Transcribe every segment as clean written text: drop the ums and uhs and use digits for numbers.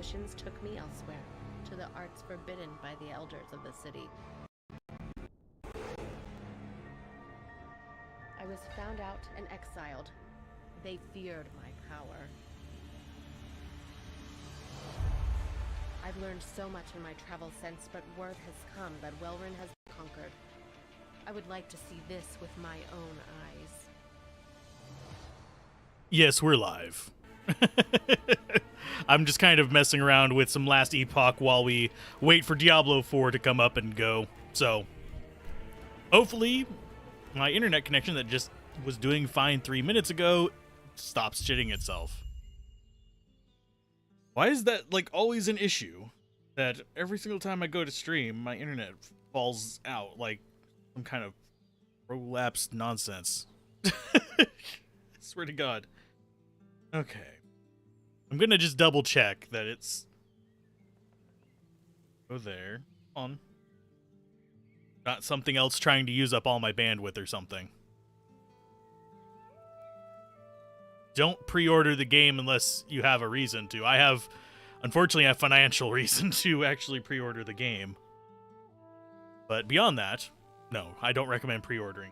ambitions took me elsewhere, to the arts forbidden by the elders of the city. I was found out and exiled. They feared my power. I've learned so much in my travels since, but word has come that Welryn has been conquered. I would like to see this with my own eyes. Yes, we're live. I'm just kind of messing around with some Last Epoch while we wait for Diablo 4 to come up and go. So, hopefully, my internet connection that just was doing fine 3 minutes ago stops shitting itself. Why is that, like, always an issue? That every single time I go to stream, my internet falls out like some kind of prolapsed nonsense. I swear to God. Okay. I'm gonna just double check that it's... Go there. On. Not something else trying to use up all my bandwidth or something. Don't pre-order the game unless you have a reason to. I have, unfortunately, a financial reason to actually pre-order the game. But beyond that, no, I don't recommend pre-ordering.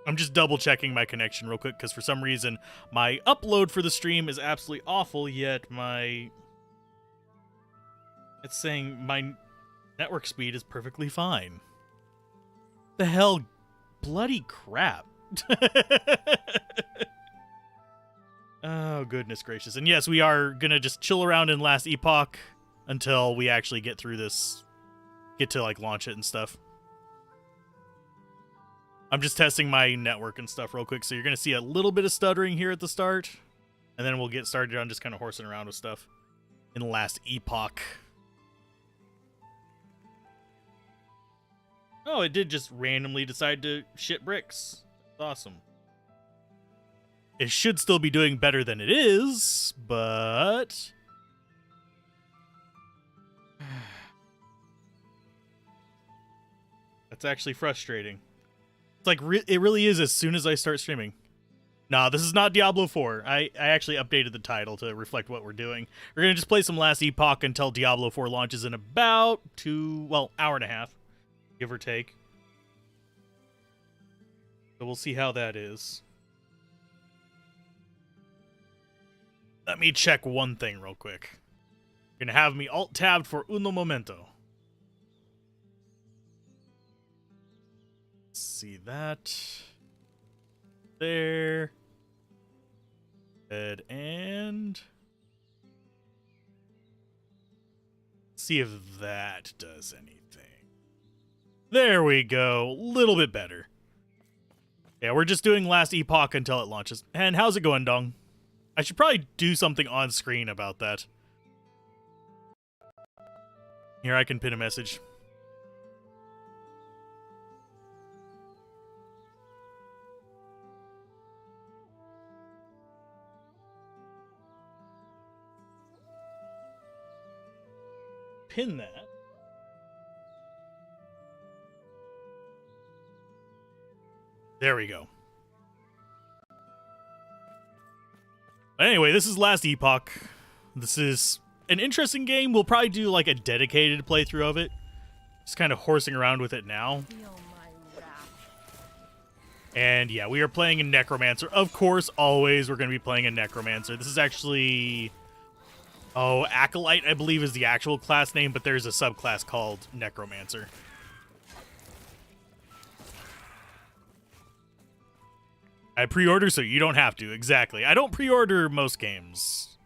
I'm just double-checking my connection real quick, because for some reason, my upload for the stream is absolutely awful, yet my... It's saying my network speed is perfectly fine. The hell? Bloody crap. Oh, goodness gracious. And yes, we are gonna just chill around in Last Epoch until we actually get through this. Get to, like, launch it and stuff. I'm just testing my network and stuff real quick, so you're going to see a little bit of stuttering here at the start, and then we'll get started on just kind of horsing around with stuff in Last Epoch. Oh, it did just randomly decide to shit bricks. That's awesome. It should still be doing better than it is, but... That's actually frustrating. It's like, it really is as soon as I start streaming. Nah, this is not Diablo 4. I actually updated the title to reflect what we're doing. We're going to just play some Last Epoch until Diablo 4 launches in about hour and a half, give or take. So we'll see how that is. Let me check one thing real quick. You're going to have me alt-tabbed for uno momento. See that there, and see if that does anything. There we go, a little bit better. Yeah, we're just doing Last Epoch until it launches. And how's it going, Dong? I should probably do something on screen about that. Here, I can pin a message. Pin that. There we go. Anyway, this is Last Epoch. This is an interesting game. We'll probably do like a dedicated playthrough of it. Just kind of horsing around with it now. And yeah, we are playing a Necromancer. Of course, always we're going to be playing a Necromancer. This is actually... Oh, Acolyte, I believe, is the actual class name, but there's a subclass called Necromancer. I pre-order so you don't have to, exactly. I don't pre-order most games.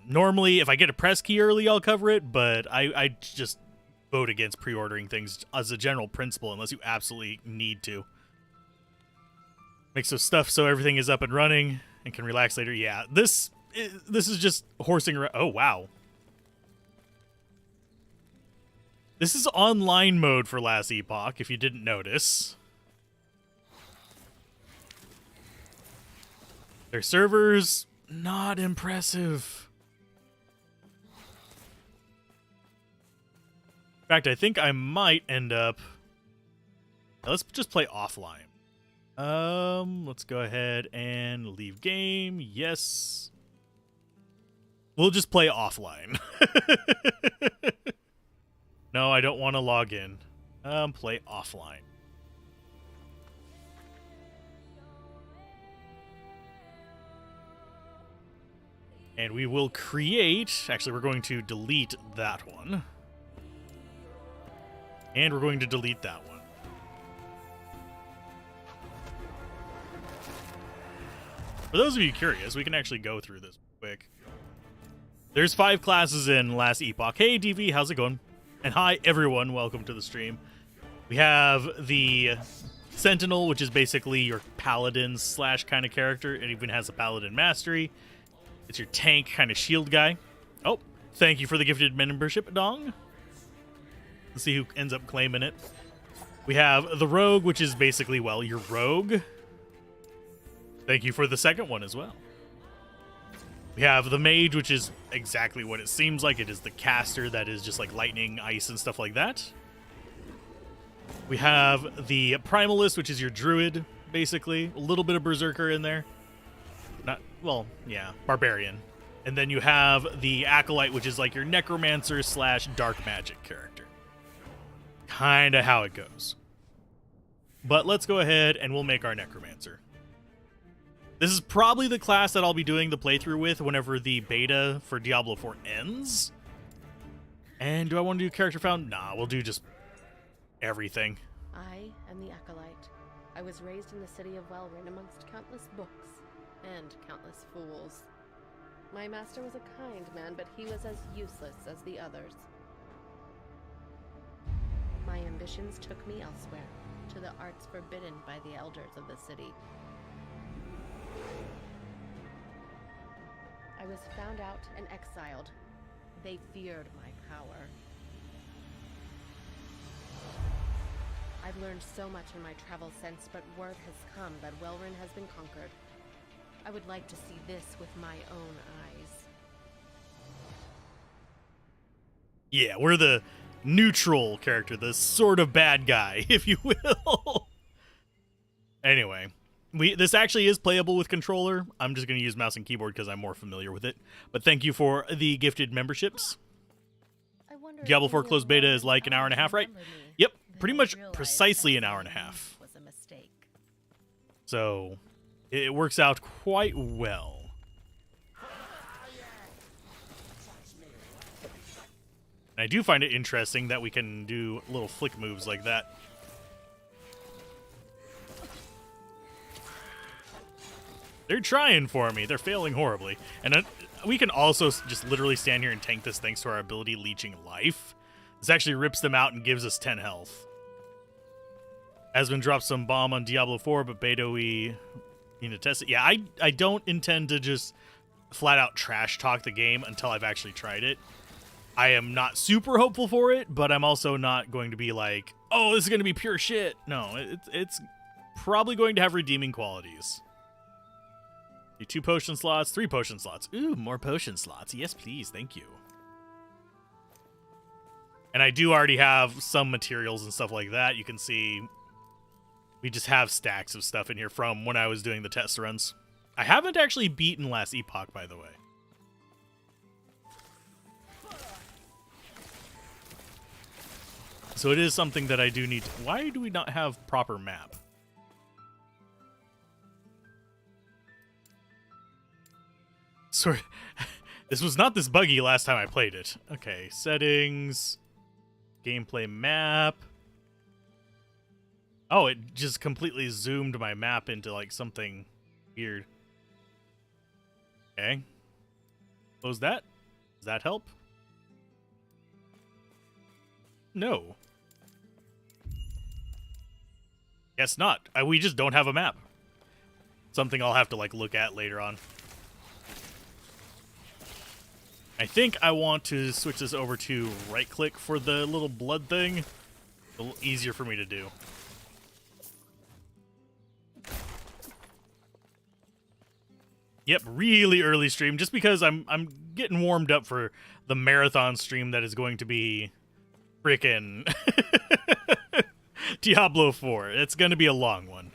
Normally, if I get a press key early, I'll cover it, but I just vote against pre-ordering things as a general principle, unless you absolutely need to. Make some stuff so everything is up and running and can relax later. Yeah, this is just horsing around. Oh, wow. This is online mode for Last Epoch, if you didn't notice. Their servers, not impressive. In fact, I think I might end up... Let's just play offline. Let's go ahead and leave game. Yes. We'll just play offline. No, I don't want to log in. Play offline. And we will create... Actually, we're going to delete that one. And we're going to delete that one. For those of you curious, we can actually go through this quick. There's 5 classes in Last Epoch. Hey, DV, how's it going? And hi, everyone. Welcome to the stream. We have the Sentinel, which is basically your paladin slash kind of character. It even has a paladin mastery. It's your tank kind of shield guy. Oh, thank you for the gifted membership, Dong. Let's see who ends up claiming it. We have the Rogue, which is basically, well, your rogue. Thank you for the second one as well. We have the Mage, which is exactly what it seems like. It is the caster that is just like lightning, ice, and stuff like that. We have the Primalist, which is your druid, basically. A little bit of Berserker in there. Not, well, yeah, Barbarian. And then you have the Acolyte, which is like your Necromancer slash Dark Magic character. Kind of how it goes. But let's go ahead and we'll make our Necromancer. This is probably the class that I'll be doing the playthrough with whenever the beta for Diablo 4 ends. And do I want to do character found? Nah, we'll do just everything. I am the Acolyte. I was raised in the city of Welrin amongst countless books and countless fools. My master was a kind man, but he was as useless as the others. My ambitions took me elsewhere, to the arts forbidden by the elders of the city. I was found out and exiled. They feared my power. I've learned so much in my travels since, but word has come that Welrin has been conquered. I would like to see this with my own eyes. Yeah, we're the neutral character, the sort of bad guy, if you will. Anyway, this actually is playable with controller. I'm just going to use mouse and keyboard because I'm more familiar with it. But thank you for the gifted memberships. Diablo 4 closed beta is like an hour and a half, right? Yep, pretty much precisely an hour and a half. Was a mistake. So it works out quite well. And I do find it interesting that we can do little flick moves like that. They're trying for me. They're failing horribly. And we can also just literally stand here and tank this thanks to our ability Leeching Life. This actually rips them out and gives us 10 health. Asmund dropped some bomb on Diablo 4, but beta we need to test it. Yeah, I don't intend to just flat out trash talk the game until I've actually tried it. I am not super hopeful for it, but I'm also not going to be like, oh, this is going to be pure shit. No, it's probably going to have redeeming qualities. 2 potion slots, 3 potion slots. Ooh, more potion slots. Yes, please. Thank you. And I do already have some materials and stuff like that. You can see we just have stacks of stuff in here from when I was doing the test runs. I haven't actually beaten Last Epoch, by the way. So it is something that I do need to... Why do we not have proper map? Sorry, this was not this buggy last time I played it. Okay, settings, gameplay map. Oh, it just completely zoomed my map into like something weird. Okay. Close that. Does that help? No. Guess not. We just don't have a map. Something I'll have to like look at later on. I think I want to switch this over to right-click for the little blood thing. A little easier for me to do. Yep, really early stream, just because I'm getting warmed up for the marathon stream that is going to be frickin' Diablo 4. It's going to be a long one.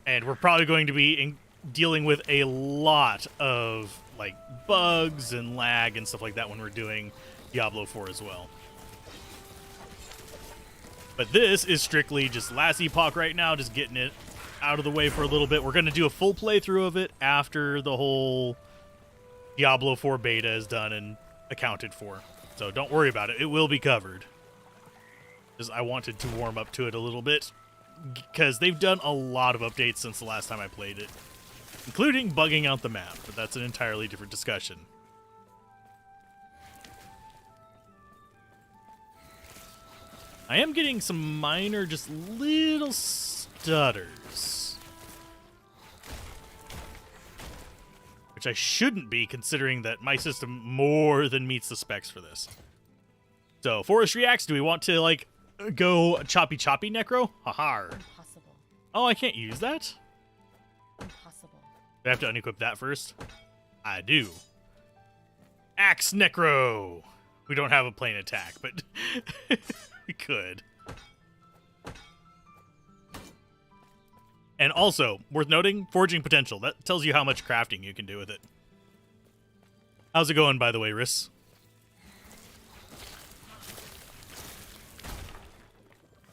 And we're probably going to be dealing with a lot of like bugs and lag and stuff like that when we're doing Diablo 4 as well. But this is strictly just last epoch right now, just getting it out of the way for a little bit. We're going to do a full playthrough of it after the whole Diablo 4 beta is done and accounted for. So don't worry about it. It will be covered. Just I wanted to warm up to it a little bit because they've done a lot of updates since the last time I played it, including bugging out the map, but that's an entirely different discussion. I am getting some minor, just little stutters. Which I shouldn't be, considering that my system more than meets the specs for this. So, Forestry Axe, do we want to, like, go choppy necro? Haha. Impossible. Oh, I can't use that? Impossible. Do I have to unequip that first? I do. Axe necro! We don't have a plain attack, but we could. And also, worth noting, forging potential. That tells you how much crafting you can do with it. How's it going, by the way, Riss?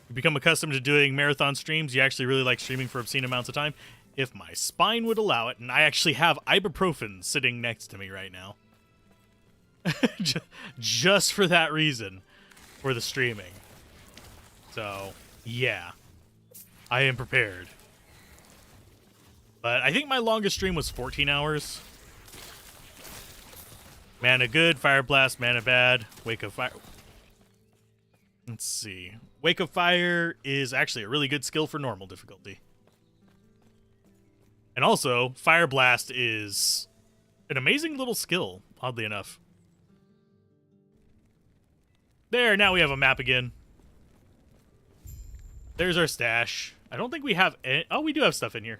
You become accustomed to doing marathon streams. You actually really like streaming for obscene amounts of time. If my spine would allow it, and I actually have ibuprofen sitting next to me right now. Just for that reason, for the streaming. So, yeah. I am prepared. But I think my longest stream was 14 hours. Mana good, Fire Blast, mana bad, Wake of Fire. Let's see. Wake of Fire is actually a really good skill for normal difficulty. And also, Fire Blast is an amazing little skill, oddly enough. There, now we have a map again. There's our stash. I don't think we have any... Oh, we do have stuff in here.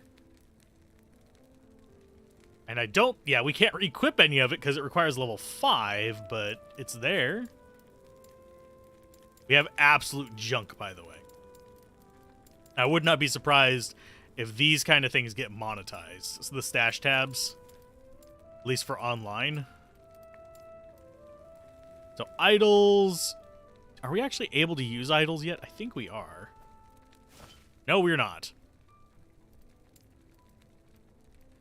And I don't... Yeah, we can't equip any of it because it requires level 5, but it's there. We have absolute junk, by the way. I would not be surprised if these kind of things get monetized. So the stash tabs, at least for online. So idols... Are we actually able to use idols yet? I think we are. No, we're not.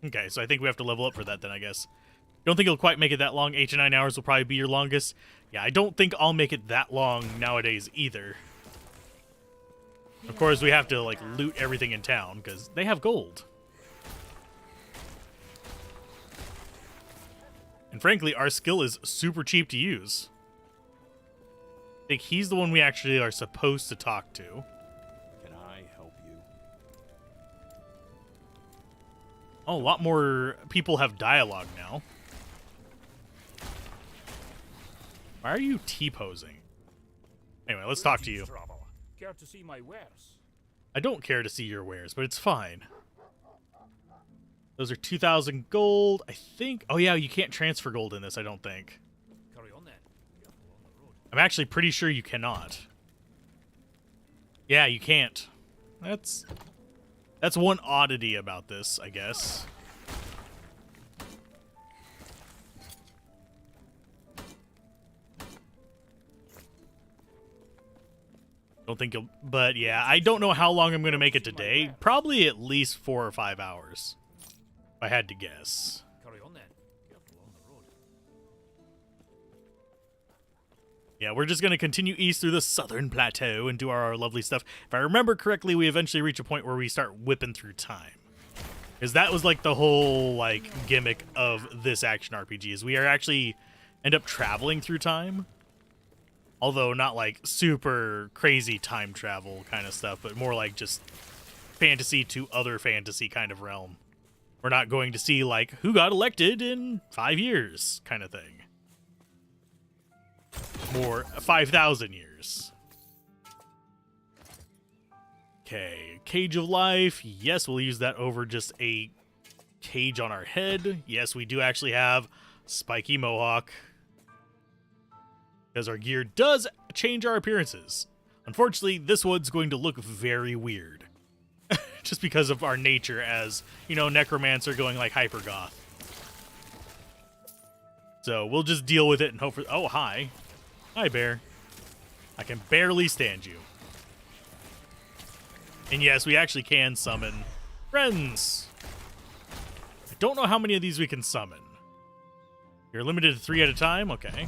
Okay, so I think we have to level up for that then, I guess. Don't think it'll quite make it that long. 8 to 9 hours will probably be your longest. Yeah, I don't think I'll make it that long nowadays either. Of course, we have to, like, loot everything in town, because they have gold. And frankly, our skill is super cheap to use. I think he's the one we actually are supposed to talk to. Can I help you? Oh, a lot more people have dialogue now. Why are you T-posing? Anyway, let's talk to you. Care to see my wares? I don't care to see your wares, but it's fine. Those are 2,000 gold, I think. Oh yeah, you can't transfer gold in this, I don't think. Carry on then. Careful on the road. I'm actually pretty sure you cannot. Yeah, you can't. That's one oddity about this, I guess. Don't think you'll... But yeah, I don't know how long I'm going to make it today. Probably at least 4 or 5 hours. If I had to guess. Carry on then. Careful on the road. Yeah, we're just going to continue east through the southern plateau and do our lovely stuff. If I remember correctly, we eventually reach a point where we start whipping through time. Because that was like the whole like gimmick of this action RPG, is we are actually end up traveling through time. Although not like super crazy time travel kind of stuff, but more like just fantasy to other fantasy kind of realm. We're not going to see like who got elected in 5 years kind of thing. More 5,000 years. Okay, Cage of Life. Yes, we'll use that over just a cage on our head. Yes, we do actually have Spiky Mohawk. Because our gear does change our appearances. Unfortunately, this one's going to look very weird. Just because of our nature as, you know, Necromancer going like hyper goth. So we'll just deal with it and hope for... Oh, hi. Hi, bear. I can barely stand you. And yes, we actually can summon friends. I don't know how many of these we can summon. You're limited to 3 at a time? Okay.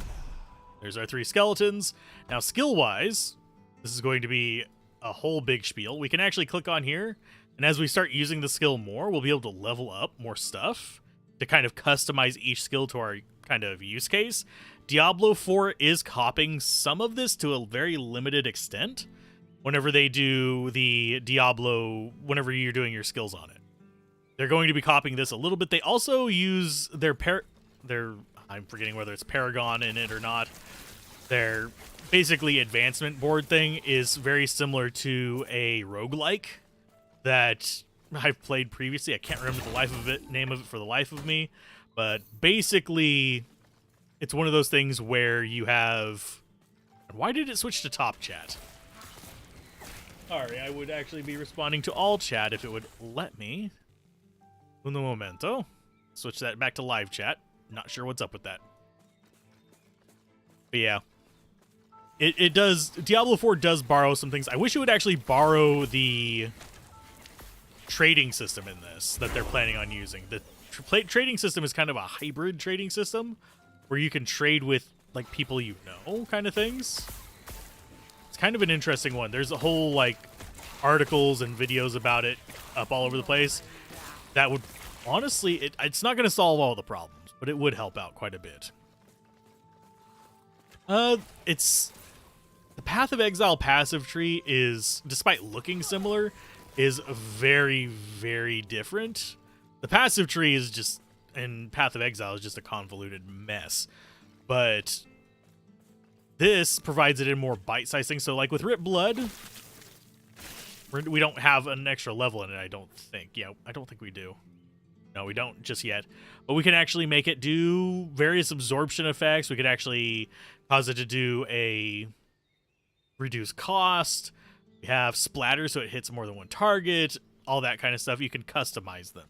There's our 3 skeletons. Now, skill-wise, this is going to be a whole big spiel. We can actually click on here, and as we start using the skill more, we'll be able to level up more stuff to kind of customize each skill to our kind of use case. Diablo 4 is copying some of this to a very limited extent whenever they do the Diablo, whenever you're doing your skills on it. They're going to be copying this a little bit. They also use their I'm forgetting whether it's Paragon in it or not. Their basically advancement board thing is very similar to a roguelike that I've played previously. I can't remember the name of it for the life of me, but basically it's one of those things where you have... Why did it switch to top chat? Sorry, I would actually be responding to all chat if it would let me. Uno momento. Switch that back to live chat. Not sure what's up with that. But yeah. It does... Diablo 4 does borrow some things. I wish it would actually borrow the trading system in this that they're planning on using. The trading system is kind of a hybrid trading system where you can trade with like people you know kind of things. It's kind of an interesting one. There's a whole like articles and videos about it up all over the place. That would honestly, it's not going to solve all the problems, but it would help out quite a bit. It's the Path of Exile passive tree is, despite looking similar, is very, very different. The passive tree is just, and Path of Exile is just a convoluted mess. But this provides it in more bite-sized things. So like with Rip Blood, we don't have an extra level in it, I don't think. Yeah, I don't think we do. No, we don't just yet. But we can actually make it do various absorption effects. We could actually cause it to do a reduced cost. We have splatter, so it hits more than one target. All that kind of stuff. You can customize them.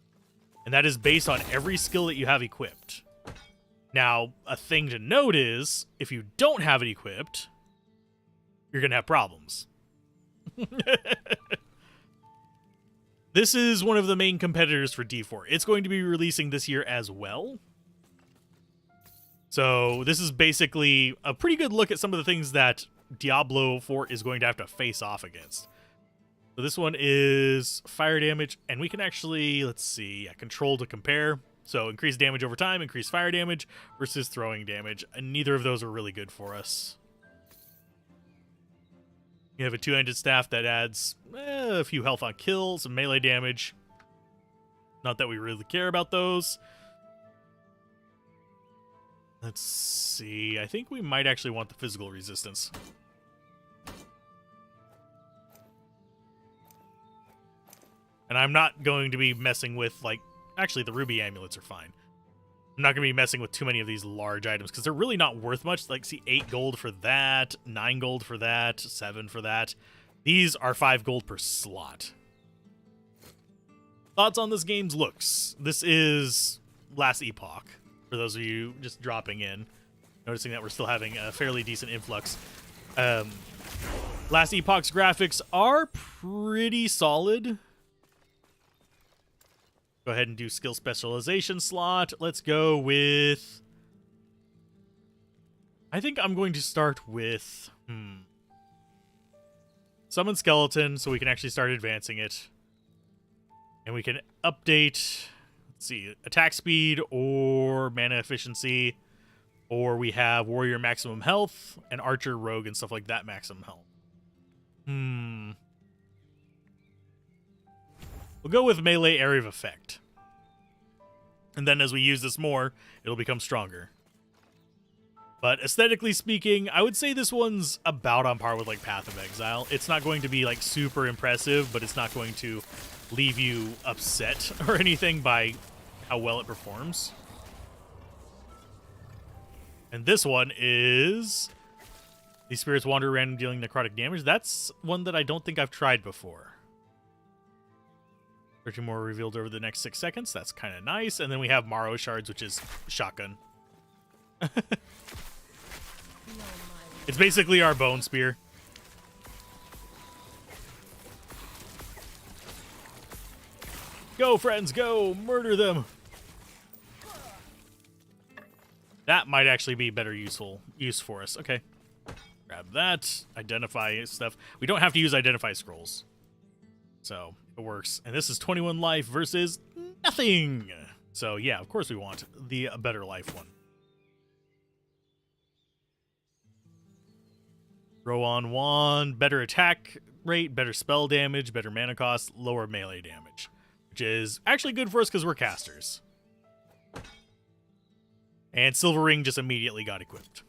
And that is based on every skill that you have equipped. Now, a thing to note is, if you don't have it equipped, you're going to have problems. This is one of the main competitors for D4. It's going to be releasing this year as well. So this is basically a pretty good look at some of the things that Diablo 4 is going to have to face off against. So this one is fire damage, and we can actually, let's see, control to compare. So increase damage over time, increase fire damage versus throwing damage. And neither of those are really good for us. You have a two-handed staff that adds a few health on kills, some melee damage. Not that we really care about those. Let's see. I think we might actually want the physical resistance. And I'm not going to be messing with, like... Actually, the ruby amulets are fine. I'm not going to be messing with too many of these large items, because they're really not worth much. Like, see, 8 gold for that, 9 gold for that, 7 for that. These are 5 gold per slot. Thoughts on this game's looks? This is Last Epoch, for those of you just dropping in. Noticing that we're still having a fairly decent influx. Last Epoch's graphics are pretty solid. Go ahead and do skill specialization slot. Let's go with... I think I'm going to start with... Summon Skeleton, so we can actually start advancing it. And we can update... Let's see, attack speed or mana efficiency. Or we have Warrior maximum health and Archer, Rogue, and stuff like that maximum health. We'll go with melee area of effect. And then as we use this more, it'll become stronger. But aesthetically speaking, I would say this one's about on par with like Path of Exile. It's not going to be like super impressive, but it's not going to leave you upset or anything by how well it performs. And this one is... These spirits wander around dealing necrotic damage. That's one that I don't think I've tried before. 13 more revealed over the next 6 seconds. That's kind of nice. And then we have Morrow Shards, which is shotgun. It's basically our bone spear. Go, friends, go! Murder them! That might actually be better use for us. Okay. Grab that. Identify stuff. We don't have to use identify scrolls. So, it works. And this is 21 life versus nothing! So, yeah, of course we want the better life one. Rowan wand, better attack rate, better spell damage, better mana cost, lower melee damage. Which is actually good for us because we're casters. And Silver Ring just immediately got equipped.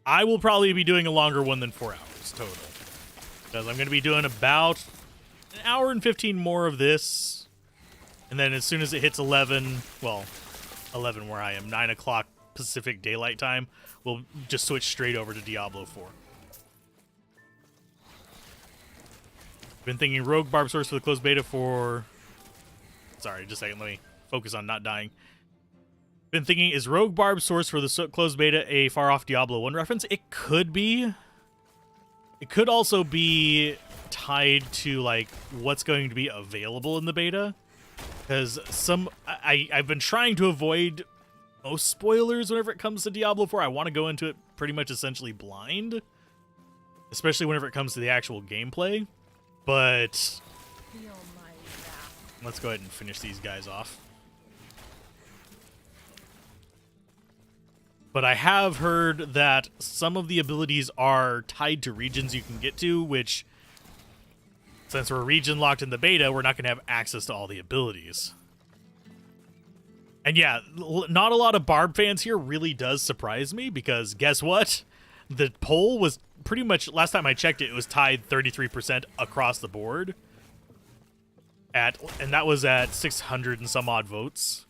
I will probably be doing a longer one than 4 hours total. Because I'm going to be doing about an hour and 15 more of this. And then as soon as it hits 11, well, 11 where I am, 9 o'clock Pacific Daylight Time, we'll just switch straight over to Diablo 4. Been thinking Rogue Barb Source for the closed beta for... Sorry, just a second, let me focus on not dying. Been thinking, is Rogue Barb Source for the closed beta a far-off Diablo 1 reference? It could be. It could also be tied to, like, what's going to be available in the beta. Because I've been trying to avoid most spoilers whenever it comes to Diablo 4. I want to go into it pretty much essentially blind. Especially whenever it comes to the actual gameplay. But let's go ahead and finish these guys off. But I have heard that some of the abilities are tied to regions you can get to, which, since we're region locked in the beta, we're not going to have access to all the abilities. And yeah, not a lot of Barb fans here really does surprise me, because guess what? The poll was pretty much, last time I checked it, it was tied 33% across the board. And that was at 600 and some odd votes.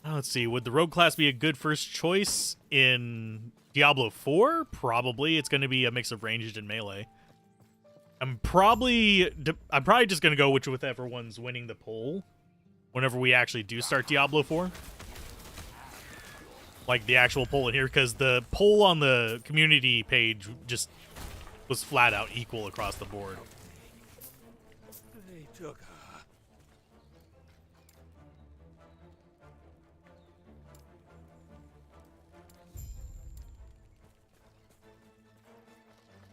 Let's see, would the rogue class be a good first choice in Diablo 4? Probably. It's going to be a mix of ranged and melee. I'm probably just going to go with whichever one's winning the poll whenever we actually do start Diablo 4. Like the actual poll in here, because the poll on the community page just was flat out equal across the board. They took her.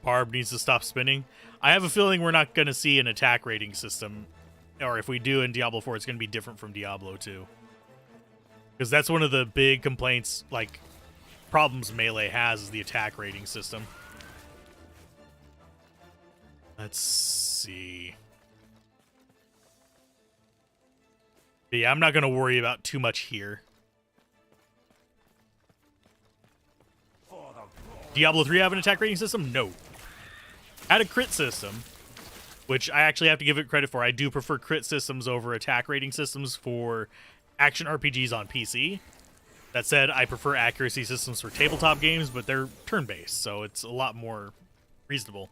Barb needs to stop spinning. I have a feeling we're not going to see an attack rating system. Or if we do in Diablo 4, it's going to be different from Diablo 2. Because that's one of the big complaints, like, problems Melee has is the attack rating system. Let's see. But yeah, I'm not going to worry about too much here. Diablo 3 have an attack rating system? No. Had a crit system, which I actually have to give it credit for. I do prefer crit systems over attack rating systems for action RPGs on PC. That said, I prefer accuracy systems for tabletop games, but they're turn-based, so it's a lot more reasonable.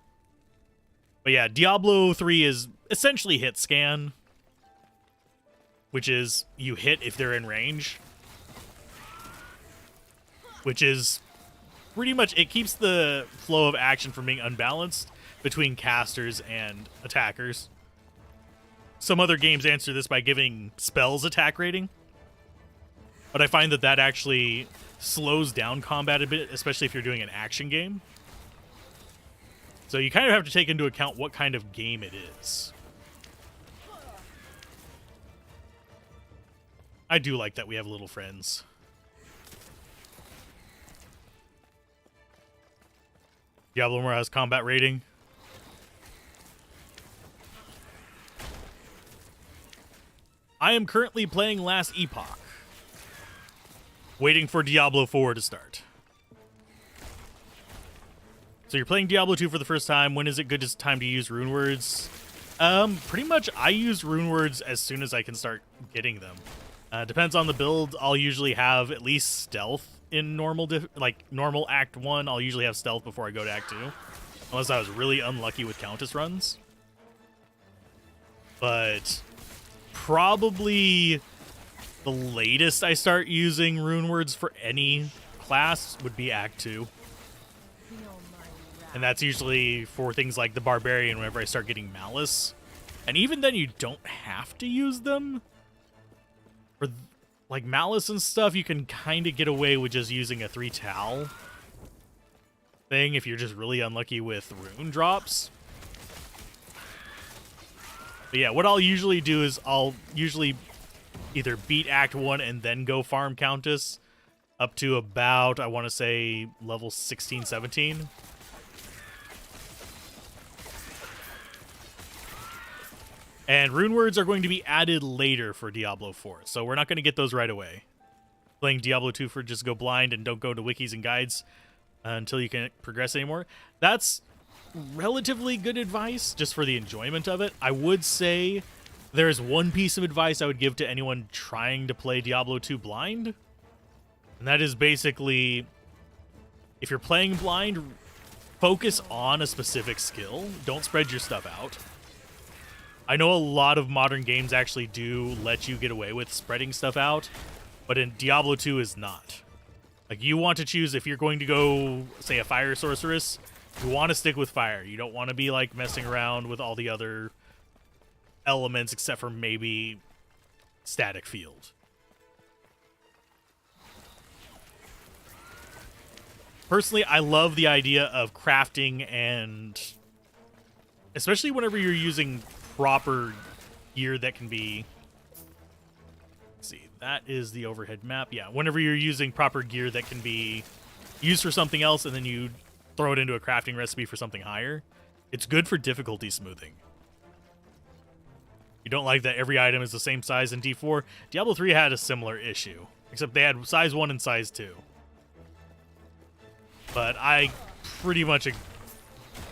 But yeah, Diablo 3 is essentially hit scan, which is you hit if they're in range, which is pretty much, it keeps the flow of action from being unbalanced between casters and attackers. Some other games answer this by giving spells attack rating, but I find that that actually slows down combat a bit, especially if you're doing an action game. So you kind of have to take into account what kind of game it is. I do like that we have little friends. Diablo 4 has combat rating. I am currently playing Last Epoch, waiting for Diablo 4 to start. So you're playing Diablo 2 for the first time. When is it good time to use rune words? Pretty much I use rune words as soon as I can start getting them. Depends on the build. I'll usually have at least stealth in normal Act 1. I'll usually have stealth before I go to Act 2. Unless I was really unlucky with Countess runs. but probably the latest I start using rune words for any class would be Act 2. And that's usually for things like the Barbarian whenever I start getting Malice. And even then, you don't have to use them. For like Malice and stuff, you can kind of get away with just using a 3 Tal thing if you're just really unlucky with rune drops. But yeah, what I'll usually do is I'll usually either beat Act 1 and then go farm Countess up to about, I want to say, level 16, 17. And rune words are going to be added later for Diablo 4, so we're not going to get those right away. Playing Diablo 2 for just go blind and don't go to wikis and guides until you can progress anymore. That's relatively good advice just for the enjoyment of it. I would say there's one piece of advice I would give to anyone trying to play Diablo 2 blind. And that is basically, if you're playing blind, focus on a specific skill. Don't spread your stuff out. I know a lot of modern games actually do let you get away with spreading stuff out, but in Diablo 2 is not. Like, you want to choose, if you're going to go, say, a fire sorceress, you want to stick with fire. You don't want to be, like, messing around with all the other elements except for maybe static field. Personally, I love the idea of crafting, and especially whenever you're using proper gear that can be... Let's see, that is the overhead map. Yeah, whenever you're using proper gear that can be used for something else and then you throw it into a crafting recipe for something higher, it's good for difficulty smoothing. You don't like that every item is the same size in D4? Diablo 3 had a similar issue, except they had size 1 and size 2. But I pretty much...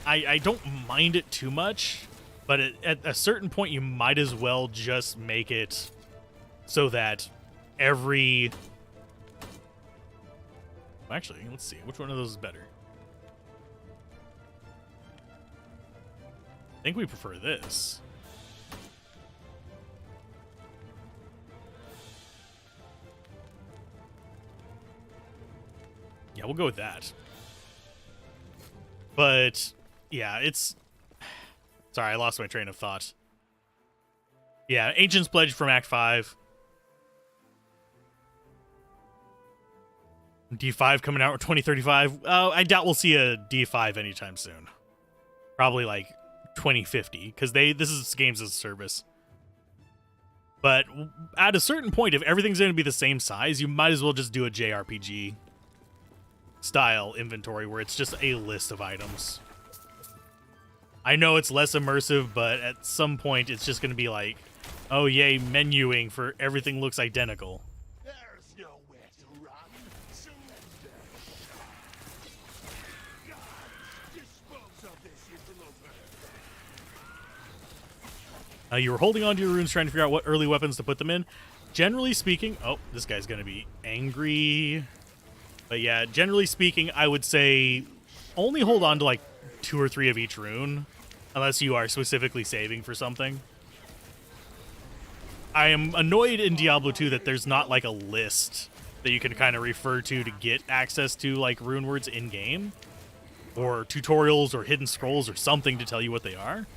I don't mind it too much, but at a certain point you might as well just make it so that every... Actually, let's see. Which one of those is better? I think we prefer this. Yeah, we'll go with that. But, yeah, it's... Sorry, I lost my train of thought. Yeah, Ancient's Pledge from Act 5. D5 coming out in 2035. I doubt we'll see a D5 anytime soon. Probably like 2050, because this is games as a service. But at a certain point, if everything's going to be the same size, you might as well just do a JRPG style inventory where it's just a list of items. I know it's less immersive, but at some point it's just going to be like, oh yay, menuing for everything looks identical. There's nowhere to run. Surrender. God, dispose of this interloper. You were holding on to your runes trying to figure out what early weapons to put them in. Generally speaking, oh, this guy's going to be angry. But yeah, generally speaking, I would say only hold on to like 2 or 3 of each rune, unless you are specifically saving for something. I am annoyed in Diablo 2 that there's not like a list that you can kind of refer to get access to like rune words in-game, or tutorials or hidden scrolls or something to tell you what they are.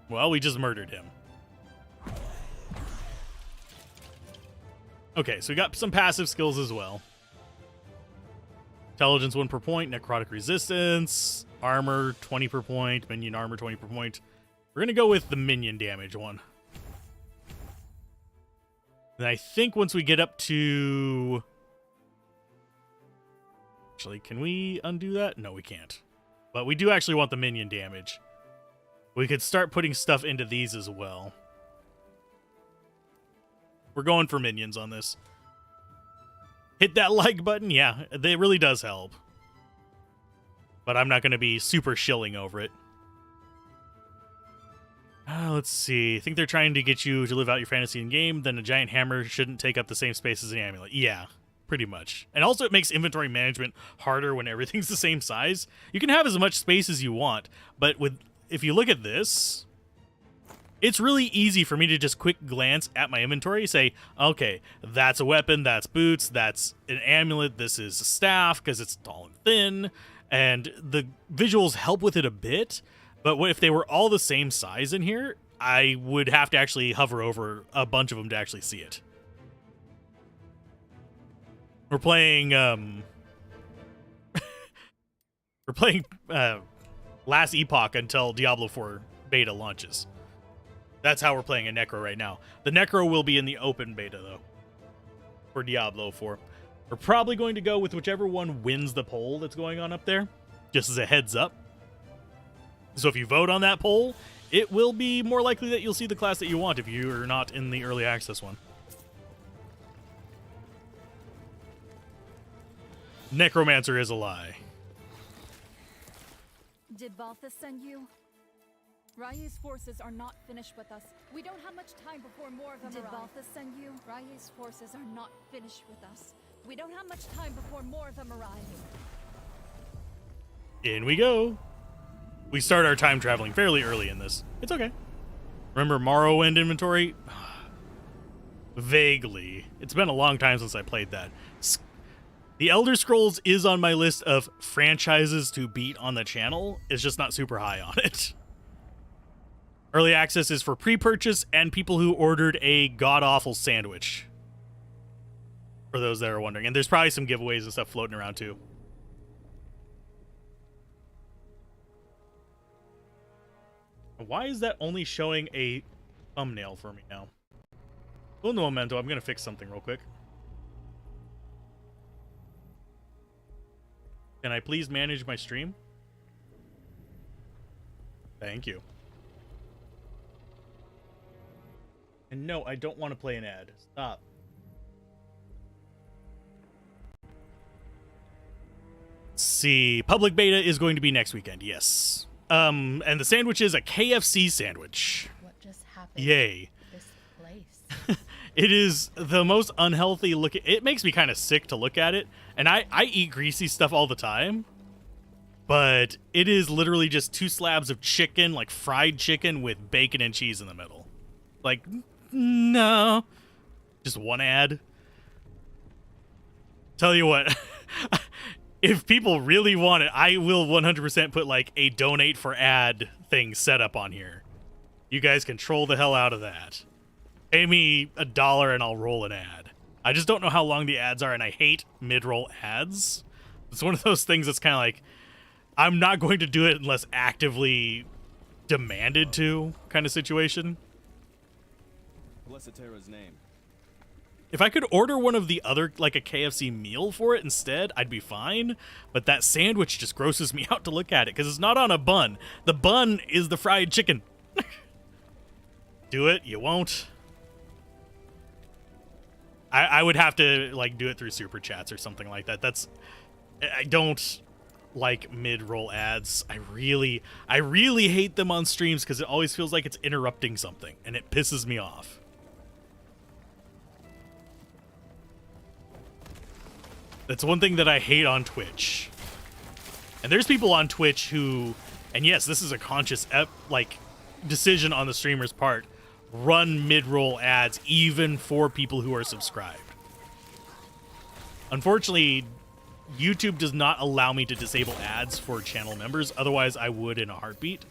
Well, we just murdered him. Okay, so we got some passive skills as well. Intelligence 1 per point, necrotic resistance, armor 20 per point, minion armor 20 per point. We're going to go with the minion damage one. And I think once we get up to... Actually, can we undo that? No, we can't. But we do actually want the minion damage. We could start putting stuff into these as well. We're going for minions on this. Hit that like button. Yeah, it really does help. But I'm not going to be super shilling over it. Let's see. I think they're trying to get you to live out your fantasy in-game. Then a giant hammer shouldn't take up the same space as an amulet. Yeah, pretty much. And also it makes inventory management harder when everything's the same size. You can have as much space as you want, but if you look at this, it's really easy for me to just quick glance at my inventory, say, okay, that's a weapon, that's boots, that's an amulet, this is a staff because it's tall and thin, and the visuals help with it a bit, but what if they were all the same size in here, I would have to actually hover over a bunch of them to actually see it. We're playing, Last Epoch until Diablo 4 beta launches. That's how we're playing a Necro right now. The Necro will be in the open beta, though, for Diablo 4. We're probably going to go with whichever one wins the poll that's going on up there, just as a heads up. So if you vote on that poll, it will be more likely that you'll see the class that you want if you're not in the early access one. Necromancer is a lie. Did Balthus send you? Rai's forces are not finished with us. We don't have much time before more of them arrive. Did Balthus send you? Rai's forces are not finished with us. We don't have much time before more of them arrive. In we go. We start our time traveling fairly early in this. It's okay. Remember Morrowind inventory? Vaguely. It's been a long time since I played that. The Elder Scrolls is on my list of franchises to beat on the channel. It's just not super high on it. Early access is for pre-purchase and people who ordered a god-awful sandwich. For those that are wondering. And there's probably some giveaways and stuff floating around too. Why is that only showing a thumbnail for me now? Un momento, I'm going to fix something real quick. Can I please manage my stream? Thank you. And no, I don't want to play an ad. Stop. Let's see. Public beta is going to be next weekend. Yes. And the sandwich is a KFC sandwich. What just happened? Yay. To this place. It is the most unhealthy looking. It makes me kind of sick to look at it. And I eat greasy stuff all the time. But it is literally just 2 slabs of chicken, like fried chicken with bacon and cheese in the middle. Like, no. Just one ad. Tell you what. If people really want it, I will 100% put like a donate for ad thing set up on here. You guys control the hell out of that. Pay me $1 and I'll roll an ad. I just don't know how long the ads are, and I hate mid-roll ads. It's one of those things that's kind of like, I'm not going to do it unless actively demanded to kind of situation. Blessatera's name. If I could order one of the other, like a KFC meal for it instead, I'd be fine. But that sandwich just grosses me out to look at it because it's not on a bun. The bun is the fried chicken. Do it, you won't. I would have to like do it through super chats or something like that. I don't like mid-roll ads. I really hate them on streams because it always feels like it's interrupting something and it pisses me off. That's one thing that I hate on Twitch. And there's people on Twitch who, and yes, this is a conscious decision on the streamer's part, run mid-roll ads even for people who are subscribed. Unfortunately, YouTube does not allow me to disable ads for channel members. Otherwise, I would in a heartbeat.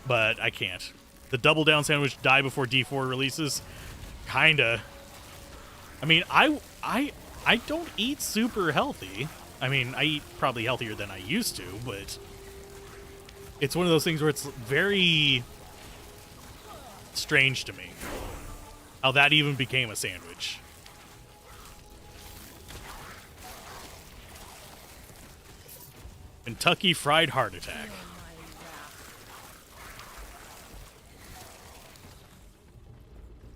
But I can't. The double down sandwich die before D4 releases? Kinda. I mean, I don't eat super healthy. I mean, I eat probably healthier than I used to, but it's one of those things where it's very strange to me how that even became a sandwich. Kentucky Fried Heart Attack.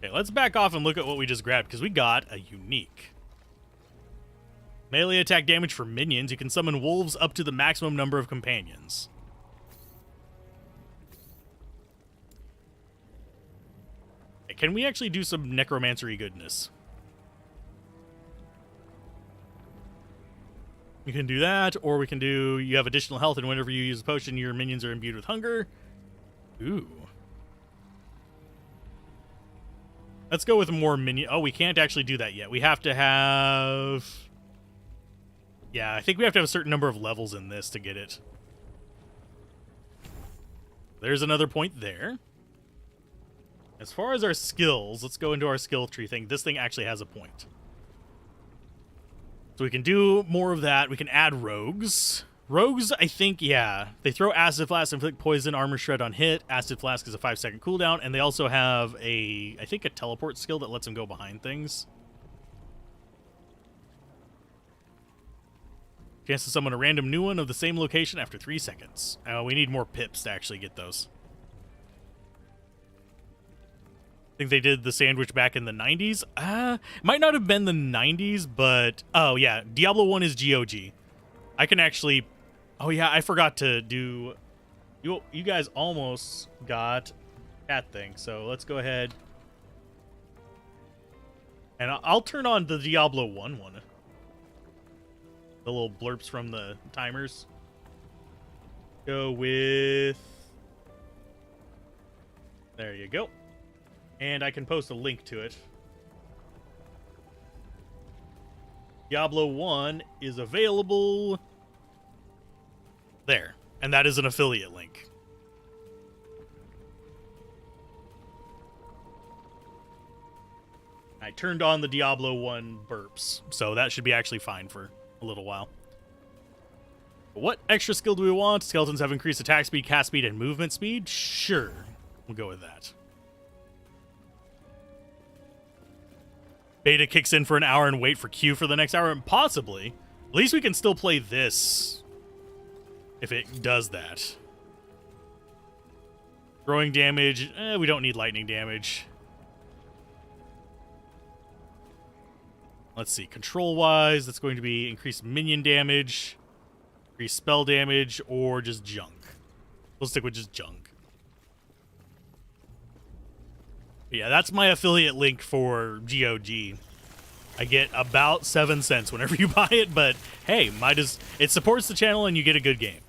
Okay, let's back off and look at what we just grabbed, because we got a unique. Melee attack damage for minions. You can summon wolves up to the maximum number of companions. Okay, can we actually do some necromancery goodness? We can do that, or we can do, you have additional health, and whenever you use a potion, your minions are imbued with hunger. Ooh. Let's go with more minion. Oh, we can't actually do that yet. We have to have... Yeah, I think we have to have a certain number of levels in this to get it. There's another point there. As far as our skills, let's go into our skill tree thing. This thing actually has a point. So we can do more of that. We can add rogues. Rogues, I think, yeah. They throw Acid Flask, inflict poison, armor shred on hit. Acid Flask is a 5-second cooldown. And they also have I think, a teleport skill that lets them go behind things. Chance to summon a random new one of the same location after 3 seconds. We need more pips to actually get those. I think they did the sandwich back in the 90s. Might not have been the 90s, but... Oh, yeah. Diablo 1 is GOG. I can actually... Oh, yeah, I forgot to do... You guys almost got that thing, so let's go ahead. And I'll turn on the Diablo 1 one. The little blurps from the timers. Go with... There you go. And I can post a link to it. Diablo 1 is available there. And that is an affiliate link. I turned on the Diablo 1 burps, so that should be actually fine for a little while. But what extra skill do we want? Skeletons have increased attack speed, cast speed, and movement speed? Sure. We'll go with that. Beta kicks in for an hour and wait for Q for the next hour? Possibly. At least we can still play this if it does that. Throwing damage. We don't need lightning damage. Let's see. Control-wise, that's going to be increased minion damage, increased spell damage, or just junk. We'll stick with just junk. But yeah, that's my affiliate link for GOG. I get about 7 cents whenever you buy it, but hey, it supports the channel and you get a good game.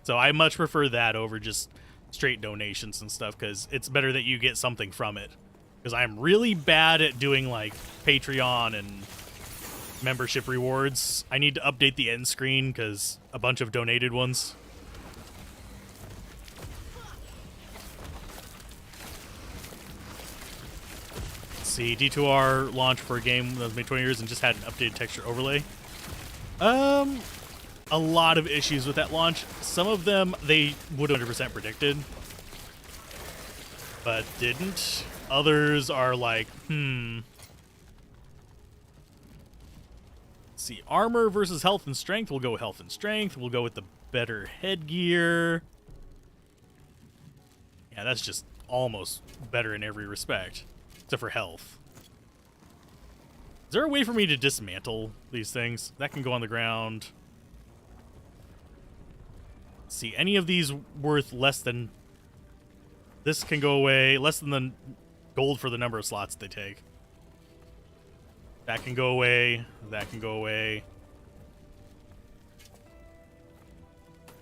So I much prefer that over just straight donations and stuff, because it's better that you get something from it. Because I'm really bad at doing like Patreon and membership rewards. I need to update the end screen because a bunch of donated ones. Let's see, D2R launched for a game that was made 20 years and just had an updated texture overlay. A lot of issues with that launch. Some of them they would have 100% predicted, but didn't. Others are like, Let's see, armor versus health and strength. We'll go with health and strength. We'll go with the better headgear. Yeah, that's just almost better in every respect, except for health. Is there a way for me to dismantle these things? That can go on the ground. Let's see, any of these worth less than... This can go away. Less than the gold for the number of slots they take. That can go away. That can go away.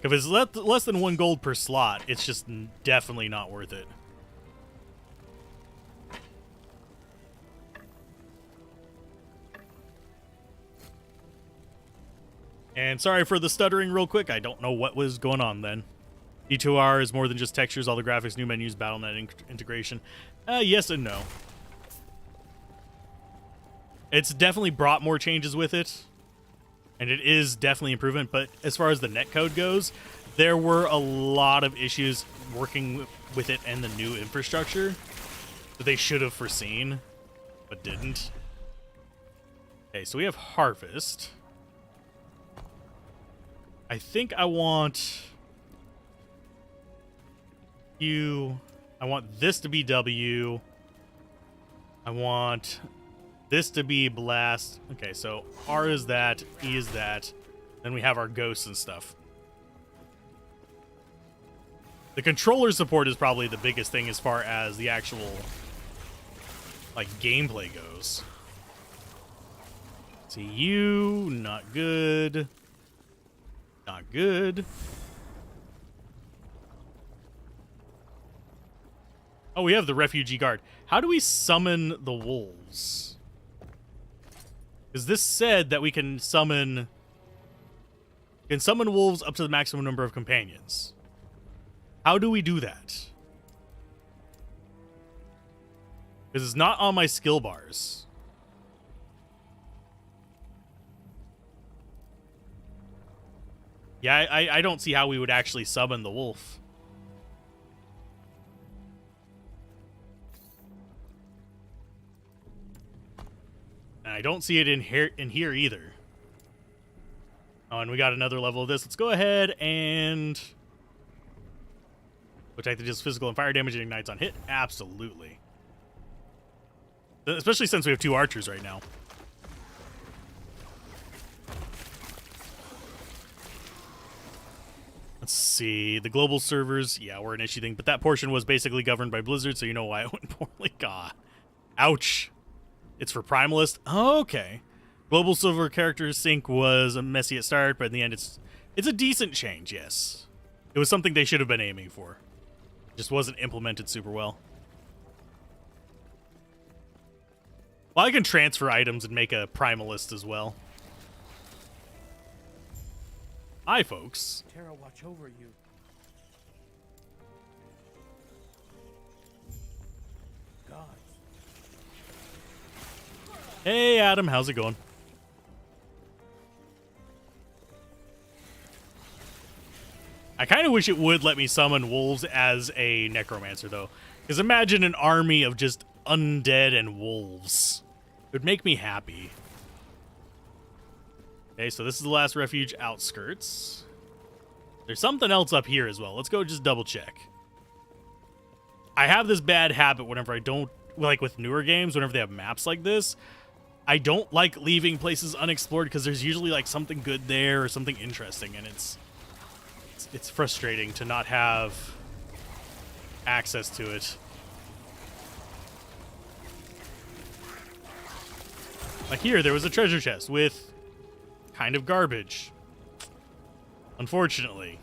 If it's less than 1 gold per slot, it's just definitely not worth it. And sorry for the stuttering real quick. I don't know what was going on then. D2R is more than just textures, all the graphics, new menus, BattleNet integration. Yes and no. It's definitely brought more changes with it, and it is definitely improvement, but as far as the netcode goes, there were a lot of issues working with it and the new infrastructure that they should have foreseen, but didn't. Okay, so we have Harvest. I think I want... I want this to be W. I want this to be Blast. Okay, so R is that, E is that. Then we have our ghosts and stuff. The controller support is probably the biggest thing as far as the actual, like, gameplay goes. See, you, not good. Not good. Oh, we have the refugee guard. How do we summon the wolves? Because this said that we can summon wolves up to the maximum number of companions. How do we do that? Because it's not on my skill bars. Yeah, I don't see how we would actually summon the wolf. And I don't see it in here either. Oh, and we got another level of this. Let's go ahead and protect the deals physical and fire damage and ignites on hit. Absolutely. Especially since we have 2 archers right now. Let's see. The global servers, yeah, were an issue thing, but that portion was basically governed by Blizzard, so you know why it went poorly. God. Ouch. It's for Primalist? Oh, okay. Global server character sync was a messy at start, but in the end it's a decent change, yes. It was something they should have been aiming for. Just wasn't implemented super well. Well, I can transfer items and make a Primalist as well. Hi, folks. Terra, watch over you. God. Hey, Adam. How's it going? I kind of wish it would let me summon wolves as a necromancer, though. Because imagine an army of just undead and wolves. It would make me happy. Okay, so this is the last refuge outskirts. There's something else up here as well. Let's go just double check. I have this bad habit whenever I don't, like with newer games, whenever they have maps like this, I don't like leaving places unexplored because there's usually like something good there or something interesting, and it's frustrating to not have access to it. Like here, there was a treasure chest with kind of garbage. Unfortunately.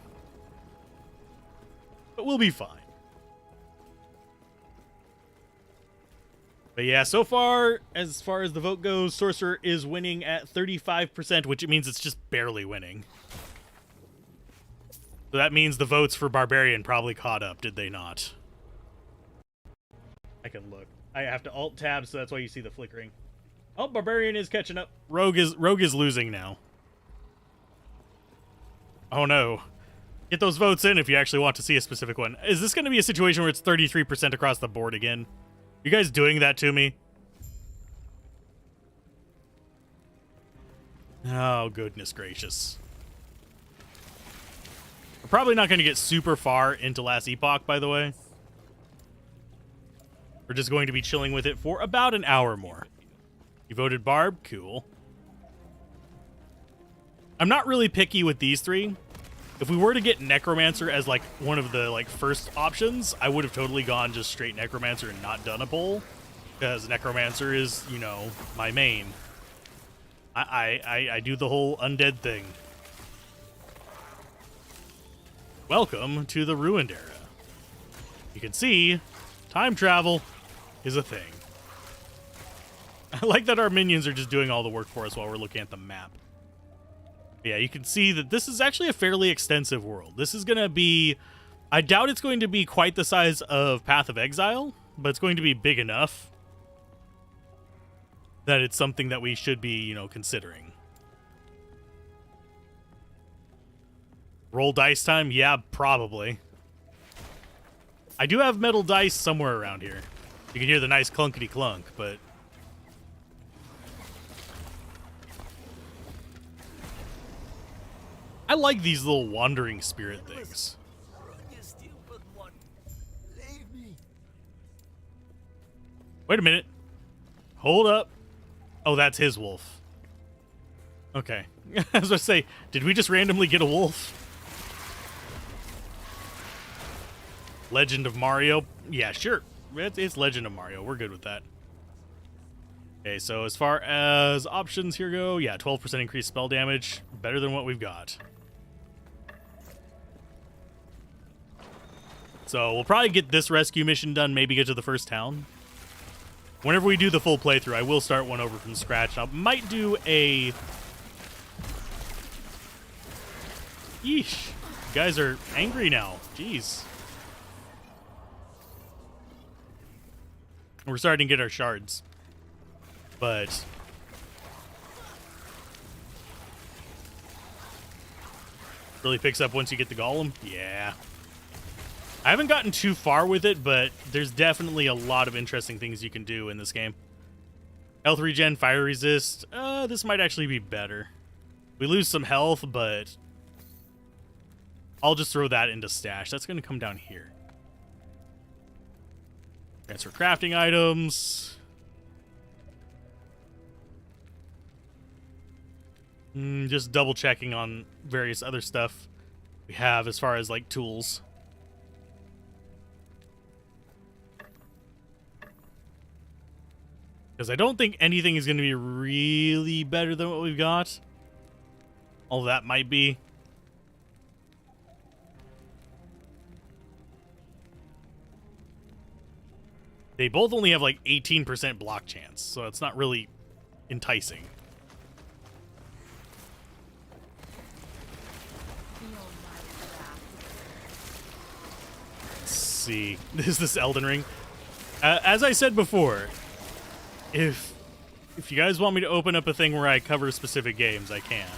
But we'll be fine. But yeah, so far as the vote goes, Sorcerer is winning at 35%, which means it's just barely winning. So that means the votes for Barbarian probably caught up, did they not? I can look. I have to Alt-Tab, so that's why you see the flickering. Oh, Barbarian is catching up. Rogue is losing now. Oh no. Get those votes in if you actually want to see a specific one. Is this going to be a situation where it's 33% across the board again? You guys doing that to me? Oh, goodness gracious. We're probably not going to get super far into Last Epoch, by the way. We're just going to be chilling with it for about an hour more. You voted Barb? Cool. I'm not really picky with these 3. If we were to get Necromancer as like one of the like first options, I would have totally gone just straight Necromancer and not done a poll, because Necromancer is, you know, my main. I do the whole undead thing. Welcome to the Ruined Era. You can see time travel is a thing. I like that our minions are just doing all the work for us while we're looking at the map. Yeah, you can see that this is actually a fairly extensive world. This is going to be... I doubt it's going to be quite the size of Path of Exile, but it's going to be big enough that it's something that we should be, you know, considering. Roll dice time? Yeah, probably. I do have metal dice somewhere around here. You can hear the nice clunkety clunk, but... I like these little wandering spirit things. Wait a minute. Hold up. Oh, that's his wolf. Okay. I was going to say, did we just randomly get a wolf? Legend of Mario? Yeah, sure. It's Legend of Mario. We're good with that. Okay, so as far as options here go, yeah, 12% increased spell damage. Better than what we've got. So we'll probably get this rescue mission done, maybe get to the first town. Whenever we do the full playthrough, I will start one over from scratch. I might do a... Yeesh. You guys are angry now. Jeez. We're starting to get our shards. But... really picks up once you get the golem? Yeah. I haven't gotten too far with it, but there's definitely a lot of interesting things you can do in this game. Health regen, fire resist. This might actually be better. We lose some health, but I'll just throw that into stash. That's going to come down here. Transfer crafting items. Just double checking on various other stuff we have as far as like tools. Because I don't think anything is going to be really better than what we've got. All that might be. They both only have like 18% block chance, so it's not really enticing. Let's see. Is this Elden Ring? As I said before, if you guys want me to open up a thing where I cover specific games, I can.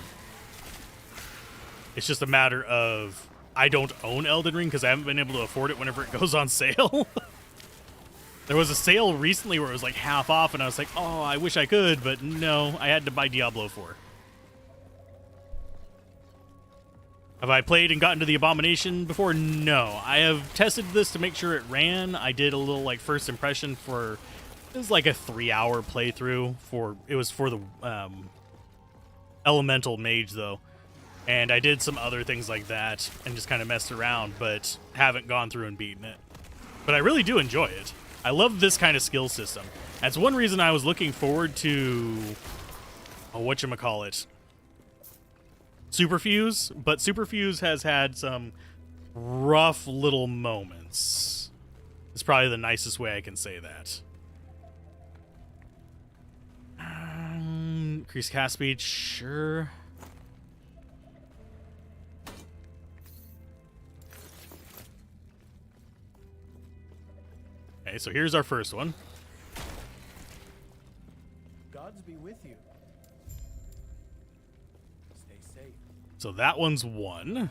It's just a matter of I don't own Elden Ring because I haven't been able to afford it whenever it goes on sale. There was a sale recently where it was like half off, and I was like, oh, I wish I could, but no, I had to buy Diablo 4. Have I played and gotten to the Abomination before? No. I have tested this to make sure it ran. I did a little like first impression for, it was like a 3-hour playthrough for, it was for the Elemental Mage though. And I did some other things like that and just kind of messed around, but haven't gone through and beaten it. But I really do enjoy it. I love this kind of skill system. That's one reason I was looking forward to, whatchamacallit, Superfuse, but Superfuse has had some rough little moments. It's probably the nicest way I can say that. Increase cast speed, sure. Okay, so here's our first one. Gods be with you. Stay safe. So that one's one.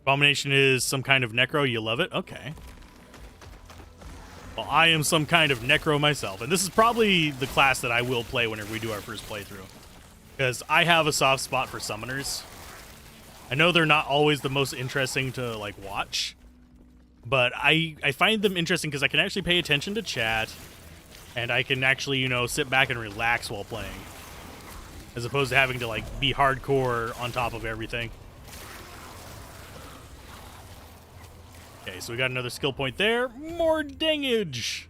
Abomination is some kind of necro. You love it? Okay. Well, I am some kind of necro myself. And this is probably the class that I will play whenever we do our first playthrough. Because I have a soft spot for summoners. I know they're not always the most interesting to, like, watch. But I find them interesting because I can actually pay attention to chat. And I can actually, you know, sit back and relax while playing. As opposed to having to, like, be hardcore on top of everything. Okay, so we got another skill point there. More dangage!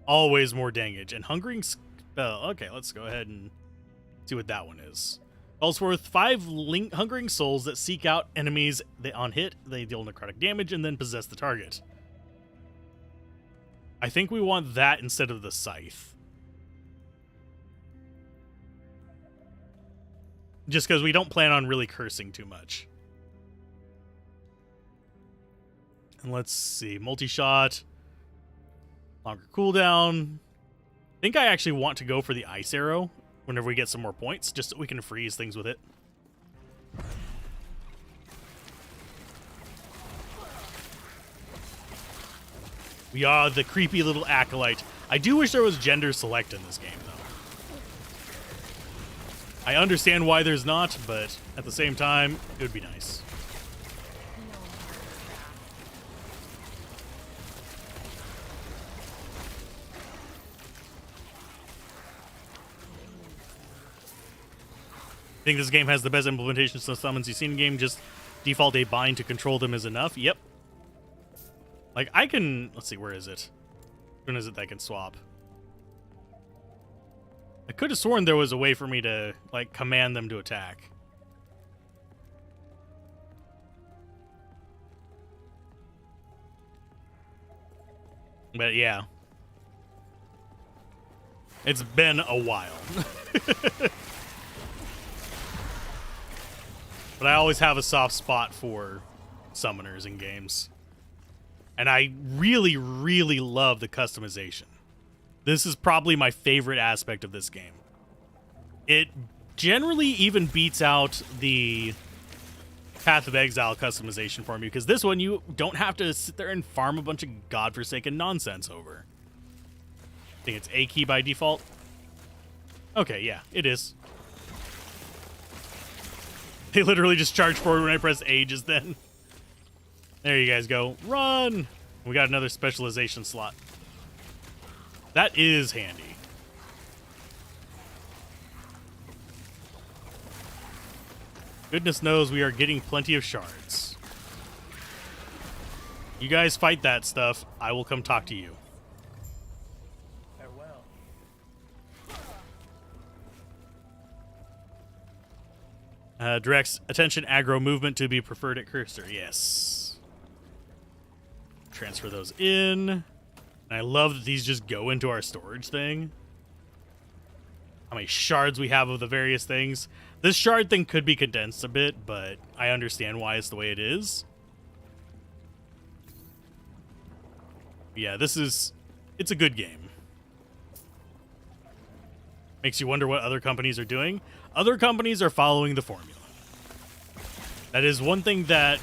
Always more dangage. And hungering spell. Okay, let's go ahead and see what that one is. Calls forth 5 hungering souls that seek out enemies. On hit, they deal necrotic damage and then possess the target. I think we want that instead of the scythe. Just because we don't plan on really cursing too much. And let's see. Multi-shot. Longer cooldown. I think I actually want to go for the ice arrow whenever we get some more points, just so we can freeze things with it. We are the creepy little acolyte. I do wish there was gender select in this game, though. I understand why there's not, but at the same time, it would be nice. I think this game has the best implementation of summons you've seen in game. Just default a bind to control them is enough. Yep. Like, I can... Let's see, where is it? When is it that I can swap? I could have sworn there was a way for me to, like, command them to attack. But yeah. It's been a while. But I always have a soft spot for summoners in games. And I really, really love the customization. This is probably my favorite aspect of this game. It generally even beats out the Path of Exile customization for me, because this one you don't have to sit there and farm a bunch of godforsaken nonsense over. I think it's A key by default. Okay, yeah, it is. They literally just charge forward when I press A just then. There you guys go. Run! We got another specialization slot. That is handy. Goodness knows we are getting plenty of shards. You guys fight that stuff. I will come talk to you. Farewell. Directs attention aggro movement to be preferred at cursor. Yes. Transfer those in. And I love that these just go into our storage thing. How many shards we have of the various things. This shard thing could be condensed a bit, but I understand why it's the way it is. Yeah, it's a good game. Makes you wonder what other companies are doing. Other companies are following the formula. That is one thing that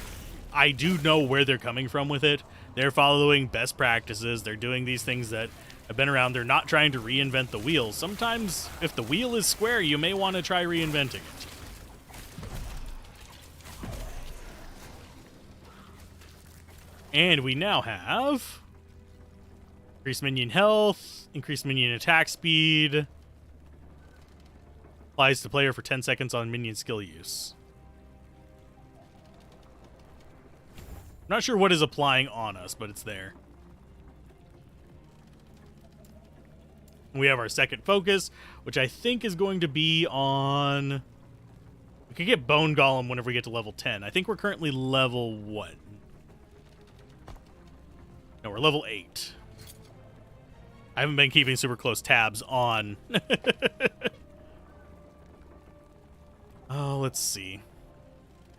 I do know where they're coming from with it. They're following best practices. They're doing these things that have been around. They're not trying to reinvent the wheel. Sometimes, if the wheel is square, you may want to try reinventing it. And we now have increased minion health, increased minion attack speed. Applies to player for 10 seconds on minion skill use. I'm not sure what is applying on us, but it's there. We have our second focus, which I think is going to be on... We could get Bone Golem whenever we get to level 10. I think we're currently level what? No, we're level 8. I haven't been keeping super close tabs on... Oh, let's see.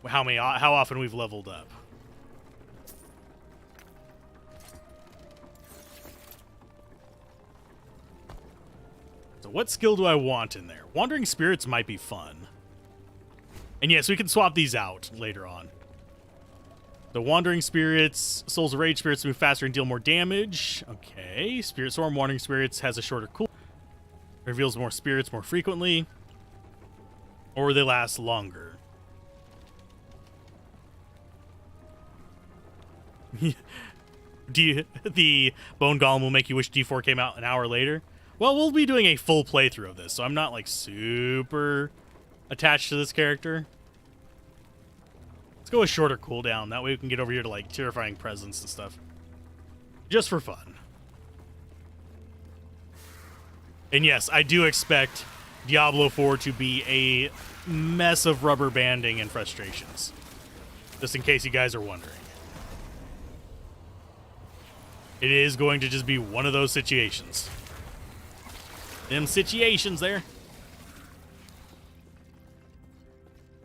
How often we've leveled up. So what skill do I want in there? Wandering Spirits might be fun. And yes, we can swap these out later on. The Wandering Spirits, Souls of Rage Spirits move faster and deal more damage. Okay, Spirit Storm, Wandering Spirits has a shorter cooldown. Reveals more spirits more frequently. Or they last longer. The Bone Golem will make you wish D4 came out an hour later. Well, we'll be doing a full playthrough of this, so I'm not, like, super attached to this character. Let's go with shorter cooldown. That way we can get over here to, like, Terrifying Presence and stuff. Just for fun. And yes, I do expect Diablo 4 to be a mess of rubber banding and frustrations. Just in case you guys are wondering. It is going to just be one of those situations. Them situations there.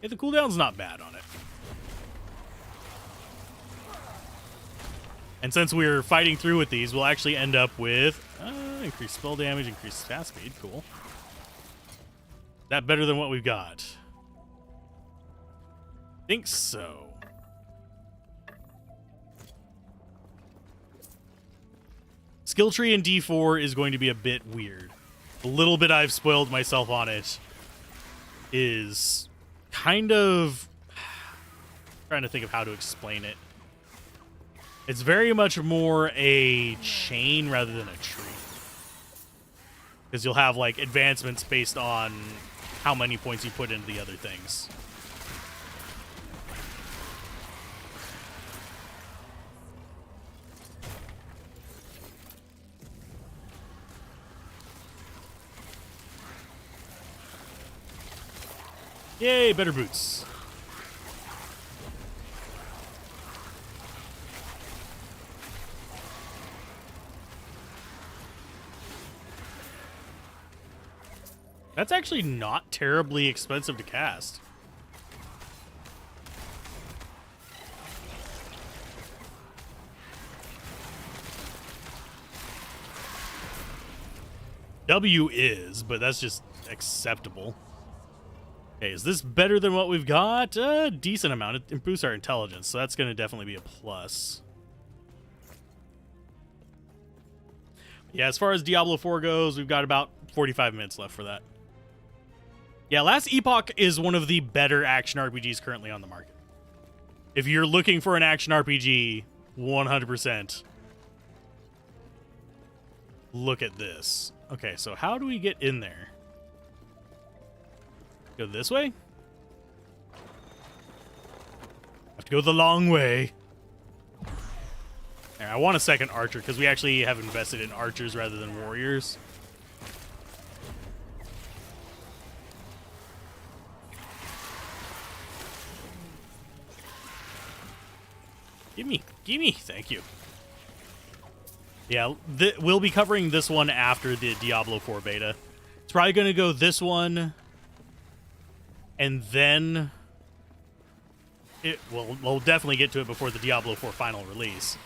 Yeah, the cooldown's not bad on it. And since we're fighting through with these, we'll actually end up with increased spell damage, increased fast speed. Cool. That better than what we've got? Think so. Skill tree in D4 is going to be a bit weird. The little bit I've spoiled myself on it is kind of... trying to think of how to explain it. It's very much more a chain rather than a tree. Because you'll have, like, advancements based on how many points you put into the other things. Yay, better boots. That's actually not terribly expensive to cast. W is, but that's just acceptable. Okay, is this better than what we've got? A decent amount. It improves our intelligence, so that's going to definitely be a plus. Yeah, as far as Diablo 4 goes, we've got about 45 minutes left for that. Yeah, Last Epoch is one of the better action RPGs currently on the market. If you're looking for an action RPG, 100%, look at this. Okay, so how do we get in there? Go this way? Have to go the long way. Right, I want a second archer because we actually have invested in archers rather than warriors. Gimme, thank you. Yeah, we'll be covering this one after the Diablo 4 beta. It's probably going to go this one, and then we'll definitely get to it before the Diablo 4 final release.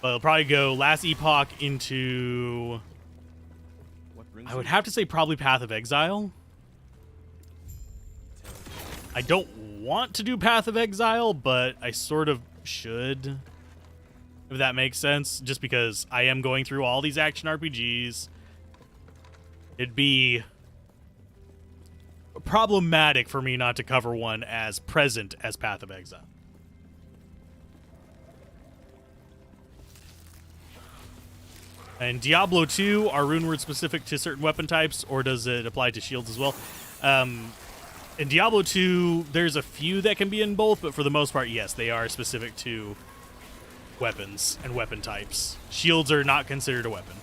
But it'll probably go Last Epoch into, I would have to say probably Path of Exile. I don't want to do Path of Exile, but I sort of should, if that makes sense, just because I am going through all these action RPGs. It'd be problematic for me not to cover one as present as Path of Exile. And Diablo 2, are runewords specific to certain weapon types, or does it apply to shields as well? In Diablo 2, there's a few that can be in both, but for the most part, yes, they are specific to weapons and weapon types. Shields are not considered a weapon.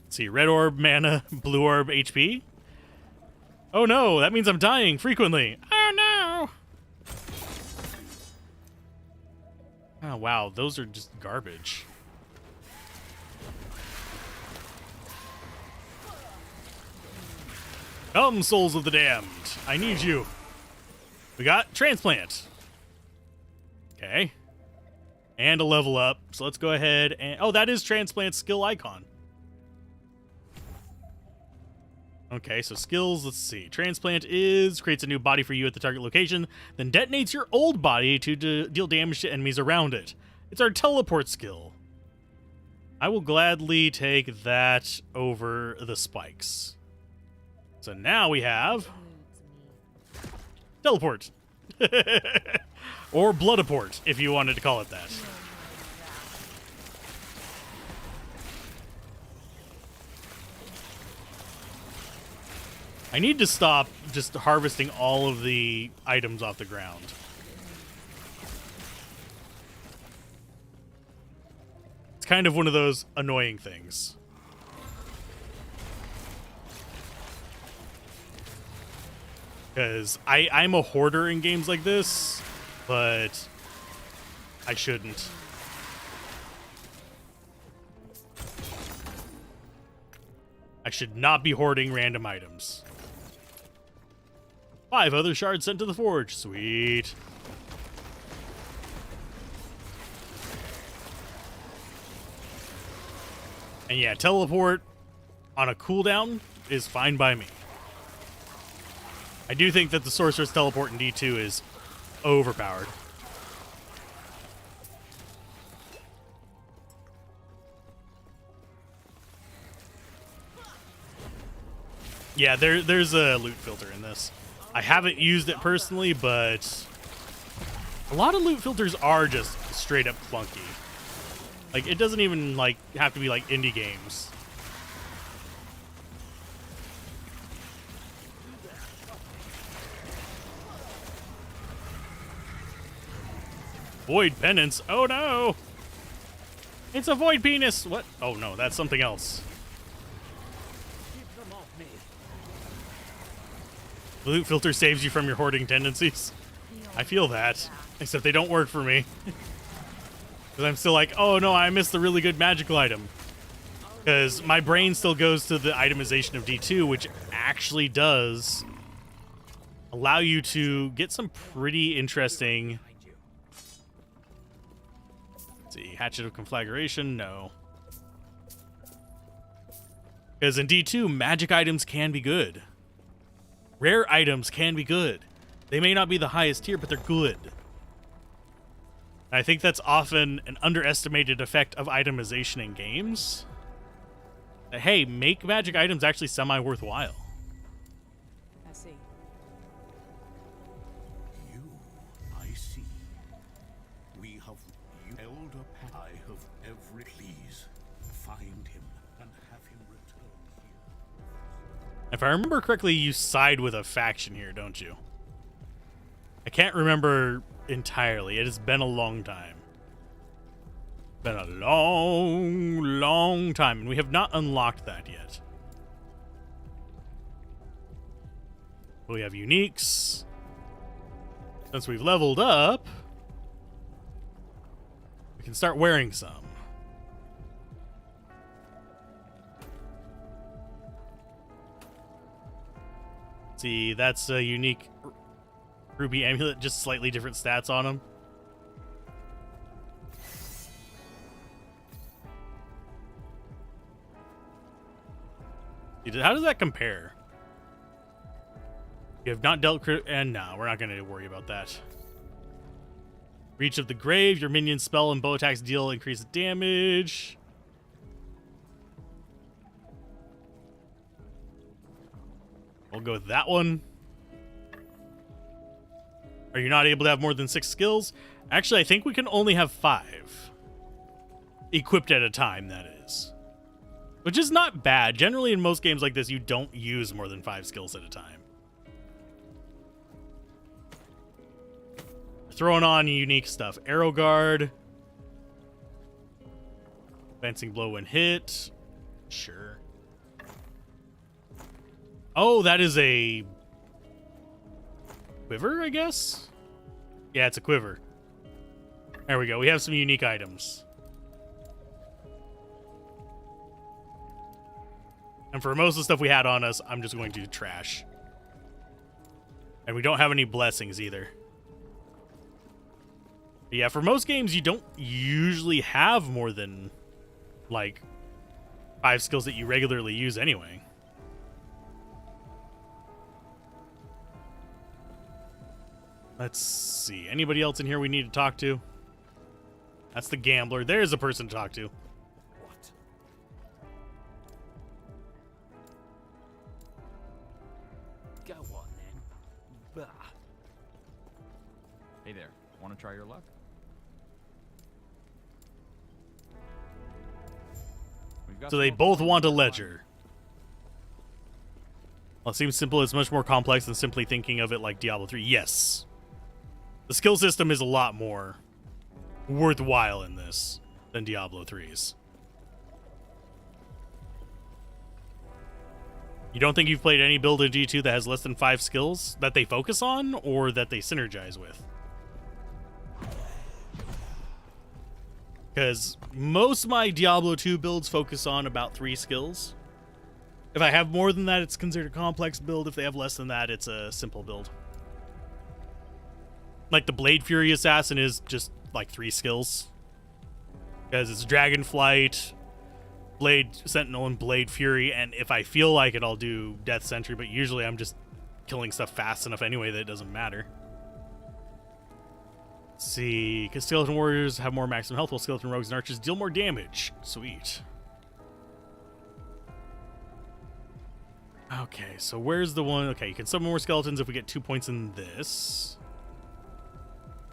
Let's see, red orb mana, blue orb HP. Oh no, that means I'm dying frequently. Oh no! Oh wow, those are just garbage. Come, souls of the damned. I need you. We got transplant. Okay. And a level up. So let's go ahead and... Oh, that is transplant skill icon. Okay, so skills, let's see. Transplant creates a new body for you at the target location, then detonates your old body to deal damage to enemies around it. It's our teleport skill. I will gladly take that over the spikes. So now we have teleport. Or bloodaport, if you wanted to call it that. I need to stop just harvesting all of the items off the ground. It's kind of one of those annoying things. Because I'm a hoarder in games like this, but I shouldn't. I should not be hoarding random items. 5 other shards sent to the forge. Sweet. And yeah, teleport on a cooldown is fine by me. I do think that the Sorcerer's Teleport in D2 is overpowered. Yeah, there's a loot filter in this. I haven't used it personally, but a lot of loot filters are just straight up clunky. Like, it doesn't even like have to be like indie games. Void penance. Oh no! It's a void penis! What? Oh no, that's something else. off me. The loot filter saves you from your hoarding tendencies. I feel that, except they don't work for me. Because I'm still like, oh no, I missed the really good magical item. Because my brain still goes to the itemization of D2, which actually does allow you to get some pretty interesting... Let's see, Hatchet of Conflagration, no. Because in D2, magic items can be good. Rare items can be good. They may not be the highest tier, but they're good. I think that's often an underestimated effect of itemization in games. That, hey, make magic items actually semi-worthwhile. I see. You, I see. We have elder. I have every. Please find him and have him return here. If I remember correctly, you side with a faction here, don't you? I can't remember entirely. It has been a long time. Been a long, long time, and we have not unlocked that yet. We have uniques. Since we've leveled up, we can start wearing some. See, that's a unique ruby amulet, just slightly different stats on them. How does that compare? You have not dealt and no, we're not going to worry about that. Reach of the Grave, your minion spell and bow attacks deal increased damage. We'll go with that one. Are you not able to have more than 6 skills? Actually, I think we can only have 5. Equipped at a time, that is. Which is not bad. Generally, in most games like this, you don't use more than 5 skills at a time. Throwing on unique stuff. Arrow Guard. Advancing blow when hit. Sure. Oh, that is a... quiver, I guess? Yeah, it's a quiver. There we go. We have some unique items. And for most of the stuff we had on us, I'm just going to trash. And we don't have any blessings either. But yeah, for most games, you don't usually have more than, like, 5 skills that you regularly use anyway. Let's see. Anybody else in here we need to talk to? That's the gambler. There's a person to talk to. What? Go on then. Bah. Hey there. Want to try your luck? We've got So they some both more want a fun. ledger. Well, it seems simple. It's much more complex than simply thinking of it like Diablo 3. Yes. The skill system is a lot more worthwhile in this than Diablo 3's. You don't think you've played any build in D2 that has less than 5 skills that they focus on or that they synergize with? Because most of my Diablo 2 builds focus on about 3 skills. If I have more than that, it's considered a complex build. If they have less than that, it's a simple build. Like the Blade Fury Assassin is just like 3 skills. Because it's Dragonflight, Blade Sentinel, and Blade Fury. And if I feel like it, I'll do Death Sentry. But usually I'm just killing stuff fast enough anyway that it doesn't matter. Let's see. Because Skeleton Warriors have more maximum health, while Skeleton Rogues and Archers deal more damage. Sweet. Okay, so where's the one? Okay, you can summon more skeletons if we get 2 points in this.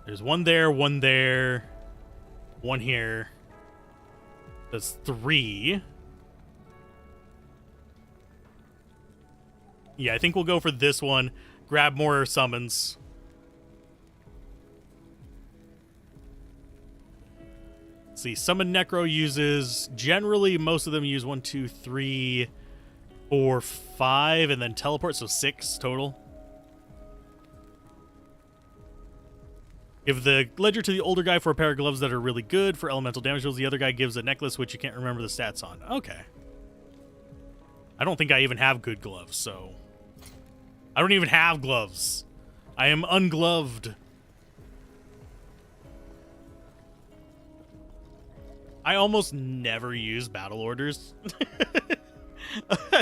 There's one there, one there, one here. That's 3. Yeah, I think we'll go for this one. Grab more summons. Let's see, Summon Necro uses... Generally, most of them use 1, 2, 3... 4, 5, and then teleport, so 6 total. Give the ledger to the older guy for a pair of gloves that are really good for elemental damage rolls. The other guy gives a necklace which you can't remember the stats on. Okay. I don't think I even have good gloves, so... I don't even have gloves. I am ungloved. I almost never use battle orders.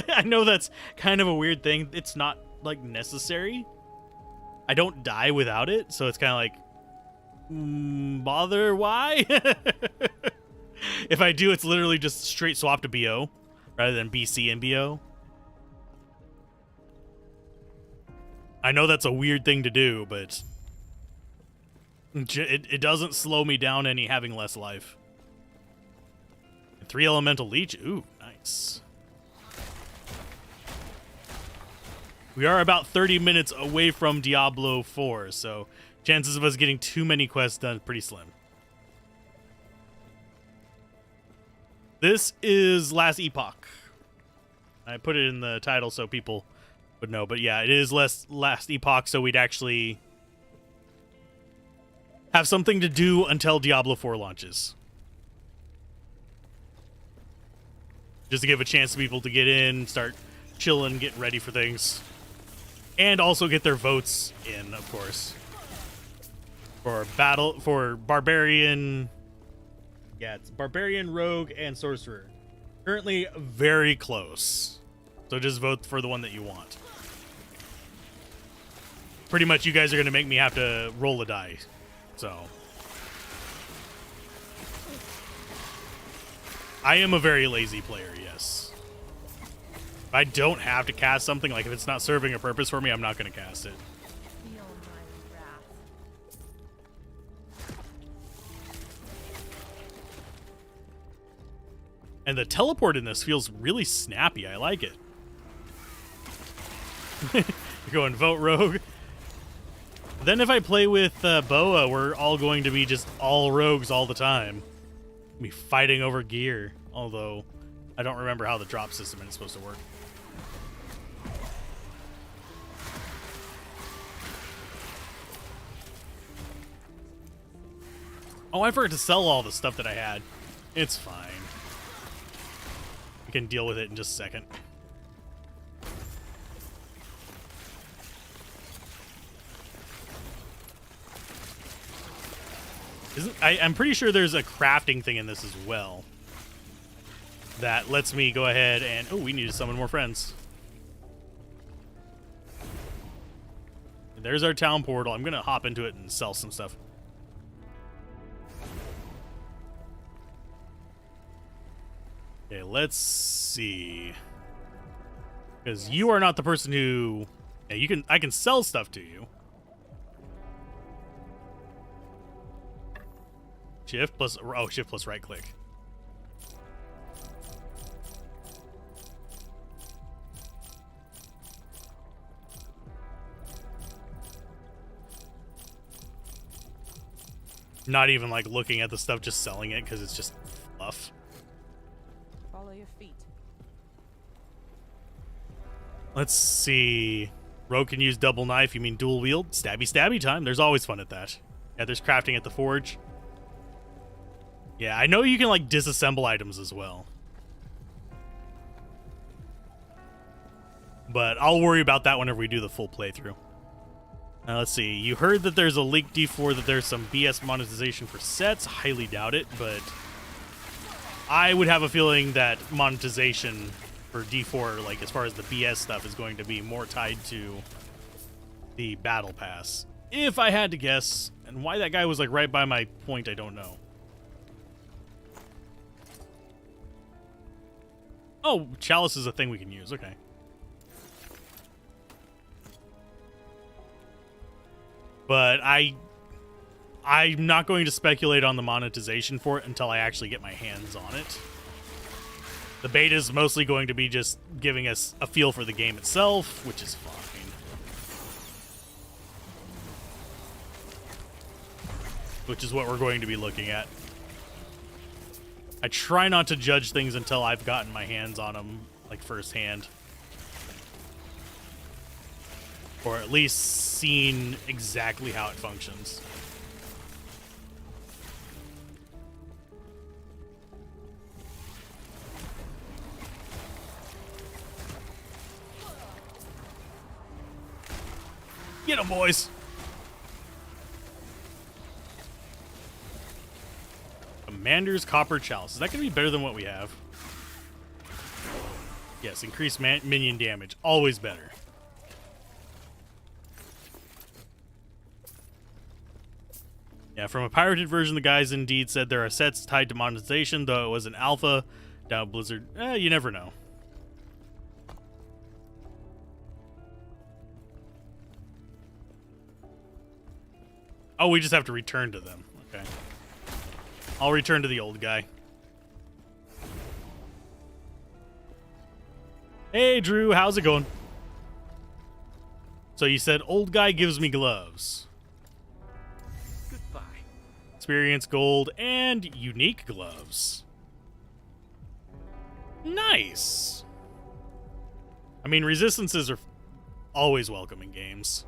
I know that's kind of a weird thing. It's not, like, necessary. I don't die without it, so it's kind of like... bother? Why? If I do, it's literally just straight swap to BO rather than BC and BO. I know that's a weird thing to do, but it doesn't slow me down any having less life. 3 elemental leech. Ooh, nice. We are about 30 minutes away from Diablo 4, so chances of us getting too many quests done is pretty slim. This is Last Epoch. I put it in the title so people would know, but yeah, it is Last Epoch, so we'd actually have something to do until Diablo 4 launches. Just to give a chance to people to get in, start chilling, getting ready for things. And also get their votes in, of course. For Barbarian. Yeah, it's Barbarian, Rogue, and Sorcerer. Currently very close. So just vote for the one that you want. Pretty much you guys are going to make me have to roll a die. So. I am a very lazy player, yes. If I don't have to cast something, like if it's not serving a purpose for me, I'm not going to cast it. Feel my wrath. And the teleport in this feels really snappy. I like it. You're going vote rogue. Then if I play with Boa, we're all going to be just all rogues all the time. Be fighting over gear. Although, I don't remember how the drop system is supposed to work. Oh, I forgot to sell all the stuff that I had. It's fine. We can deal with it in just a second. I'm pretty sure there's a crafting thing in this as well. That lets me go ahead and... Oh, we need to summon more friends. There's our town portal. I'm going to hop into it and sell some stuff. Okay, let's see. Because you are not the person who... Yeah, I can sell stuff to you. Shift plus... Oh, shift plus right click. Not even like looking at the stuff, just selling it because it's just fluff. Follow your feet. Let's see. Rogue can use double knife. You mean dual wield? Stabby stabby time. There's always fun at that. Yeah, there's crafting at the forge. Yeah, I know you can like disassemble items as well. But I'll worry about that whenever we do the full playthrough. Let's see. You heard that there's a leak D4 that there's some BS monetization for sets. Highly doubt it, but I would have a feeling that monetization for D4, like as far as the BS stuff, is going to be more tied to the battle pass. If I had to guess, and why that guy was like right by my point, I don't know. Oh, chalice is a thing we can use. Okay. But I'm not going to speculate on the monetization for it until I actually get my hands on it. The beta is mostly going to be just giving us a feel for the game itself, which is fine. Which is what we're going to be looking at. I try not to judge things until I've gotten my hands on them, like firsthand. Or at least seen exactly how it functions. Get 'em, boys! Commander's Copper Chalice. Is that going to be better than what we have? Yes, increased minion damage. Always better. Yeah, from a pirated version, the guys indeed said there are sets tied to monetization, though it was an alpha. Down Blizzard. You never know. Oh, we just have to return to them. Okay. I'll return to the old guy. Hey, Drew, how's it going? So you said old guy gives me gloves. Goodbye. Experience gold and unique gloves. Nice. I mean, resistances are always welcome in games.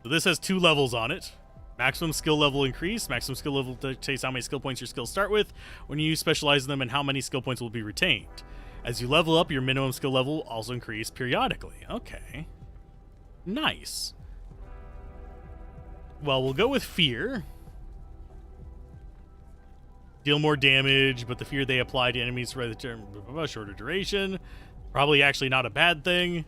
So this has 2 levels on it. Maximum skill level increase. Maximum skill level dictates how many skill points your skills start with when you specialize in them and how many skill points will be retained. As you level up, your minimum skill level will also increase periodically. Okay. Nice. Well, we'll go with Fear. Deal more damage, but the fear they apply to enemies for the term shorter duration. Probably actually not a bad thing.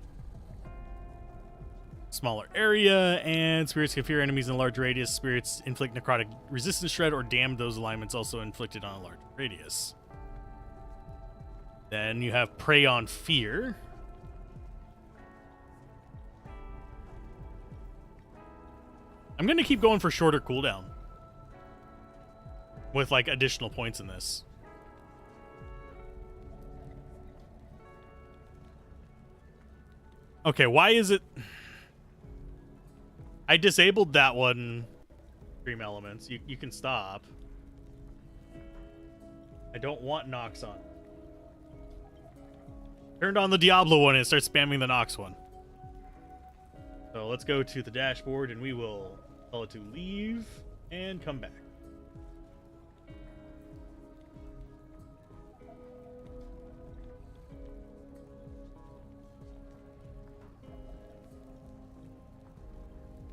Smaller area, and spirits can fear enemies in a large radius. Spirits inflict necrotic resistance shred or damn those alignments also inflicted on a large radius. Then you have Prey on Fear. I'm going to keep going for shorter cooldown. With, like, additional points in this. Okay, why is it... I disabled that one. Dream Elements. You can stop. I don't want Nox on. Turned on the Diablo one and start spamming the Nox one. So let's go to the dashboard and we will tell it to leave and come back.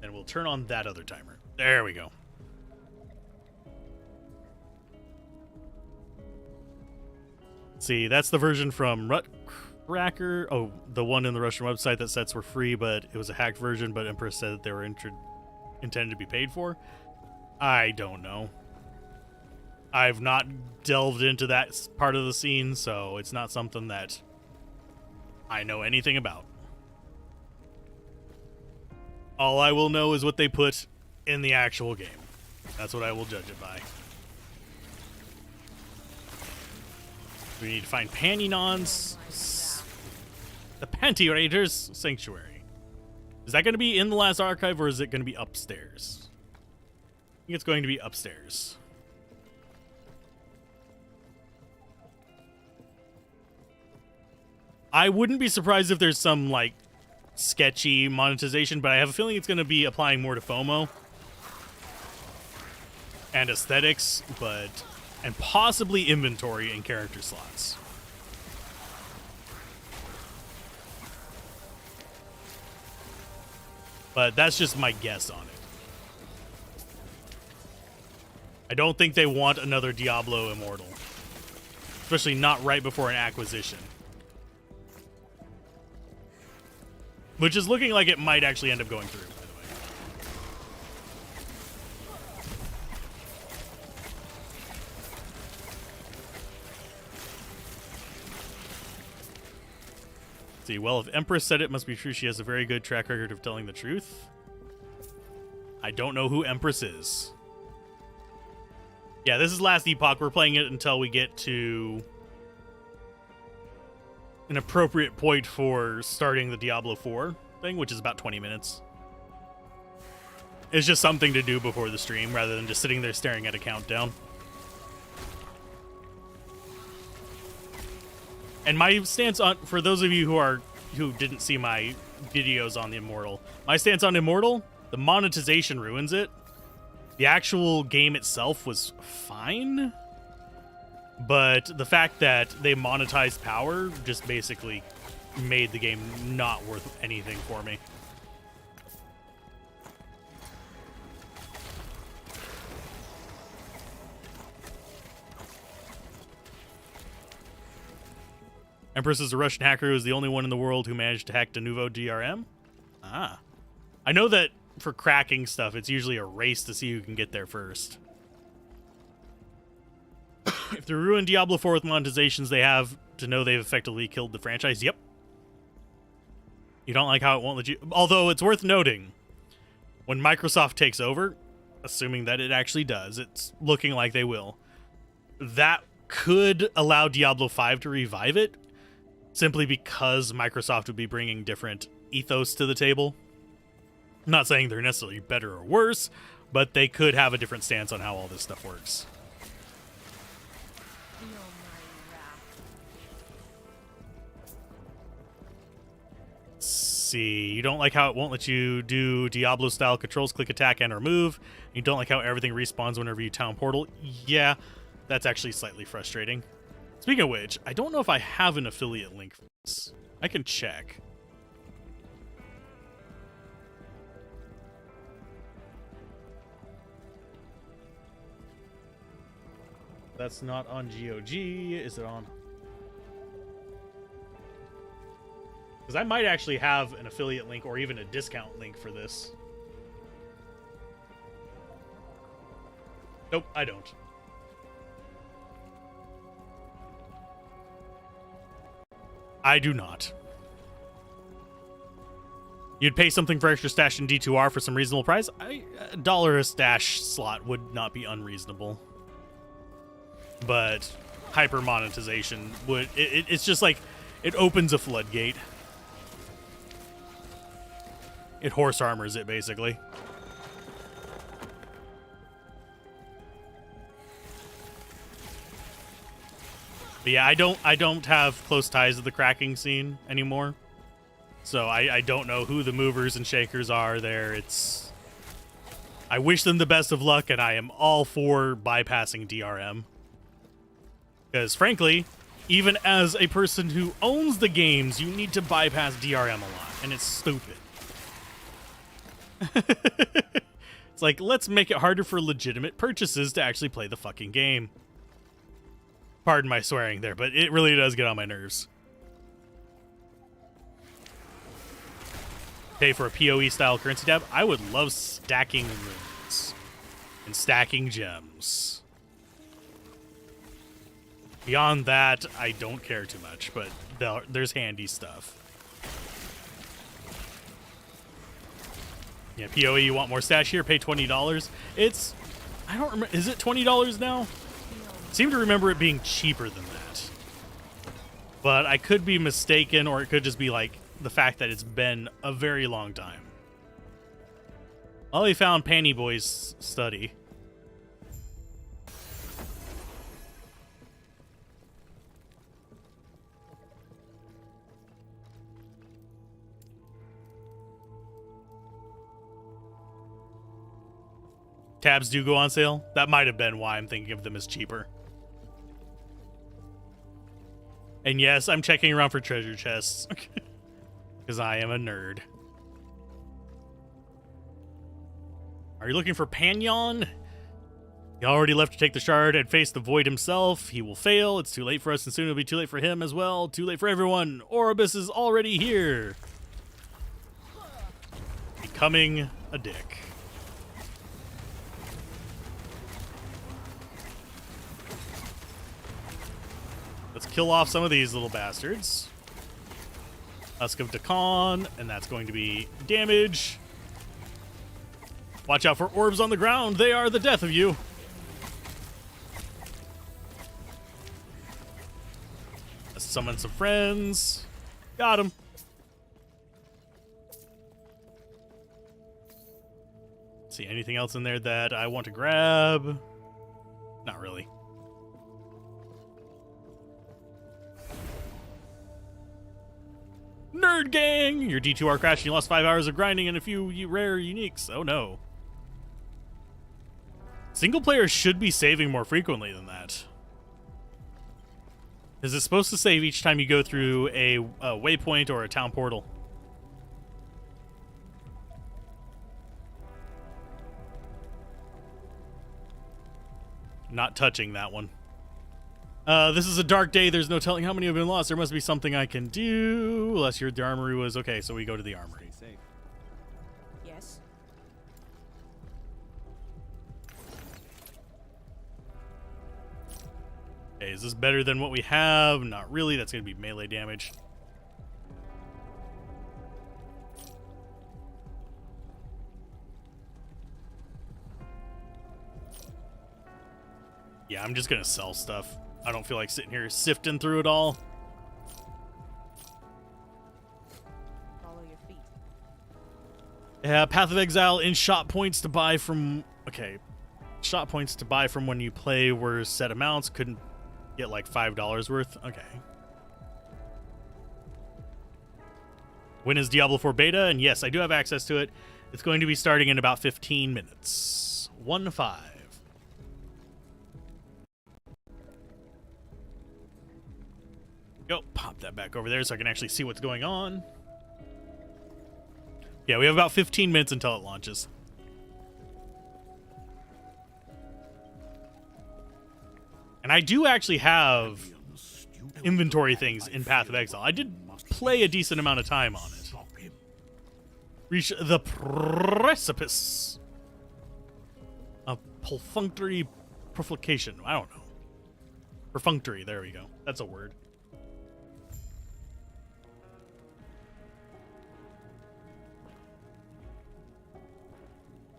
And we'll turn on that other timer. There we go. See, that's the version from Rutcracker. Oh, the one in the Russian website that sets were free, but it was a hacked version, but Empress said that they were intended to be paid for. I don't know. I've not delved into that part of the scene, so it's not something that I know anything about. All I will know is what they put in the actual game. That's what I will judge it by. We need to find Paninon's... The Panty Raiders Sanctuary. Is that going to be in the last archive, or is it going to be upstairs? I think it's going to be upstairs. I wouldn't be surprised if there's some, like, sketchy monetization, but I have a feeling it's going to be applying more to FOMO and aesthetics, and possibly inventory and character slots. But that's just my guess on it. I don't think they want another Diablo Immortal, especially not right before an acquisition. Which is looking like it might actually end up going through, by the way. Let's see, well, if Empress said it must be true, she has a very good track record of telling the truth. I don't know who Empress is. Yeah, this is Last Epoch. We're playing it until we get to an appropriate point for starting the Diablo 4 thing, which is about 20 minutes. It's just something to do before the stream rather than just sitting there staring at a countdown. And my stance on, for those of you who didn't see my videos on the Immortal, my stance on Immortal, the monetization ruins it. The actual game itself was fine, but the fact that they monetized power just basically made the game not worth anything for me. Empress is a Russian hacker who is the only one in the world who managed to hack de nouveau DRM. Ah. I know that for cracking stuff, it's usually a race to see who can get there first. If they ruin Diablo 4 with monetizations, they have to know they've effectively killed the franchise. Yep. You don't like how it won't let you... Although it's worth noting, when Microsoft takes over, assuming that it actually does, it's looking like they will, that could allow Diablo 5 to revive it, simply because Microsoft would be bringing different ethos to the table. I'm not saying they're necessarily better or worse, but they could have a different stance on how all this stuff works. See, you don't like how it won't let you do Diablo-style controls, click attack and or move. You don't like how everything respawns whenever you town portal. Yeah, that's actually slightly frustrating. Speaking of which, I don't know if I have an affiliate link for this. I can check. That's not on GOG. Is it on? Because I might actually have an affiliate link or even a discount link for this. Nope, I don't. I do not. You'd pay something for extra stash in D2R for some reasonable price? $1 a stash slot would not be unreasonable. But hyper monetization would... It's just like, it opens a floodgate. It horse armors it, basically. But yeah, I don't have close ties to the cracking scene anymore. So I don't know who the movers and shakers are there. It's... I wish them the best of luck, and I am all for bypassing DRM. Because frankly, even as a person who owns the games, you need to bypass DRM a lot, and it's stupid. It's like, let's make it harder for legitimate purchases to actually play the fucking game. Pardon my swearing there, but it really does get on my nerves. Pay for a PoE-style currency tab? I would love stacking runes and stacking gems. Beyond that, I don't care too much, but there's handy stuff. Yeah, PoE, you want more stash here? Pay $20. It's... I don't remember... Is it $20 now? I seem to remember it being cheaper than that. But I could be mistaken, or it could just be like the fact that it's been a very long time. Ollie found Panty Boy's study. Tabs do go on sale. That might have been why I'm thinking of them as cheaper. And yes, I'm checking around for treasure chests. Because I am a nerd. Are you looking for Panyon? He already left to take the shard and face the void himself. He will fail. It's too late for us, and soon it'll be too late for him as well. Too late for everyone. Oribus is already here. Becoming a dick. Let's kill off some of these little bastards. Husk of Dakan, and that's going to be damage. Watch out for orbs on the ground. They are the death of you. Let's summon some friends. Got him. See anything else in there that I want to grab? Not really. Nerd gang! Your D2R crashed and you lost 5 hours of grinding and a few rare uniques. Oh no. Single players should be saving more frequently than that. Is it supposed to save each time you go through a waypoint or a town portal? Not touching that one. This is a dark day. There's no telling how many have been lost. There must be something I can do. Unless the armory was... Okay, so we go to the armory. Stay safe. Yes. Okay, is this better than what we have? Not really. That's going to be melee damage. Yeah, I'm just going to sell stuff. I don't feel like sitting here sifting through it all. Follow your feet. Yeah, Path of Exile in shop points to buy from... Okay. Shop points to buy from when you play were set amounts. Couldn't get like $5 worth. Okay. When is Diablo 4 beta? And yes, I do have access to it. It's going to be starting in about 15 minutes. 1-5. Go, pop that back over there so I can actually see what's going on. Yeah, we have about 15 minutes until it launches. And I do actually have inventory things in Path of Exile. I did play a decent amount of time on it. Reach the precipice of perfunctory proflication. I don't know. Perfunctory, there we go. That's a word.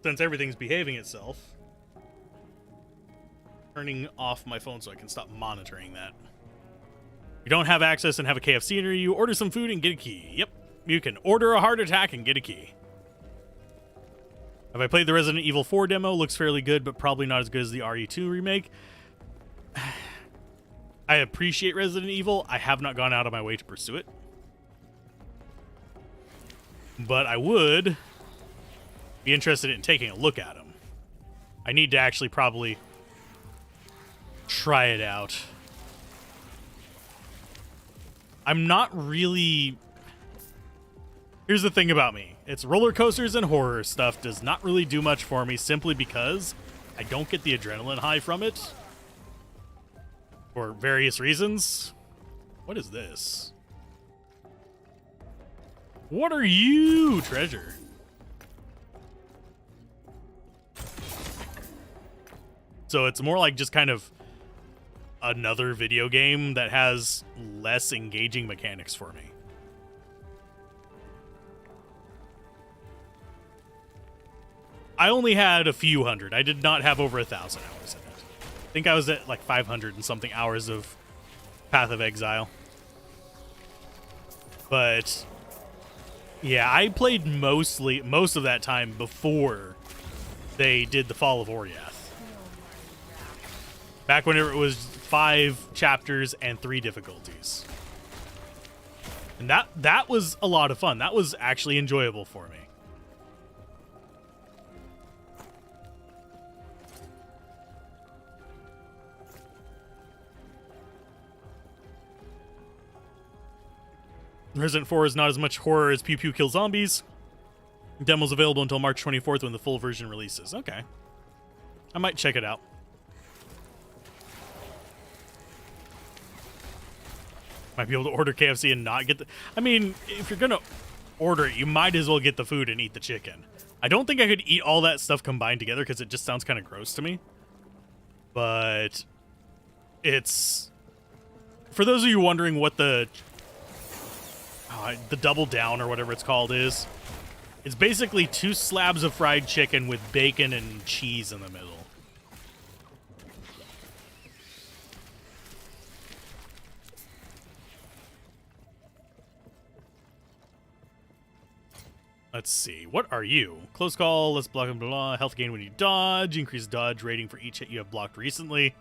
Since everything's behaving itself, turning off my phone so I can stop monitoring that. You don't have access and have a KFC near you, order some food and get a key. Yep, you can order a heart attack and get a key. Have I played the Resident Evil 4 demo? Looks fairly good, but probably not as good as the RE2 remake. I appreciate Resident Evil. I have not gone out of my way to pursue it. But I would be interested in taking a look at them. I need to actually probably try it out. I'm not really... Here's the thing about me. It's roller coasters and horror stuff does not really do much for me simply because I don't get the adrenaline high from it. For various reasons. What is this? What are you, treasure? So it's more like just kind of another video game that has less engaging mechanics for me. I only had a few hundred. I did not have over 1,000 hours in it. I think I was at like 500 and something hours of Path of Exile. But yeah, I played most of that time before they did the Fall of Oriath. Back when it was 5 chapters and 3 difficulties. And that was a lot of fun. That was actually enjoyable for me. Resident 4 is not as much horror as Pew Pew Kill Zombies. Demo's available until March 24th when the full version releases. Okay. I might check it out. Might be able to order KFC and not get the... I mean, if you're going to order it, you might as well get the food and eat the chicken. I don't think I could eat all that stuff combined together because it just sounds kind of gross to me. But it's... For those of you wondering what the double down or whatever it's called is, it's basically 2 slabs of fried chicken with bacon and cheese in the middle. Let's see. What are you? Close call. Let's block blah, blah. Health gain when you dodge. Increase dodge rating for each hit you have blocked recently.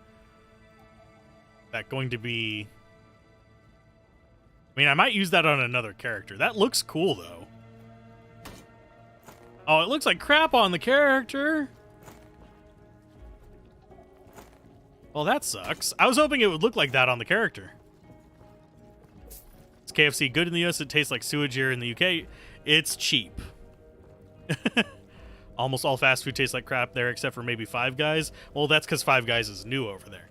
That going to be... I mean, I might use that on another character. That looks cool, though. Oh, it looks like crap on the character. Well, that sucks. I was hoping it would look like that on the character. Is KFC good in the US? It tastes like sewage here in the UK. It's cheap. Almost all fast food tastes like crap there, except for maybe Five Guys. Well, that's because Five Guys is new over there.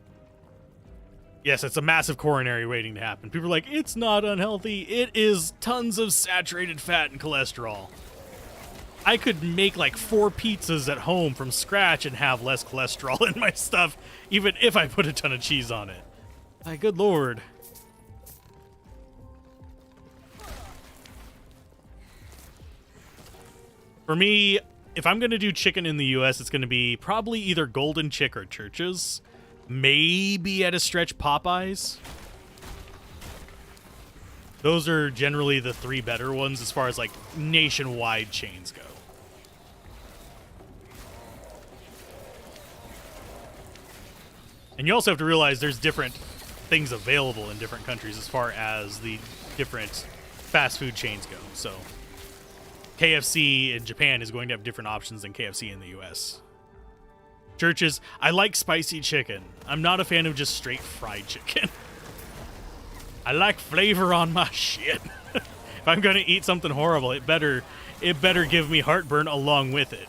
Yes, it's a massive coronary waiting to happen. People are like, it's not unhealthy. It is tons of saturated fat and cholesterol. I could make like 4 pizzas at home from scratch and have less cholesterol in my stuff, even if I put a ton of cheese on it. My good lord. For me, if I'm going to do chicken in the US, it's going to be probably either Golden Chick or Church's. Maybe at a stretch Popeyes. Those are generally the 3 better ones as far as like nationwide chains go. And you also have to realize there's different things available in different countries as far as the different fast food chains go. So KFC in Japan is going to have different options than KFC in the US. Churches, I like spicy chicken. I'm not a fan of just straight fried chicken. I like flavor on my shit. If I'm gonna eat something horrible, it better give me heartburn along with it.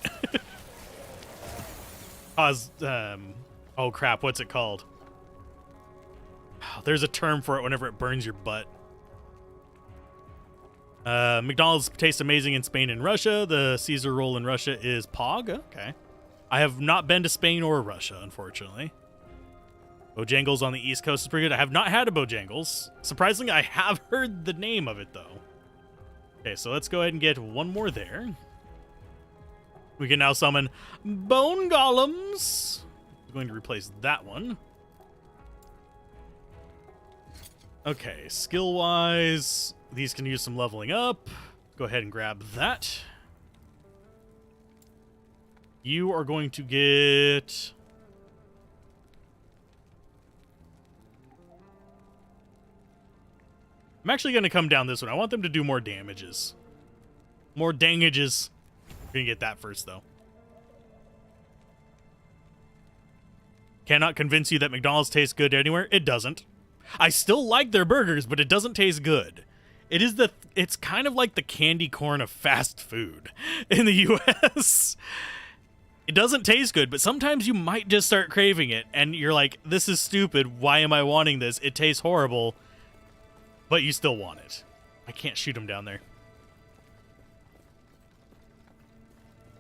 Oh crap, what's it called? There's a term for it whenever it burns your butt. McDonald's tastes amazing in Spain and Russia. The Caesar roll in Russia is Pog. Okay. I have not been to Spain or Russia, unfortunately. Bojangles on the East Coast is pretty good. I have not had a Bojangles. Surprisingly, I have heard the name of it, though. Okay, so let's go ahead and get one more there. We can now summon Bone Golems. I'm going to replace that one. Okay, skill-wise, these can use some leveling up. Go ahead and grab that. You are going to get... I'm actually going to come down this one. I want them to do more damages. More dangages. We're going to get that first, though. Cannot convince you that McDonald's tastes good anywhere. It doesn't. I still like their burgers, but it doesn't taste good. It's kind of like the candy corn of fast food in the U.S. It doesn't taste good, but sometimes you might just start craving it, and you're like, this is stupid. Why am I wanting this? It tastes horrible, but you still want it. I can't shoot him down there.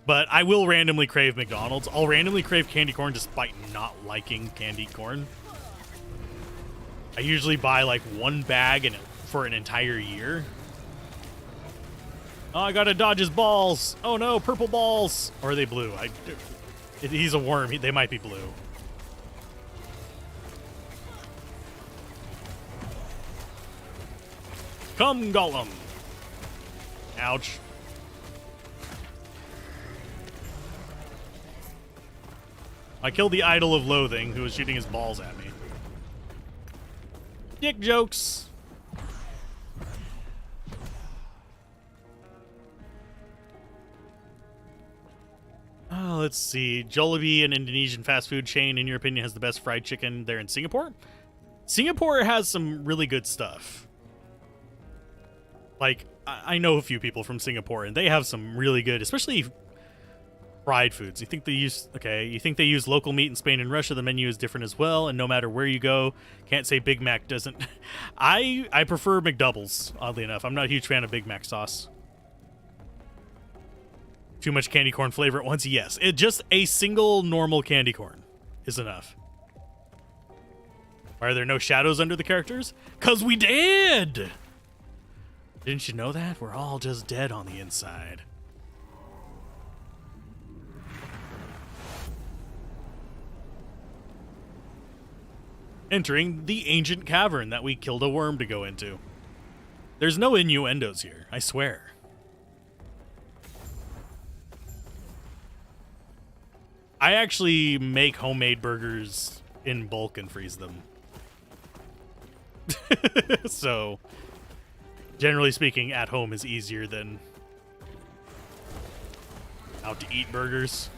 But I will randomly crave McDonald's. I'll randomly crave candy corn despite not liking candy corn. I usually buy like 1 bag for an entire year. Oh, I gotta dodge his balls. Oh no, purple balls. Or are they blue? He's a worm. They might be blue. Come, Golem. Ouch. I killed the Idol of Loathing, who was shooting his balls at me. Dick jokes. Let's see. Jollibee, an Indonesian fast food chain, in your opinion, has the best fried chicken there in Singapore? Singapore has some really good stuff. Like, I know a few people from Singapore, and they have some really good, especially fried foods. You think they use local meat in Spain and Russia. The menu is different as well, and no matter where you go, can't say Big Mac doesn't. I prefer McDoubles, oddly enough. I'm not a huge fan of Big Mac sauce. Too much candy corn flavor at once? Yes. Just a single normal candy corn is enough. Why are there no shadows under the characters? 'Cause we did! Didn't you know that? We're all just dead on the inside. Entering the ancient cavern that we killed a worm to go into. There's no innuendos here, I swear. I actually make homemade burgers in bulk and freeze them. So, generally speaking, at home is easier than out to eat burgers.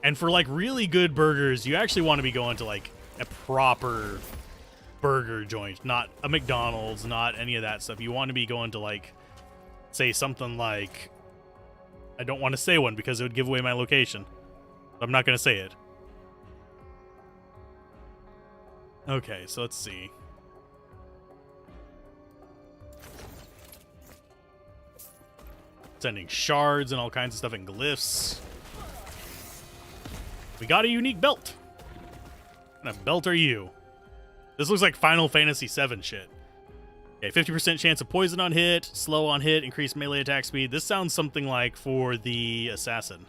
And for like really good burgers, you actually want to be going to like a proper burger joint, not a McDonald's, not any of that stuff. You want to be going to like, say something like, I don't want to say one because it would give away my location. I'm not going to say it. Okay, so let's see. Sending shards and all kinds of stuff and glyphs. We got a unique belt. What kind of belt are you? This looks like Final Fantasy VII shit. Okay, 50% chance of poison on hit, slow on hit, increased melee attack speed. This sounds something like for the assassin.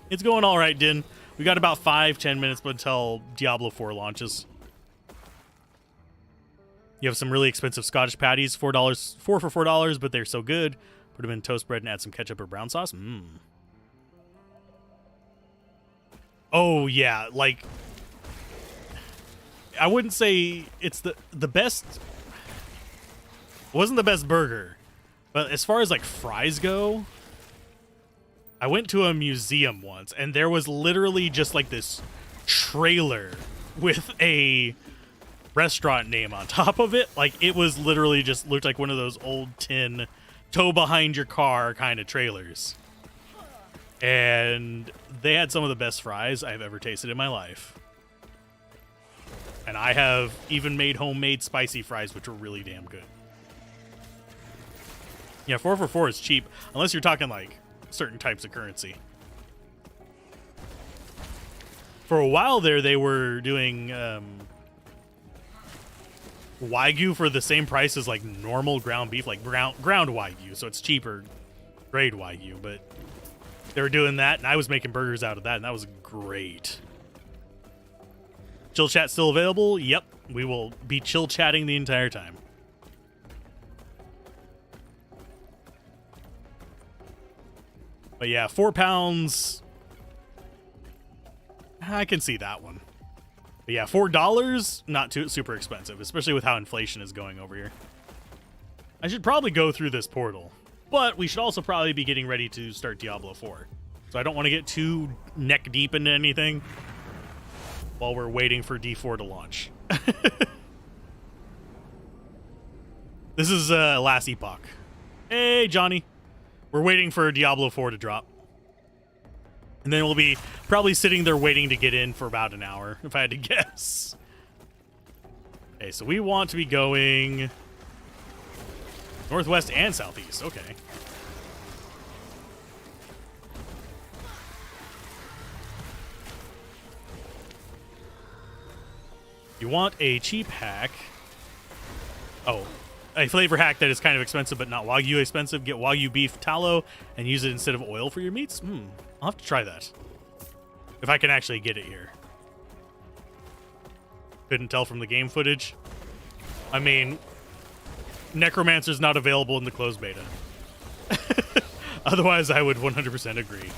It's going all right, Din. We got about 5-10 minutes until Diablo 4 launches. You have some really expensive Scottish patties, $4, 4 for $4, but they're so good. Put them in toast bread and add some ketchup or brown sauce. Oh yeah, like I wouldn't say it's the best. It wasn't the best burger, but as far as like fries go, I went to a museum once and there was literally just like this trailer with a restaurant name on top of it. Like it was literally just looked like one of those old tin tow behind your car kind of trailers. And they had some of the best fries I've ever tasted in my life. And I have even made homemade spicy fries, which were really damn good. Yeah, 4 for 4 is cheap, unless you're talking like certain types of currency. For a while there, they were doing Wagyu for the same price as like normal ground beef, like ground Wagyu, so it's cheaper grade Wagyu, but they were doing that, and I was making burgers out of that, and that was great. Chill chat still available? Yep, we will be chill chatting the entire time. But yeah, £4. I can see that one. But yeah, $4, not too super expensive, especially with how inflation is going over here. I should probably go through this portal, but we should also probably be getting ready to start Diablo 4. So I don't want to get too neck deep into anything while we're waiting for D4 to launch. This is Last Epoch. Hey, Johnny. We're waiting for Diablo 4 to drop. And then we'll be probably sitting there waiting to get in for about an hour, if I had to guess. Okay, so we want to be going northwest and southeast. Okay. You want a cheap hack. Oh, a flavor hack that is kind of expensive but not Wagyu expensive. Get Wagyu beef tallow and use it instead of oil for your meats. I'll have to try that. If I can actually get it here. Couldn't tell from the game footage. I mean, Necromancer's not available in the closed beta. Otherwise, I would 100% agree.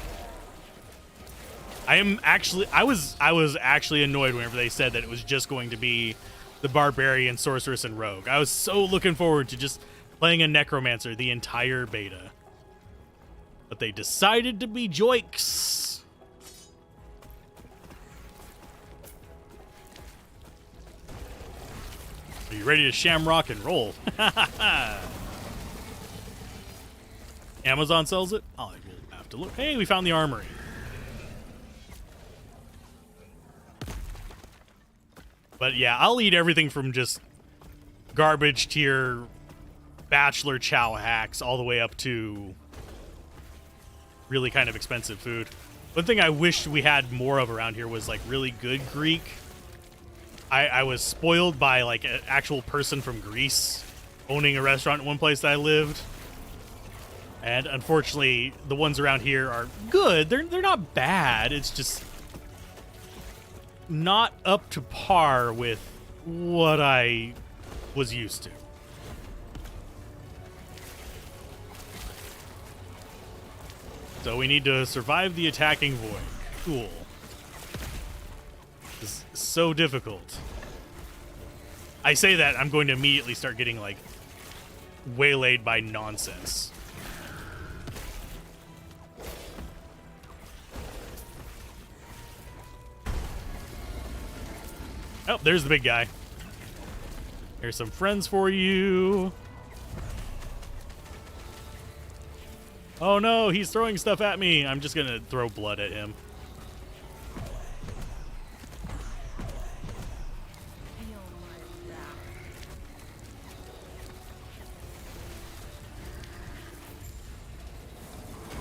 I was actually annoyed whenever they said that it was just going to be the Barbarian, Sorceress, and Rogue. I was so looking forward to just playing a Necromancer the entire beta. But they decided to be joiks. Are you ready to shamrock and roll? Amazon sells it? Oh, we'll have to look. Hey, we found the armory. But yeah, I'll eat everything from just garbage tier bachelor chow hacks all the way up to really kind of expensive food. One thing I wish we had more of around here was like really good Greek. I was spoiled by like an actual person from Greece owning a restaurant in one place that I lived. And unfortunately, the ones around here are good. They're not bad. It's just not up to par with what I was used to. So we need to survive the attacking void. Cool. This is so difficult. I say that, I'm going to immediately start getting, like, waylaid by nonsense. Oh, there's the big guy. Here's some friends for you. Oh no, he's throwing stuff at me. I'm just gonna throw blood at him.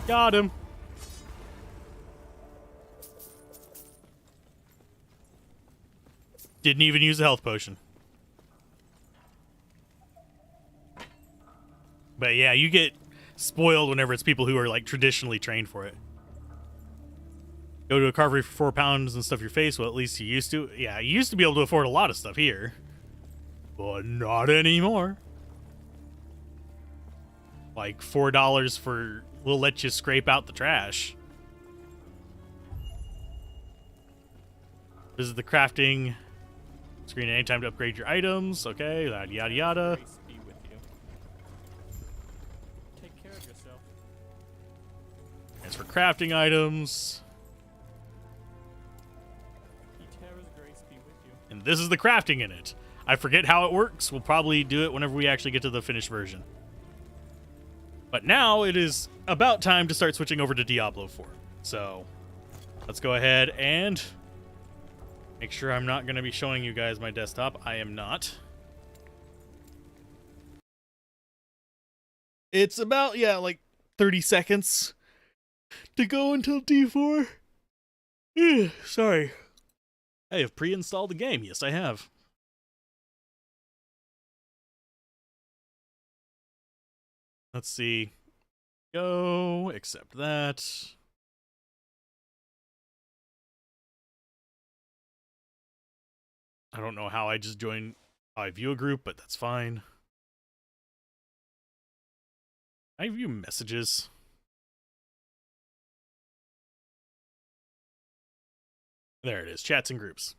Got him. Didn't even use a health potion. But yeah, you get spoiled whenever it's people who are like traditionally trained for it. Go to a carvery for 4 pounds and stuff your face. Well, at least you used to. Yeah, you used to be able to afford a lot of stuff here. But not anymore. Like $4 for will let you scrape out the trash. Visit the crafting screen at any time to upgrade your items. Okay, yada yada yada. Grace be with you. Take care of yourself. As for crafting items. Etera's grace be with you. And this is the crafting in it. I forget how it works. We'll probably do it whenever we actually get to the finished version. But now it is about time to start switching over to Diablo 4. So let's go ahead and make sure I'm not going to be showing you guys my desktop. I am not. It's about, yeah, like 30 seconds to go until D4. Sorry. I have pre-installed the game. Yes, I have. Let's see. Go, accept that. I don't know how I just joined, how I view a group, but that's fine. I view messages. There it is, chats and groups.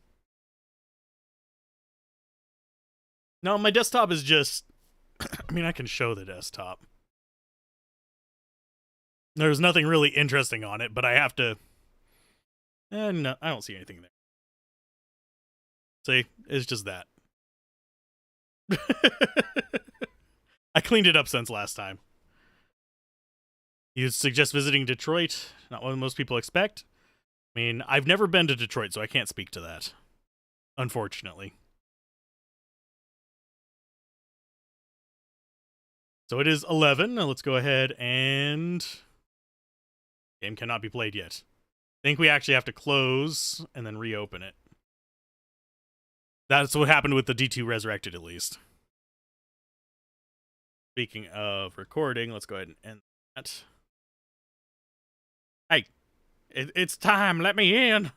No, my desktop is just, I mean, I can show the desktop. There's nothing really interesting on it, but I have to, no, I don't see anything there. See, it's just that. I cleaned it up since last time. You suggest visiting Detroit? Not what most people expect. I mean, I've never been to Detroit, so I can't speak to that. Unfortunately. So it is 11. Now let's go ahead and... Game cannot be played yet. I think we actually have to close and then reopen it. That's what happened with the D2 Resurrected, at least. Speaking of recording, let's go ahead and end that. Hey, it's time. Let me in.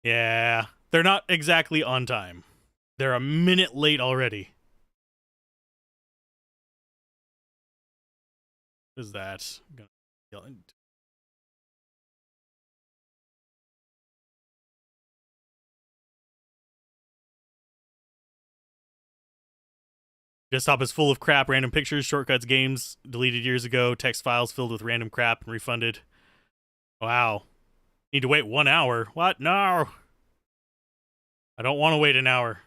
Yeah, they're not exactly on time. They're a minute late already. What is that? I'm gonna yell in. Desktop is full of crap, random pictures, shortcuts, games deleted years ago, text files filled with random crap and refunded. Wow. Need to wait 1 hour. What? No. I don't want to wait an hour.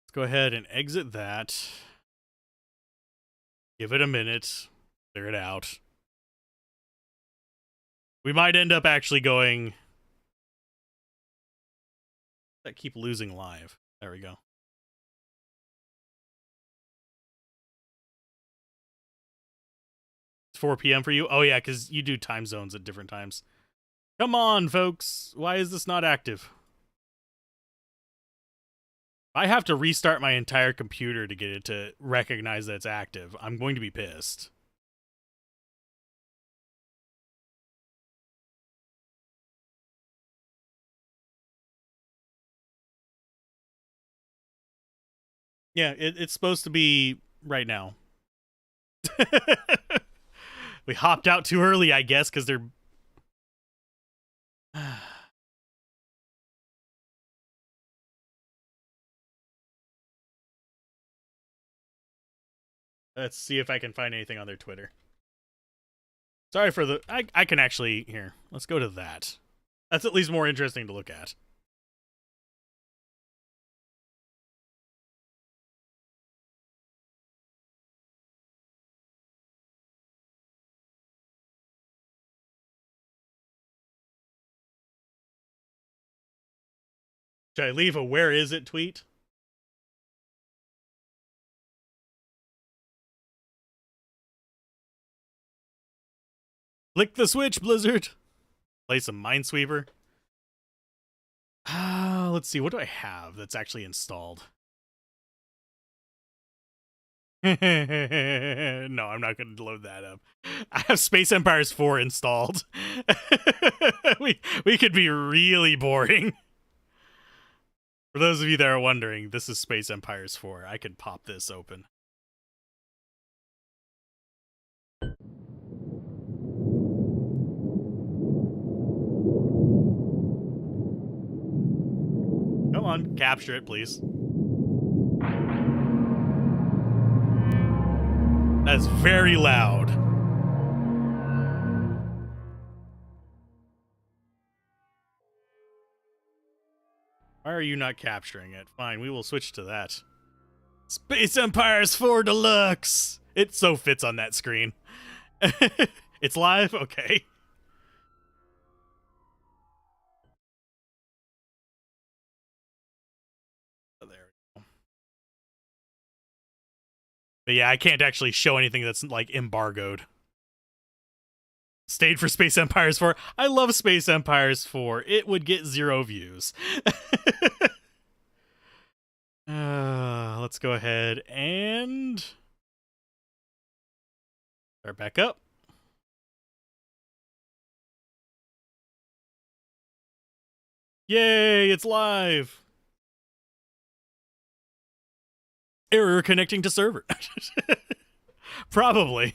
Let's go ahead and exit that. Give it a minute. Clear it out. We might end up actually going... I keep losing live. There we go. It's 4 p.m. for you? Oh yeah, because you do time zones at different times. Come on, folks. Why is this not active? I have to restart my entire computer to get it to recognize that it's active. I'm going to be pissed. Yeah, it's supposed to be right now. We hopped out too early, I guess, because they're... Let's see if I can find anything on their Twitter. Sorry for the... I can actually... Here, let's go to that. That's at least more interesting to look at. Should I leave a "where is it" tweet? Flick the switch, Blizzard. Play some Minesweeper. Let's see. What do I have that's actually installed? No, I'm not going to load that up. I have Space Empires 4 installed. we could be really boring. For those of you that are wondering, this is Space Empires 4. I could pop this open. Come on, capture it, please. That's very loud. Why are you not capturing it? Fine, we will switch to that. Space Empires 4 Deluxe! It so fits on that screen. It's live? Okay. Oh, there we go. But yeah, I can't actually show anything that's like embargoed. Stayed for Space Empires 4. I love Space Empires 4. It would get 0 views. Let's go ahead and start back up. Yay, it's live. Error connecting to server. Probably.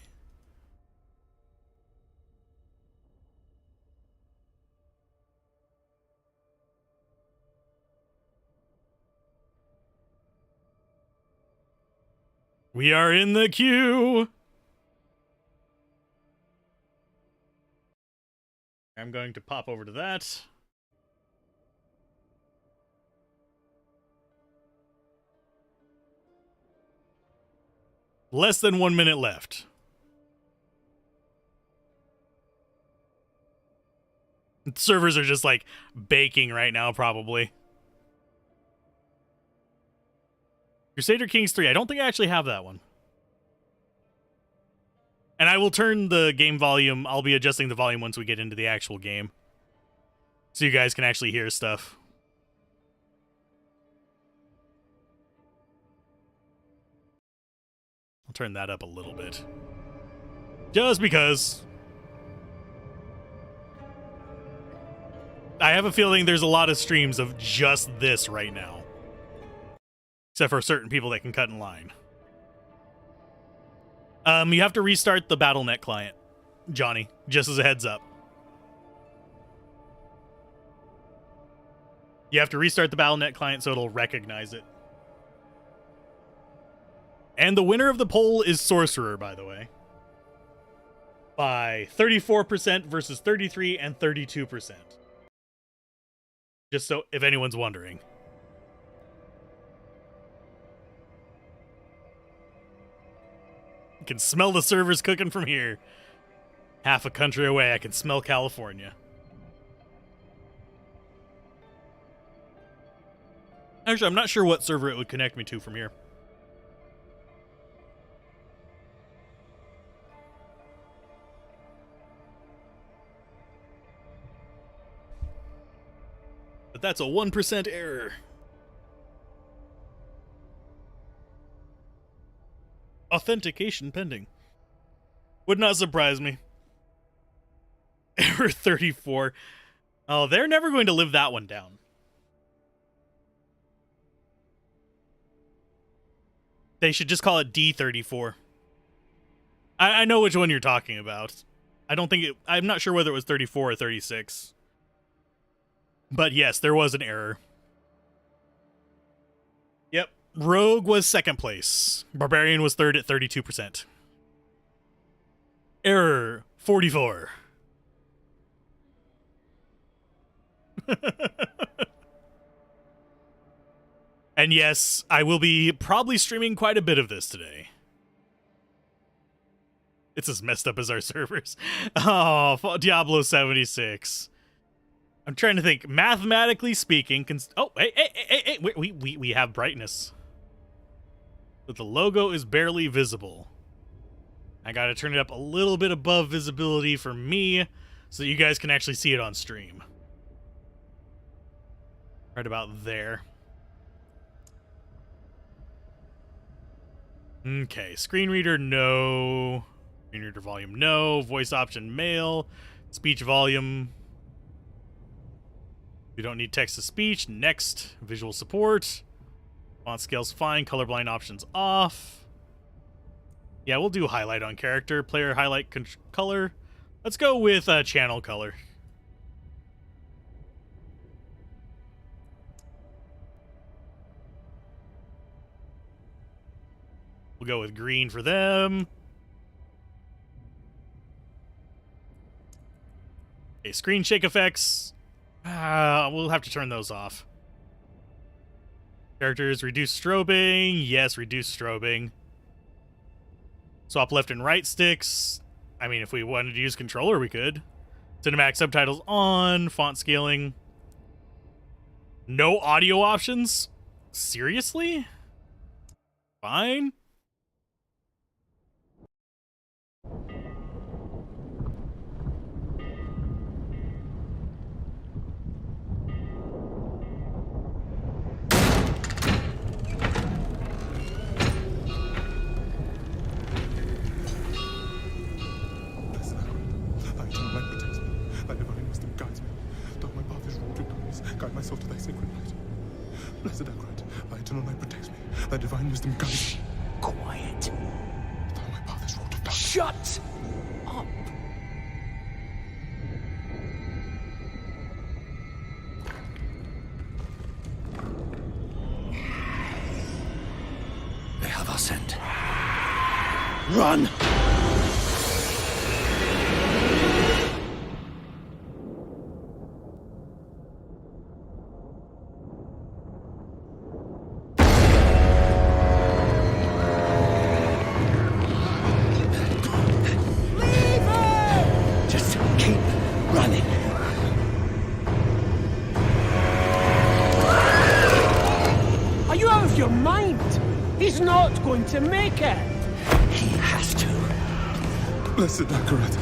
We are in the queue. I'm going to pop over to that. Less than 1 minute left. Servers are just like baking right now, probably. Crusader Kings 3. I don't think I actually have that one. And I will turn the game volume. I'll be adjusting the volume once we get into the actual game, so you guys can actually hear stuff. I'll turn that up a little bit. Just because. I have a feeling there's a lot of streams of just this right now. Except for certain people that can cut in line. You have to restart the BattleNet client, Johnny, just as a heads up. You have to restart the BattleNet client so it'll recognize it. And the winner of the poll is Sorcerer, by the way. By 34% versus 33 and 32%. Just so, if anyone's wondering. You can smell the servers cooking from here. Half a country away, I can smell California. Actually, I'm not sure what server it would connect me to from here. But that's a 1% error. Authentication pending. Would not surprise me. Error 34. Oh, they're never going to live that one down. They should just call it D34. I know which one you're talking about. I'm not sure whether it was 34 or 36. But yes, there was an error. Yep. Rogue was second place. Barbarian was third at 32%. Error 44. And yes, I will be probably streaming quite a bit of this today. It's as messed up as our servers. Oh, Diablo 76. I'm trying to think. Mathematically speaking, oh, hey, we have brightness. But the logo is barely visible. I gotta turn it up a little bit above visibility for me so that you guys can actually see it on stream. Right about there. Okay, screen reader, no. Screen reader volume, no. Voice option, male. Speech volume. We don't need text to speech. Next. Visual support. Font scale's fine. Colorblind options off. Yeah, we'll do highlight on character. Player highlight color. Let's go with channel color. We'll go with green for them. Okay, screen shake effects. We'll have to turn those off. Characters, reduce strobing. Yes, reduce strobing. Swap left and right sticks. I mean, if we wanted to use controller, we could. Cinematic subtitles on. Font scaling. No audio options? Seriously? Fine. Guide myself to thy sacred light. Blessed Alzorath, thy eternal light protects me. Thy divine wisdom guides me. Quiet. Thou my path is wrought of darkness. Shut up. They have our scent. Run! To make it. He has to. Blessed Alzorath,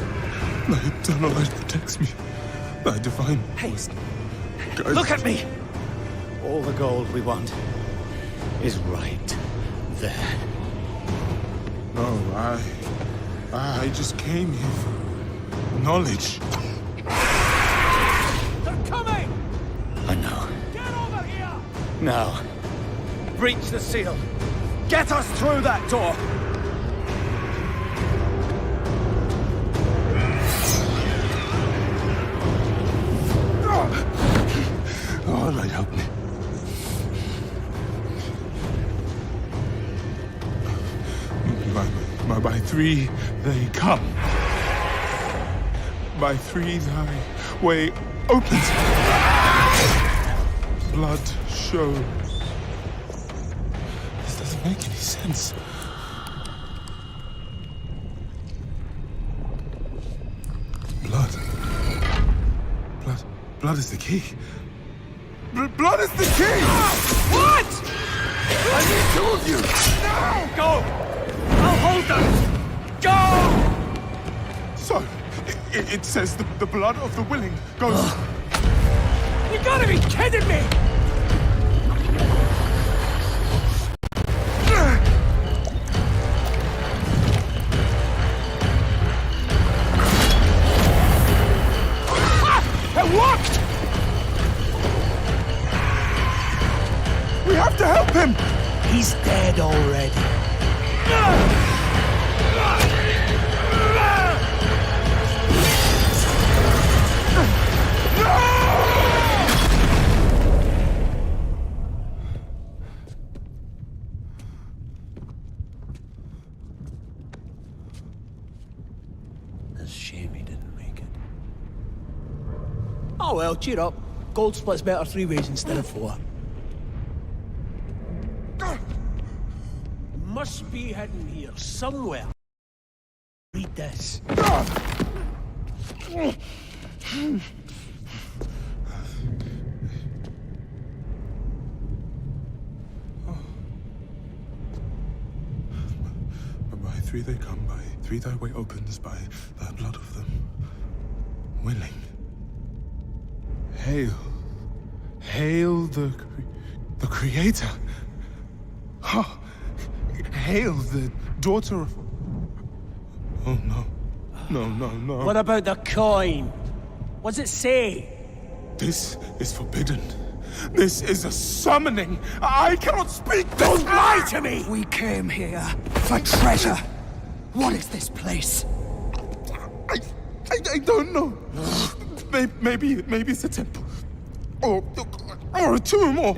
thy eternal light protects me. Thy divine wisdom guides Look at me! All the gold we want is right there. No, I just came here for knowledge. They're coming! I know. Get over here! Now, breach the seal. Get us through that door! Oh, Lord, help me. By three they come. By three thy way opens. Blood shows. Doesn't make any sense. Blood is the key. Blood is the key! What? I need two of you! No! Go! I'll hold them! Go! So, it says the blood of the willing goes... You gotta be kidding me! To help him! He's dead already. shame he didn't make it. Oh well, cheer up. Gold splits better 3 ways instead of 4. It must be hidden here somewhere. Read this. By 3 they come, by 3 thy way opens, by the blood of them willing. Hail. Hail the Creator. Ha! Hail the daughter of... Oh, no. No, no, no. What about the coin? What's it say? This is forbidden. This is a summoning. I cannot speak this. Don't lie to me! We came here for treasure. What is this place? I don't know. Maybe it's a temple. Or a tomb, or...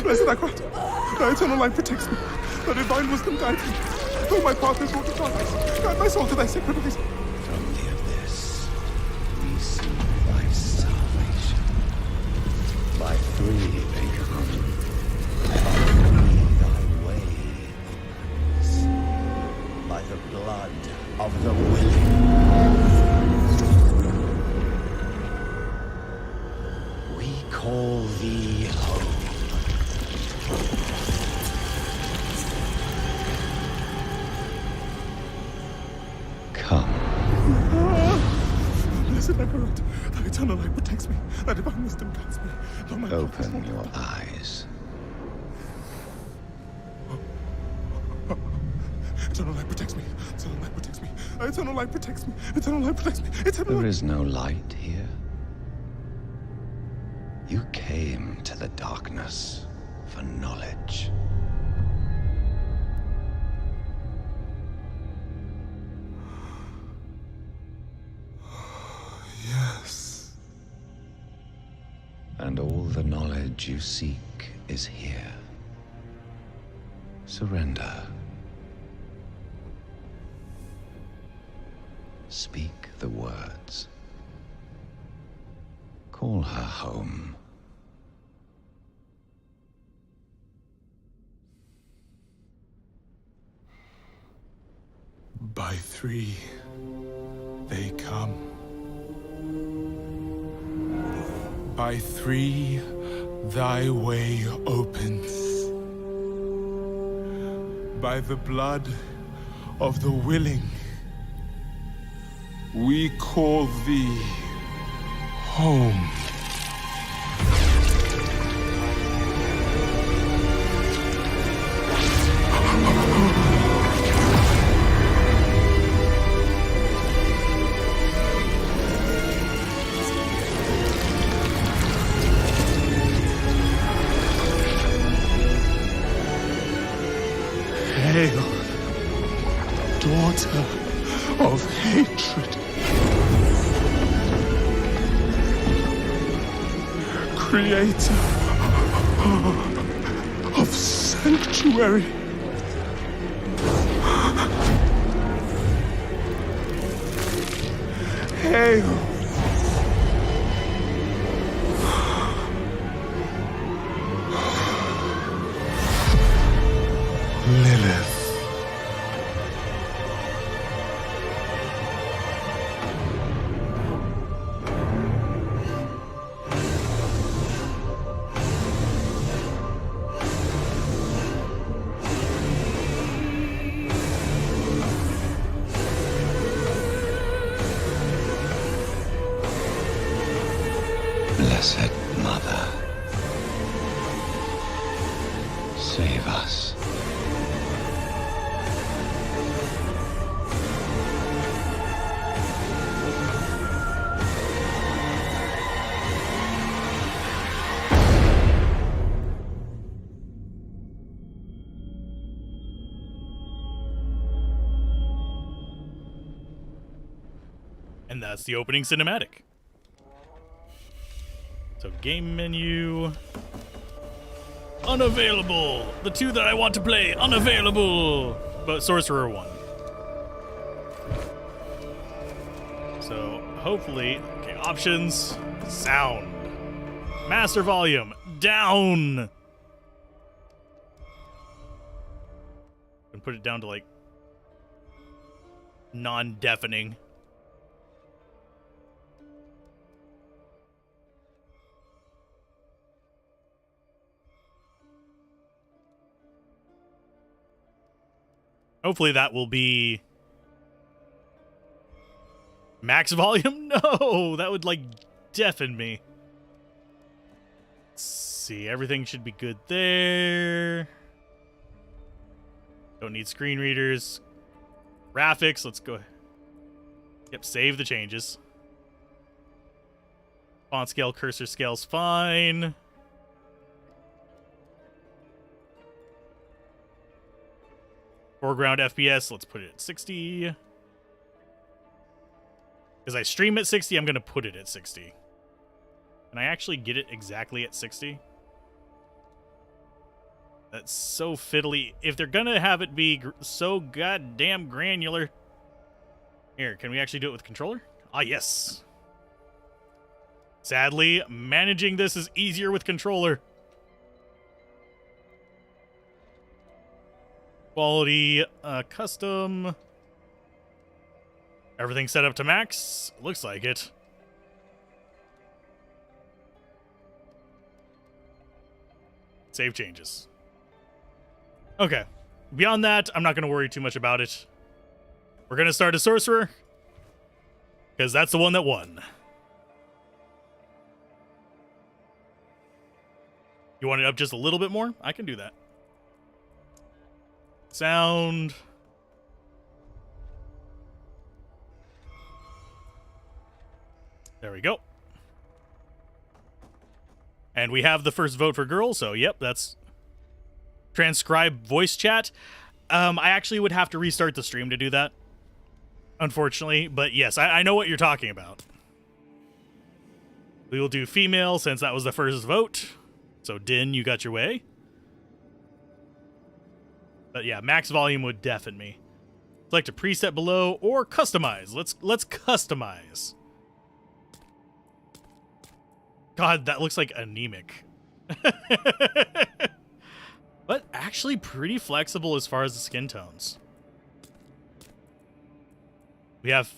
Blessed Alzorath, thy eternal light protects me. Thy divine wisdom guides me. Though my path is wrought with darkness, guide my soul to thy sacred ways. From the abyss, receive thy salvation. By 3 they come. By 3 thy way opens. By the blood of the willing. We call thee home. Come. Blessed Alzorath, thy eternal light protects me. Thy divine wisdom guides me. Though my path is Open wrought your with eyes. eternal light protects me. Eternal light protects me. Thy eternal light protects me. Eternal light protects me. Eternal There light... is no light here. You came to the darkness for knowledge. Yes. And all the knowledge you seek is here. Surrender. Speak the words. Call her home. By 3 they come. By 3 thy way opens. By the blood of the willing, we call thee home. Hail, daughter of hatred. Creator of sanctuary. Hail, Lilith. Blessed Mother, save us. And that's the opening cinematic. So game menu. Unavailable! The two that I want to play, unavailable! But Sorcerer 1. So hopefully, okay, options, sound. Master volume, down! And put it down to like non-deafening. Hopefully that will be max volume. No, that would like deafen me. Let's see, everything should be good there. Don't need screen readers. Graphics, let's go. Yep, save the changes. Font scale, cursor scale's fine. Foreground FPS, let's put it at 60. Because I stream at 60, I'm going to put it at 60. Can I actually get it exactly at 60? That's so fiddly. If they're going to have it be so goddamn granular. Here, can we actually do it with controller? Ah, yes. Sadly, managing this is easier with controller. Quality, custom. Everything set up to max. Looks like it. Save changes. Okay. Beyond that, I'm not going to worry too much about it. We're going to start a sorcerer. Because that's the one that won. You want it up just a little bit more? I can do that. Sound. There we go. And we have the first vote for girl, so yep, that's transcribe voice chat. I actually would have to restart the stream to do that, unfortunately, but yes, I know what you're talking about. We will do female since that was the first vote. So Din, you got your way. But yeah, max volume would deafen me. Select a preset below or customize. Let's customize. God, that looks like anemic. But actually pretty flexible as far as the skin tones. We have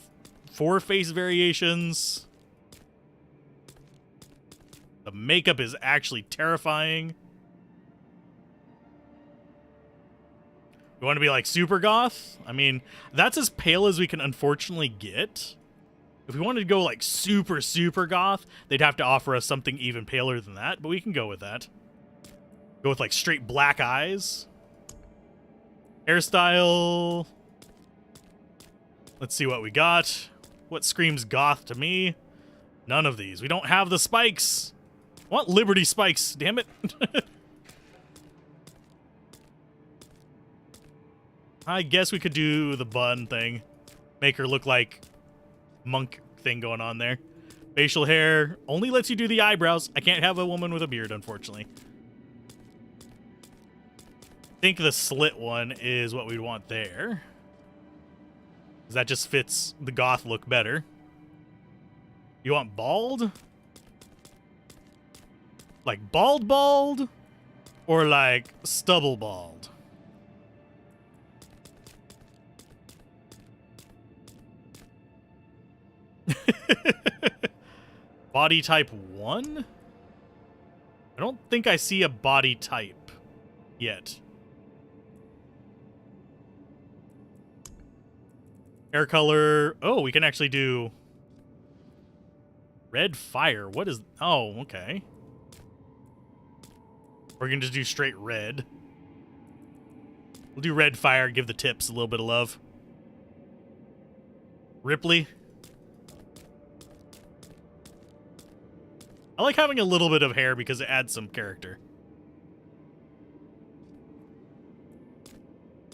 4 face variations. The makeup is actually terrifying. We want to be like super goth? I mean, that's as pale as we can unfortunately get. If we wanted to go like super, super goth, they'd have to offer us something even paler than that, but we can go with that. Go with like straight black eyes. Hairstyle. Let's see what we got. What screams goth to me? None of these. We don't have the spikes. I want Liberty spikes, damn it. I guess we could do the bun thing. Make her look like monk thing going on there. Facial hair only lets you do the eyebrows. I can't have a woman with a beard, unfortunately. I think the slit one is what we'd want there. Because that just fits the goth look better. You want bald? Like bald? Or like stubble bald? Body type 1? I don't think I see a body type yet. Hair color. Oh, we can actually do Red fire. What is... Oh, okay. We're going to just do straight red. We'll do red fire, give the tips a little bit of love. Ripley. I like having a little bit of hair because it adds some character.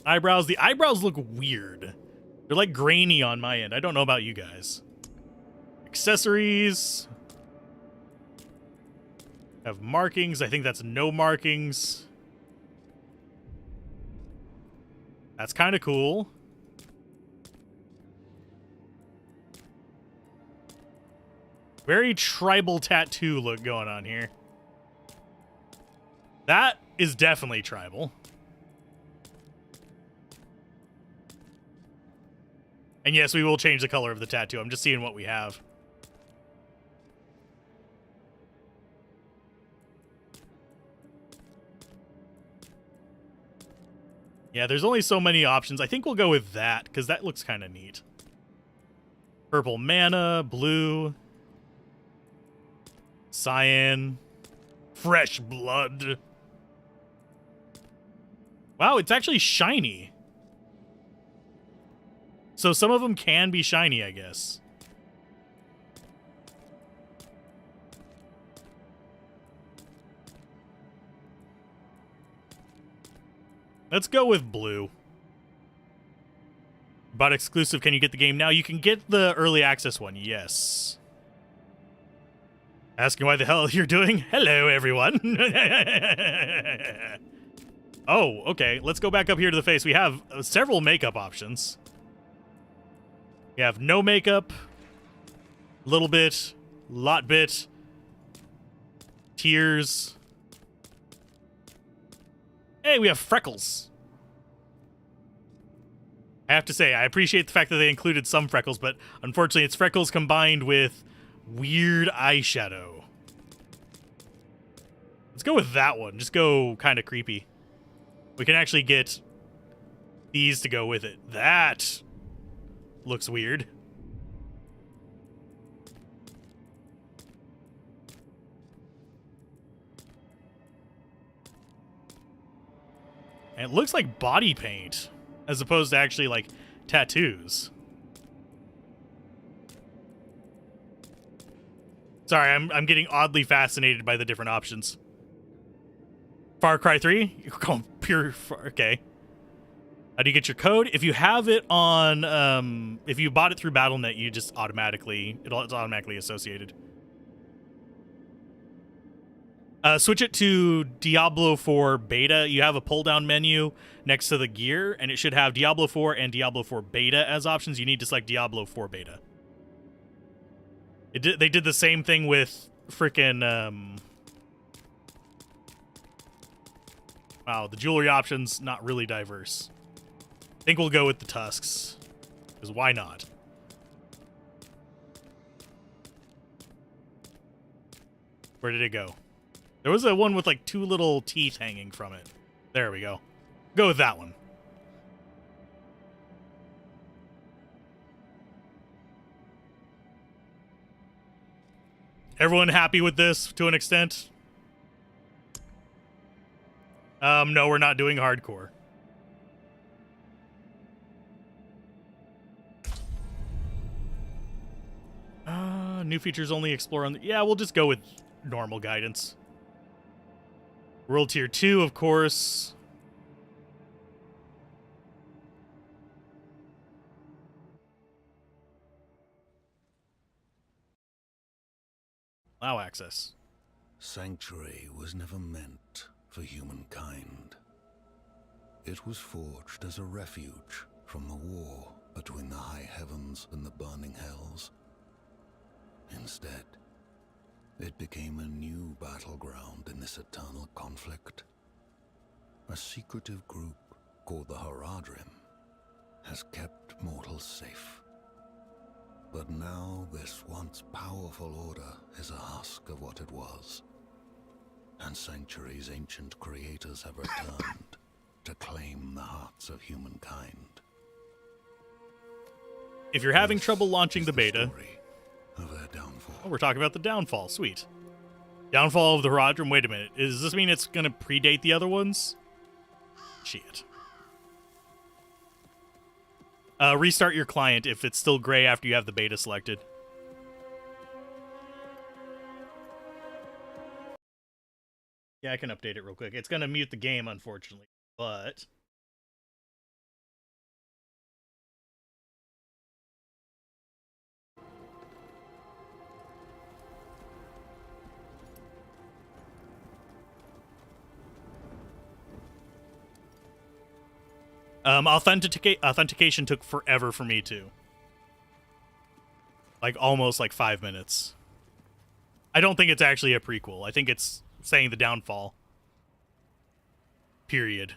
Eyebrows. The eyebrows look weird. They're like grainy on my end. I don't know about you guys. Accessories. Have markings. I think that's no markings. That's kind of cool. Very tribal tattoo look going on here. That is definitely tribal. And yes, we will change the color of the tattoo. I'm just seeing what we have. Yeah, there's only so many options. I think we'll go with that, because that looks kind of neat. Purple mana, blue, cyan, fresh blood. Wow, it's actually shiny. So some of them can be shiny, I guess. Let's go with blue. Bought exclusive. Can you get the game now? You can get the early access one. Yes. Asking why the hell you're doing? Hello, everyone. Oh, okay. Let's go back up here to the face. We have several makeup options. We have no makeup, little bit, lot bit, tears. Hey, we have freckles. I have to say, I appreciate the fact that they included some freckles, but unfortunately it's freckles combined with weird eyeshadow. Let's go with that one. Just go kind of creepy. We can actually get these to go with it. That looks weird. And it looks like body paint as opposed to actually like tattoos. Sorry, I'm getting oddly fascinated by the different options. Far Cry 3? You're going pure okay. How do you get your code? If you have it on, if you bought it through Battle.net, you just automatically, it's automatically associated. Switch it to Diablo 4 Beta. You have a pull-down menu next to the gear, and it should have Diablo 4 and Diablo 4 Beta as options. You need to select Diablo 4 Beta. They did the same thing with frickin', wow, the jewelry options, not really diverse. I think we'll go with the tusks, because why not? Where did it go? There was a one with like 2 little teeth hanging from it. There we go. Go with that one. Everyone happy with this to an extent? No, we're not doing hardcore. New features only explore on the... Yeah, we'll just go with normal guidance. World Tier 2, of course. Allow access. Sanctuary was never meant for humankind. It was forged as a refuge from the war between the high heavens and the burning hells. Instead, it became a new battleground in this eternal conflict. A secretive group called the Haradrim has kept mortals safe. But now this once powerful order is a husk of what it was. And Sanctuary's ancient creators have returned to claim the hearts of humankind. If you're having trouble launching the beta, story of their downfall. Oh, we're talking about the downfall. Sweet. Downfall of the Horadrim. Wait a minute. Does this mean it's going to predate the other ones? Shit. Restart your client if it's still gray after you have the beta selected. Yeah, I can update it real quick. It's going to mute the game, unfortunately, but... authentication took forever for me too. Like almost like 5 minutes. I don't think it's actually a prequel. I think it's saying the downfall. Period.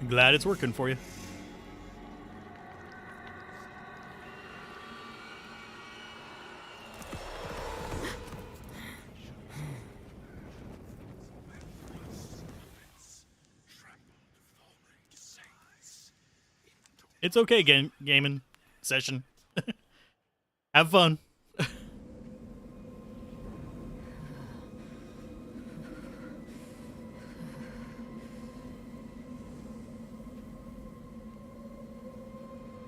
Glad it's working for you. It's okay, gaming session. Have fun.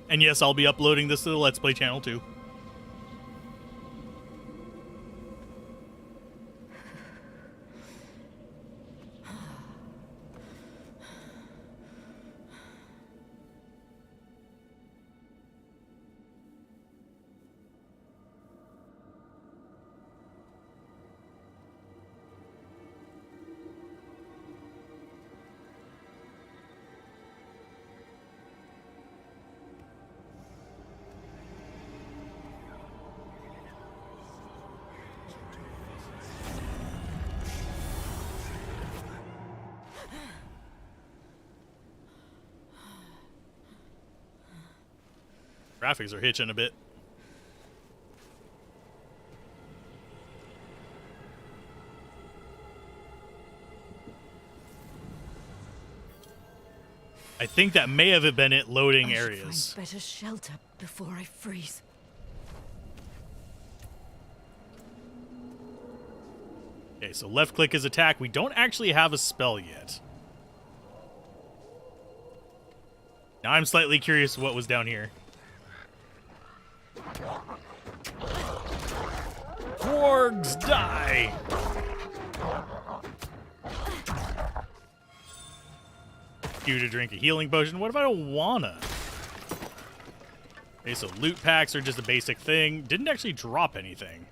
And yes, I'll be uploading this to the Let's Play channel too. Graphics are hitching a bit. I think that may have been it loading areas. Find better shelter before I freeze. Okay, so left click is attack. We don't actually have a spell yet. Now I'm slightly curious what was down here. Wargs, die! You to drink a healing potion. What if I don't wanna? Okay, so loot packs are just a basic thing. Didn't actually drop anything.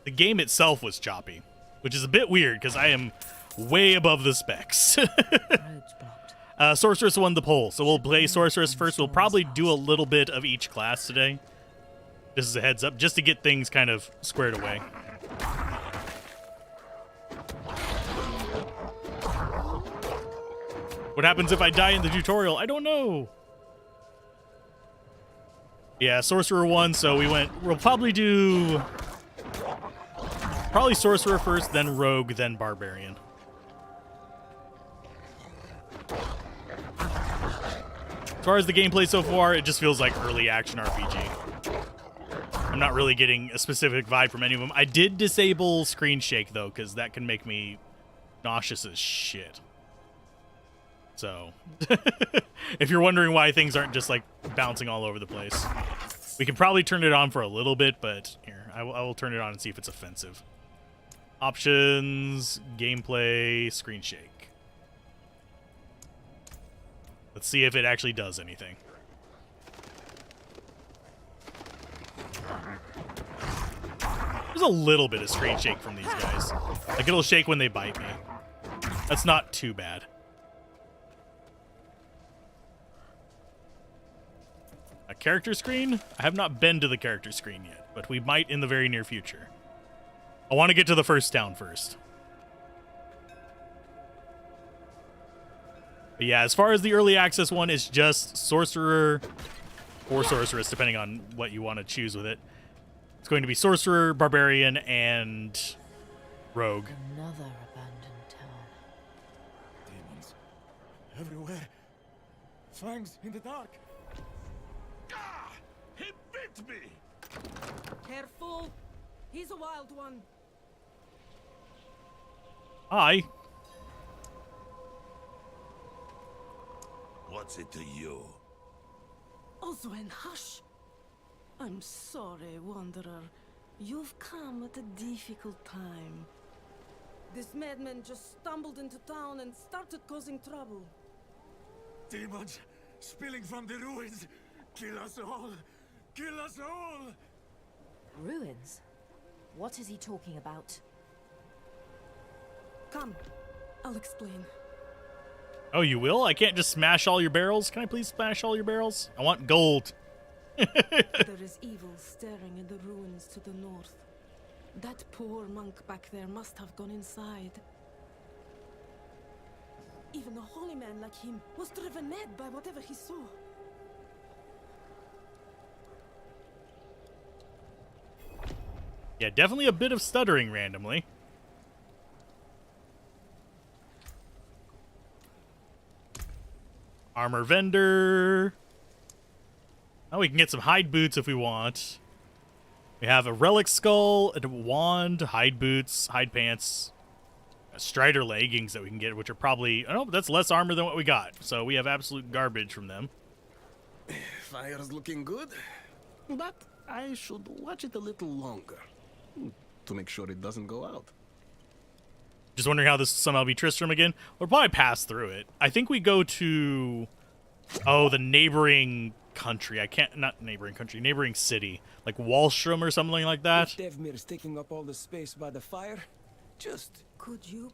The game itself was choppy, which is a bit weird because I am way above the specs. Sorceress won the poll, so we'll play Sorceress first. We'll probably do a little bit of each class today. This is a heads up, just to get things kind of squared away. What happens if I die in the tutorial? I don't know. Yeah, Sorcerer won, so we'll probably do... Probably Sorcerer first, then Rogue, then Barbarian. As far as the gameplay so far, it just feels like early action RPG. I'm not really getting a specific vibe from any of them. I did disable screen shake, though, because that can make me nauseous as shit. So, if you're wondering why things aren't just, like, bouncing all over the place, we can probably turn it on for a little bit, but here, I will turn it on and see if it's offensive. Options, gameplay, screen shake. Let's see if it actually does anything. There's a little bit of screen shake from these guys. Like, it'll shake when they bite me. That's not too bad. A character screen? I have not been to the character screen yet, but we might in the very near future. I want to get to the first town first. But yeah, as far as the early access one, it's just Sorcerer or Sorceress, depending on what you want to choose with it. It's going to be Sorcerer, Barbarian, and Rogue. Another abandoned town. Demons. Everywhere. Fangs in the dark. Ah! He bit me! Careful! He's a wild one. Hi. What's it to you? Oswen, hush! I'm sorry, Wanderer. You've come at a difficult time. This madman just stumbled into town and started causing trouble. Demons spilling from the ruins. Kill us all! Kill us all! Ruins? What is he talking about? Come, I'll explain. Oh, you will? I can't just smash all your barrels? Can I please smash all your barrels? I want gold. There is evil staring at the ruins to the north. That poor monk back there must have gone inside. Even a holy man like him was driven mad by whatever he saw. Yeah, definitely a bit of stuttering randomly. Armor vendor. Now we can get some hide boots if we want. We have a relic skull, a wand, hide boots, hide pants, strider leggings that we can get, which are probably... Oh, no, that's less armor than what we got. So we have absolute garbage from them. Fire's looking good, but I should watch it a little longer to make sure it doesn't go out. Just wondering how this will somehow be Tristram again. We'll probably pass through it. I think we go to... Oh, the neighboring country. I can't... Not neighboring country. Neighboring city. Like Wallstrom or something like that. If Devmir's taking up all the space by the fire, just... Could you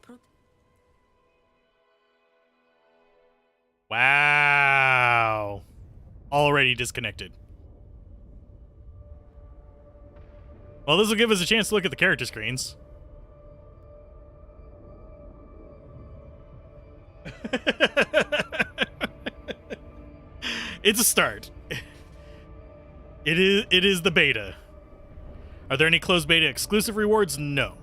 Wow. Already disconnected. Well, this will give us a chance to look at the character screens. It's a start. It is the beta. Are there any closed beta exclusive rewards? No.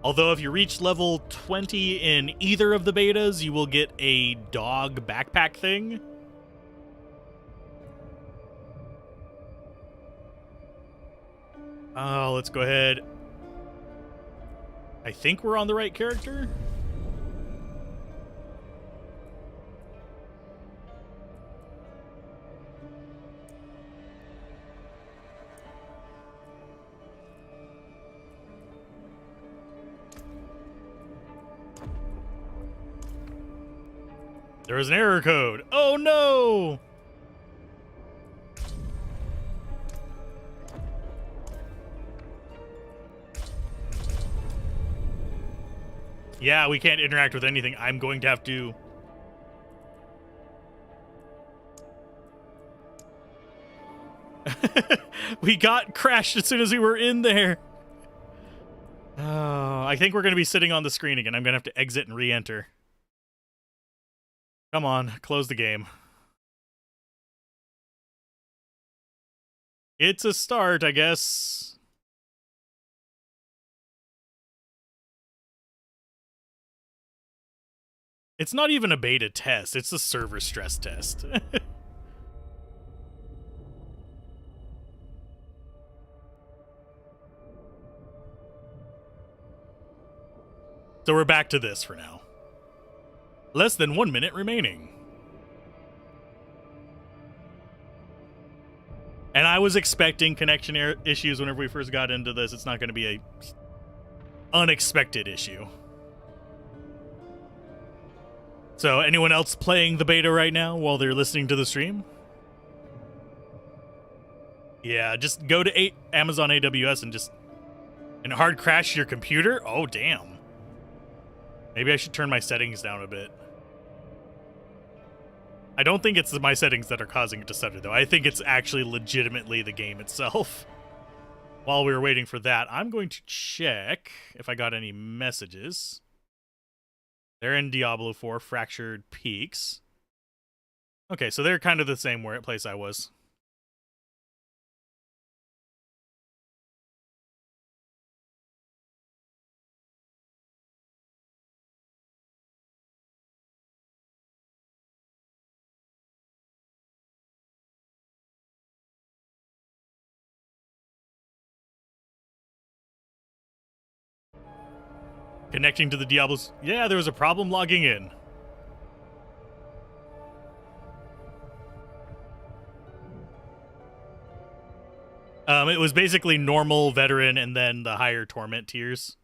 Although if you reach level 20 in either of the betas, you will get a dog backpack thing. Oh, let's go ahead. I think we're on the right character. There is an error code. Oh no! Yeah, we can't interact with anything. I'm going to have to... We got crashed as soon as we were in there. Oh, I think we're going to be sitting on the screen again. I'm going to have to exit and re-enter. Come on, close the game. It's a start, I guess. It's not even a beta test, it's a server stress test. So we're back to this for now. Less than 1 minute remaining. And I was expecting connection issues whenever we first got into this. It's not going to be a unexpected issue. So, anyone else playing the beta right now while they're listening to the stream? Yeah, just go to Amazon AWS and hard crash your computer? Oh, damn. Maybe I should turn my settings down a bit. I don't think it's my settings that are causing it to stutter, though. I think it's actually legitimately the game itself. While we were waiting for that, I'm going to check if I got any messages. They're in Diablo 4, Fractured Peaks. Okay, so they're kind of the same place I was. Connecting to the Diablos. Yeah, there was a problem logging in. It was basically normal, veteran, and then the higher torment tiers.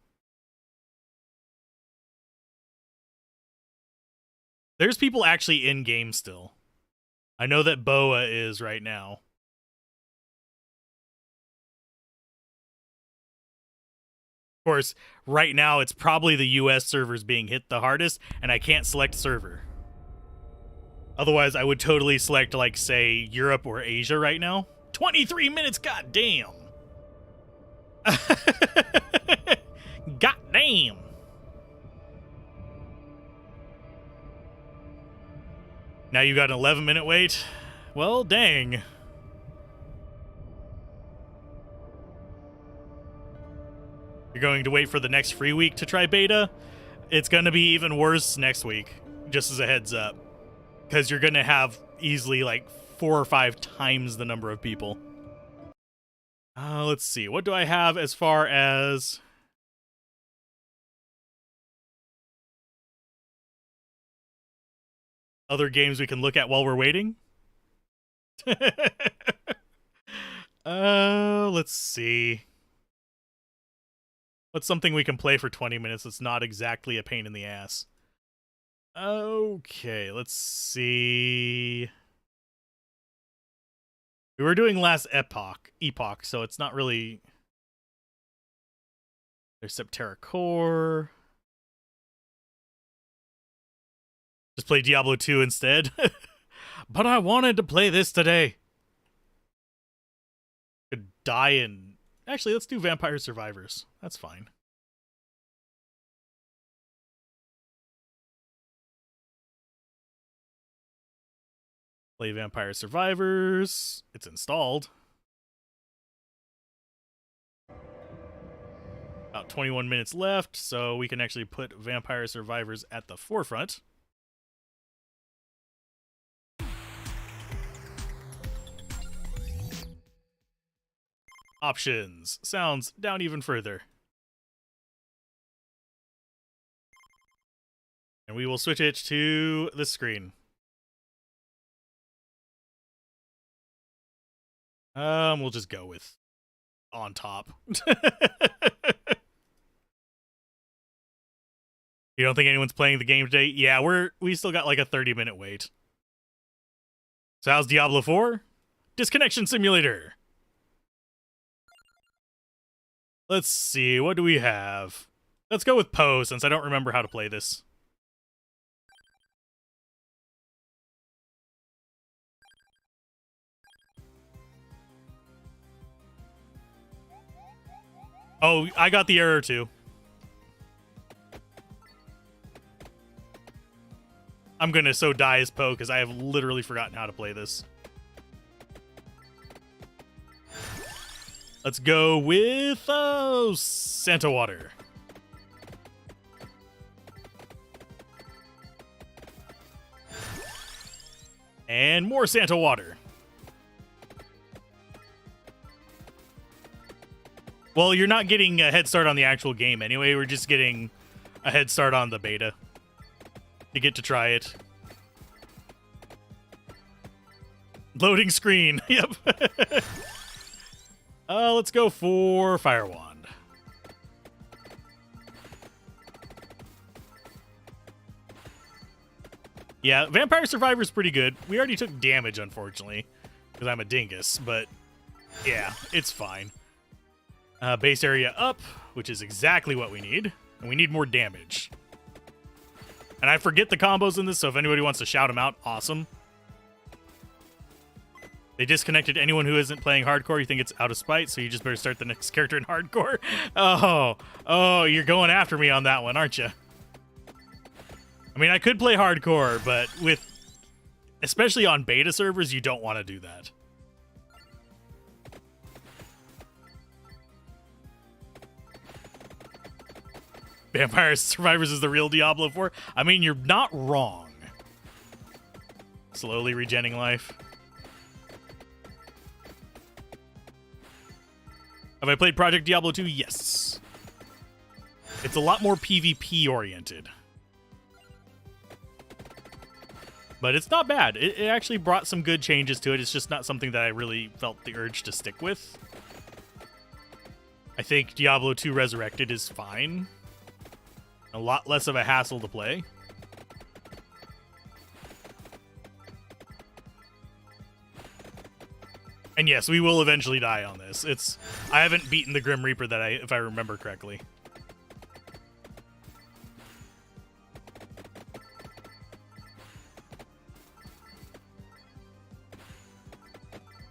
There's people actually in game still. I know that Boa is right now. Of course, right now it's probably the US servers being hit the hardest, and I can't select server. Otherwise, I would totally select, like, say, Europe or Asia right now. 23 minutes, goddamn! Goddamn! Now you got an 11-minute wait? Well, dang. You're going to wait for the next free week to try beta? It's going to be even worse next week, just as a heads up. Because you're going to have easily like 4 or 5 times the number of people. Let's see. What do I have as far as... other games we can look at while we're waiting? Let's see. What's something we can play for 20 minutes that's not exactly a pain in the ass? Okay, let's see. We were doing last epoch, so it's not really... There's Septerra Core. Just play Diablo 2 instead. But I wanted to play this today. Could die in... Actually, let's do Vampire Survivors. That's fine. Play Vampire Survivors. It's installed. About 21 minutes left, so we can actually put Vampire Survivors at the forefront. Options. Sounds down even further. And we will switch it to this screen. We'll just go with on top. You don't think anyone's playing the game today? Yeah, we still got like a 30-minute wait. So how's Diablo 4? Disconnection Simulator. Let's see, what do we have? Let's go with Poe, since I don't remember how to play this. Oh, I got the error too. I'm gonna so die as Poe, because I have literally forgotten how to play this. Let's go with Santa Water. And more Santa Water. Well, you're not getting a head start on the actual game anyway. We're just getting a head start on the beta. You get to try it. Loading screen. Yep. Let's go for Fire Wand. Yeah, Vampire Survivor's pretty good. We already took damage, unfortunately, because I'm a dingus, but Yeah, it's fine. Base area up, which is exactly what we need. And we need more damage. And I forget the combos in this, so if anybody wants to shout them out, awesome. They disconnected anyone who isn't playing hardcore. You think it's out of spite, so you just better start the next character in hardcore. Oh, you're going after me on that one, aren't you? I mean, I could play hardcore, but especially on beta servers, you don't want to do that. Vampire Survivors is the real Diablo 4. I mean, you're not wrong. Slowly regenning life. Have I played Project Diablo 2? Yes. It's a lot more PvP oriented. But it's not bad. It actually brought some good changes to it. It's just not something that I really felt the urge to stick with. I think Diablo 2 Resurrected is fine. A lot less of a hassle to play. And yes, we will eventually die on this. I haven't beaten the Grim Reaper if I remember correctly.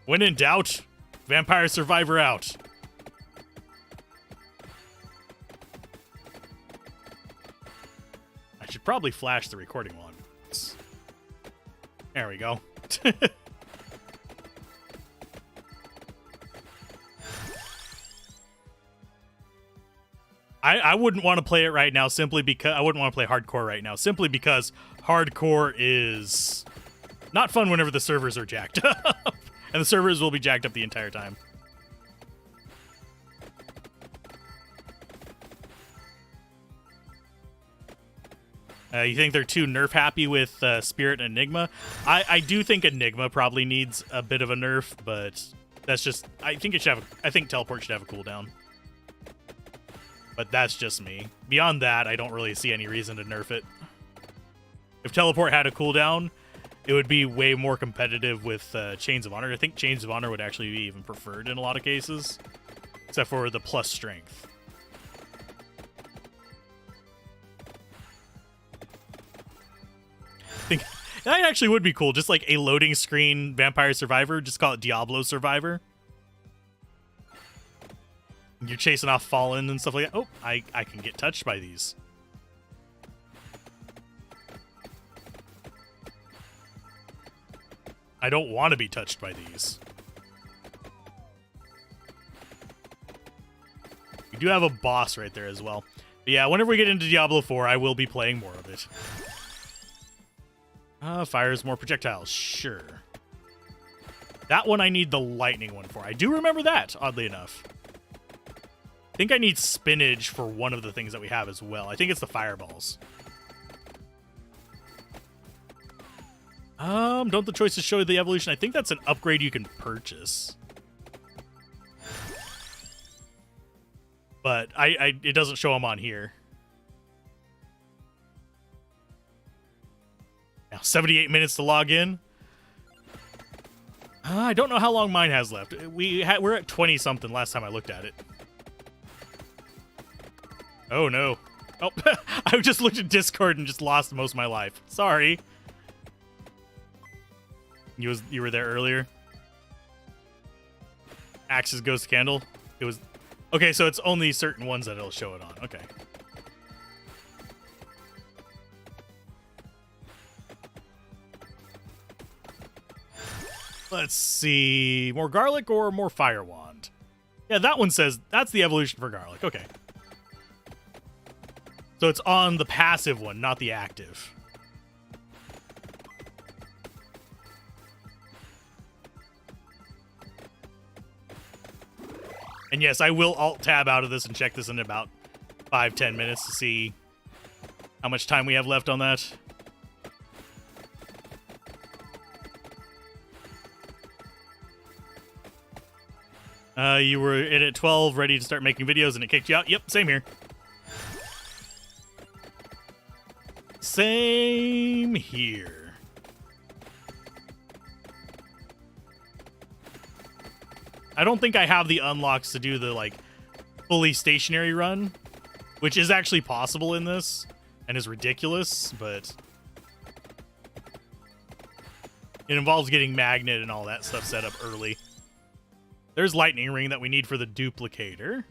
When in doubt, Vampire Survivor out. I should probably flash the recording once. There we go. I wouldn't want to play it right now simply because I wouldn't want to play hardcore right now simply because hardcore is not fun whenever the servers are jacked up. And the servers will be jacked up the entire time. You think they're too nerf happy with Spirit and Enigma? I do think Enigma probably needs a bit of a nerf, but that's just I think Teleport should have a cooldown. But that's just me. Beyond that, I don't really see any reason to nerf it. If Teleport had a cooldown, it would be way more competitive with Chains of Honor. I think Chains of Honor would actually be even preferred in a lot of cases, except for the plus strength. I think that actually would be cool. Just like a loading screen Vampire Survivor. Just call it Diablo Survivor. You're chasing off Fallen and stuff like that. Oh, I can get touched by these. I don't want to be touched by these. We do have a boss right there as well. But yeah, whenever we get into Diablo 4, I will be playing more of it. Fires more projectiles. Sure. That one I need the lightning one for. I do remember that, oddly enough. I think I need spinach for one of the things that we have as well. I think it's the fireballs. Don't the choices show the evolution? I think that's an upgrade you can purchase. But it doesn't show them on here. Now 78 minutes to log in. I don't know how long mine has left. We're at 20 something last time I looked at it. Oh no. Oh, I just looked at Discord and just lost most of my life. Sorry. You were there earlier. Axe's Ghost Candle. It was okay. So it's only certain ones that it'll show it on. Okay. Let's see. More garlic or more fire wand? Yeah, that one says that's the evolution for garlic. Okay. So it's on the passive one, not the active. And yes, I will alt-tab out of this and check this in about 5-10 minutes to see how much time we have left on that. You were in at 12, ready to start making videos, and it kicked you out? Yep, same here. Same here. I don't think I have the unlocks to do the, like, fully stationary run, which is actually possible in this and is ridiculous, but it involves getting magnet and all that stuff set up early. There's lightning ring that we need for the duplicator.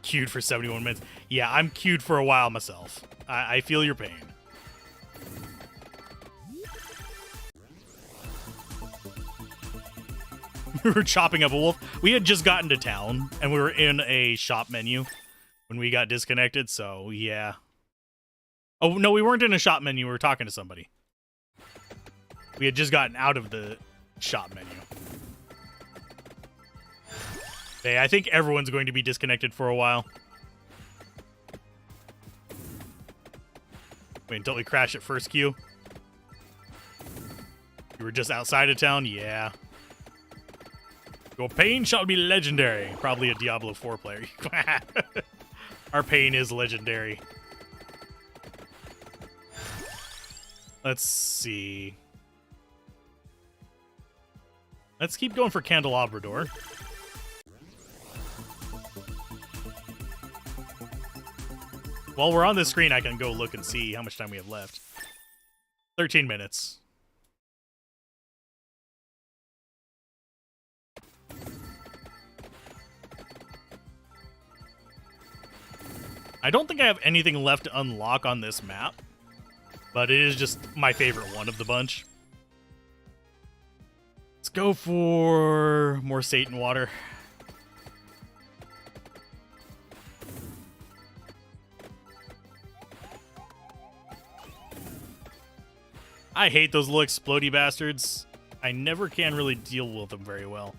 Queued for 71 minutes. Yeah, I'm queued for a while myself. I feel your pain. We were chopping up a wolf. We had just gotten to town, and we were in a shop menu when we got disconnected, so yeah. Oh, no, we weren't in a shop menu. We were talking to somebody. We had just gotten out of the shop menu. Hey, I think everyone's going to be disconnected for a while. Wait until we crash at first queue. You were just outside of town? Yeah. Your pain shall be legendary. Probably a Diablo 4 player. Our pain is legendary. Let's see. Let's keep going for Candelabrador. While we're on this screen, I can go look and see how much time we have left. 13 minutes. I don't think I have anything left to unlock on this map, but it is just my favorite one of the bunch. Let's go for more Satan water. I hate those little explodey bastards. I never can really deal with them very well.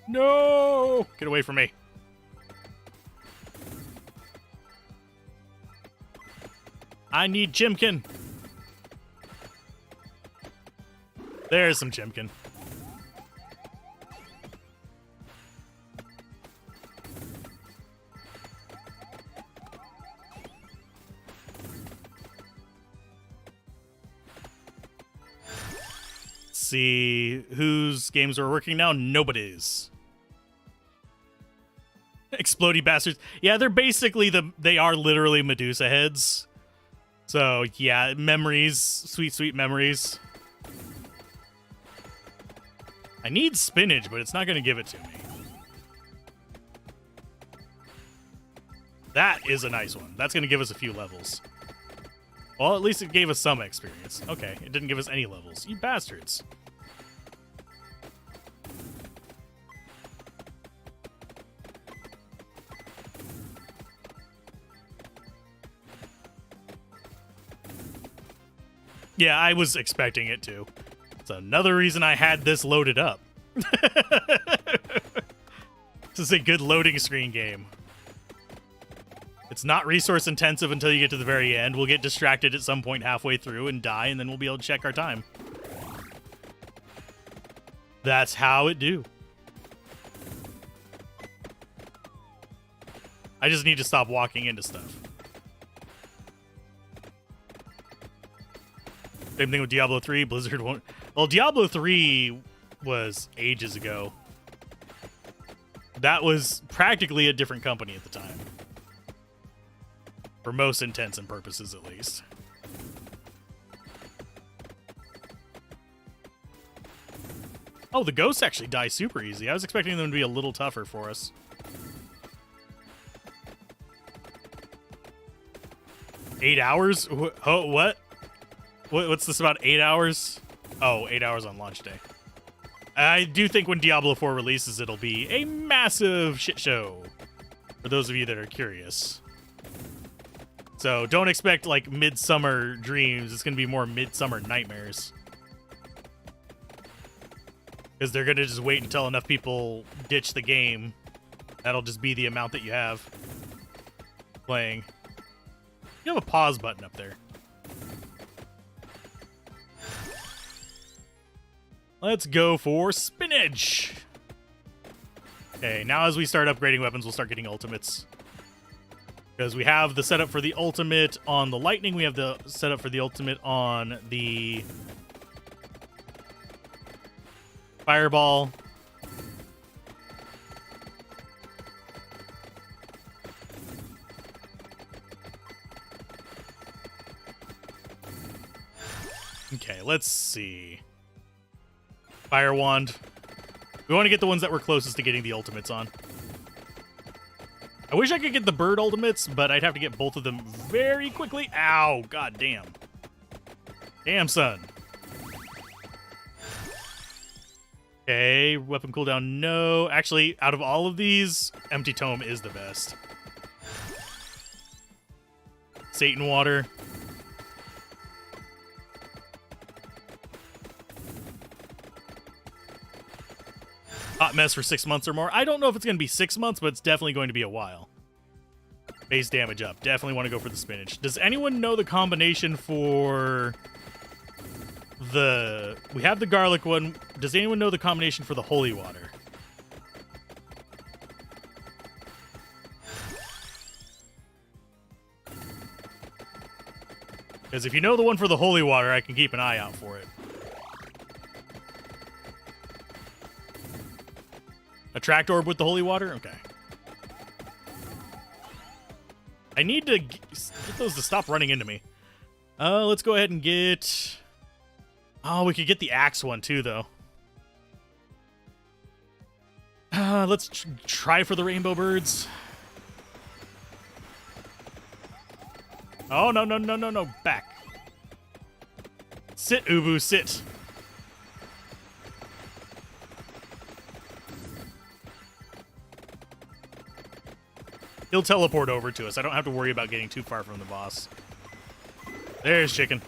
No! Get away from me. I need Chimkin. There's some Chimkin. See whose games are working now. Nobody's. Explodey bastards. Yeah, they're basically they are literally Medusa heads. So yeah, memories, sweet, sweet memories. I need spinach, but it's not going to give it to me. That is a nice one. That's going to give us a few levels. Well, at least it gave us some experience. Okay, it didn't give us any levels. You bastards. Yeah, I was expecting it to. It's another reason I had this loaded up. This is a good loading screen game. It's not resource intensive until you get to the very end. We'll get distracted at some point halfway through and die, and then we'll be able to check our time. That's how it do. I just need to stop walking into stuff. Same thing with Diablo 3. Blizzard won't... Well, Diablo 3 was ages ago. That was practically a different company at the time. For most intents and purposes, at least. Oh, the ghosts actually die super easy. I was expecting them to be a little tougher for us. Eight hours? Oh, what? What's this about 8 hours? Oh, 8 hours on launch day. I do think when Diablo 4 releases, it'll be a massive shit show. For those of you that are curious. So don't expect like Midsummer Dreams. It's going to be more Midsummer Nightmares. Because they're going to just wait until enough people ditch the game. That'll just be the amount that you have playing. You have a pause button up there. Let's go for spinach. Okay, now as we start upgrading weapons, we'll start getting ultimates. Because we have the setup for the ultimate on the lightning, we have the setup for the ultimate on the fireball. Okay, let's see. Fire wand. We want to get the ones that we're closest to getting the ultimates on. I wish I could get the bird ultimates, but I'd have to get both of them very quickly. Ow, god damn. Damn, son. Okay, weapon cooldown, no. Actually, out of all of these, Empty Tome is the best. Satan Water. Hot mess for 6 months or more. I don't know if it's going to be 6 months, but it's definitely going to be a while. Base damage up. Definitely want to go for the spinach. Does anyone know the combination for the... We have the garlic one. Does anyone know the combination for the holy water? Because if you know the one for the holy water, I can keep an eye out for it. Attract orb with the holy water? Okay. I need to get those to stop running into me. Let's go ahead and get... Oh, we could get the axe one too, though. Let's try for the rainbow birds. Oh, no, no, no, no, no. Back. Sit, Ubu, sit. He'll teleport over to us. I don't have to worry about getting too far from the boss. There's chicken.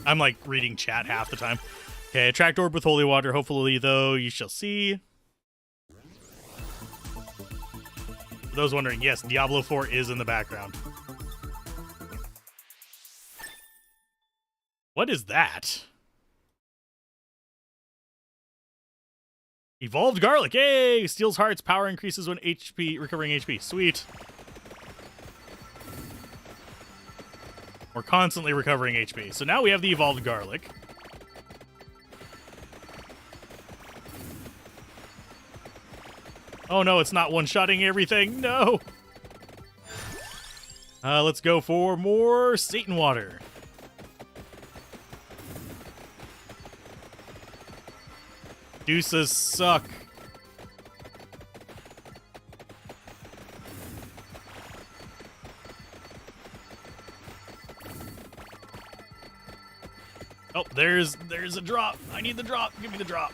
I'm like reading chat half the time. Okay, attract orb with holy water. Hopefully, though, you shall see. For those wondering, yes, Diablo 4 is in the background. What is that? Evolved garlic. Yay! Steals hearts. Power increases when HP, recovering HP. Sweet. We're constantly recovering HP. So now we have the evolved garlic. Oh no, it's not one-shotting everything. No. Let's go for more Satan water. Deuces suck. Oh, there's a drop. I need the drop. Give me the drop.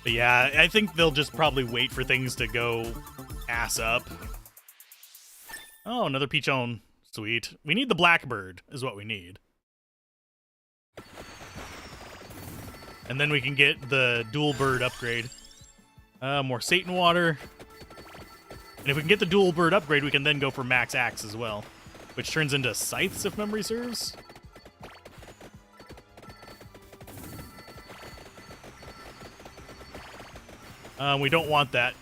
But yeah, I think they'll just probably wait for things to go ass up. Oh, another Peachone. Sweet. We need the Blackbird, is what we need. And then we can get the dual bird upgrade. More Satan water. And if we can get the dual bird upgrade, we can then go for max axe as well. Which turns into scythes, if memory serves. We don't want that.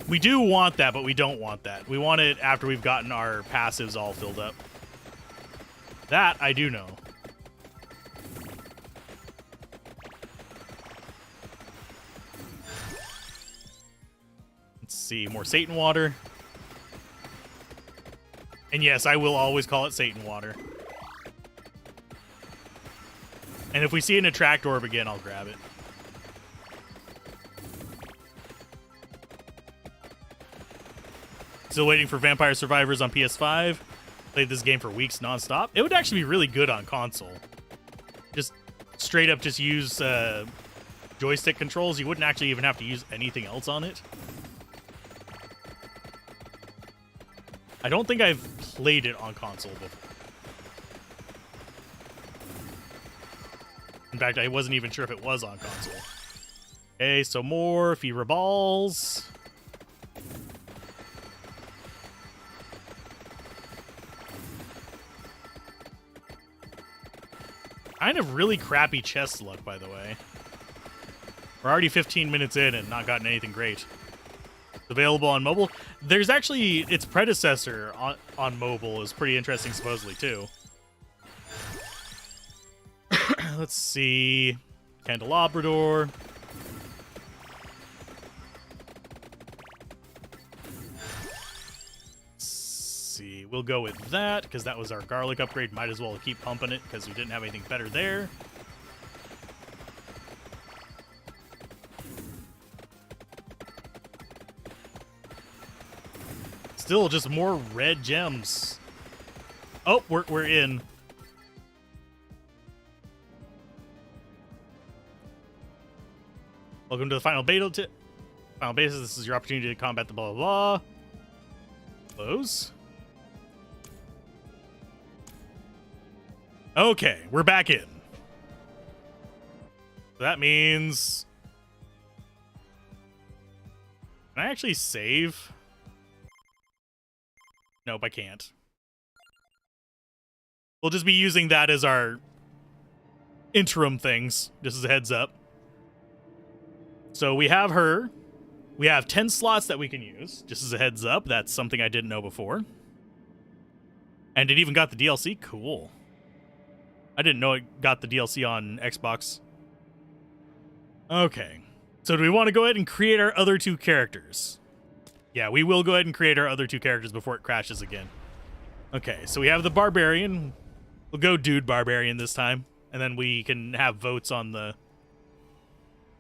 We do want that, but we don't want that. We want it after we've gotten our passives all filled up. That I do know. Let's see, more Satan water. And yes, I will always call it Satan water. And if we see an attract orb again, I'll grab it. Still waiting for Vampire Survivors on PS5. Played this game for weeks nonstop. It would actually be really good on console. Just straight up just use joystick controls. You wouldn't actually even have to use anything else on it. I don't think I've played it on console before. In fact, I wasn't even sure if it was on console. Okay, so more fever balls. Kind of really crappy chest luck, by the way. We're already 15 minutes in and not gotten anything great. It's available on mobile. There's actually its predecessor on mobile is pretty interesting, supposedly, too. Let's see. Candelabrador. We'll go with that, because that was our garlic upgrade. Might as well keep pumping it, because we didn't have anything better there. Still just more red gems. Oh, we're in. Welcome to the final beta. Final beta. This is your opportunity to combat the blah blah blah. Close. Okay, we're back in. That means... Can I actually save? Nope, I can't. We'll just be using that as our interim things, just as a heads up. So we have her. We have 10 slots that we can use, just as a heads up. That's something I didn't know before. And it even got the DLC. Cool. I didn't know it got the DLC on Xbox. Okay. So do we want to go ahead and create our other two characters? Yeah, we will go ahead and create our other two characters before it crashes again. Okay, so we have the Barbarian. We'll go Dude Barbarian this time. And then we can have votes on the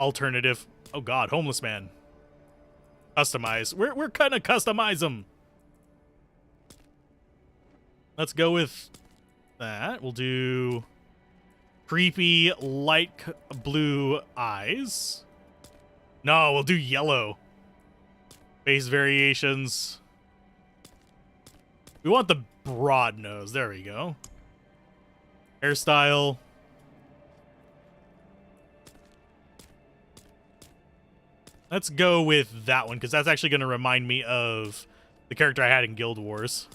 alternative. Oh god, Homeless Man. Customize. We're gonna customize them. Let's go with that. We'll do creepy light blue eyes. No, we'll do yellow. Face variations. We want the broad nose. There we go. Hairstyle. Let's go with that one, because that's actually going to remind me of the character I had in Guild Wars.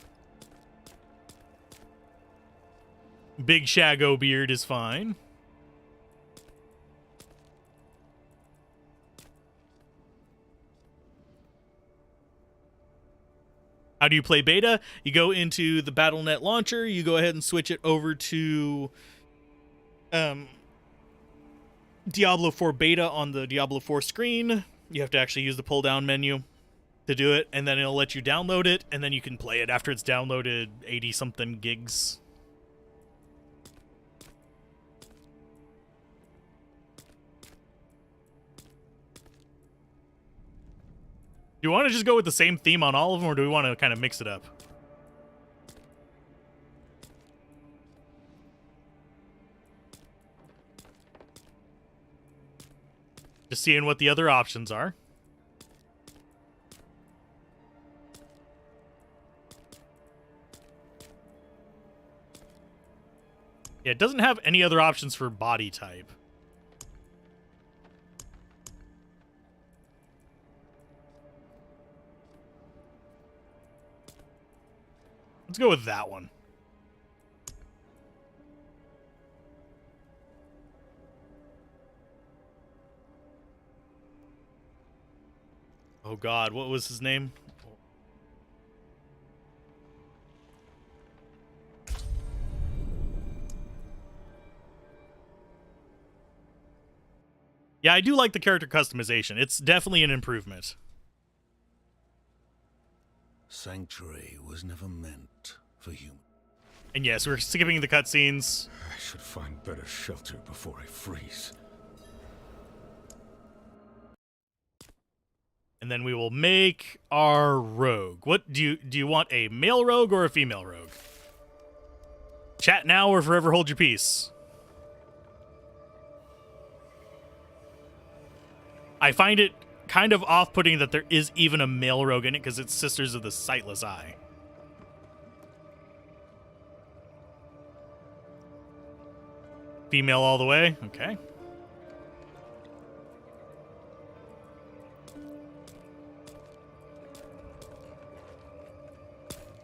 Big Shago beard is fine. How do you play beta? You go into the Battle.net launcher, you go ahead and switch it over to Diablo 4 beta on the Diablo 4 screen. You have to actually use the pull-down menu to do it, and then it'll let you download it, and then you can play it after it's downloaded 80-something gigs. Do you want to just go with the same theme on all of them, or do we want to kind of mix it up? Just seeing what the other options are. Yeah, it doesn't have any other options for body type. Let's go with that one. Oh god, what was his name? Yeah, I do like the character customization. It's definitely an improvement. Sanctuary was never meant for humans. And yes, we're skipping the cutscenes. I should find better shelter before I freeze. And then we will make our rogue. What do you want, a male rogue or a female rogue? Chat now or forever hold your peace. I find it kind of off-putting that there is even a male rogue in it because it's Sisters of the Sightless Eye. Female all the way. Okay.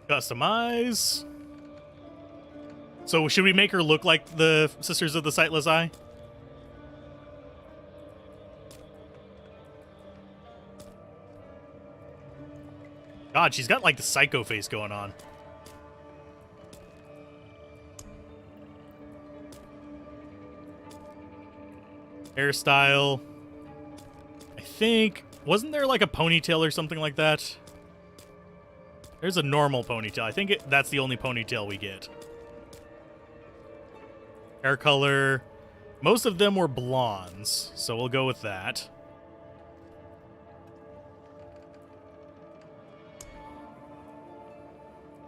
Customize. So should we make her look like the Sisters of the Sightless Eye? God, she's got like the psycho face going on. Hairstyle. I think, wasn't there like a ponytail or something like that? There's a normal ponytail. I think that's the only ponytail we get. Hair color. Most of them were blondes, so we'll go with that.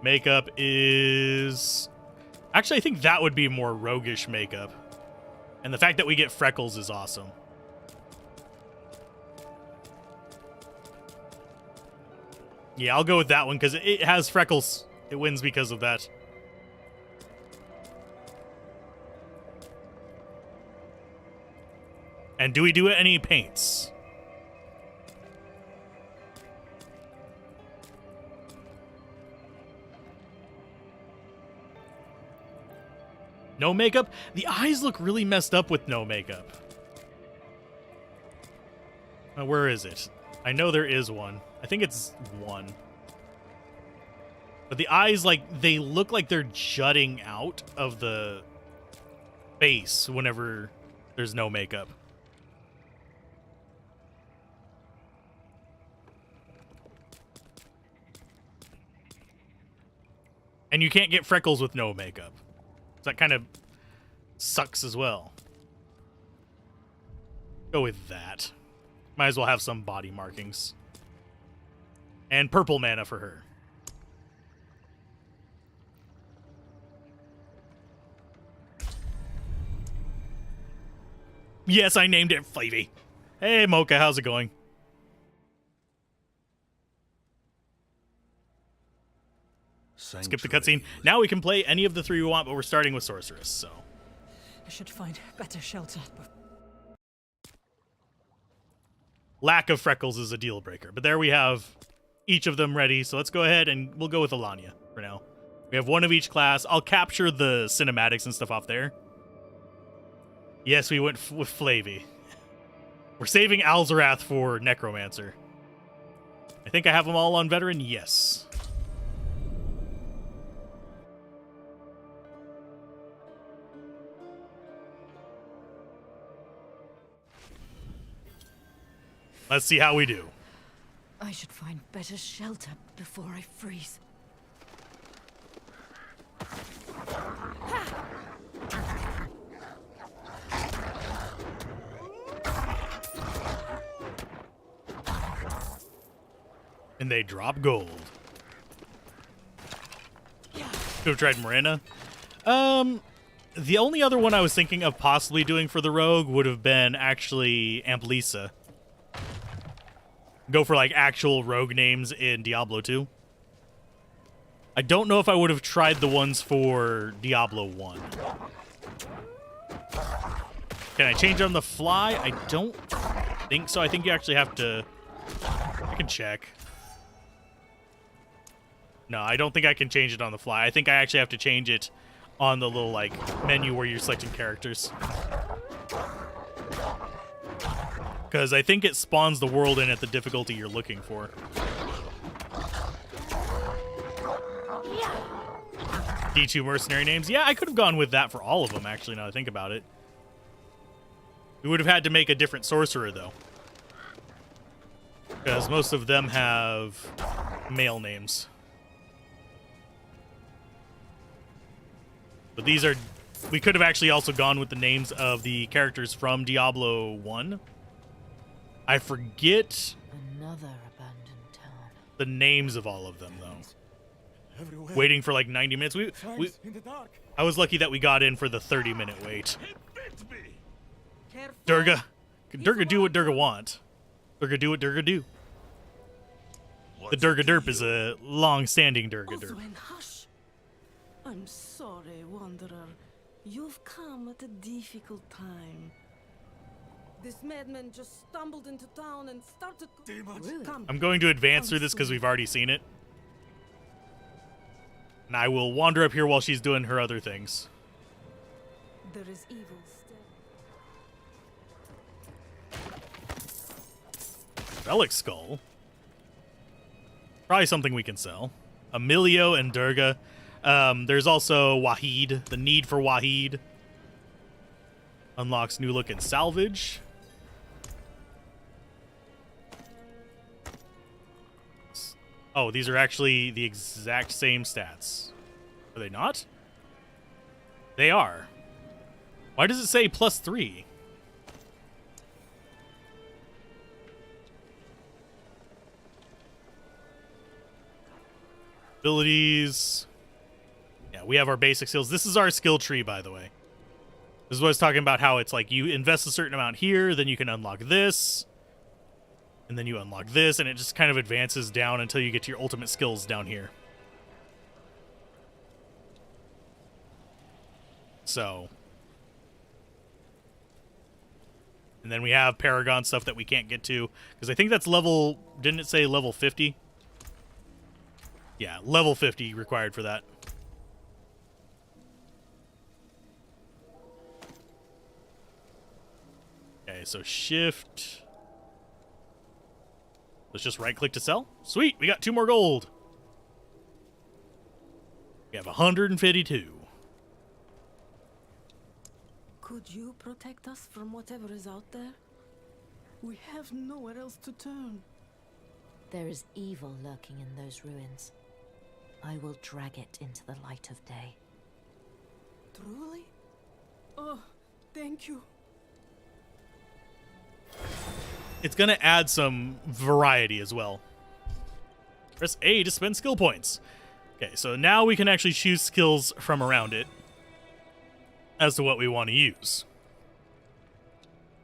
Makeup is... Actually, I think that would be more roguish makeup. And the fact that we get freckles is awesome. Yeah, I'll go with that one because it has freckles. It wins because of that. And do we do any paints? No makeup? The eyes look really messed up with no makeup. Where is it? I know there is one. I think it's one. But the eyes, like, they look like they're jutting out of the face whenever there's no makeup. And you can't get freckles with no makeup. So that kind of sucks as well. Go with that. Might as well have some body markings. And purple mana for her. Yes, I named it Flavy. Hey, Mocha, how's it going? Skip the cutscene. Now we can play any of the three we want, but we're starting with Sorceress, so. I should find better shelter. Lack of freckles is a deal breaker, but there we have each of them ready, so let's go ahead and we'll go with Alanya for now. We have one of each class. I'll capture the cinematics and stuff off there. Yes, we went with Flavy. We're saving Alzorath for Necromancer. I think I have them all on Veteran. Yes. Let's see how we do. I should find better shelter before I freeze. And they drop gold. Could have tried Morena. The only other one I was thinking of possibly doing for the rogue would have been actually Amplisa. Go for like actual rogue names in Diablo 2. I don't know if I would have tried the ones for Diablo 1. Can I change it on the fly? I don't think so. I think you actually have to... I can check. No, I don't think I can change it on the fly. I think I actually have to change it on the little like menu where you're selecting characters. Because I think it spawns the world in at the difficulty you're looking for. D2 mercenary names. Yeah, I could have gone with that for all of them, actually, now that I think about it. We would have had to make a different sorcerer, though. Because most of them have male names. But these are... We could have actually also gone with the names of the characters from Diablo 1. I forget Another abandoned town. the names of all of them, though. Everywhere. Waiting for like 90 minutes. Signs in the dark. I was lucky that we got in for the 30-minute wait. It bit me. Careful. Durga. Durga do what Durga want. Durga do what Durga do. The Durga Derp is a long-standing Durga Derp. Hush. I'm sorry, Wanderer. You've come at a difficult time. This madman just stumbled into town and started... Demons! Come. I'm going to advance through this because we've already seen it. And I will wander up here while she's doing her other things. There is evil still. Relic Skull. Probably something we can sell. Emilio and Durga. There's also Wahid. The need for Wahid. Unlocks new look and salvage. Oh, these are actually the exact same stats. Are they not? They are. Why does it say +3? Abilities. Yeah, we have our basic skills. This is our skill tree, by the way. This is what I was talking about, how it's like you invest a certain amount here, then you can unlock this, and then you unlock this, and it just kind of advances down until you get to your ultimate skills down here. So. And then we have Paragon stuff that we can't get to, because I think that's level, didn't it say level 50? Yeah, level 50 required for that. Okay, so shift. Let's just right click to sell. Sweet, we got 2 more gold. We have 152. Could you protect us from whatever is out there? We have nowhere else to turn. There is evil lurking in those ruins. I will drag it into the light of day. Truly? Oh, thank you. It's going to add some variety as well. Press A to spend skill points. Okay, so now we can actually choose skills from around it as to what we want to use.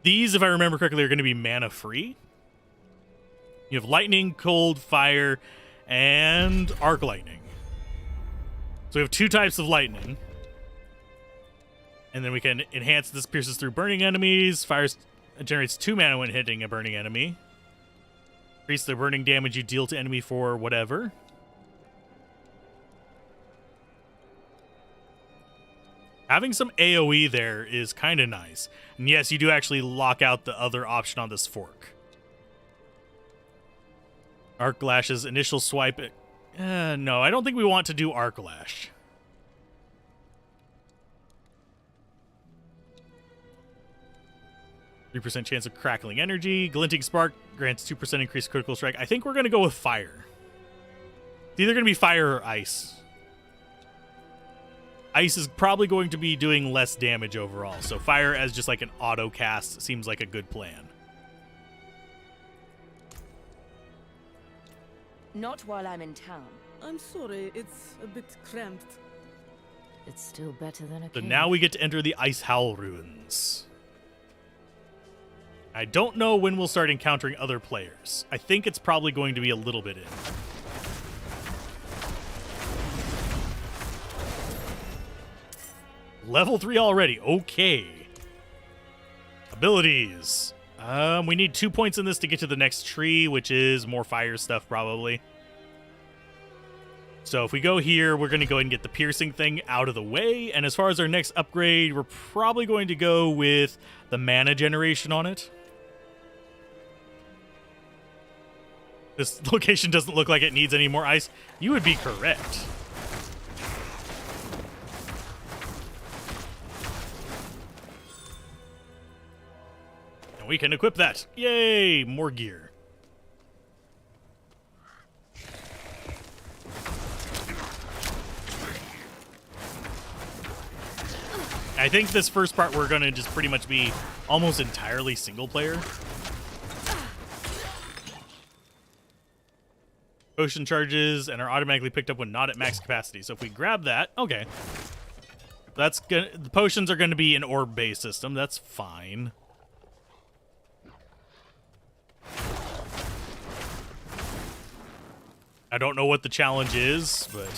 These, if I remember correctly, are going to be mana free. You have lightning, cold, fire, and arc lightning. So we have 2 types of lightning. And then we can enhance this pierces through burning enemies. Fire generates 2 mana when hitting a burning enemy. Increase the burning damage you deal to enemy for whatever. Having some AoE there is kind of nice. And yes, you do actually lock out the other option on this fork. Arc Lash's initial swipe. No, I don't think we want to do Arc Lash. %3 chance of crackling energy. Glinting Spark grants 2% increased critical strike. I think we're going to go with fire. It's either going to be fire or ice. Ice is probably going to be doing less damage overall. So fire as just like an auto cast seems like a good plan. Not while I'm in town. I'm sorry, it's a bit cramped. It's still better than a So cave. now we get to enter the Ice Howl Ruins. I don't know when we'll start encountering other players. I think it's probably going to be a little bit in. Level 3 already. Okay. Abilities. We need 2 points in this to get to the next tree, which is more fire stuff probably. So if we go here, we're going to go ahead and get the piercing thing out of the way. And as far as our next upgrade, we're probably going to go with the mana generation on it. This location doesn't look like it needs any more ice. You would be correct. And we can equip that. Yay! More gear. I think this first part we're going to just pretty much be almost entirely single player. Potion charges and are automatically picked up when not at max capacity. So if we grab that, okay. That's gonna, the potions are going to be an orb-based system. That's fine. I don't know what the challenge is, but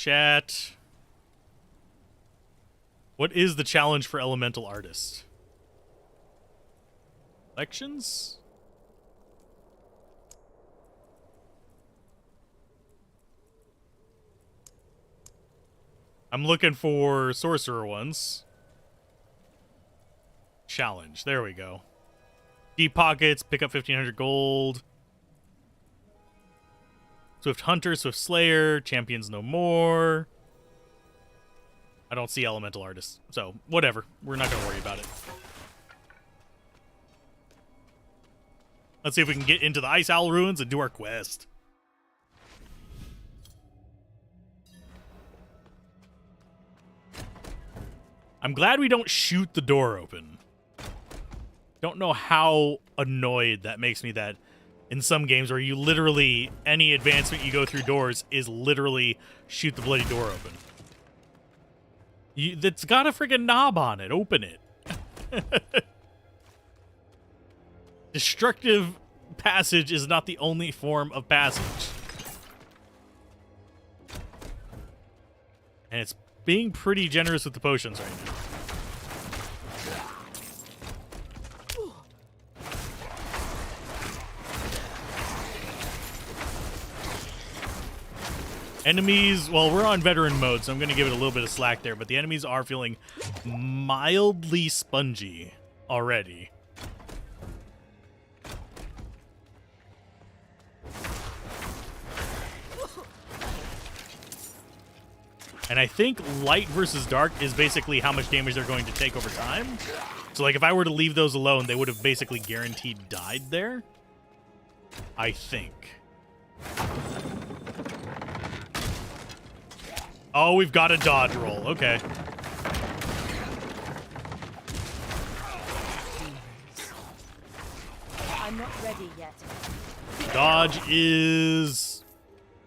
chat. What is the challenge for elemental artists? Elections? I'm looking for sorcerer ones. Challenge. There we go. Deep pockets, pick up 1,500 gold. Swift Hunter, Swift Slayer, Champions No More. I don't see elemental artists, so whatever. We're not going to worry about it. Let's see if we can get into the Ice Owl Ruins and do our quest. I'm glad we don't shoot the door open. Don't know how annoyed that makes me that in some games where you literally, any advancement you go through doors is literally shoot the bloody door open. That's got a freaking knob on it. Open it. Destructive passage is not the only form of passage. And it's being pretty generous with the potions right now. Enemies, well, we're on veteran mode, so I'm going to give it a little bit of slack there, but the enemies are feeling mildly spongy already. And I think light versus dark is basically how much damage they're going to take over time. So, like, if I were to leave those alone, they would have basically guaranteed died there. I think. Oh, we've got a dodge roll. Okay. I'm not ready yet. Dodge is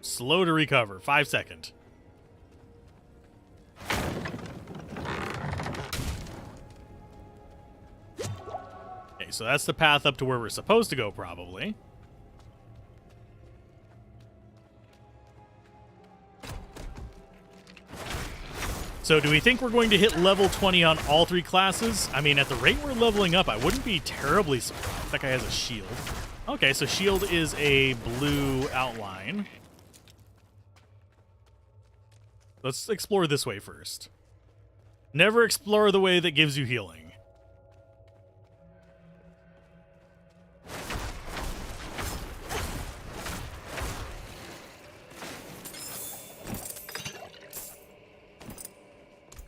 slow to recover. 5 seconds. Okay, so that's the path up to where we're supposed to go, probably. So do we think we're going to hit level 20 on all 3 classes? I mean, at the rate we're leveling up, I wouldn't be terribly surprised. That guy has a shield. Okay, so shield is a blue outline. Let's explore this way first. Never explore the way that gives you healing.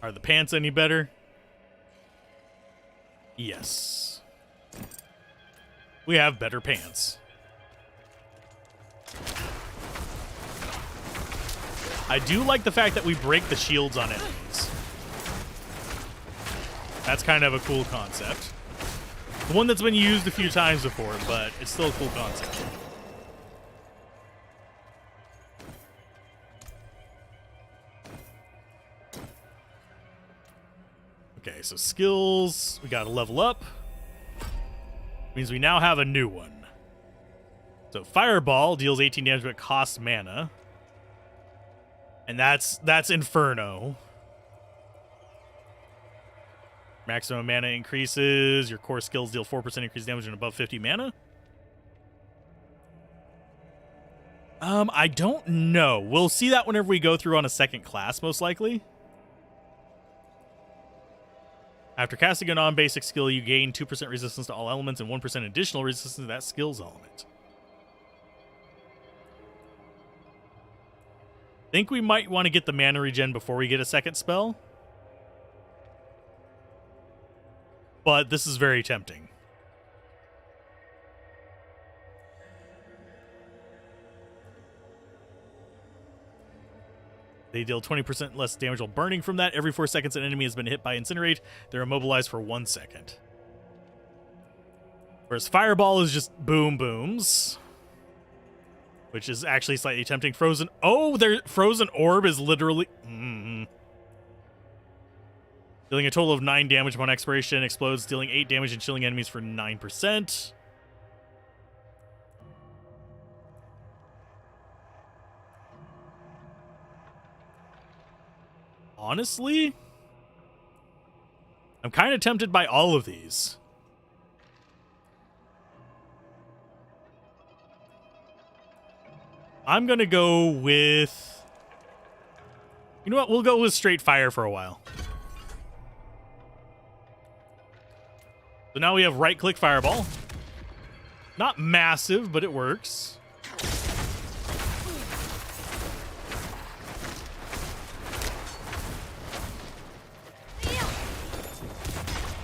Are the pants any better? Yes. We have better pants. I do like the fact that we break the shields on enemies. That's kind of a cool concept. The one that's been used a few times before, but it's still a cool concept. Okay, so skills, we gotta level up. Means we now have a new one. So Fireball deals 18 damage, but it costs mana. And that's Inferno. Maximum mana increases. Your core skills deal 4% increased damage and above 50 mana. I don't know. We'll see that whenever we go through on a second class, most likely. After casting a non-basic skill, you gain 2% resistance to all elements and 1% additional resistance to that skill's element. Think we might want to get the mana regen before we get a second spell. But this is very tempting. They deal 20% less damage while burning from that. Every 4 seconds an enemy has been hit by Incinerate, they're immobilized for 1 second. Whereas Fireball is just boom booms. Which is actually slightly tempting. Frozen... Oh, their Frozen Orb is literally... Dealing a total of 9 damage upon expiration. Explodes, dealing 8 damage and chilling enemies for 9%. honestly, I'm kind of tempted by all of these. I'm going to go with... You know what? We'll go with straight fire for a while. So now we have right-click fireball. Not massive, but it works.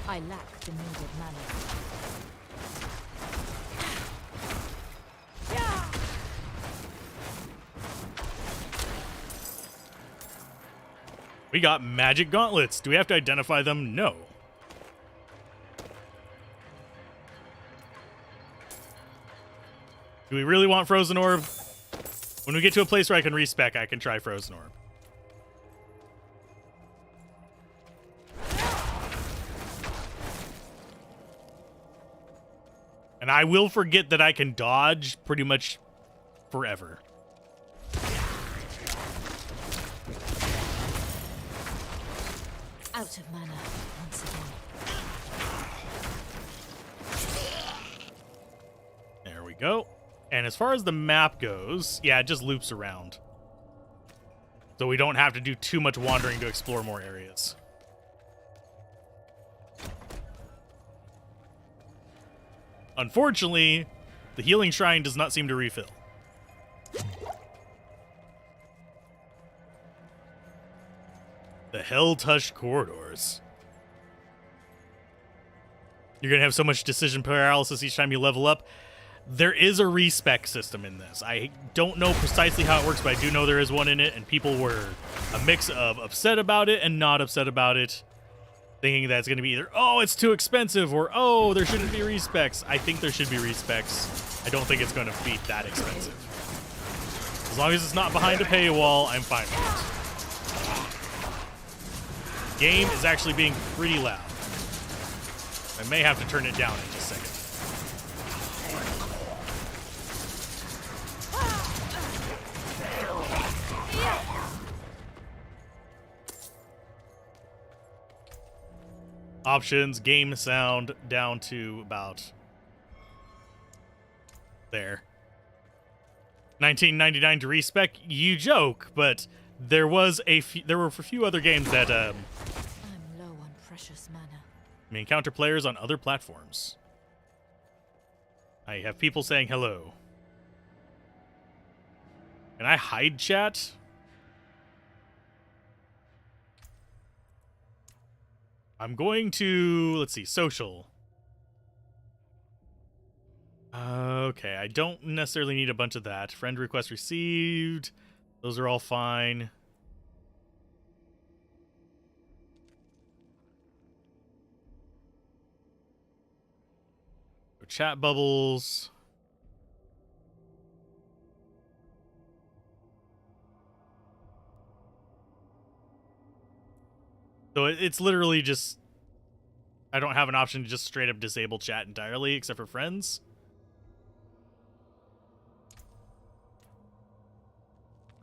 I lack the needed mana. We got magic gauntlets. Do we have to identify them? No. Do we really want Frozen Orb? When we get to a place where I can respec, I can try Frozen Orb. And I will forget that I can dodge pretty much forever. Out of mana once again. There we go. And as far as the map goes, yeah, it just loops around. So we don't have to do too much wandering to explore more areas. Unfortunately, the healing shrine does not seem to refill. The Hell-Touched Corridors. You're going to have so much decision paralysis each time you level up. There is a respec system in this. I don't know precisely how it works, but I do know there is one in it, and people were a mix of upset about it and not upset about it, thinking that it's going to be either, oh, it's too expensive, or, oh, there shouldn't be respecs. I think there should be respecs. I don't think it's going to be that expensive. As long as it's not behind a paywall, I'm fine with it. Game is actually being pretty loud. I may have to turn it down in just a second. Options, game sound, down to about there. $19.99 to respec. You joke, but there were a few other games that I'm low on precious mana. may encounter players on other platforms. I have people saying hello. Can I hide chat? I'm going to, let's see, social. Okay, I don't necessarily need a bunch of that. Friend request received. Those are all fine. Chat bubbles. So it's literally just, I don't have an option to just straight up disable chat entirely, except for friends.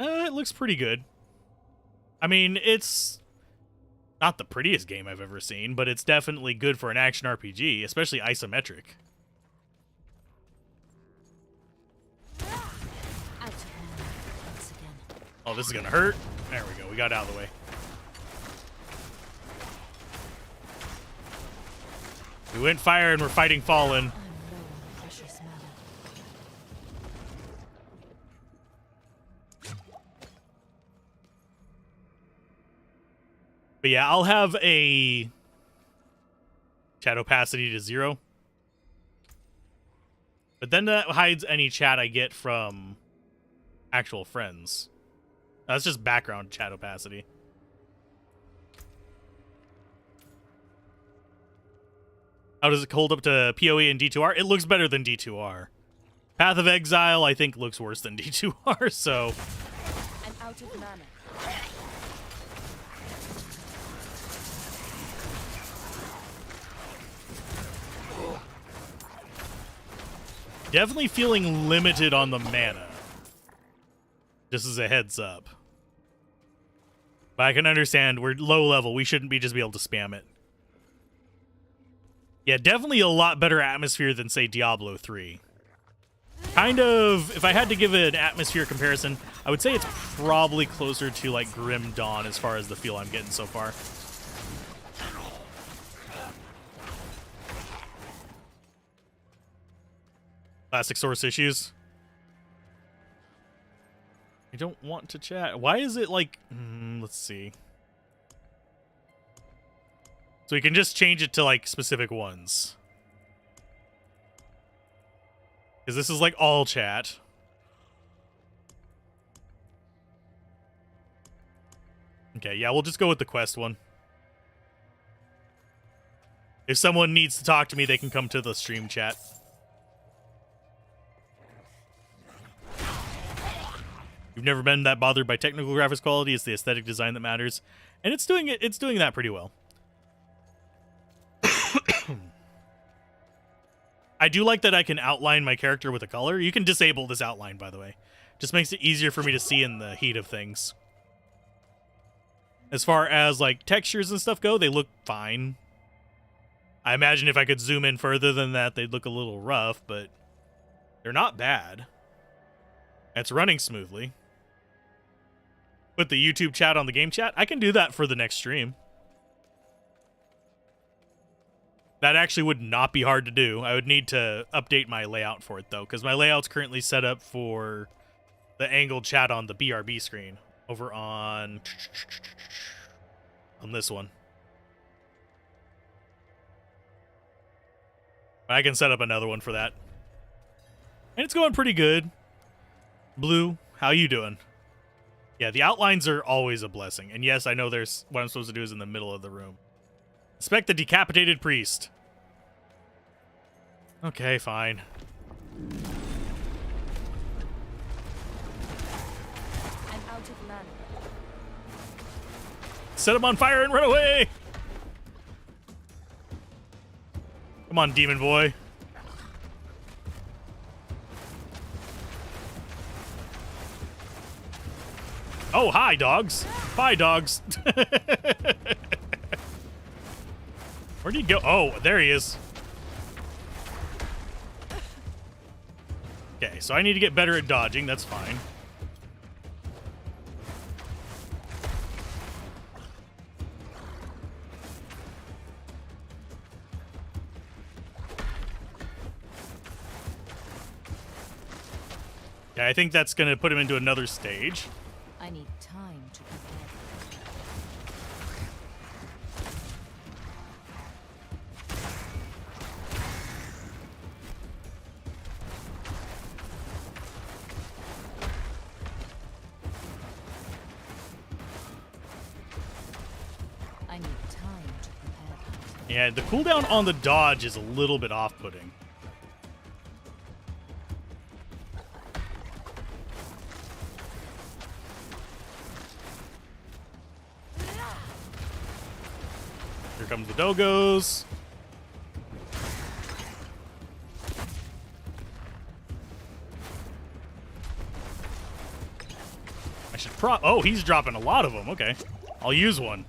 It looks pretty good. I mean, it's not the prettiest game I've ever seen, but it's definitely good for an action RPG, especially isometric. Oh, this is gonna hurt. There we go. We got it out of the way. We went fire and we're fighting Fallen. But yeah, I'll have a chat opacity to 0. But then that hides any chat I get from actual friends. That's just background chat opacity. How does it hold up to PoE and D2R? It looks better than D2R. Path of Exile, I think, looks worse than D2R, so... I'm out of mana. Definitely feeling limited on the mana. Just as a heads up. But I can understand we're low level. We shouldn't be able to spam it. Yeah, definitely a lot better atmosphere than, say, Diablo 3. Kind of, if I had to give an atmosphere comparison, I would say it's probably closer to, like, Grim Dawn as far as the feel I'm getting so far. Classic source issues. I don't want to chat. Why is it like... let's see. So we can just change it to, like, specific ones. Because this is, like, all chat. Okay, yeah, we'll just go with the quest one. If someone needs to talk to me, they can come to the stream chat. You've never been that bothered by technical graphics quality. It's the aesthetic design that matters. And it's doing that pretty well. I do like that I can outline my character with a color. You can disable this outline, by the way. Just makes it easier for me to see in the heat of things. As far as, like, textures and stuff go, they look fine. I imagine if I could zoom in further than that, they'd look a little rough, but they're not bad. It's running smoothly. Put the YouTube chat on the game chat. I can do that for the next stream. That actually would not be hard to do. I would need to update my layout for it, though, because my layout's currently set up for the angled chat on the BRB screen over on this one. I can set up another one for that. And it's going pretty good. Blue, how you doing? Yeah, the outlines are always a blessing. And yes, I know there's what I'm supposed to do is in the middle of the room. Inspect the decapitated priest. Okay, fine. I'm out of mana. Set him on fire and run away! Come on, demon boy. Oh, hi, dogs. Bye, dogs. Where'd he go? Oh, there he is. Okay, so I need to get better at dodging. That's fine. Yeah, I think that's going to put him into another stage. I need time to prepare. I need time to prepare. Yeah, the cooldown on the dodge is a little bit off-putting. Here comes the dogos. I should oh, he's dropping a lot of them. Okay. I'll use one.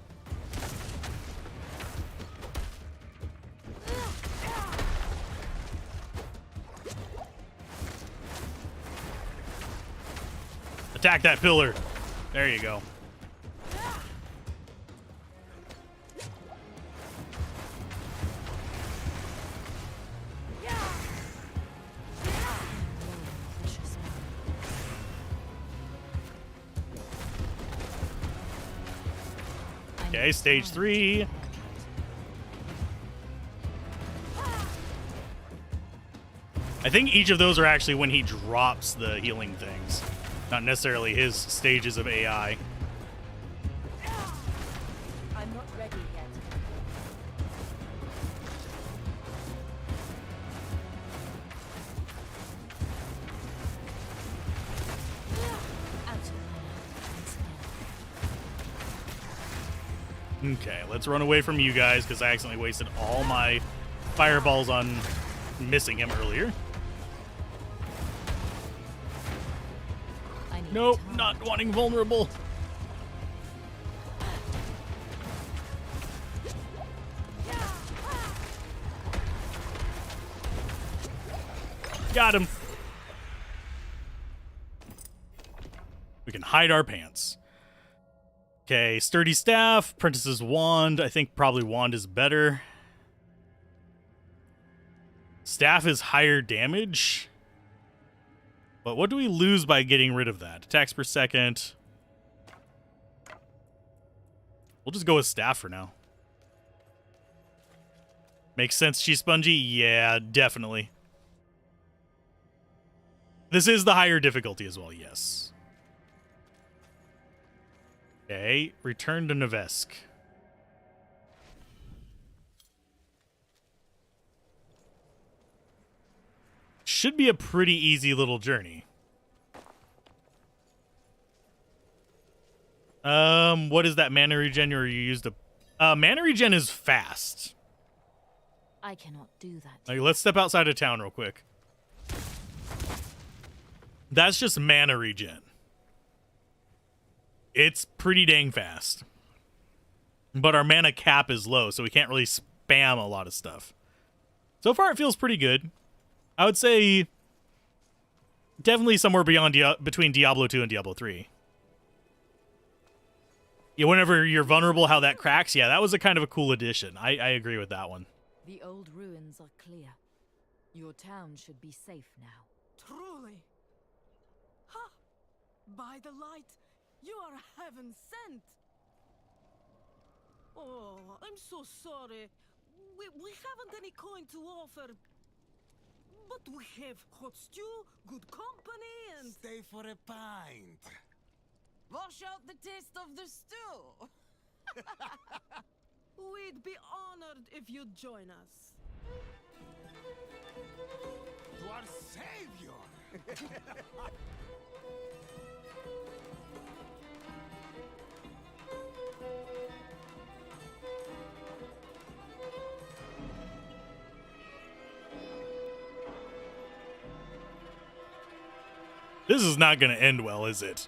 Attack that pillar. There you go. Okay, stage 3. I think each of those are actually when he drops the healing things, not necessarily his stages of AI. I'm not ready yet. Okay, let's run away from you guys because I accidentally wasted all my fireballs on missing him earlier. Nope, not wanting vulnerable. Got him. We can hide our pants. Okay, sturdy staff, apprentice's wand. I think probably wand is better. Staff is higher damage. But what do we lose by getting rid of that? Attacks per second. We'll just go with staff for now. Makes sense, she's spongy? Yeah, definitely. This is the higher difficulty as well, yes. Okay, return to Nevesk. Should be a pretty easy little journey. What is that mana regen or you used a... mana regen is fast. I cannot do that. Like, let's step outside of town real quick. That's just mana regen. It's pretty dang fast. But our mana cap is low, so we can't really spam a lot of stuff. So far, it feels pretty good. I would say definitely somewhere beyond between Diablo 2 and Diablo 3. Yeah, whenever you're vulnerable, how that cracks. Yeah, that was a kind of a cool addition. I agree with that one. The old ruins are clear. Your town should be safe now. Truly. Ha! By the light, you are heaven sent. Oh, I'm so sorry. We haven't any coin to offer. But we have hot stew, good company, and... Stay for a pint. Wash out the taste of the stew. We'd be honored if you'd join us. To our savior. This is not going to end well, is it?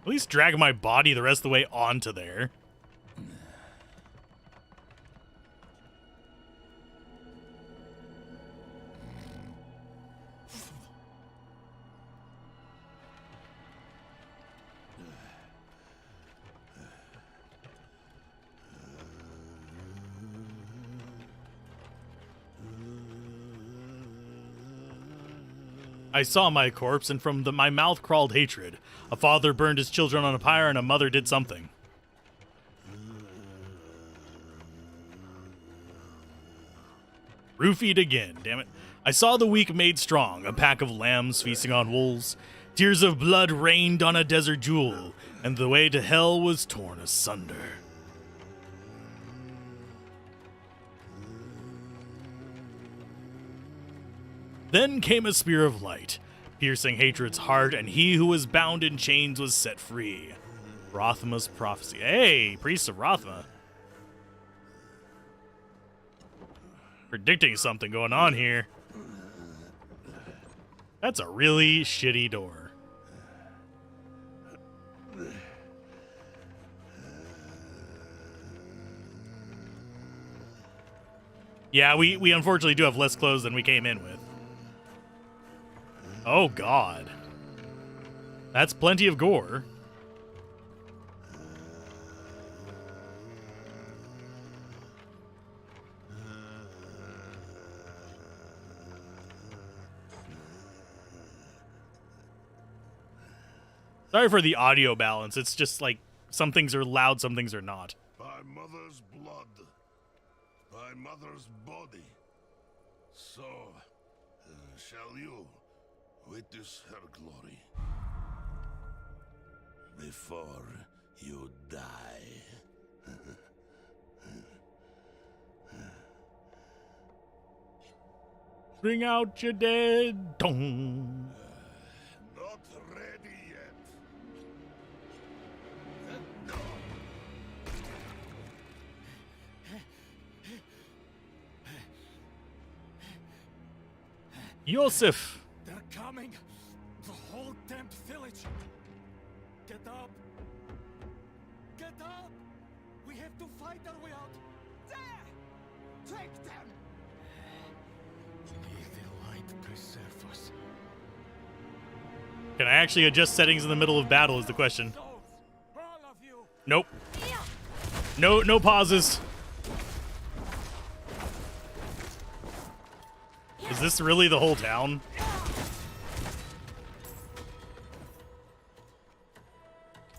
At least drag my body the rest of the way onto there. I saw my corpse, and from my mouth crawled hatred. A father burned his children on a pyre, and a mother did something. Roofied again, damn it. I saw the weak made strong, a pack of lambs feasting on wolves. Tears of blood rained on a desert jewel, and the way to hell was torn asunder. Then came a spear of light, piercing hatred's heart, and he who was bound in chains was set free. Rothma's prophecy. Hey, Priest of Rothma. Predicting something going on here. That's a really shitty door. Yeah, we unfortunately do have less clothes than we came in with. Oh, God. That's plenty of gore. Sorry for the audio balance. It's just like some things are loud, some things are not. By mother's blood, by mother's body, so shall you witness her glory before you die. Bring out your dead. Dong. Not ready yet. Yosef. They're coming. The whole damned village. Get up. Get up. We have to fight our way out. There. Take them. May the light preserve us. Can I actually adjust settings in the middle of battle is the question. Nope. No pauses. Is this really the whole town?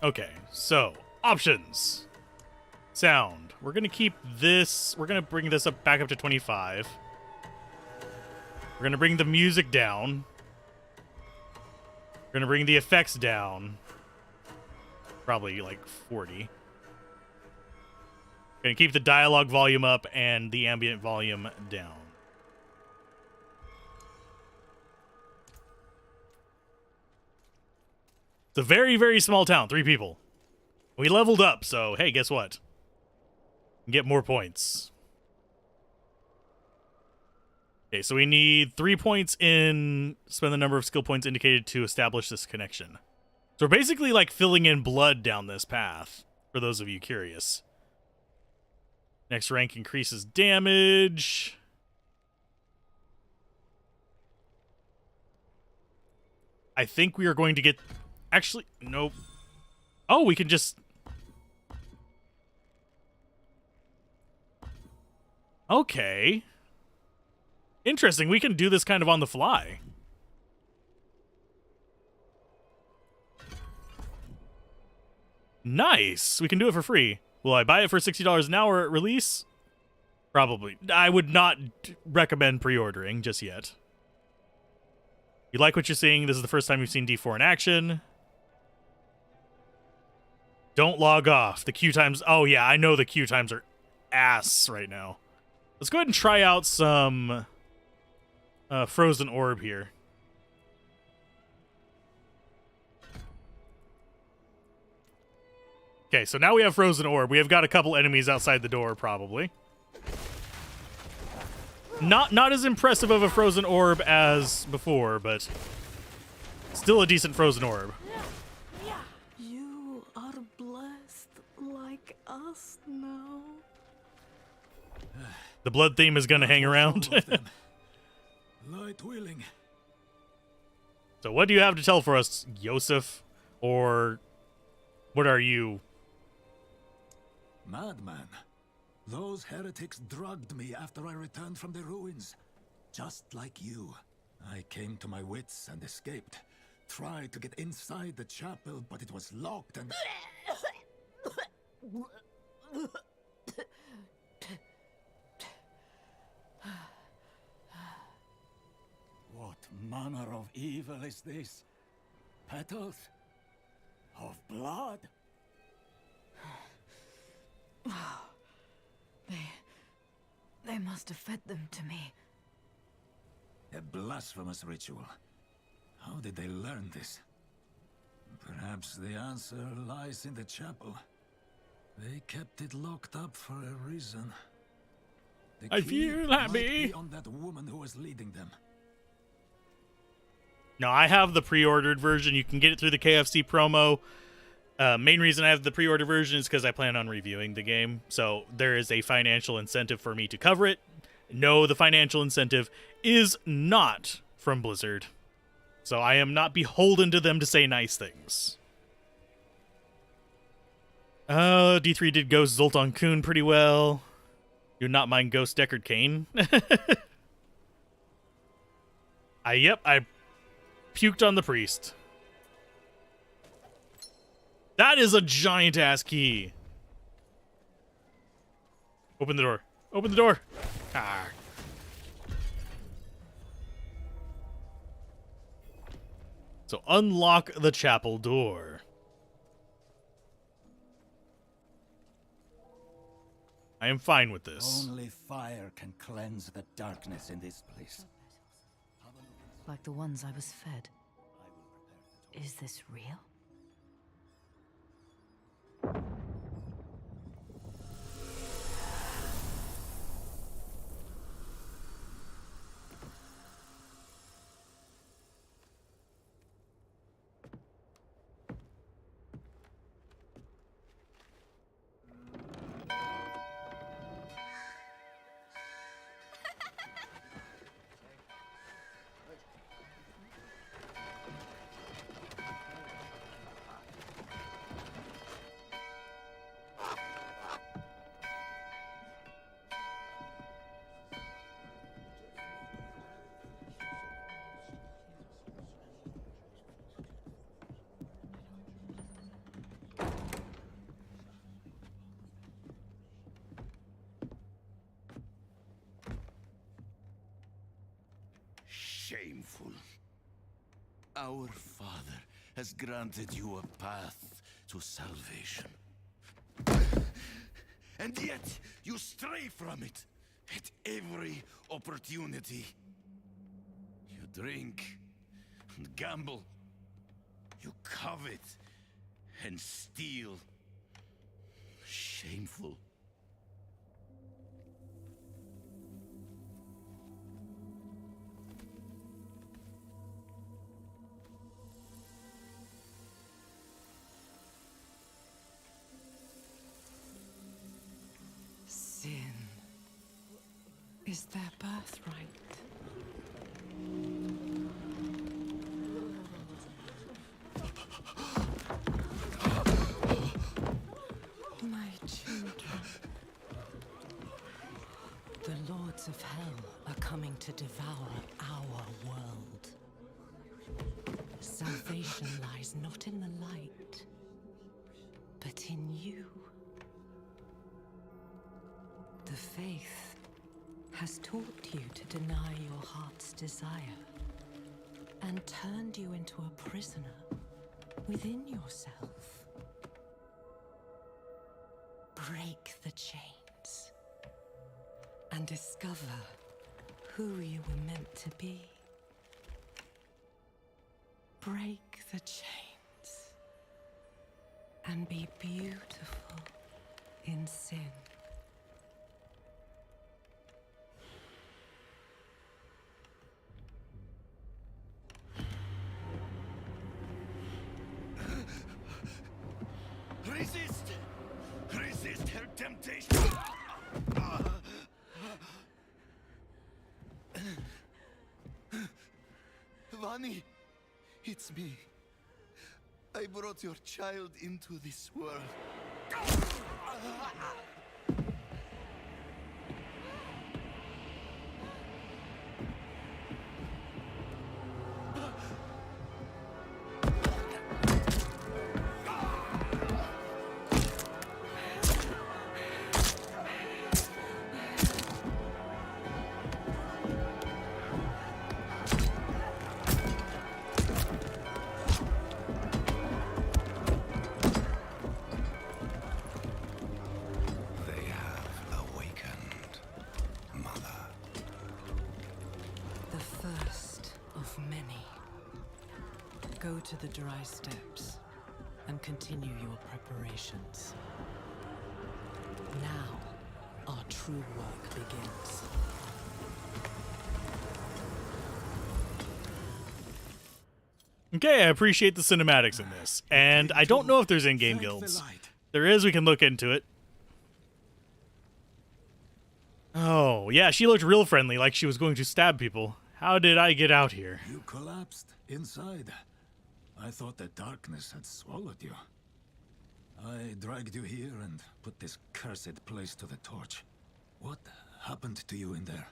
Okay, so options. Sound. We're gonna keep this. We're gonna bring this up back up to 25. We're gonna bring the music down. We're gonna bring the effects down. Probably like 40. Gonna keep the dialogue volume up and the ambient volume down. It's a very, very small town. 3 people. We leveled up, so hey, guess what? Get more points. Okay, so we need 3 points in, spend the number of skill points indicated to establish this connection. So we're basically like filling in blood down this path, for those of you curious. Next rank increases damage. I think we are going to get... Actually, nope. Oh, we can just... Okay. Interesting. We can do this kind of on the fly. Nice. We can do it for free. Will I buy it for $60 an hour at release? Probably. I would not recommend pre-ordering just yet. You like what you're seeing? This is the first time you've seen D4 in action. Don't log off. The queue times... Oh, yeah, I know the queue times are ass right now. Let's go ahead and try out some Frozen Orb here. Okay, so now we have Frozen Orb. We have got a couple enemies outside the door, probably. Not as impressive of a Frozen Orb as before, but still a decent Frozen Orb. You are blessed like us now. The blood theme is going to hang around. Light willing. So what do you have to tell for us, Yosef? Or what are you? Madman. Those heretics drugged me after I returned from the ruins. Just like you. I came to my wits and escaped. Tried to get inside the chapel, but it was locked and... What manner of evil is this? Petals? Of blood? They must have fed them to me. A blasphemous ritual. How did they learn this? Perhaps the answer lies in the chapel. They kept it locked up for a reason. The I key feel might happy. be on that woman who was leading them. No, I have the pre-ordered version. You can get it through the KFC promo. Main reason I have the pre-order version is because I plan on reviewing the game. So there is a financial incentive for me to cover it. No, the financial incentive is not from Blizzard. So I am not beholden to them to say nice things. D3 did Ghost Zoltan Kuhn pretty well. Do not mind Ghost Deckard Cain. I puked on the priest. That is a giant-ass key. Open the door. Open the door. Ah. So unlock the chapel door. I am fine with this. Only fire can cleanse the darkness in this place. like the ones I was fed. Is this real? Shameful. Our Father has granted you a path to salvation. And yet, you stray from it at every opportunity. You drink and gamble. You covet and steal. Shameful. Sin is their birthright. My children. The lords of hell are coming to devour our world. Salvation lies not in the light, but in you. The faith has taught you to deny your heart's desire and turned you into a prisoner within yourself. Break the chains and discover who you were meant to be. Break the chains and be beautiful in sin. Resist! Resist her temptation! Vani, it's me. I brought your child into this world. Go to the dry steps and continue your preparations. Now, our true work begins. Okay, I appreciate the cinematics in this. And I don't know if there's in-game guilds. There is, we can look into it. Oh, yeah, she looked real friendly, like she was going to stab people. How did I get out here? You collapsed inside. I thought the darkness had swallowed you. I dragged you here and put this cursed place to the torch. What happened to you in there?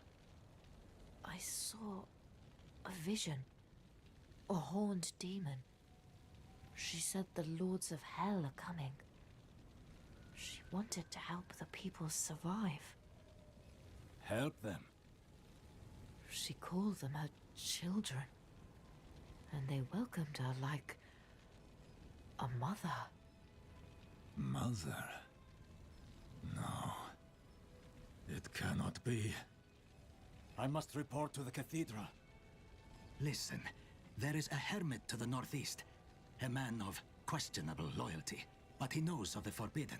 I saw a vision. A horned demon. She said the lords of hell are coming. She wanted to help the people survive. Help them? She called them her children. And they welcomed her like a mother. Mother? No. It cannot be. I must report to the cathedral. Listen, there is a hermit to the northeast. A man of questionable loyalty, but he knows of the forbidden.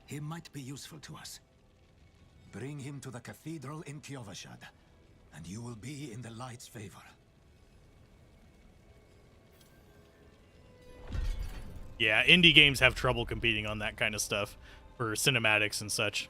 He might be useful to us. Bring him to the cathedral in Kyovashad, and you will be in the light's favor. Yeah, indie games have trouble competing on that kind of stuff for cinematics and such.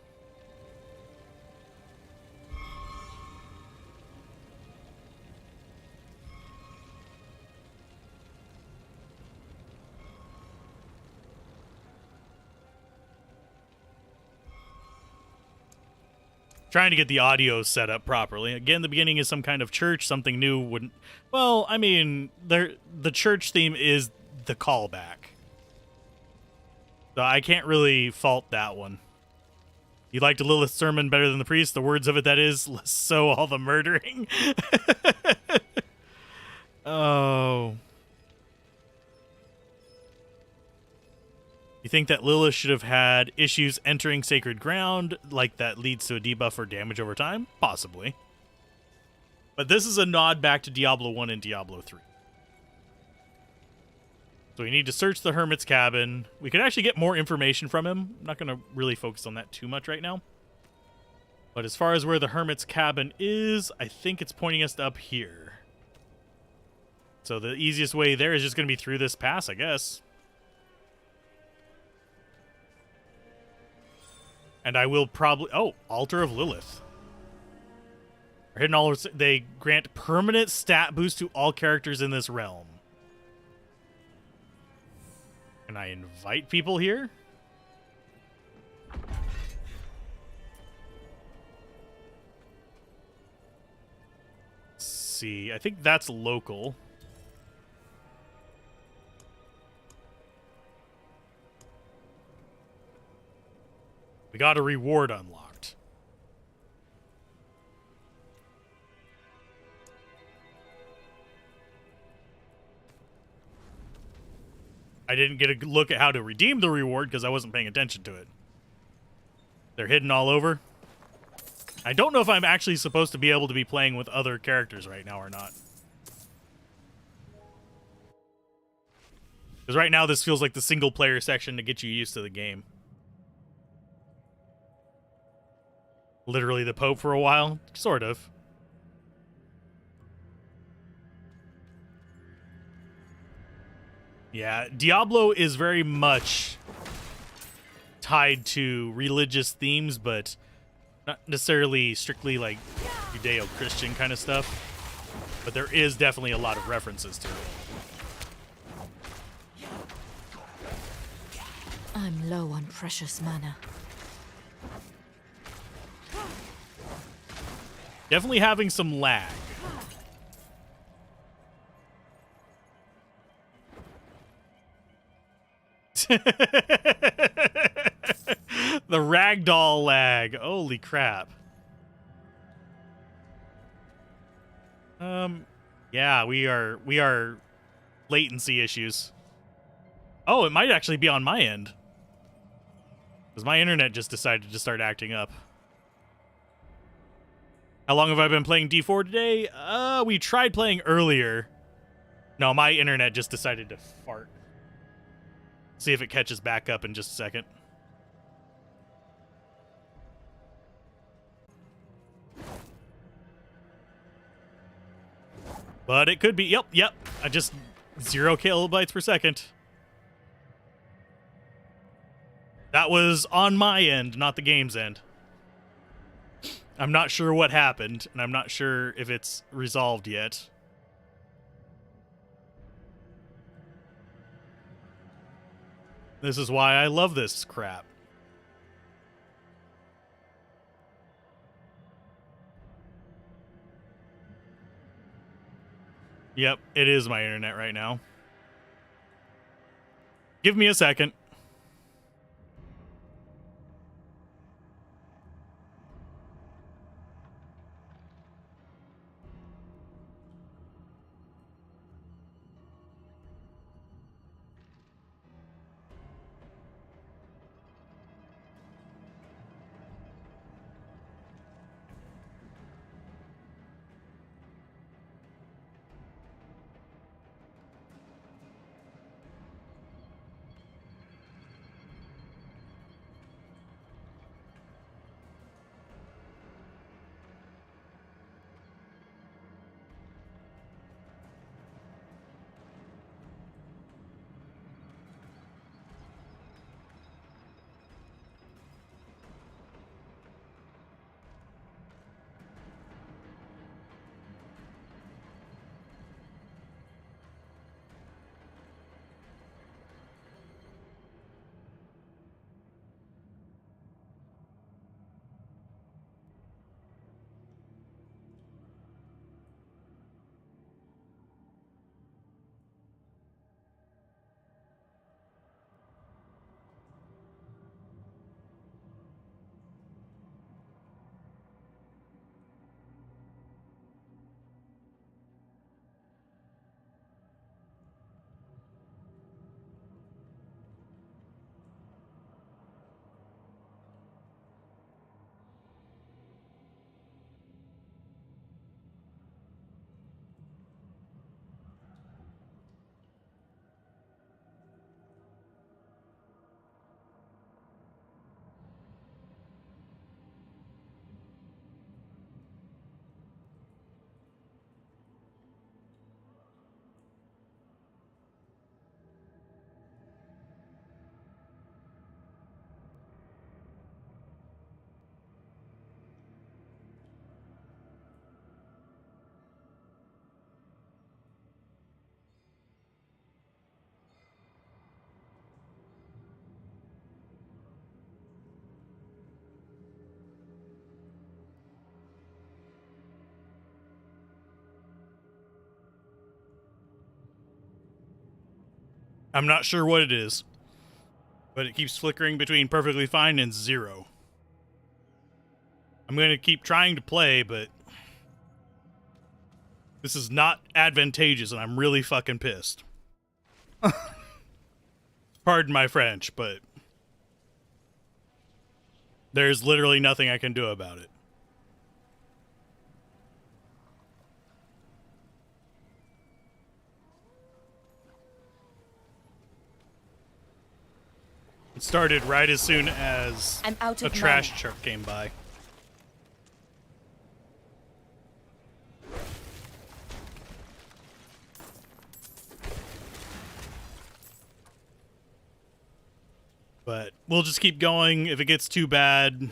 Trying to get the audio set up properly. Again, the beginning is some kind of church. Something new wouldn't... Well, I mean, the church theme is the callback. So I can't really fault that one. You liked Lilith's sermon better than the priest? The words of it, that is, so all the murdering. Oh. You think that Lilith should have had issues entering sacred ground, like that leads to a debuff or damage over time? Possibly. But this is a nod back to Diablo 1 and Diablo 3. So we need to search the hermit's cabin. We could actually get more information from him. I'm not going to really focus on that too much right now. But as far as where the hermit's cabin is, I think it's pointing us up here. So the easiest way there is just going to be through this pass, I guess. And I will probably... Oh, Altar of Lilith. Hidden altars, they grant permanent stat boost to all characters in this realm. Can I invite people here? Let's see. I think that's local. We got a reward unlocked. I didn't get a look at how to redeem the reward because I wasn't paying attention to it. They're hidden all over. I don't know if I'm actually supposed to be able to be playing with other characters right now or not. Because right now this feels like the single player section to get you used to the game. Literally the Pope for a while? Sort of. Yeah, Diablo is very much tied to religious themes, but not necessarily strictly like Judeo-Christian kind of stuff. But there is definitely a lot of references to it. I'm low on precious mana. Definitely having some lag. The ragdoll lag. Holy crap. Yeah, we are latency issues. Oh, it might actually be on my end. Because my internet just decided to start acting up. How long have I been playing D4 today? We tried playing earlier. No, my internet just decided to fart. See if it catches back up in just a second. But it could be, yep. I just 0 kilobytes per second. That was on my end, not the game's end. I'm not sure what happened, and I'm not sure if it's resolved yet. This is why I love this crap. Yep, it is my internet right now. Give me a second. I'm not sure what it is, but it keeps flickering between perfectly fine and 0. I'm going to keep trying to play, but this is not advantageous, and I'm really fucking pissed. Pardon my French, but there's literally nothing I can do about it. It started right as soon as I'm out a of trash mana. truck came by. But we'll just keep going. If it gets too bad,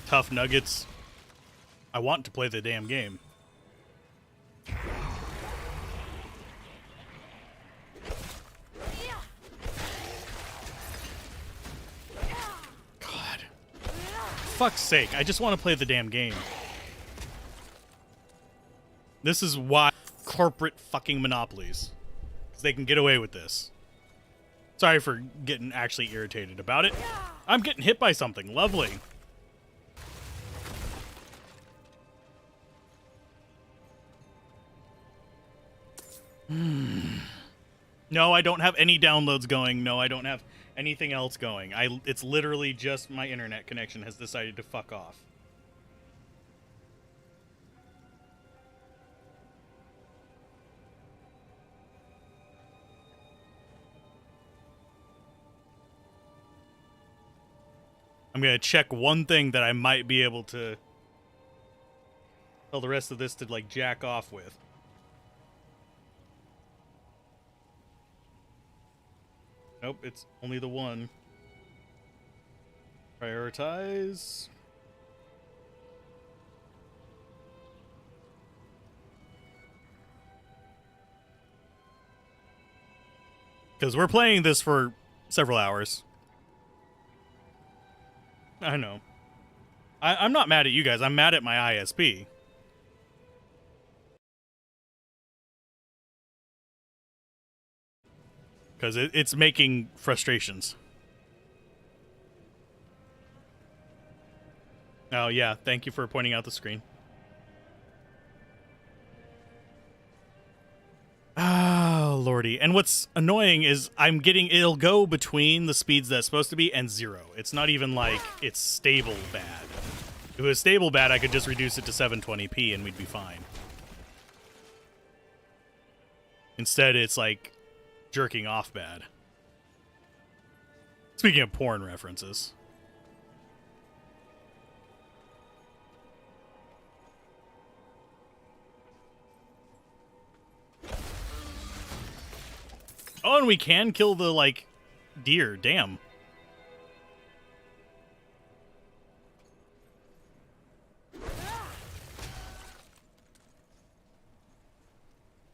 tough nuggets. I want to play the damn game. God. Fuck's sake, I just want to play the damn game. This is why corporate fucking monopolies. Because they can get away with this. Sorry for getting actually irritated about it. I'm getting hit by something. Lovely. No, I don't have any downloads going. No, I don't have anything else going. It's literally just my internet connection has decided to fuck off. I'm going to check one thing that I might be able to tell the rest of this to, like, jack off with. Nope, it's only the one. Prioritize. Because we're playing this for several hours. I know. I'm not mad at you guys. I'm mad at my ISP. Because it's making frustrations. Oh, yeah. Thank you for pointing out the screen. Oh, lordy. And what's annoying is it'll go between the speeds that's supposed to be and 0. It's not even like it's stable bad. If it was stable bad, I could just reduce it to 720p and we'd be fine. Instead, it's like jerking off bad. Speaking of porn references. Oh, and we can kill the, like, deer. Damn.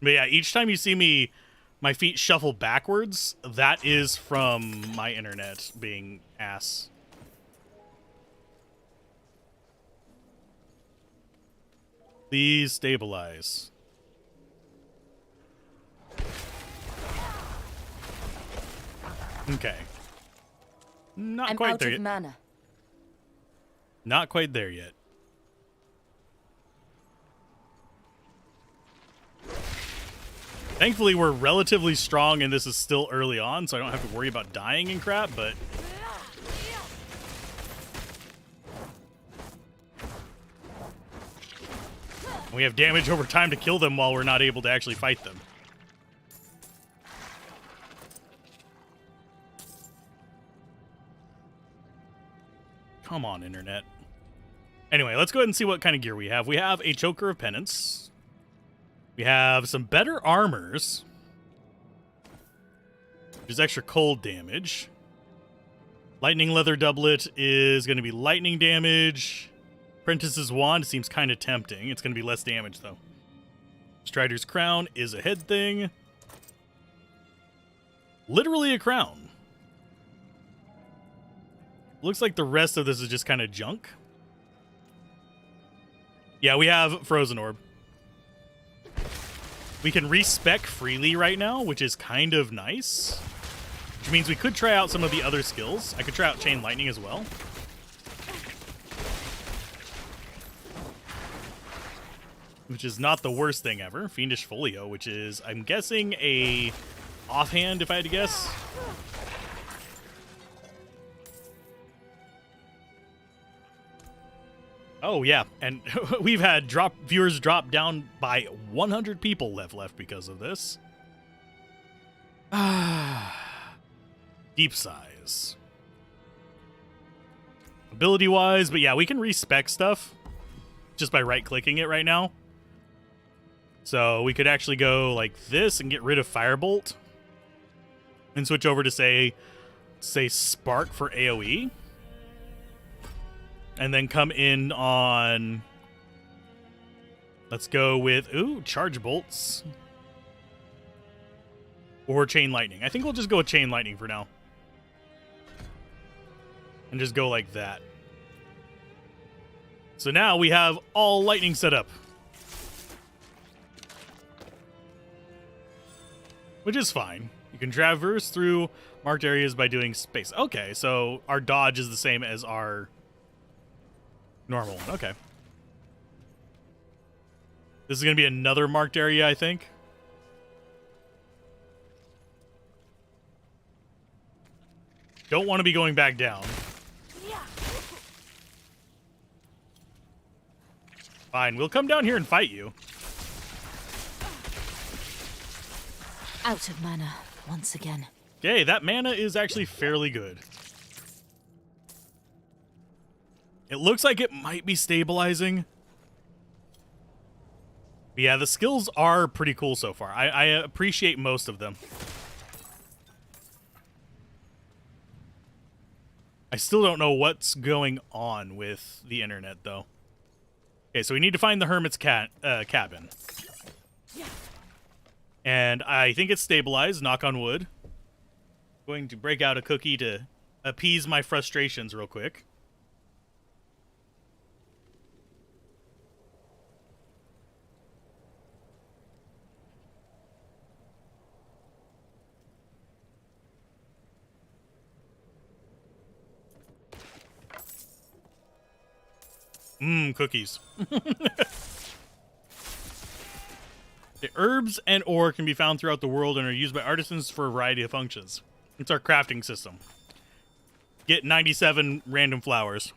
But yeah, each time you see me, my feet shuffle backwards, that is from my internet being ass. Please stabilize. Okay. Not I'm quite out there of yet. mana. Not quite there yet. Thankfully, we're relatively strong and this is still early on, so I don't have to worry about dying and crap, but... we have damage over time to kill them while we're not able to actually fight them. Come on, internet. Anyway, let's go ahead and see what kind of gear we have. We have a Choker of Penance. We have some better armors. Which is extra cold damage. Lightning Leather Doublet is going to be lightning damage. Apprentice's Wand seems kind of tempting. It's going to be less damage, though. Strider's Crown is a head thing. Literally a crown. Looks like the rest of this is just kind of junk. Yeah, we have Frozen Orb. We can respec freely right now, which is kind of nice. Which means we could try out some of the other skills. I could try out Chain Lightning as well. Which is not the worst thing ever. Fiendish Folio, which is, I'm guessing, a offhand, if I had to guess. Oh, yeah. And we've had viewers drop down by 100 people left because of this. Deep sighs. Ability-wise, but yeah, we can respec stuff just by right-clicking it right now. So we could actually go like this and get rid of Firebolt and switch over to say Spark for AoE. And then come in on, let's go with, Charge Bolts. Or Chain Lightning. I think we'll just go with Chain Lightning for now. And just go like that. So now we have all lightning set up. Which is fine. You can traverse through marked areas by doing space. Okay, so our dodge is the same as our normal one. Okay. This is going to be another marked area, I think. Don't want to be going back down. Fine, we'll come down here and fight you. Out of mana once again. Okay, that mana is actually fairly good. It looks like it might be stabilizing. But yeah, the skills are pretty cool so far. I appreciate most of them. I still don't know what's going on with the internet, though. Okay, so we need to find the Hermit's cabin. And I think it's stabilized, knock on wood. Going to break out a cookie to appease my frustrations real quick. Cookies. The herbs and ore can be found throughout the world and are used by artisans for a variety of functions. It's our crafting system. Get 97 random flowers.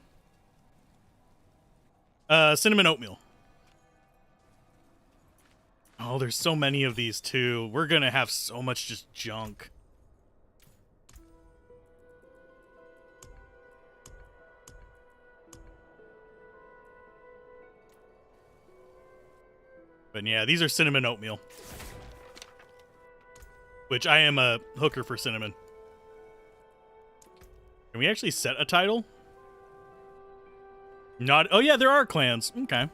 Cinnamon oatmeal. Oh, there's so many of these too. We're gonna have so much just junk. But yeah, these are cinnamon oatmeal. Which I am a hooker for cinnamon. Can we actually set a title? Not. Oh yeah, there are clans. Okay.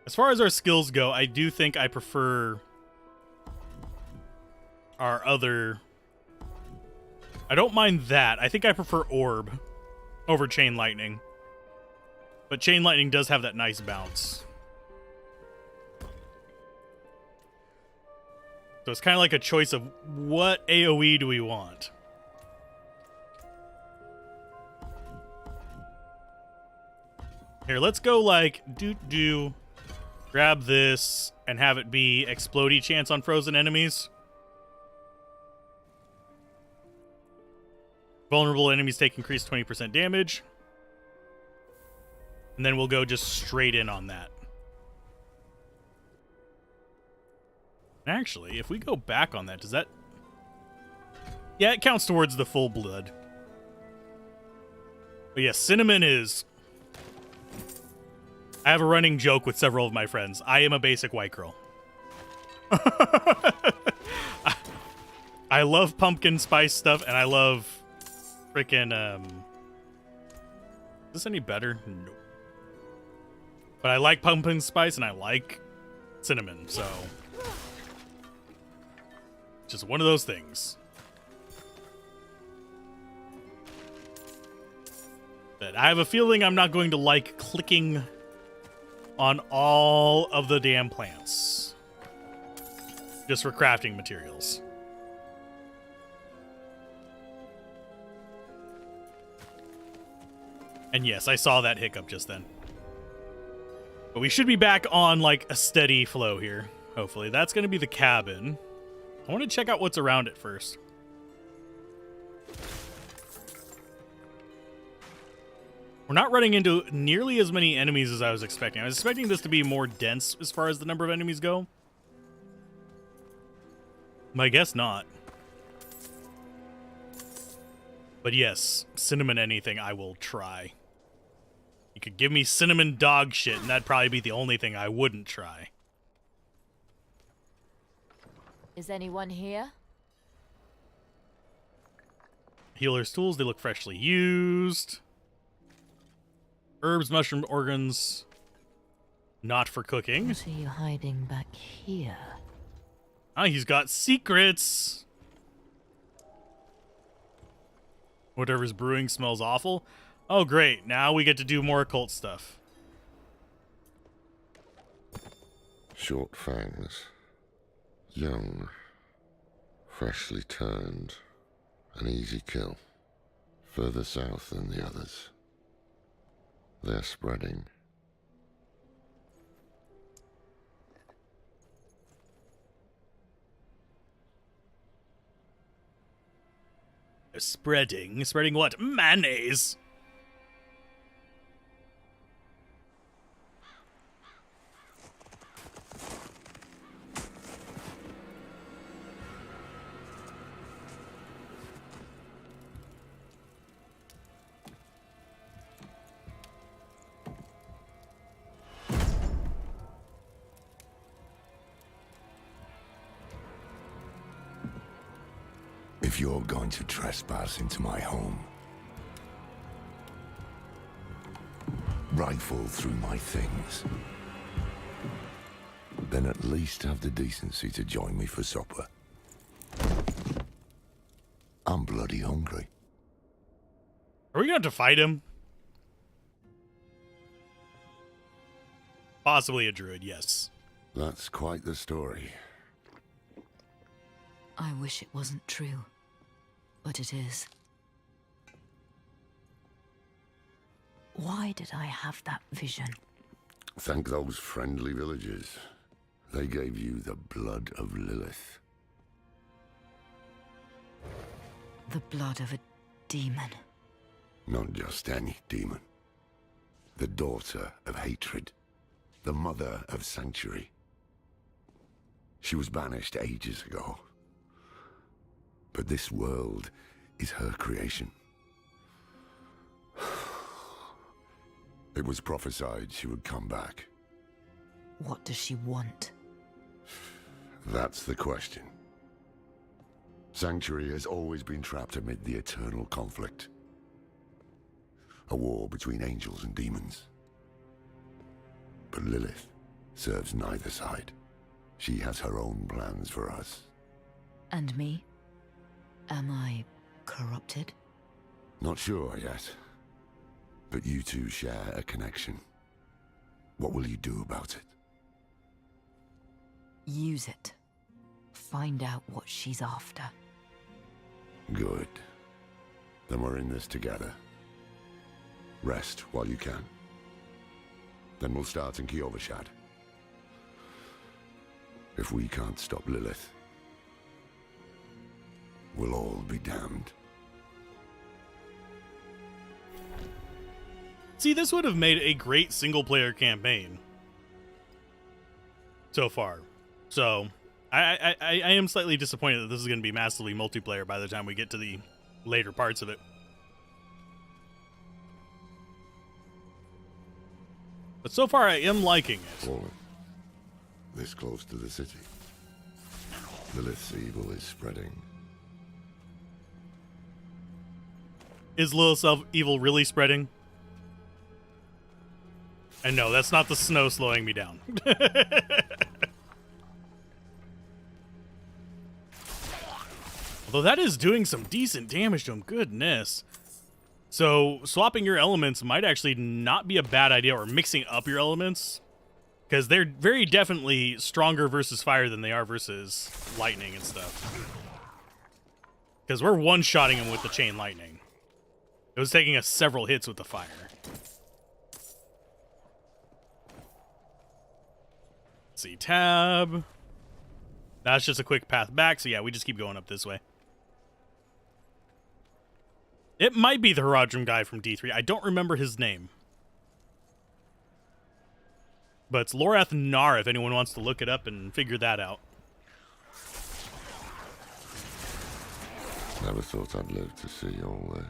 As far as our skills go, I do think I prefer our other. I don't mind that. I think I prefer Orb over Chain Lightning. But Chain Lightning does have that nice bounce. So it's kind of like a choice of what AoE do we want? Here, let's go like grab this and have it be explodey chance on frozen enemies. Vulnerable enemies take increased 20% damage. And then we'll go just straight in on that. Actually, if we go back on that, does that... Yeah, it counts towards the full blood. But yeah, cinnamon is... I have a running joke with several of my friends. I am a basic white girl. I love pumpkin spice stuff, and I love freaking... Is this any better? Nope. But I like pumpkin spice, and I like cinnamon, so... Just one of those things. But I have a feeling I'm not going to like clicking on all of the damn plants. Just for crafting materials. And yes, I saw that hiccup just then. But we should be back on, like, a steady flow here, hopefully. That's going to be the cabin. I want to check out what's around it first. We're not running into nearly as many enemies as I was expecting. I was expecting this to be more dense as far as the number of enemies go. I guess not. But yes, cinnamon anything I will try. You could give me cinnamon dog shit, and that'd probably be the only thing I wouldn't try. Is anyone here? Healer's tools, they look freshly used. Herbs, mushroom organs. Not for cooking. What are you hiding back here? Ah, he's got secrets. Whatever's brewing smells awful. Oh, great. Now we get to do more occult stuff. Short fangs. Young. Freshly turned. An easy kill. Further south than the others. They're spreading. Spreading? Spreading what? Mayonnaise! If you're going to trespass into my home, rifle through my things, then at least have the decency to join me for supper. I'm bloody hungry. Are we going to have to fight him? Possibly a druid, yes. That's quite the story. I wish it wasn't true, but it is. Why did I have that vision? Thank those friendly villagers. They gave you the blood of Lilith. The blood of a demon. Not just any demon. The daughter of hatred. The mother of sanctuary. She was banished ages ago. But this world is her creation. It was prophesied she would come back. What does she want? That's the question. Sanctuary has always been trapped amid the eternal conflict. A war between angels and demons. But Lilith serves neither side. She has her own plans for us. And me? Am I corrupted? Not sure yet. But you two share a connection. What will you do about it? Use it. Find out what she's after. Good. Then we're in this together. Rest while you can. Then we'll start in Kiovashad. If we can't stop Lilith, we'll all be damned. See, this would have made a great single-player campaign so far. So, I am slightly disappointed that this is going to be massively multiplayer by the time we get to the later parts of it. But so far, I am liking it. Fallen. This close to the city. Lilith's evil is spreading. Is Lilith's evil really spreading? And no, that's not the snow slowing me down. Although that is doing some decent damage to him. Goodness. So swapping your elements might actually not be a bad idea, or mixing up your elements. Because they're very definitely stronger versus fire than they are versus lightning and stuff. Because we're one-shotting him with the chain lightning. It was taking us several hits with the fire. Let's see, tab. That's just a quick path back, so yeah, we just keep going up this way. It might be the Herodrum guy from D3. I don't remember his name. But it's Lorath Nar if anyone wants to look it up and figure that out. Never thought I'd live to see all this.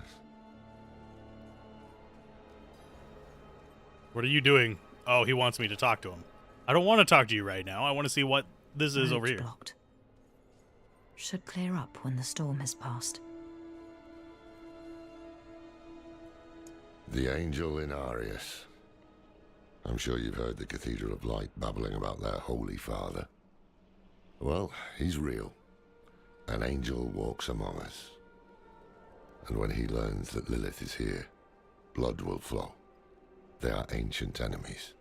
What are you doing? Oh, he wants me to talk to him. I don't want to talk to you right now. I want to see what this is over here. Blocked. Should clear up when the storm has passed. The angel in Arius. I'm sure you've heard the Cathedral of Light babbling about their Holy Father. Well, he's real. An angel walks among us. And when he learns that Lilith is here, blood will flow. They are ancient enemies.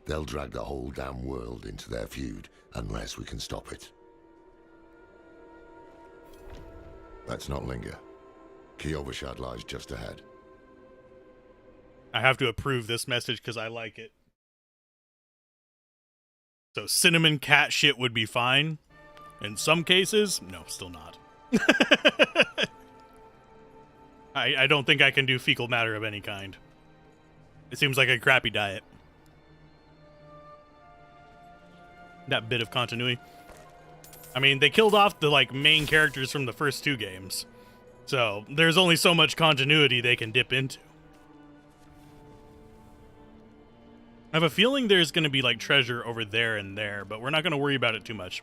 They'll drag the whole damn world into their feud unless we can stop it. Let's not linger. Kiovashad lies just ahead. I have to approve this message because I like it. So cinnamon cat shit would be fine. In some cases, no, still not. I don't think I can do fecal matter of any kind. It seems like a crappy diet. That bit of continuity. I mean, they killed off the main characters from the first two games. So there's only so much continuity they can dip into. I have a feeling there's going to be treasure over there and there, but we're not going to worry about it too much.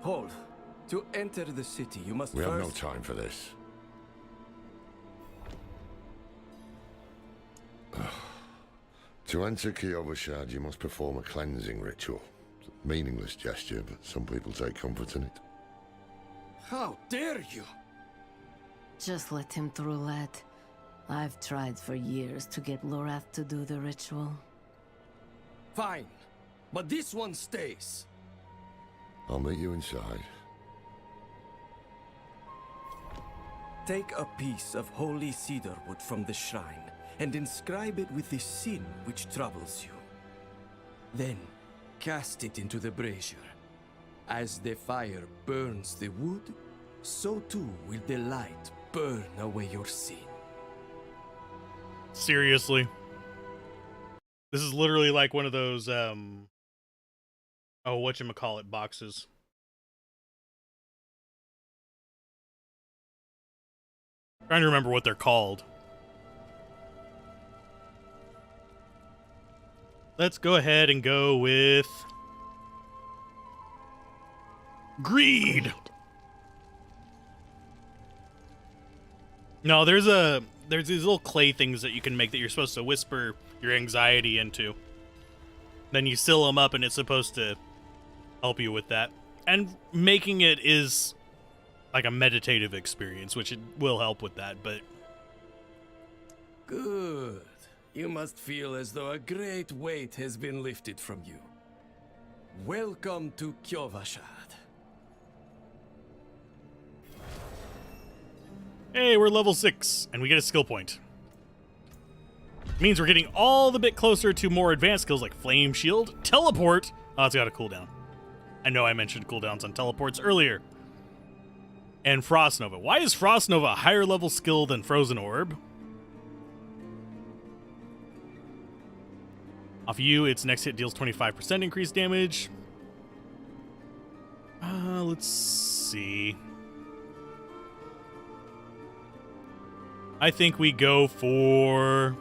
Hold. To enter the city, you must We first... have no time for this. To enter Kiovashad, you must perform a cleansing ritual. It's a meaningless gesture, but some people take comfort in it. How dare you! Just let him through, lad. I've tried for years to get Lorath to do the ritual. Fine, but this one stays. I'll meet you inside. Take a piece of holy cedar wood from the shrine and inscribe it with the sin which troubles you. Then, cast it into the brazier. As the fire burns the wood, so too will the light burn away your sin. Seriously? This is literally like one of those, whatchamacallit boxes. Trying to remember what they're called. Let's go ahead and go with greed. No, there's these little clay things that you can make that you're supposed to whisper your anxiety into. Then you seal them up and it's supposed to help you with that. And making it is like a meditative experience, which it will help with that, but... Good. You must feel as though a great weight has been lifted from you. Welcome to Kiovashad. Hey, we're level 6, and we get a skill point. Means we're getting all the bit closer to more advanced skills like Flame Shield, Teleport. Oh, it's got a cooldown. I know I mentioned cooldowns on teleports earlier. And Frost Nova. Why is Frost Nova a higher level skill than Frozen Orb? Off you, its next hit deals 25% increased damage. Let's see. I think we go for...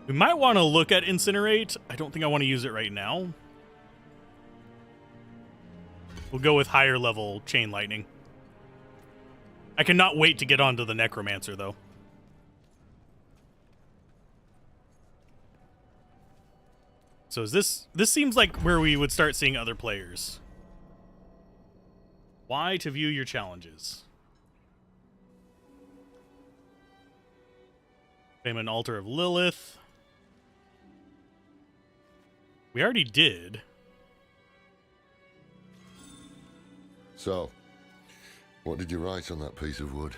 We might want to look at Incinerate. I don't think I want to use it right now. We'll go with higher level Chain Lightning. I cannot wait to get onto the Necromancer, though. So is this seems like where we would start seeing other players. Why to view your challenges? Payment Altar of Lilith. We already did. So, what did you write on that piece of wood?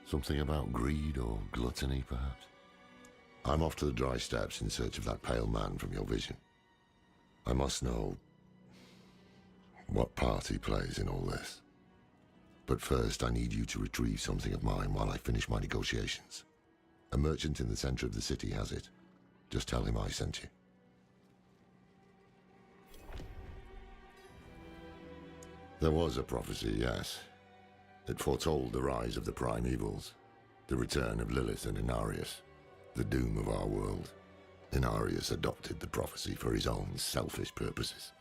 Something about greed or gluttony, perhaps? I'm off to the dry steppes in search of that pale man from your vision. I must know what part he plays in all this. But first, I need you to retrieve something of mine while I finish my negotiations. A merchant in the center of the city has it. Just tell him I sent you. There was a prophecy, yes. It foretold the rise of the prime evils, the return of Lilith and Inarius, the doom of our world. Inarius adopted the prophecy for his own selfish purposes,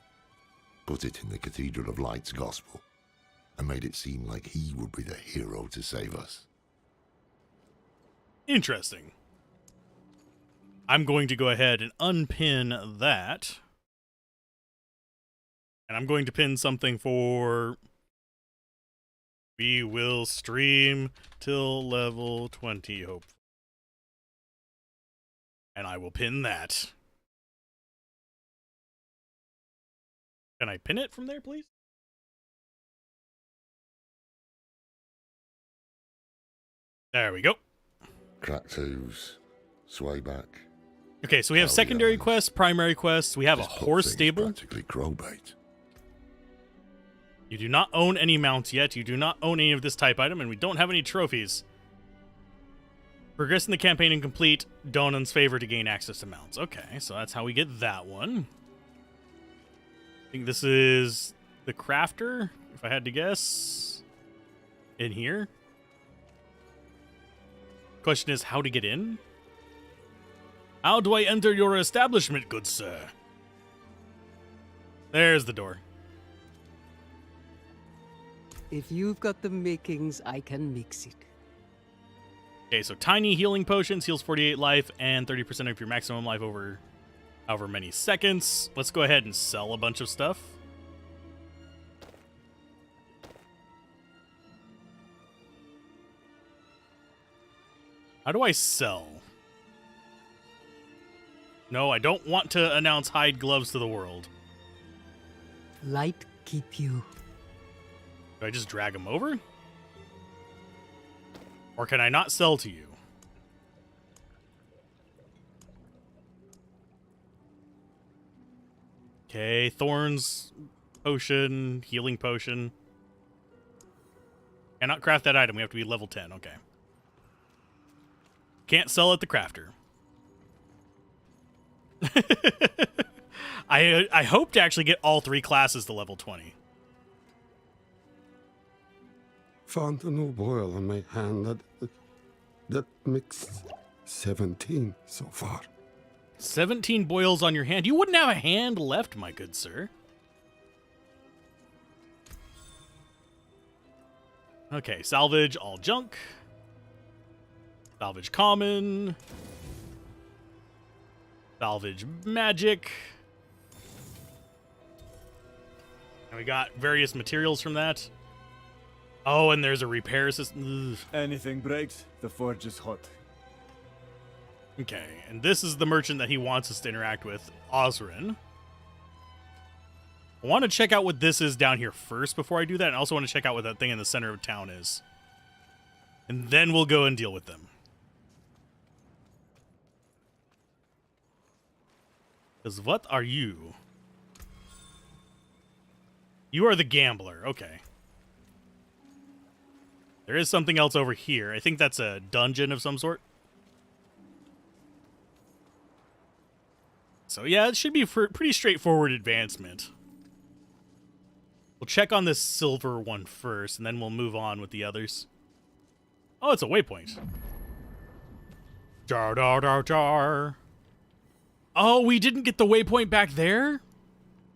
put it in the Cathedral of Light's gospel, and made it seem like he would be the hero to save us. Interesting. I'm going to go ahead and unpin that. And I'm going to pin something for... We will stream till level 20, hope. And I will pin that. Can I pin it from there, please? There we go. Cracked hooves, sway back. Okay, so we have secondary quests, primary quests. We have a horse stable. Practically crowbait. You do not own any mounts yet. You do not own any of this type item, and we don't have any trophies. Progress in the campaign and complete Donan's favor to gain access to mounts. Okay, so that's how we get that one. I think this is the crafter, if I had to guess. In here. Question is how to get in? How do I enter your establishment, good sir? There's the door. If you've got the makings, I can mix it. Okay, so tiny healing potions heals 48 life and 30% of your maximum life over however many seconds. Let's go ahead and sell a bunch of stuff. How do I sell? No, I don't want to announce hide gloves to the world. Light keep you. Do I just drag them over? Or can I not sell to you? Okay, thorns, potion, healing potion. Cannot craft that item. We have to be level 10. Okay. Can't sell at the crafter. I hope to actually get all 3 classes to level 20. Found a new boil on my hand that makes 17 so far. 17 boils on your hand. You wouldn't have a hand left, my good sir. Okay, salvage all junk. Salvage common. Salvage magic. And we got various materials from that. Oh, and there's a repair system. Ugh. Anything breaks, the forge is hot. Okay, and this is the merchant that he wants us to interact with, Osrin. I want to check out what this is down here first before I do that, and I also want to check out what that thing in the center of town is. And then we'll go and deal with them. Because what are you? You are the gambler, okay. There is something else over here. I think that's a dungeon of some sort. So yeah, it should be pretty straightforward advancement. We'll check on this silver one first, and then we'll move on with the others. Oh, it's a waypoint. Jar, dar, dar, jar. Oh, we didn't get the waypoint back there?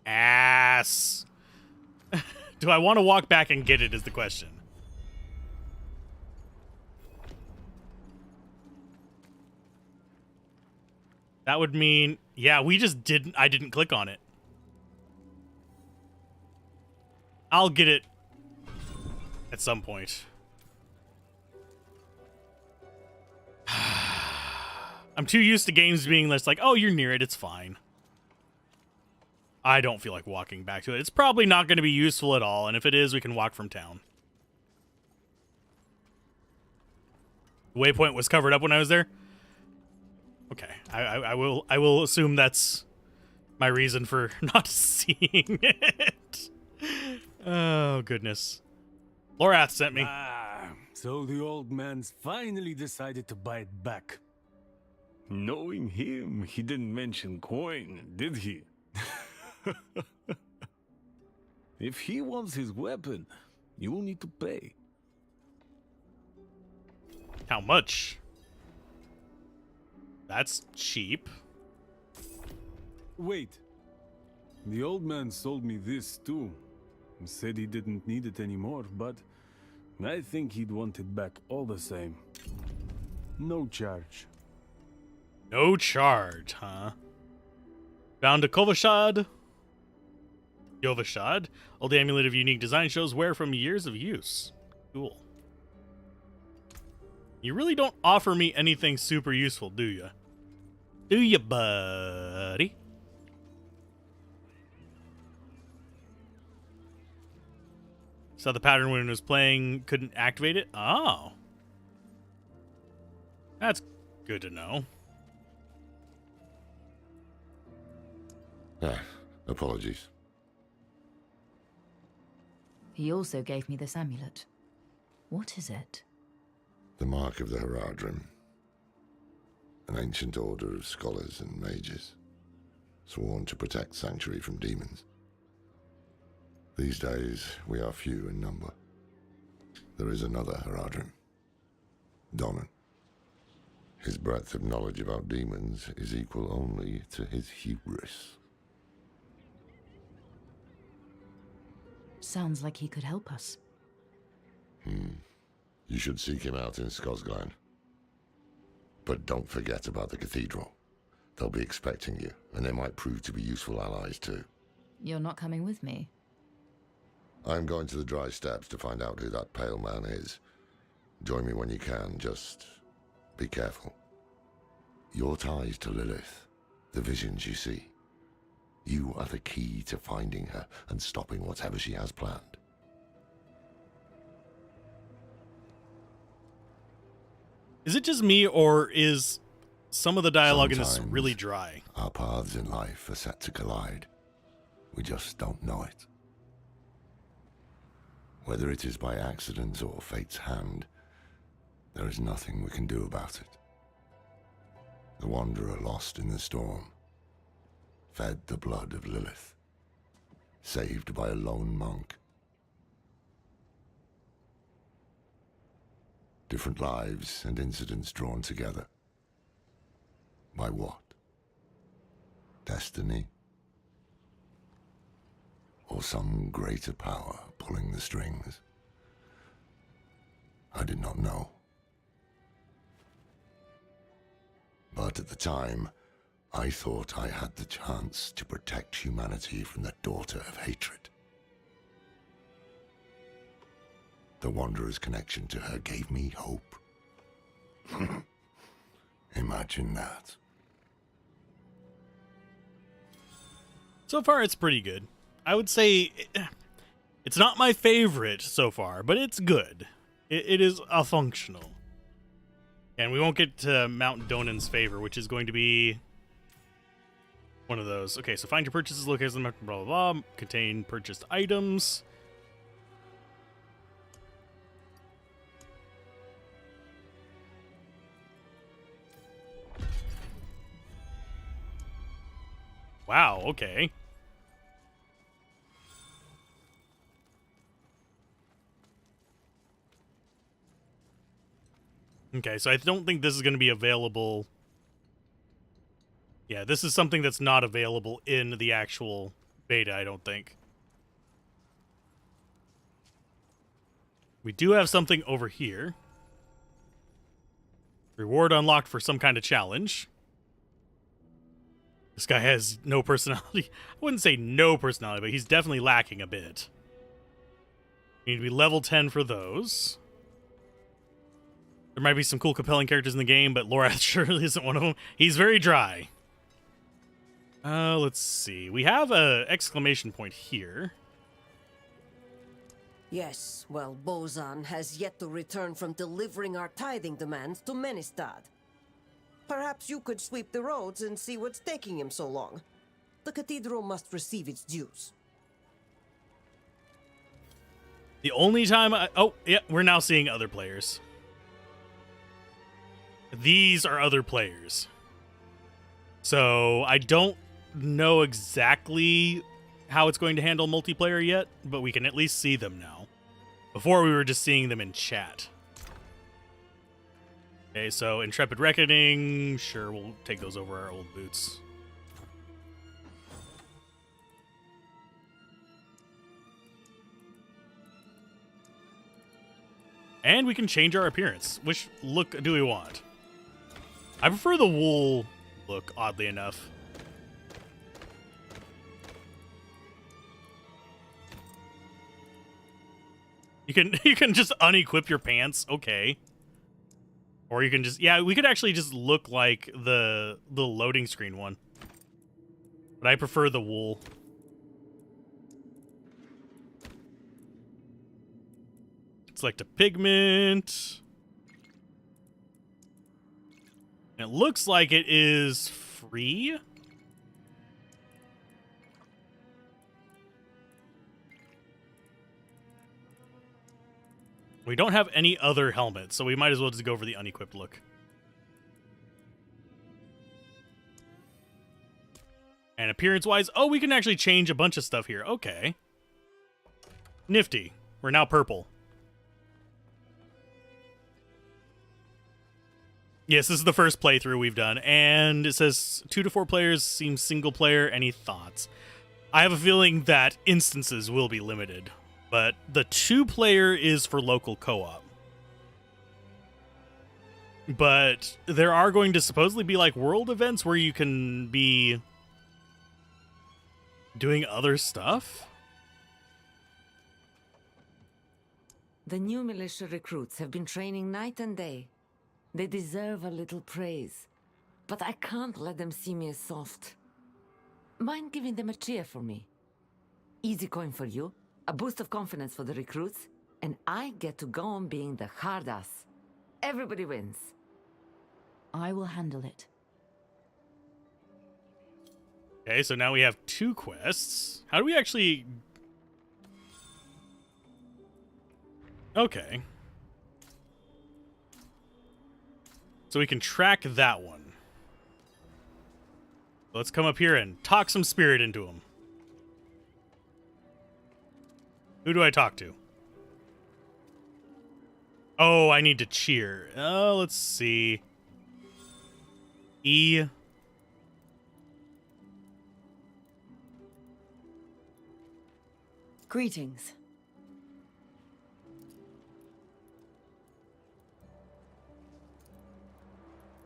Ass. Do I want to walk back and get it is the question. That would mean, yeah, I didn't click on it. I'll get it at some point. I'm too used to games being less like, oh, you're near it, it's fine. I don't feel like walking back to it. It's probably not going to be useful at all, and if it is, we can walk from town. The waypoint was covered up when I was there. Okay, I will assume that's my reason for not seeing it. Oh goodness, Alzorath sent me. Ah, so the old man's finally decided to buy it back. Knowing him, he didn't mention coin, did he? If he wants his weapon, you will need to pay. How much? That's cheap. Wait. The old man sold me this too. Said he didn't need it anymore, but I think he'd want it back all the same. No charge. No charge, huh? Found a Kovashad. Yovashad. Old amulet of unique design shows wear from years of use. Cool. You really don't offer me anything super useful, do you? Do you, buddy? Saw the pattern when it was playing, couldn't activate it? Oh. That's good to know. Ah, apologies. He also gave me this amulet. What is it? The mark of the Haradrim. An ancient order of scholars and mages, sworn to protect Sanctuary from demons. These days, we are few in number. There is another Haradrim, Donan. His breadth of knowledge about demons is equal only to his hubris. Sounds like he could help us. You should seek him out in Skosglen. But don't forget about the cathedral. They'll be expecting you, and they might prove to be useful allies too. You're not coming with me? I'm going to the Dry Steppes to find out who that pale man is. Join me when you can, just be careful. Your ties to Lilith, the visions you see. You are the key to finding her and stopping whatever she has planned. Is it just me, or is some of the dialogue in this Sometimes really dry? Our paths in life are set to collide. We just don't know it. Whether it is by accident or fate's hand, there is nothing we can do about it. The wanderer lost in the storm, fed the blood of Lilith, saved by a lone monk. Different lives and incidents drawn together. By what? Destiny? Or some greater power pulling the strings? I did not know. But at the time, I thought I had the chance to protect humanity from the daughter of hatred. The Wanderer's connection to her gave me hope. Imagine that. So far, it's pretty good. I would say it's not my favorite so far, but it's good. It is a functional. And we won't get to Mount Donan's favor, which is going to be one of those. Okay, so find your purchases, locate them, blah, blah, blah. Contain purchased items. Wow, okay. Okay, so I don't think this is going to be available. Yeah, this is something that's not available in the actual beta, I don't think. We do have something over here. Reward unlocked for some kind of challenge. This guy has no personality. I wouldn't say no personality, but he's definitely lacking a bit. You need to be level 10 for those. There might be some cool, compelling characters in the game, but Alzorath surely isn't one of them. He's very dry. Let's see. We have a exclamation point here. Yes, well, Bozan has yet to return from delivering our tithing demands to Menestad. Perhaps you could sweep the roads and see what's taking him so long. The cathedral must receive its dues. The only time oh, yeah, we're now seeing other players. These are other players. So I don't know exactly how it's going to handle multiplayer yet, but we can at least see them now. Before we were just seeing them in chat. Okay, so Intrepid Reckoning, sure, we'll take those over our old boots. And we can change our appearance. Which look do we want? I prefer the wool look, oddly enough. You can just unequip your pants, okay. Or you can just, yeah, we could actually just look like the loading screen one. But I prefer the wool. Select a pigment. And it looks like it is free. We don't have any other helmets, so we might as well just go for the unequipped look. And appearance-wise, oh, we can actually change a bunch of stuff here. Okay. Nifty. We're now purple. Yes, this is the first playthrough we've done, and it says 2 to 4 players seems single player. Any thoughts? I have a feeling that instances will be limited. But the 2-player is for local co-op. But there are going to supposedly be like world events where you can be doing other stuff. The new militia recruits have been training night and day. They deserve a little praise. But I can't let them see me as soft. Mind giving them a cheer for me? Easy coin for you. A boost of confidence for the recruits, and I get to go on being the hard ass. Everybody wins. I will handle it. Okay, so now we have 2 quests. How do we actually... Okay. So we can track that one. Let's come up here and talk some spirit into him. Who do I talk to? Oh, I need to cheer. Oh, let's see. E. Greetings.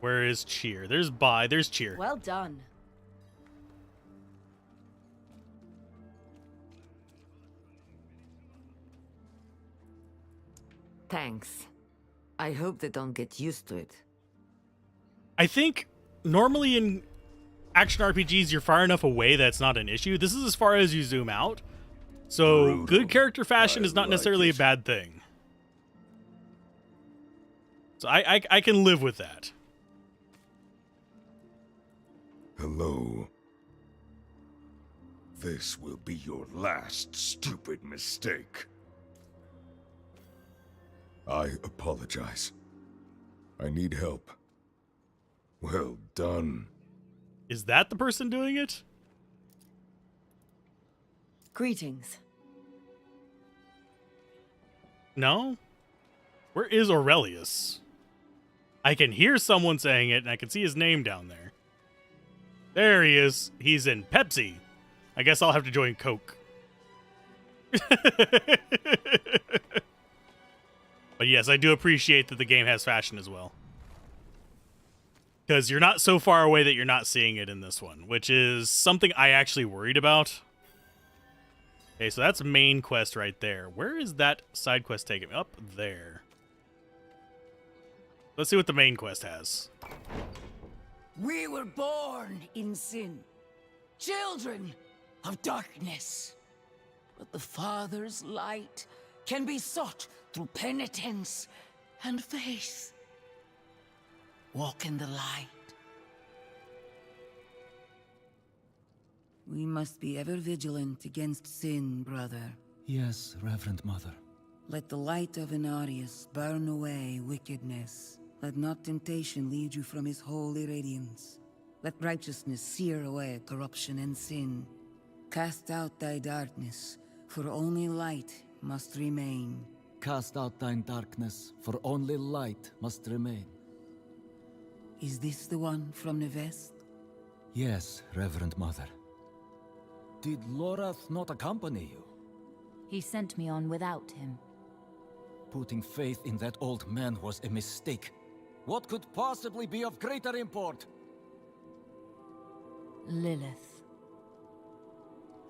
Where is cheer? There's buy, there's cheer. Well done. Thanks. I hope they don't get used to it. I think normally in action RPGs, you're far enough away that it's not an issue. This is as far as you zoom out. So Brutal. good character fashion is not like necessarily a bad thing. So I can live with that. Hello. This will be your last stupid mistake. I apologize. I need help. Well done. Is that the person doing it? Greetings. No? Where is Aurelius? I can hear someone saying it, and I can see his name down there. There he is. He's in Pepsi. I guess I'll have to join Coke. But yes, I do appreciate that the game has fashion as well. Because you're not so far away that you're not seeing it in this one, which is something I actually worried about. Okay, so that's main quest right there. Where is that side quest taking me? Up there. Let's see what the main quest has. We were born in sin. children of darkness. But the Father's light can be sought through penitence and faith. Walk in the light. We must be ever vigilant against sin, brother. Yes, Reverend Mother. Let the light of Inarius burn away wickedness. Let not temptation lead you from his holy radiance. Let righteousness sear away corruption and sin. Cast out thy darkness, for only light must remain. Cast out thine darkness, for only light must remain. Is this the one from the west? Yes, Reverend Mother. Did Alzorath not accompany you? He sent me on without him. Putting faith in that old man was a mistake. What could possibly be of greater import? Lilith.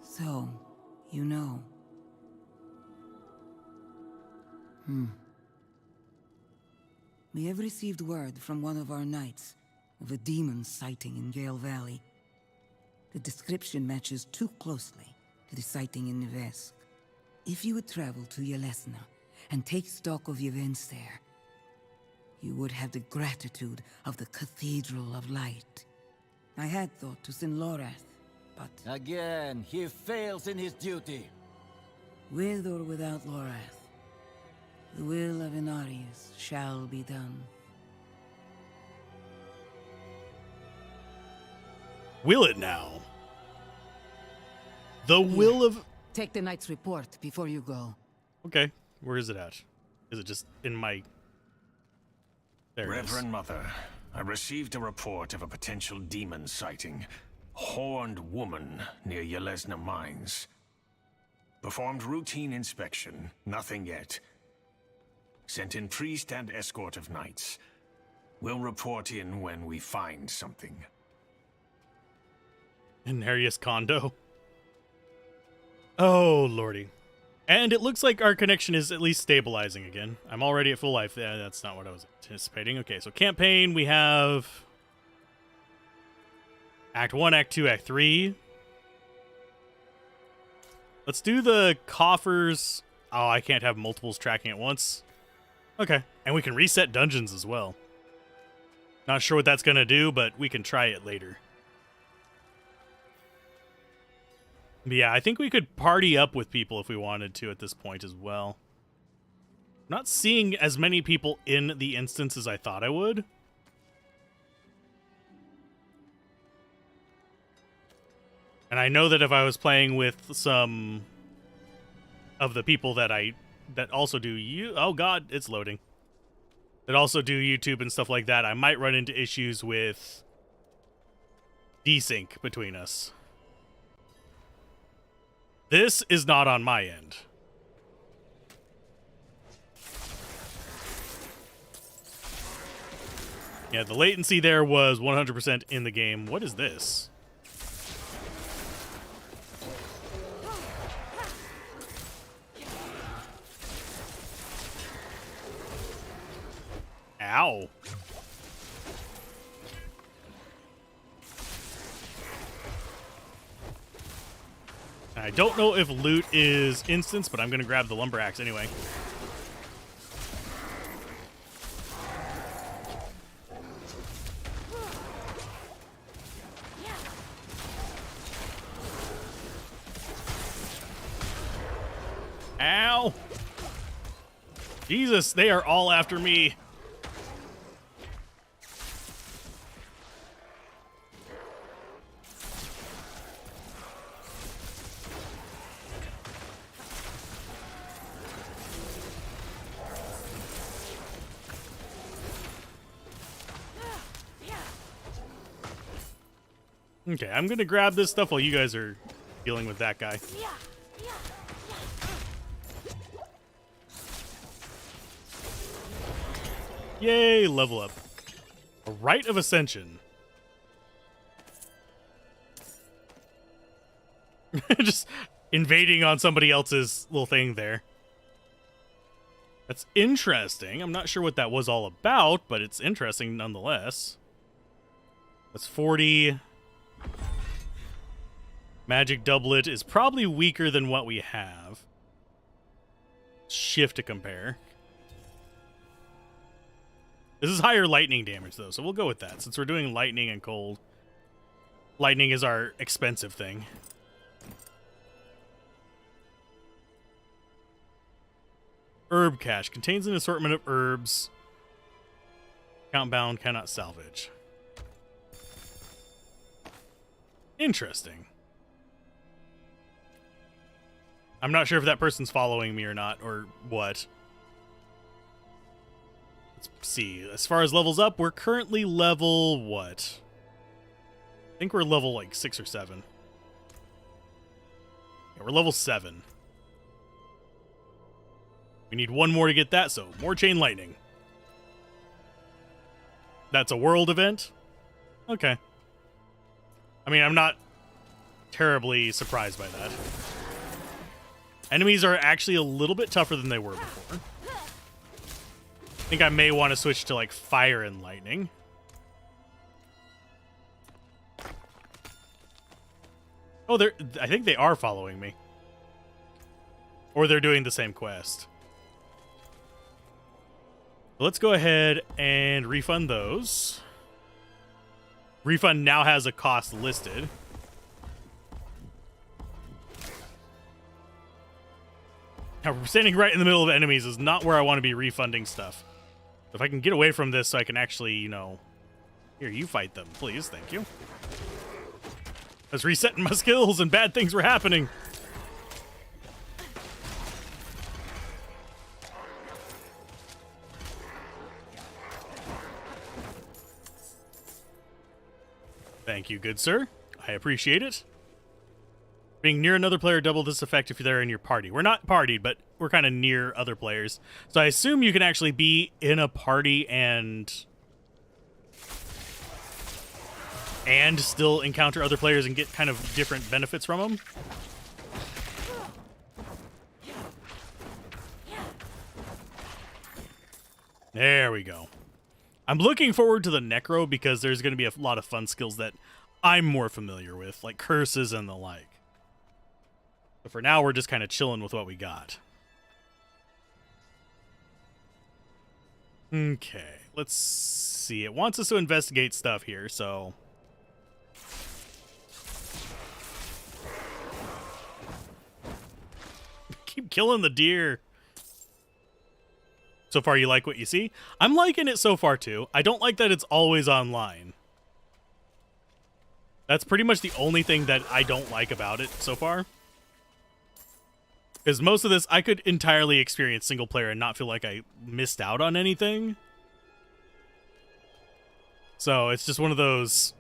So, you know. We have received word from one of our knights of a demon sighting in Gale Valley. The description matches too closely to the sighting in Nevesk. If you would travel to Yelesna and take stock of the events there, you would have the gratitude of the Cathedral of Light. I had thought to send Alzorath, but... Again, he fails in his duty. With or without Alzorath, the will of Inarius shall be done. Will it now? The will of... Take the knight's report before you go. Okay, where is it at? Is it just in my... There it is. Reverend Mother, I received a report of a potential demon sighting. Horned woman near Yelesna Mines. Performed routine inspection, nothing yet. Sent in priest and escort of knights. We'll report in when we find something. Inarius Kondo. Oh, lordy. And it looks like our connection is at least stabilizing again. I'm already at full life. Yeah, that's not what I was anticipating. Okay, so campaign, we have... Act 1, Act 2, Act 3. Let's do the coffers. Oh, I can't have multiples tracking at once. Okay, and we can reset dungeons as well. Not sure what that's going to do, but we can try it later. But yeah, I think we could party up with people if we wanted to at this point as well. I'm not seeing as many people in the instance as I thought I would. And I know that if I was playing with some of the people that also do oh god, it's loading. That also do YouTube and stuff like that, I might run into issues with desync between us. This is not on my end. Yeah, the latency there was 100% in the game. What is this? Ow. I don't know if loot is instance, but I'm going to grab the lumber axe anyway. Ow! Jesus, they are all after me. Okay, I'm gonna grab this stuff while you guys are dealing with that guy. Yay, level up. A Rite of Ascension. Just invading on somebody else's little thing there. That's interesting. I'm not sure what that was all about, but it's interesting nonetheless. That's 40. Magic doublet is probably weaker than what we have. Shift to compare. This is higher lightning damage, though, so we'll go with that. Since we're doing lightning and cold. Lightning is our expensive thing. Herb cache. Contains an assortment of herbs. Count bound, cannot salvage. Interesting. I'm not sure if that person's following me or not, or what. Let's see. As far as levels up, we're currently level what? I think we're level like 6 or 7. Yeah, we're level 7. We need one more to get that, so more chain lightning. That's a world event? Okay. I mean, I'm not terribly surprised by that. Enemies are actually a little bit tougher than they were before. I think I may want to switch to, like, fire and lightning. Oh, I think they are following me. Or they're doing the same quest. Let's go ahead and refund those. Refund now has a cost listed. Now, standing right in the middle of enemies is not where I want to be refunding stuff. If I can get away from this so I can actually, you know... Here, you fight them, please. Thank you. I was resetting my skills and bad things were happening. Thank you, good sir. I appreciate it. Being near another player double this effect if you're there in your party. We're not partied, but we're kind of near other players. So I assume you can actually be in a party and still encounter other players and get kind of different benefits from them. There we go. I'm looking forward to the Necro because there's going to be a lot of fun skills that I'm more familiar with, like curses and the like. But for now, we're just kind of chilling with what we got. Okay, let's see. It wants us to investigate stuff here, so... Keep killing the deer. So far, you like what you see? I'm liking it so far, too. I don't like that it's always online. That's pretty much the only thing that I don't like about it so far. Because most of this, I could entirely experience single player and not feel like I missed out on anything. So, it's just one of those...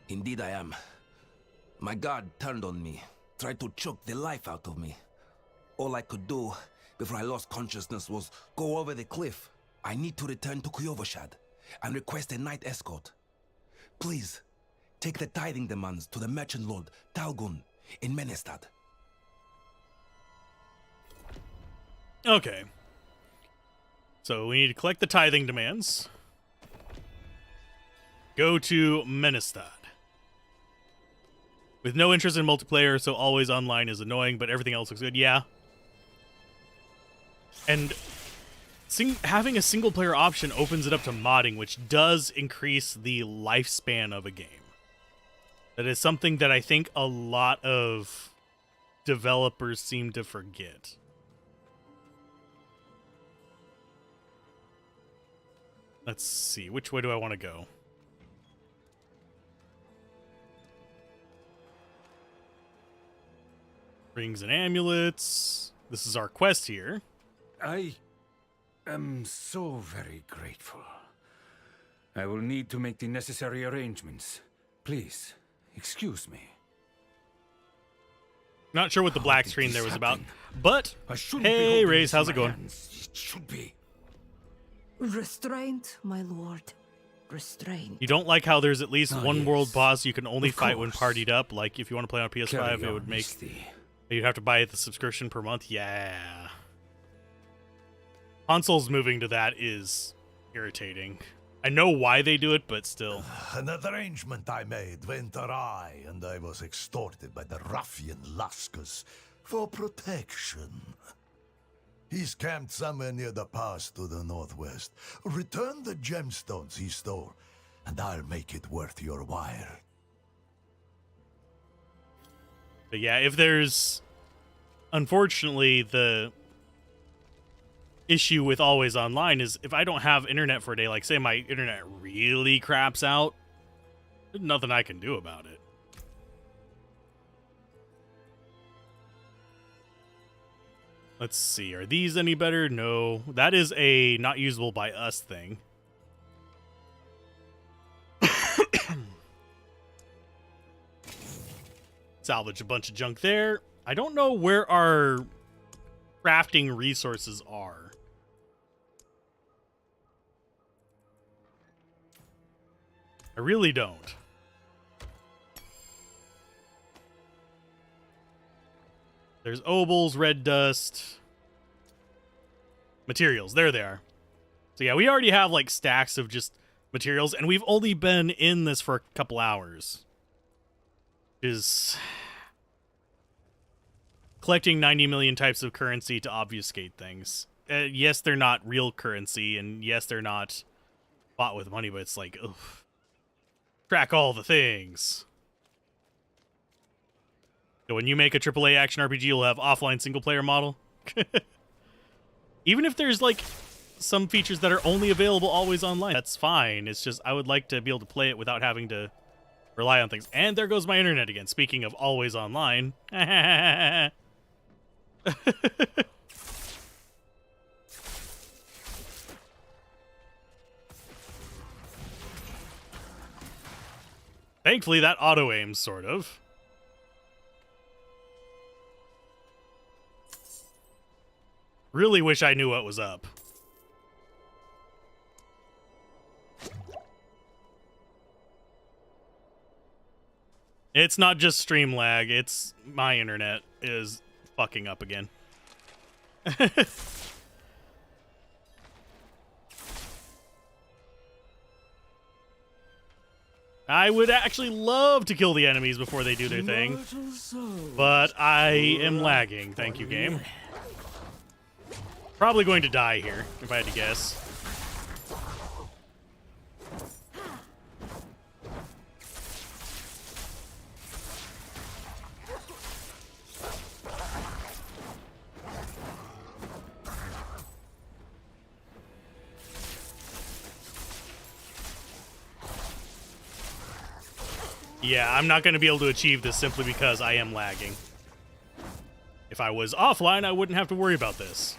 Indeed I am. My guard turned on me, tried to choke the life out of me. All I could do before I lost consciousness was go over the cliff. I need to return to Kyovoshad and request a night escort. Please, take the tithing demands to the merchant lord Talgun in Menestad. Okay. So we need to collect the tithing demands. Go to Menestad. With no interest in multiplayer, so always online is annoying, but everything else looks good. Yeah. And having a single-player option opens it up to modding, which does increase the lifespan of a game. That is something that I think a lot of developers seem to forget. Let's see. Which way do I want to go? Rings and amulets. This is our quest here. I am so very grateful. I will need to make the necessary arrangements. Please, excuse me. Not sure what the black screen there was about, but hey, Raze, how's it going? It should be. Restraint, my lord. Restraint. You don't like how there's at least one yes. world boss you can only Of fight when course. partied up? Like, if you want to play on PS5, Carry it would on, make... Misty. You'd have to buy the subscription per month? Yeah. Consoles moving to that is irritating. I know why they do it, but still. An arrangement I made went awry, and I was extorted by the ruffian Laskus for protection. He's camped somewhere near the pass to the northwest. Return the gemstones he stole, and I'll make it worth your while. But yeah, if there's... Unfortunately, the issue with always online is if I don't have internet for a day, like say my internet really craps out, there's nothing I can do about it. Let's see, are these any better? No. That is a not usable by us thing. Salvage a bunch of junk there. I don't know where our crafting resources are. I really don't. There's obols, red dust, materials. There they are. So yeah, we already have like stacks of just materials, and we've only been in this for a couple hours. Is collecting 90 million types of currency to obfuscate things. Yes, they're not real currency, and yes, they're not bought with money, but it's like, ugh. Track all the things. So when you make a AAA action RPG, you'll have offline single-player model. Even if there's, like, some features that are only available always online, that's fine. It's just, I would like to be able to play it without having to rely on things. And there goes my internet again, speaking of always online. Thankfully, that auto-aims, sort of. Really wish I knew what was up. It's not just stream lag, it's my internet is fucking up again. I would actually love to kill the enemies before they do their thing, but I am lagging. Thank you, game. Probably going to die here, if I had to guess. Yeah, I'm not going to be able to achieve this simply because I am lagging. If I was offline, I wouldn't have to worry about this.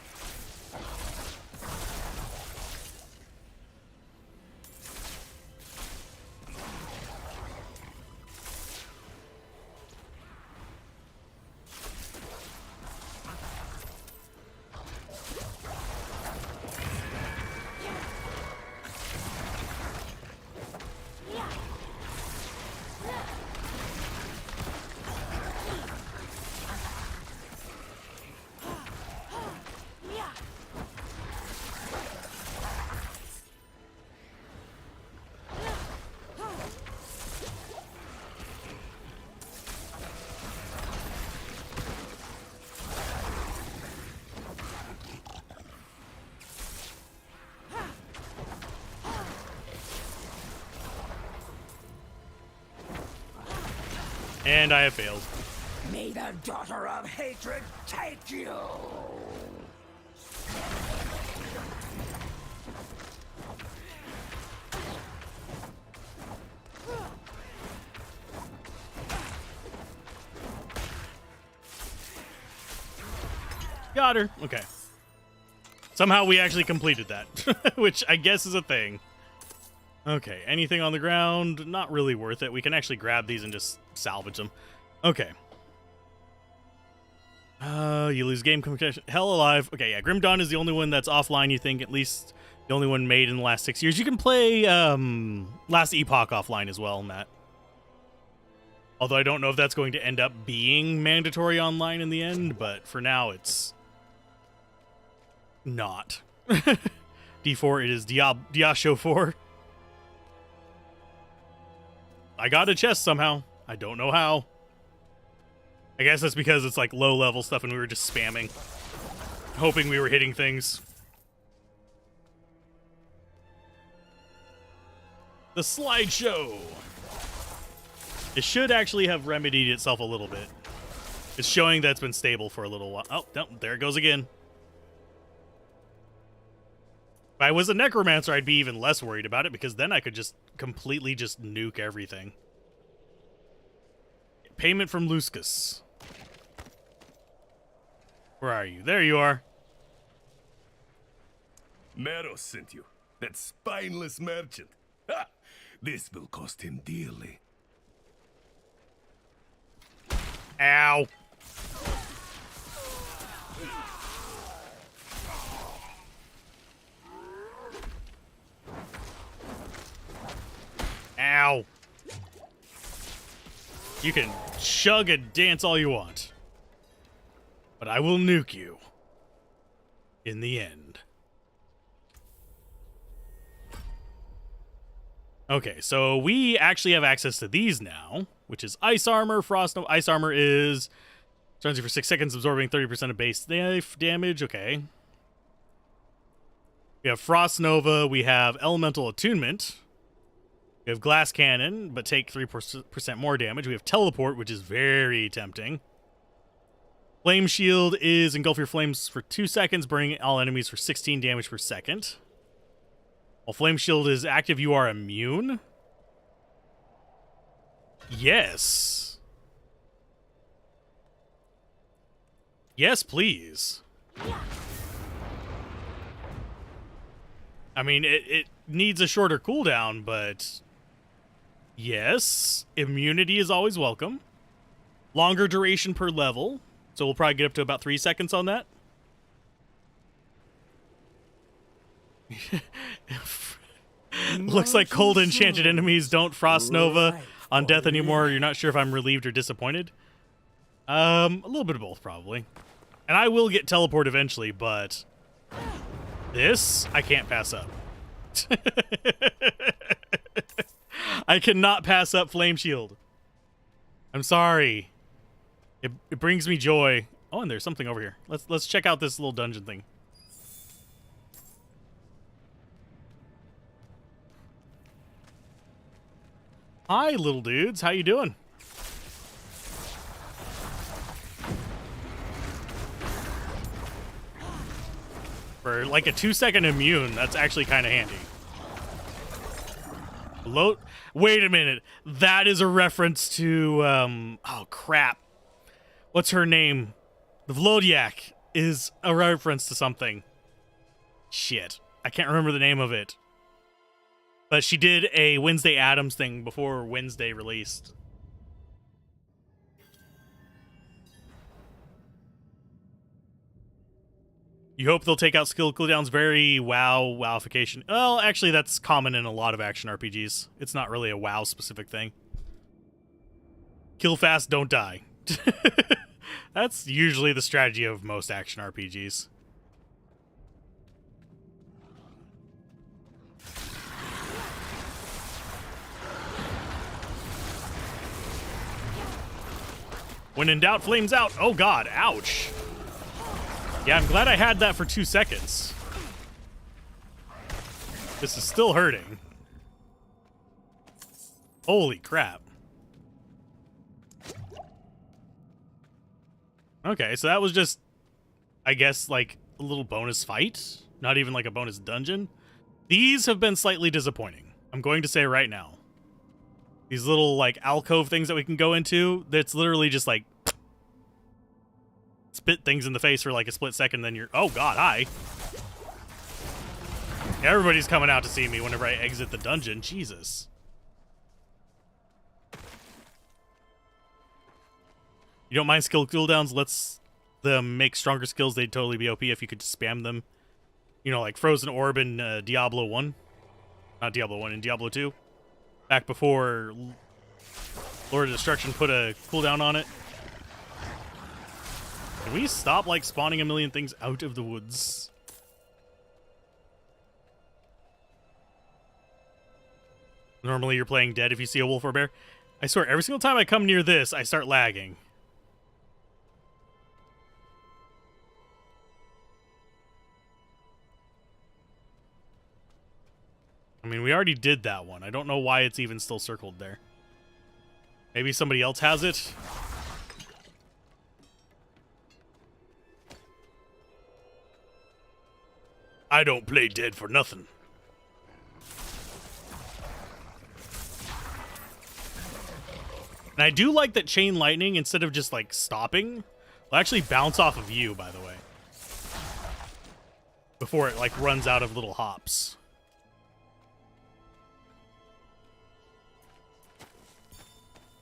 And I have failed. May the daughter of hatred take you! Got her. Okay. Somehow we actually completed that, which I guess is a thing. Okay, anything on the ground? Not really worth it. We can actually grab these and just salvage them. Okay. You lose game communication. Hell alive. Okay, yeah, Grim Dawn is the only one that's offline, you think, at least the only one made in the last 6 years. You can play Last Epoch offline as well, Matt. Although I don't know if that's going to end up being mandatory online in the end, but for now it's not. D4, it is Diablo 4. I got a chest somehow. I don't know how. I guess that's because it's like low level stuff and we were just spamming, hoping we were hitting things. The slideshow. It should actually have remedied itself a little bit. It's showing that it's been stable for a little while. Oh, no, there it goes again. If I was a necromancer, I'd be even less worried about it because then I could just completely just nuke everything. Payment from Luskus. Where are you? There you are. Meros sent you. That spineless merchant. Ha! This will cost him dearly. Ow. Ow. You can chug and dance all you want, but I will nuke you in the end. Okay, so we actually have access to these now, which is Ice Armor. Ice Armor is turns you for 6 seconds, absorbing 30% of base knife damage. Okay. We have Frost Nova. We have Elemental Attunement. We have Glass Cannon, but take 3% more damage. We have Teleport, which is very tempting. Flame Shield is engulf your flames for 2 seconds, burning all enemies for 16 damage per second. While Flame Shield is active, you are immune. Yes. Yes, please. I mean, it needs a shorter cooldown, but yes, immunity is always welcome. Longer duration per level, so we'll probably get up to about 3 seconds on that. Looks like cold enchanted enemies don't Frost Nova on death anymore. You're not sure if I'm relieved or disappointed. A little bit of both, probably. And I will get teleport eventually, but this I can't pass up. I cannot pass up Flame Shield. I'm sorry. It brings me joy. Oh, and there's something over here. Let's check out this little dungeon thing. Hi, little dudes. How you doing? For like a 2-second immune, that's actually kind of handy. Wait a minute. That is a reference to, oh crap. What's her name? The Vlodiak is a reference to something. Shit. I can't remember the name of it. But she did a Wednesday Addams thing before Wednesday released. You hope they'll take out skill cooldowns. Very wowification. Well, actually, that's common in a lot of action RPGs. It's not really a WoW specific thing. Kill fast, don't die. That's usually the strategy of most action RPGs. When in doubt, flames out. Oh god, ouch. Yeah, I'm glad I had that for 2 seconds. This is still hurting. Holy crap. Okay, so that was just, I guess, like a little bonus fight. Not even like a bonus dungeon. These have been slightly disappointing. I'm going to say right now. These little, like, alcove things that we can go into, that's literally just, like, spit things in the face for, like, a split second, then you're... Oh, God, hi. Everybody's coming out to see me whenever I exit the dungeon. Jesus. You don't mind skill cooldowns? Lets them make stronger skills. They'd totally be OP if you could just spam them. You know, like Frozen Orb in Diablo 1. Not Diablo 1, in Diablo 2. Back before Lord of Destruction put a cooldown on it. Can we stop, like, spawning a million things out of the woods? Normally you're playing dead if you see a wolf or bear. I swear, every single time I come near this, I start lagging. I mean, we already did that one. I don't know why it's even still circled there. Maybe somebody else has it? I don't play dead for nothing. And I do like that chain lightning, instead of just like stopping, will actually bounce off of you, by the way. Before it like runs out of little hops.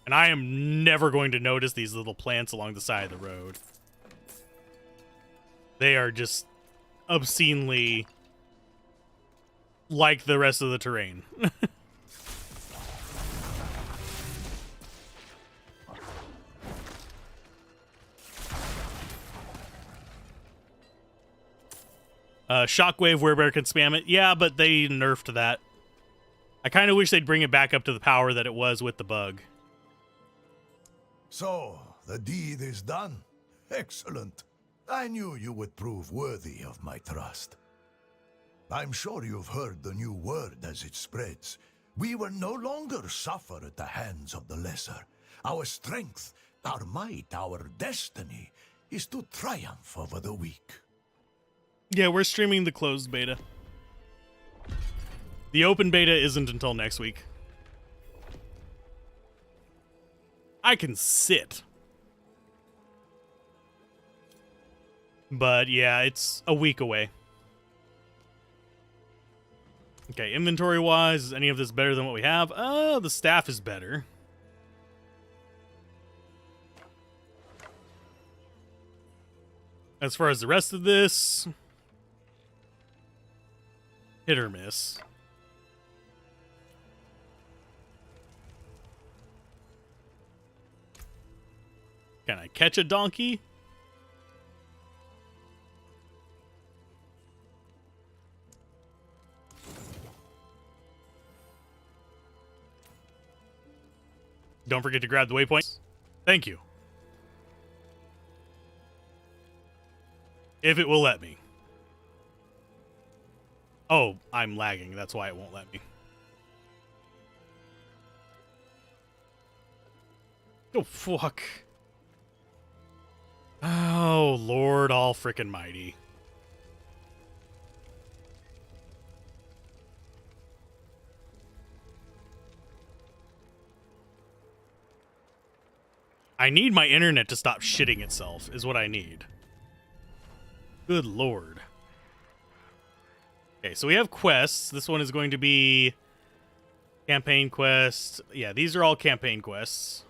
And I am never going to notice these little plants along the side of the road. They are just obscenely like the rest of the terrain. Shockwave Werebear can spam it. Yeah, but they nerfed that. I kind of wish they'd bring it back up to the power that it was with the bug. So, the deed is done. Excellent. I knew you would prove worthy of my trust. I'm sure you've heard the new word as it spreads. We will no longer suffer at the hands of the lesser. Our strength, our might, our destiny is to triumph over the weak. Yeah, we're streaming the closed beta. The open beta isn't until next week. I can sit. But yeah, it's a week away. Okay, inventory-wise, is any of this better than what we have? The staff is better. As far as the rest of this, hit or miss. Can I catch a donkey? Don't forget to grab the waypoints. Thank you. If it will let me. Oh, I'm lagging. That's why it won't let me. Oh, fuck. Oh, Lord all frickin' mighty. I need my internet to stop shitting itself, is what I need. Good Lord. Okay, so we have quests. This one is going to be campaign quest. Yeah, these are all campaign quests.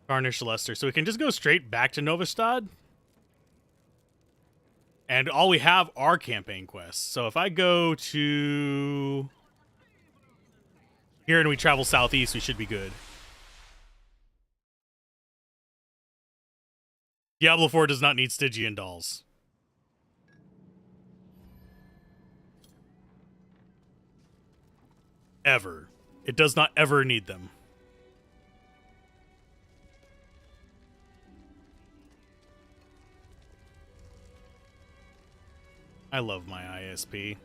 Garnish Lester. So we can just go straight back to Novastad. And all we have are campaign quests. So if I go to here and we travel southeast, we should be good. Diablo 4 does not need Stygian dolls. Ever. It does not ever need them. I love my ISP.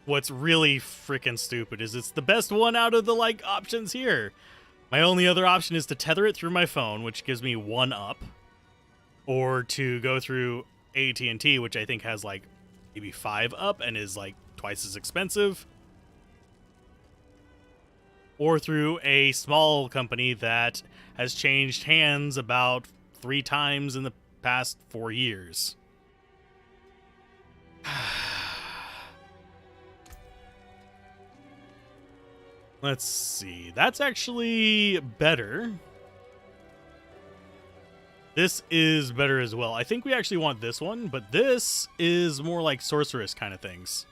What's really freaking stupid is it's the best one out of the, like, options here. My only other option is to tether it through my phone, which gives me 1 up. Or to go through AT&T, which I think has, like, maybe 5 up and is, like, twice as expensive. Or through a small company that has changed hands about 3 times in the past 4 years. Let's see. That's actually better. This is better as well. I think we actually want this one, but this is more like sorceress kind of things.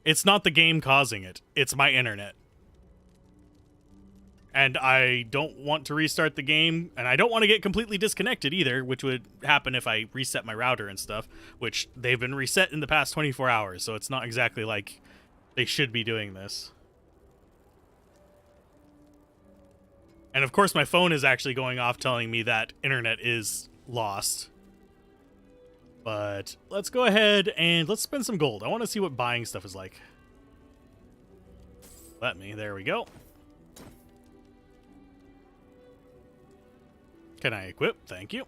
It's not the game causing it. It's my internet. And I don't want to restart the game, and I don't want to get completely disconnected either, which would happen if I reset my router and stuff, which they've been reset in the past 24 hours, so it's not exactly like they should be doing this. And of course my phone is actually going off telling me that internet is lost. But let's go ahead and let's spend some gold. I want to see what buying stuff is like. Let me, there we go. Can I equip? Thank you.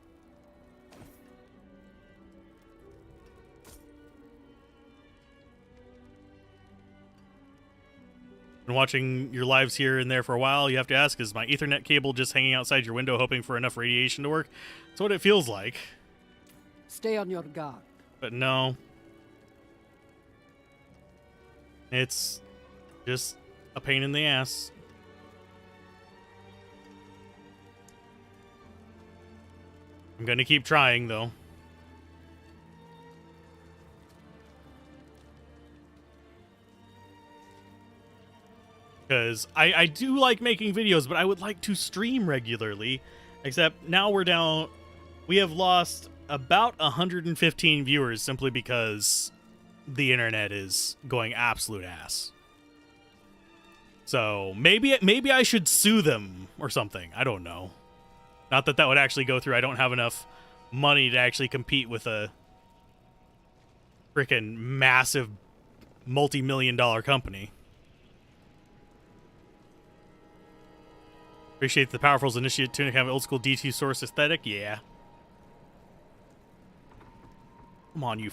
Been watching your lives here and there for a while. You have to ask, is my Ethernet cable just hanging outside your window hoping for enough radiation to work? That's what it feels like. Stay on your guard. But no. It's just a pain in the ass. I'm gonna keep trying, though. Because I do like making videos, but I would like to stream regularly. Except now we're down... We have lost about 115 viewers simply because the internet is going absolute ass. So maybe I should sue them or something. I don't know. Not that that would actually go through. I don't have enough money to actually compete with a freaking massive multi-million-dollar company. Appreciate the Powerful's initiative to have an old-school D2 source aesthetic. Yeah. Come on, you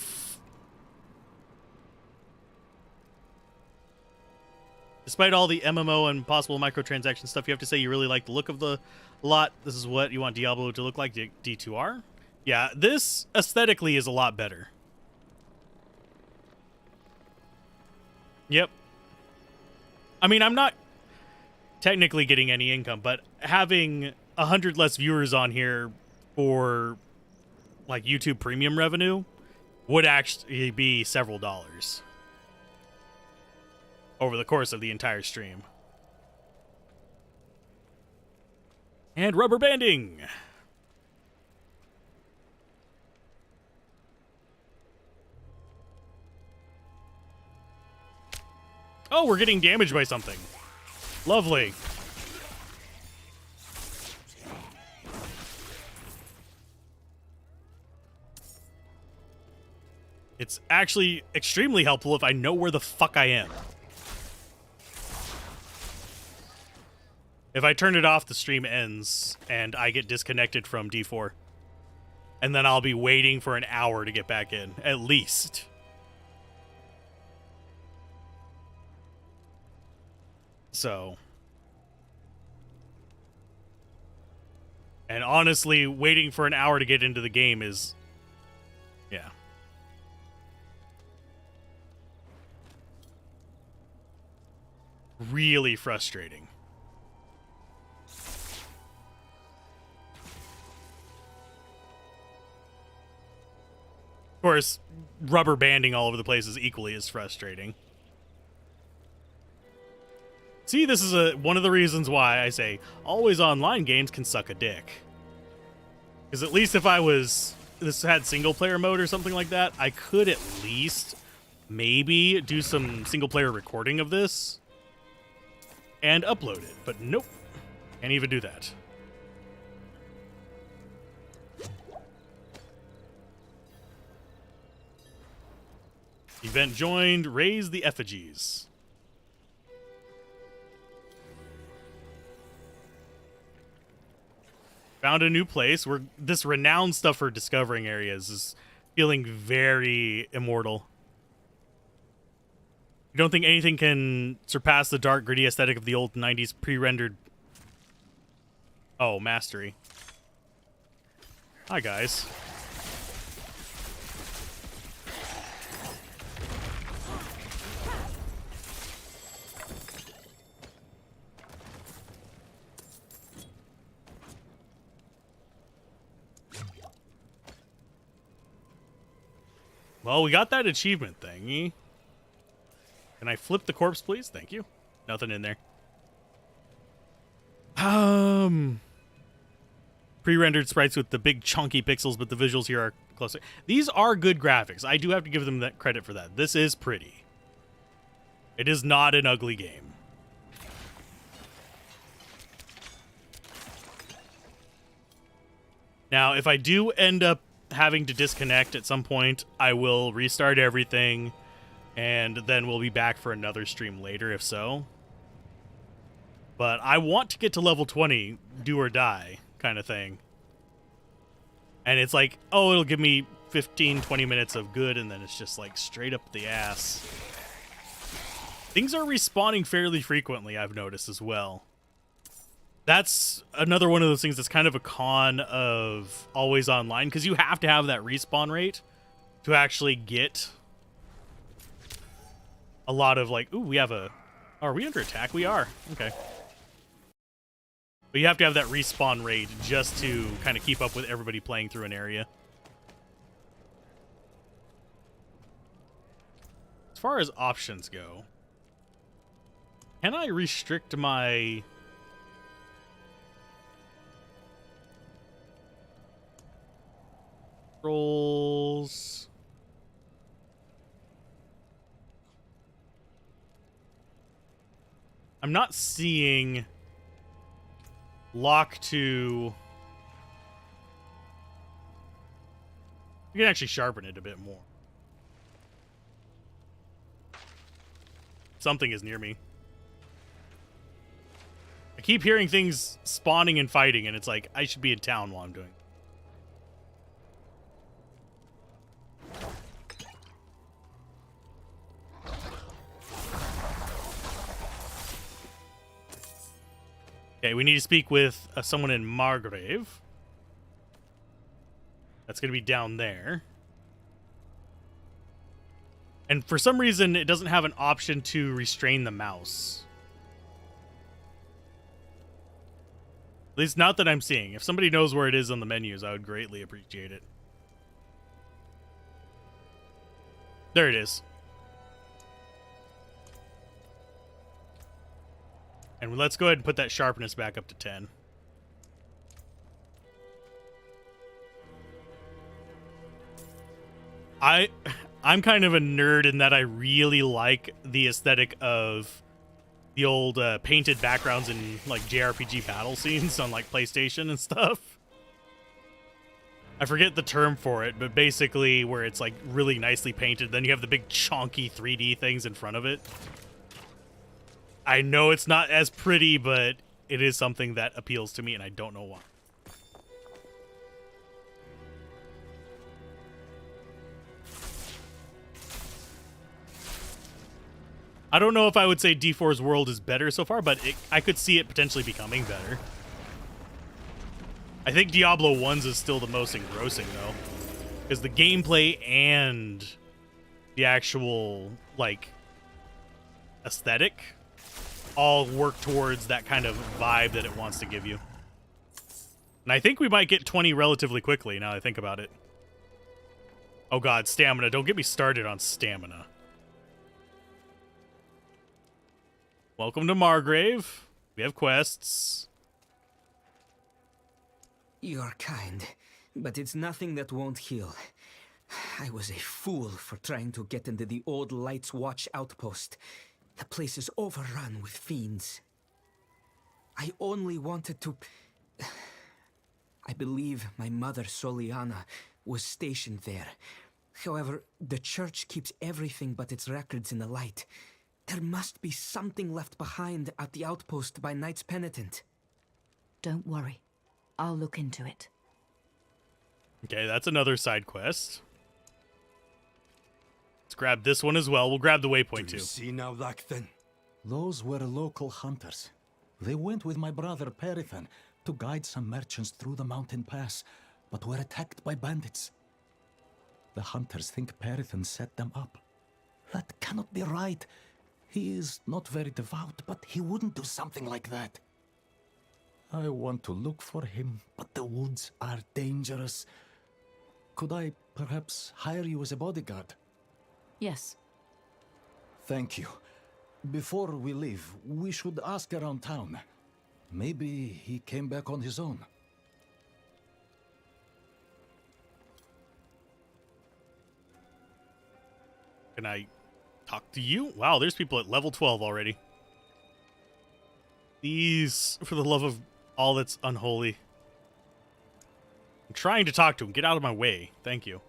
Despite all the MMO and possible microtransaction stuff, you have to say you really like the look of the lot. This is what you want Diablo to look like, D2R? Yeah, this aesthetically is a lot better. Yep. I mean, I'm not technically getting any income, but having 100 less viewers on here for like YouTube premium revenue would actually be several dollars over the course of the entire stream. And rubber banding. Oh, we're getting damaged by something. Lovely. It's actually extremely helpful if I know where the fuck I am. If I turn it off, the stream ends, and I get disconnected from D4. And then I'll be waiting for an hour to get back in, at least. So. And honestly, waiting for an hour to get into the game is... yeah. Really frustrating. Of course, rubber banding all over the place is equally as frustrating. See, this is one of the reasons why I say always online games can suck a dick. Because at least if this had single player mode or something like that, I could at least maybe do some single player recording of this and upload it. But nope, can't even do that. Event joined, raise the effigies. Found a new place where this renowned stuff for discovering areas is feeling very immortal. You don't think anything can surpass the dark, gritty aesthetic of the old 90s pre-rendered... Oh, mastery. Hi, guys. Well, we got that achievement thingy. Can I flip the corpse, please? Thank you. Nothing in there. Pre-rendered sprites with the big chunky pixels, but the visuals here are closer. These are good graphics. I do have to give them that credit for that. This is pretty. It is not an ugly game. Now, if I do end up having to disconnect at some point, I will restart everything, and then we'll be back for another stream later, if so. But I want to get to level 20, do or die, kind of thing. And it's like, oh, it'll give me 15, 20 minutes of good, and then it's just like straight up the ass. Things are respawning fairly frequently, I've noticed as well. That's another one of those things that's kind of a con of always online, because you have to have that respawn rate to actually get a lot of like, ooh, we have a... Are we under attack? We are. Okay. But you have to have that respawn rate just to kind of keep up with everybody playing through an area. As far as options go, can I restrict my... rolls? I'm not seeing lock to... We can actually sharpen it a bit more. Something is near me. I keep hearing things spawning and fighting, and it's like, I should be in town while I'm doing it. Okay, we need to speak with someone in Margrave. That's going to be down there. And for some reason, it doesn't have an option to restrain the mouse. At least not that I'm seeing. If somebody knows where it is on the menus, I would greatly appreciate it. There it is. And let's go ahead and put that sharpness back up to 10. I'm kind of a nerd in that I really like the aesthetic of the old painted backgrounds in like JRPG battle scenes on like PlayStation and stuff. I forget the term for it, but basically where it's like really nicely painted, then you have the big chonky 3D things in front of it. I know it's not as pretty, but it is something that appeals to me, and I don't know why. I don't know if I would say D4's World is better so far, but I could see it potentially becoming better. I think Diablo 1's is still the most engrossing, though. Because the gameplay and the actual, like, aesthetic all work towards that kind of vibe that it wants to give you. And I think we might get 20 relatively quickly, now that I think about it. Oh god, stamina. Don't get me started on stamina. Welcome to Margrave. We have quests. You're kind, but it's nothing that won't heal. I was a fool for trying to get into the old Light's Watch outpost. The place is overrun with fiends. I only wanted to... I believe my mother, Soliana, was stationed there. However, the church keeps everything but its records in the light. There must be something left behind at the outpost by Knights Penitent. Don't worry. I'll look into it. Okay, that's another side quest. Let's grab this one as well. We'll grab the waypoint too. See now, Lakthan? Those were local hunters. They went with my brother Perithan to guide some merchants through the mountain pass, but were attacked by bandits. The hunters think Perithan set them up. That cannot be right. He is not very devout, but he wouldn't do something like that. I want to look for him, but the woods are dangerous. Could I perhaps hire you as a bodyguard? Yes. Thank you. Before we leave, we should ask around town. Maybe he came back on his own. Can I talk to you? Wow, there's people at level 12 already. These, for the love of all that's unholy. I'm trying to talk to him. Get out of my way. Thank you.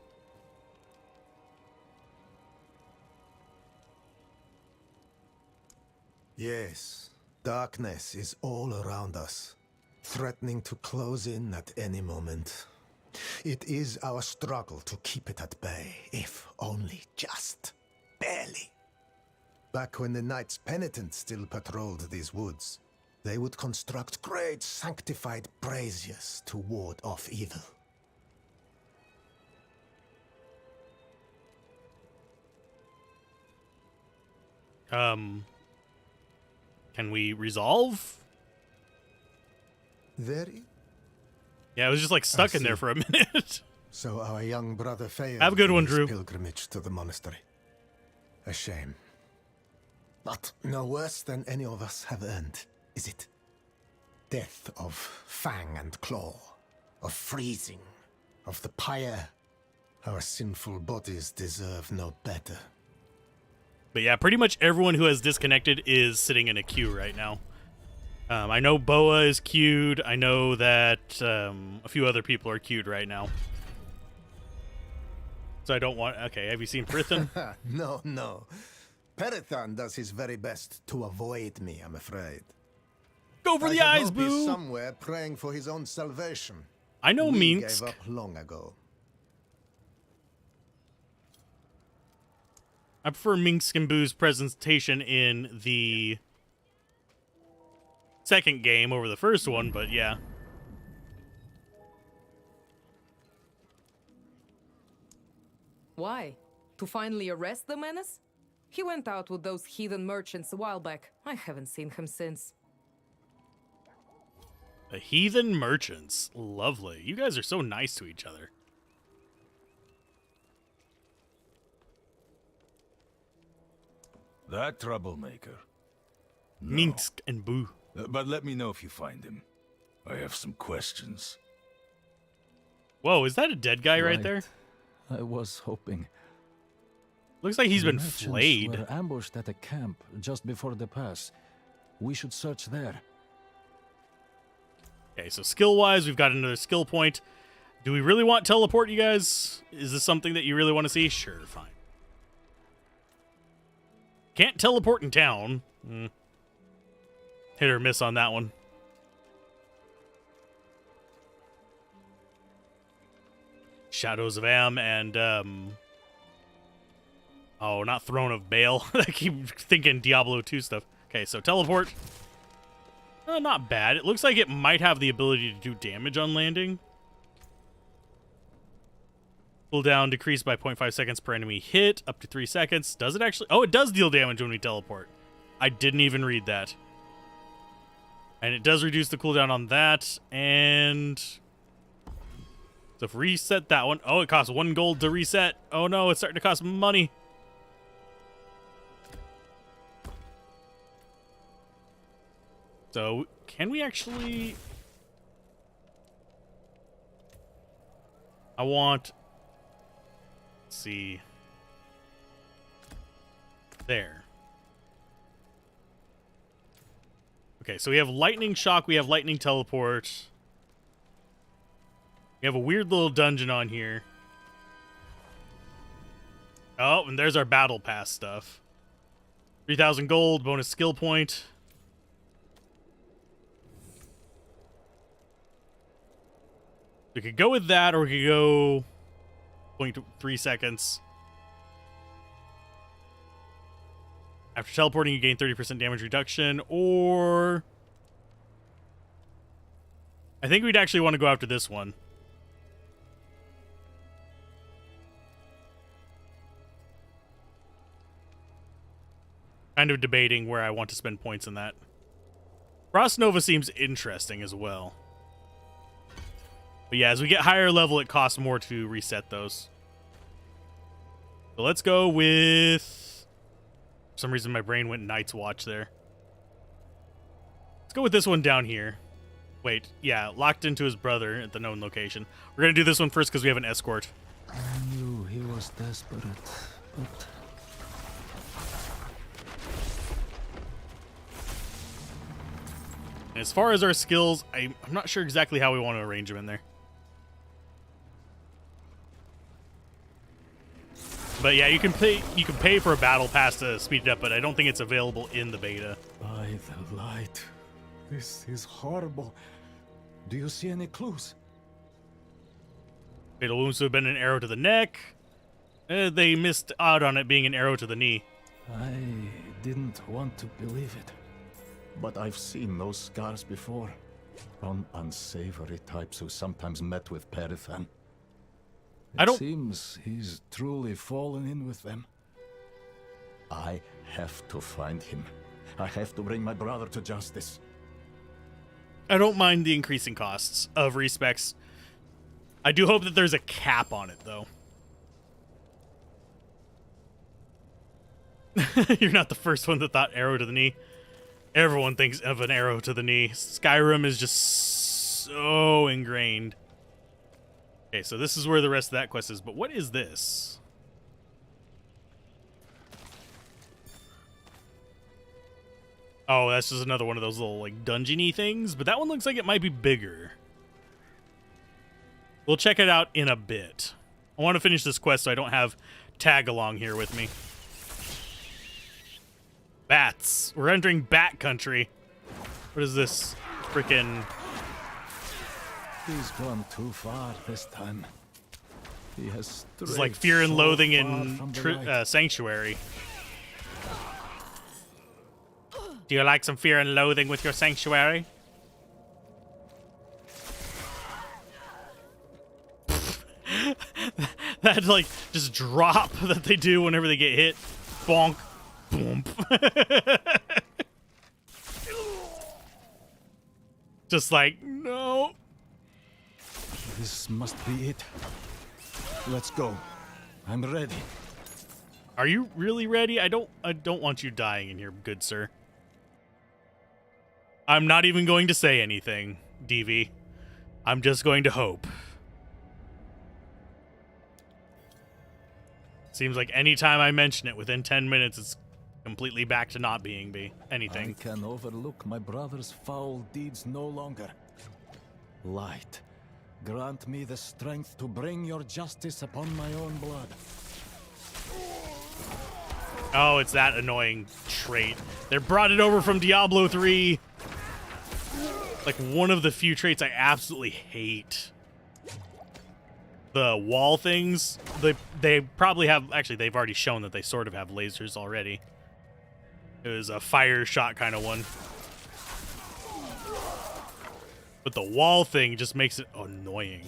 Yes, darkness is all around us, threatening to close in at any moment. It is our struggle to keep it at bay, if only just barely. Back when the Knights Penitent still patrolled these woods, they would construct great sanctified braziers to ward off evil. Can we resolve? Very? Yeah, I was just like stuck in there for a minute. So our young brother failed Have a good one, in his Drew. pilgrimage to the monastery. A shame. But no worse than any of us have earned, is it? Death of fang and claw, of freezing, of the pyre. Our sinful bodies deserve no better. But yeah, pretty much everyone who has disconnected is sitting in a queue right now. I know Boa is queued. I know that a few other people are queued right now. So I don't want... Okay, have you seen Prithan? No. Perithan does his very best to avoid me, I'm afraid. Go for the I eyes, hope he's boo! somewhere praying for his own salvation. I know We Minsk. gave up long ago. I prefer Minsk and Boo's presentation in the second game over the first one, but yeah. Why? To finally arrest the menace? He went out with those heathen merchants a while back. I haven't seen him since. The heathen merchants. Lovely. You guys are so nice to each other. That troublemaker. No. Minsk and Boo. But let me know if you find him. I have some questions. Whoa, is that a dead guy right there? I was hoping. Looks like he's The been merchants flayed. were ambushed at a camp just before the pass. We should search there. Okay, so skill-wise, we've got another skill point. Do we really want teleport, you guys? Is this something that you really want to see? Sure, fine. Can't teleport in town. Hit or miss on that one. Shadows of Am and, oh, not Throne of Baal. I keep thinking Diablo 2 stuff. Okay, so teleport. Not bad. It looks like it might have the ability to do damage on landing. Cooldown decreased by 0.5 seconds per enemy hit, up to 3 seconds. Does it actually? Oh, it does deal damage when we teleport. I didn't even read that. And it does reduce the cooldown on that. And so if we reset that one. Oh, it costs 1 gold to reset. Oh no, it's starting to cost money. So, can we actually... I want... Let's see. There. Okay, so we have Lightning Shock, we have Lightning Teleport. We have a weird little dungeon on here. Oh, and there's our Battle Pass stuff. 3,000 gold, bonus skill point. We could go with that, or we could go 0.3 seconds. After teleporting, you gain 30% damage reduction, or... I think we'd actually want to go after this one. Kind of debating where I want to spend points in that. Frost Nova seems interesting as well. But yeah, as we get higher level, it costs more to reset those. So let's go with... For some reason, my brain went Night's Watch there. Let's go with this one down here. Wait, yeah, locked into his brother at the known location. We're gonna do this one first because we have an escort. I knew he was desperate, but... As far as our skills, I'm not sure exactly how we want to arrange them in there. But yeah, you can pay for a battle pass to speed it up, but I don't think it's available in the beta. By the light. This is horrible. Do you see any clues? Fatal wounds would have been an arrow to the neck. They missed out on it being an arrow to the knee. I didn't want to believe it. But I've seen those scars before. On unsavory types who sometimes met with Perithan. It seems he's truly fallen in with them. I have to find him. I have to bring my brother to justice. I don't mind the increasing costs of respecs. I do hope that there's a cap on it, though. You're not the first one that thought arrow to the knee. Everyone thinks of an arrow to the knee. Skyrim is just so ingrained. Okay, so this is where the rest of that quest is, but what is this? Oh, that's just another one of those little, like, dungeon-y things, but that one looks like it might be bigger. We'll check it out in a bit. I want to finish this quest so I don't have tag along here with me. Bats. We're entering bat country. What is this? Frickin'... He's gone too far this time. He has It's like Fear and Loathing in Sanctuary. Do you like some Fear and Loathing with your Sanctuary? That, like, just drop that they do whenever they get hit. Bonk. Boom. Just like, no. This must be it. Let's go. I'm ready. Are you really ready? I don't want you dying in here, good sir. I'm not even going to say anything, DV. I'm just going to hope. Seems like any time I mention it, within 10 minutes, it's completely back to not being anything. I can overlook my brother's foul deeds no longer. Light, grant me the strength to bring your justice upon my own blood. Oh, it's that annoying trait. They brought it over from Diablo 3. Like, one of the few traits I absolutely hate. The wall things, they probably have, actually, they've already shown that they sort of have lasers already. It was a fire shot kind of one. But the wall thing just makes it annoying.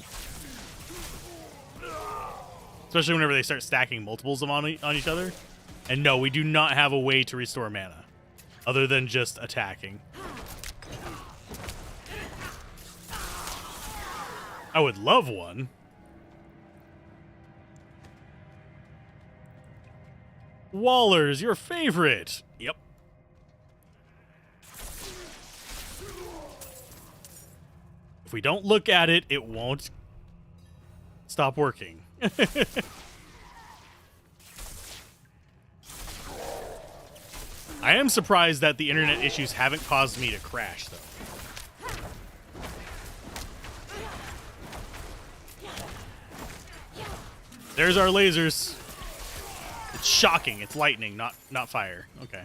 Especially whenever they start stacking multiples of on each other. And no, we do not have a way to restore mana. Other than just attacking. I would love one. Waller's your favorite. Yep. If we don't look at it, it won't stop working. I am surprised that the internet issues haven't caused me to crash, though. There's our lasers. It's shocking. It's lightning, not fire. Okay.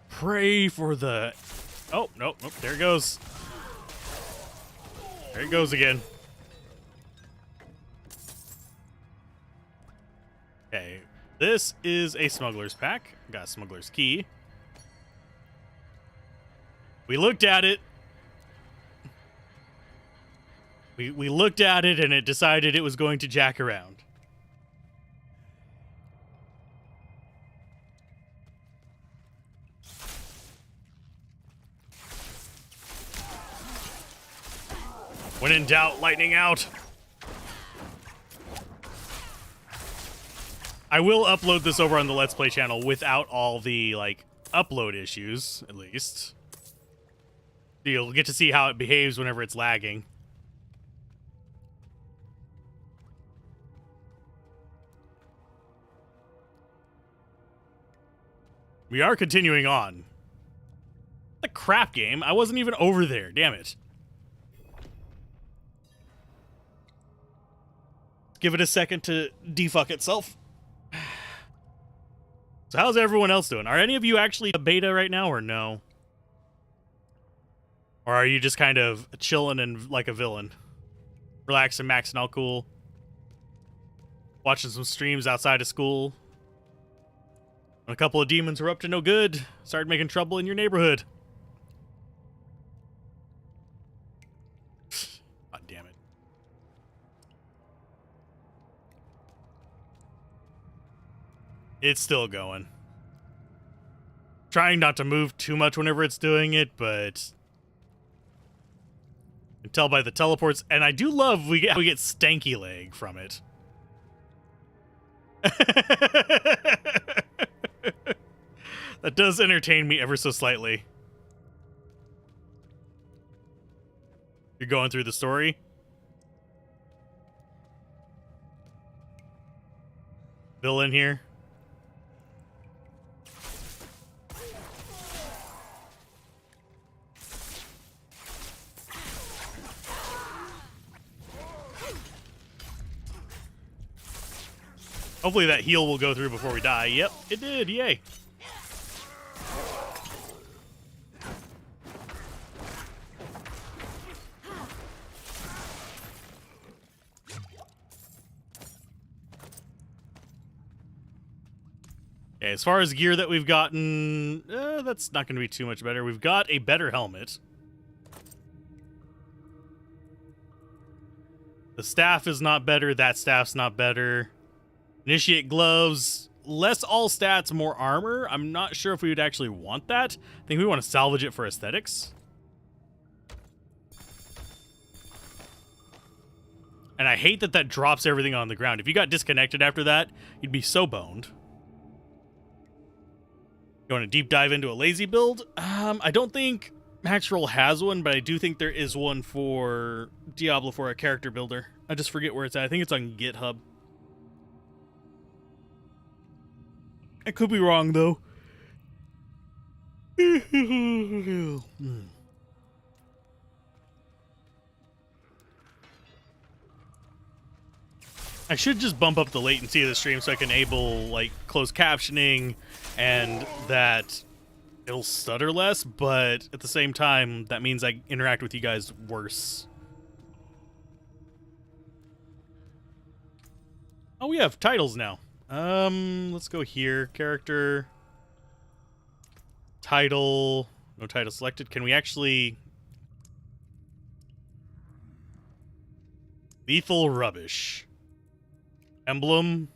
Pray for the... Oh, nope. There it goes. There it goes again. Okay. This is a smuggler's pack. Got a smuggler's key. We looked at it. We looked at it and it decided it was going to jack around. When in doubt, lightning out. I will upload this over on the Let's Play channel without all the, like, upload issues, at least. You'll get to see how it behaves whenever it's lagging. We are continuing on. The crap game. I wasn't even over there. Damn it. Give it a second to defuck itself. So how's everyone else doing? Are any of you actually a beta right now or no? Or are you just kind of chilling and like a villain? Relaxing, maxing all cool. Watching some streams outside of school. And a couple of demons were up to no good. Started making trouble in your neighborhood. God damn it. It's still going. Trying not to move too much whenever it's doing it, but I can tell by the teleports. And I do love we get stanky leg from it. That does entertain me ever so slightly. You're going through the story? Villain here? Hopefully that heal will go through before we die. Yep, it did. Yay. Okay, as far as gear that we've gotten, that's not going to be too much better. We've got a better helmet. The staff is not better. That staff's not better. Initiate gloves. Less all stats, more armor. I'm not sure if we would actually want that. I think we want to salvage it for aesthetics. And I hate that that drops everything on the ground. If you got disconnected after that, you'd be so boned. You want to deep dive into a lazy build? I don't think Maxroll has one, but I do think there is one for Diablo for a character builder. I just forget where it's at. I think it's on GitHub. I could be wrong, though. I should just bump up the latency of the stream so I can enable, like, closed captioning and that it'll stutter less, but at the same time, that means I interact with you guys worse. Oh, we have titles now. Let's go here. Character. Title. No title selected. Can we actually... Lethal Rubbish. Emblem.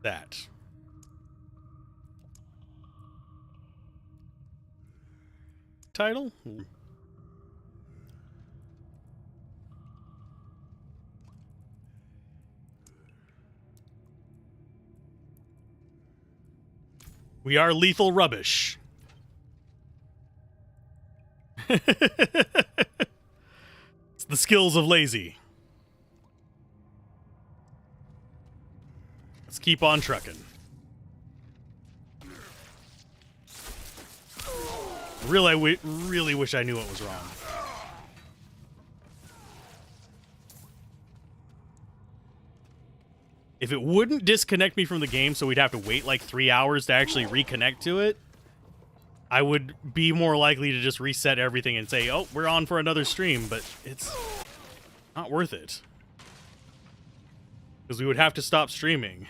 That. Title? We are lethal rubbish. It's the skills of lazy. Let's keep on trucking. Really wish I knew what was wrong. If it wouldn't disconnect me from the game, so we'd have to wait like 3 hours to actually reconnect to it, I would be more likely to just reset everything and say, oh, we're on for another stream, but it's not worth it. Because we would have to stop streaming.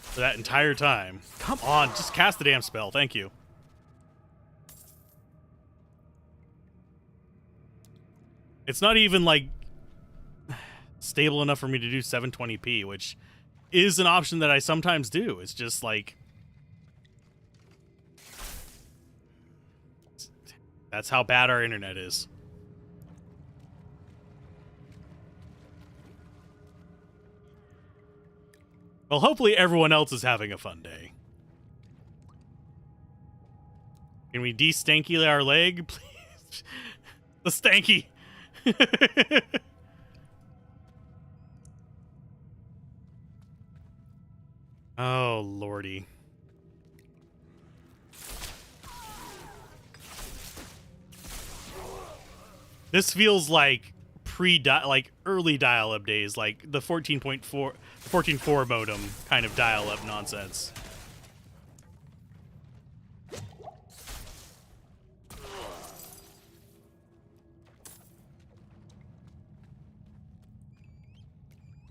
For that entire time. Come on, just cast the damn spell. Thank you. It's not even, like, stable enough for me to do 720p, which is an option that I sometimes do. It's just, like... That's how bad our internet is. Well, hopefully everyone else is having a fun day. Can we de-stanky our leg, please? The stanky. Oh, lordy. This feels like early dial-up days, like the 14.4 modem kind of dial-up nonsense.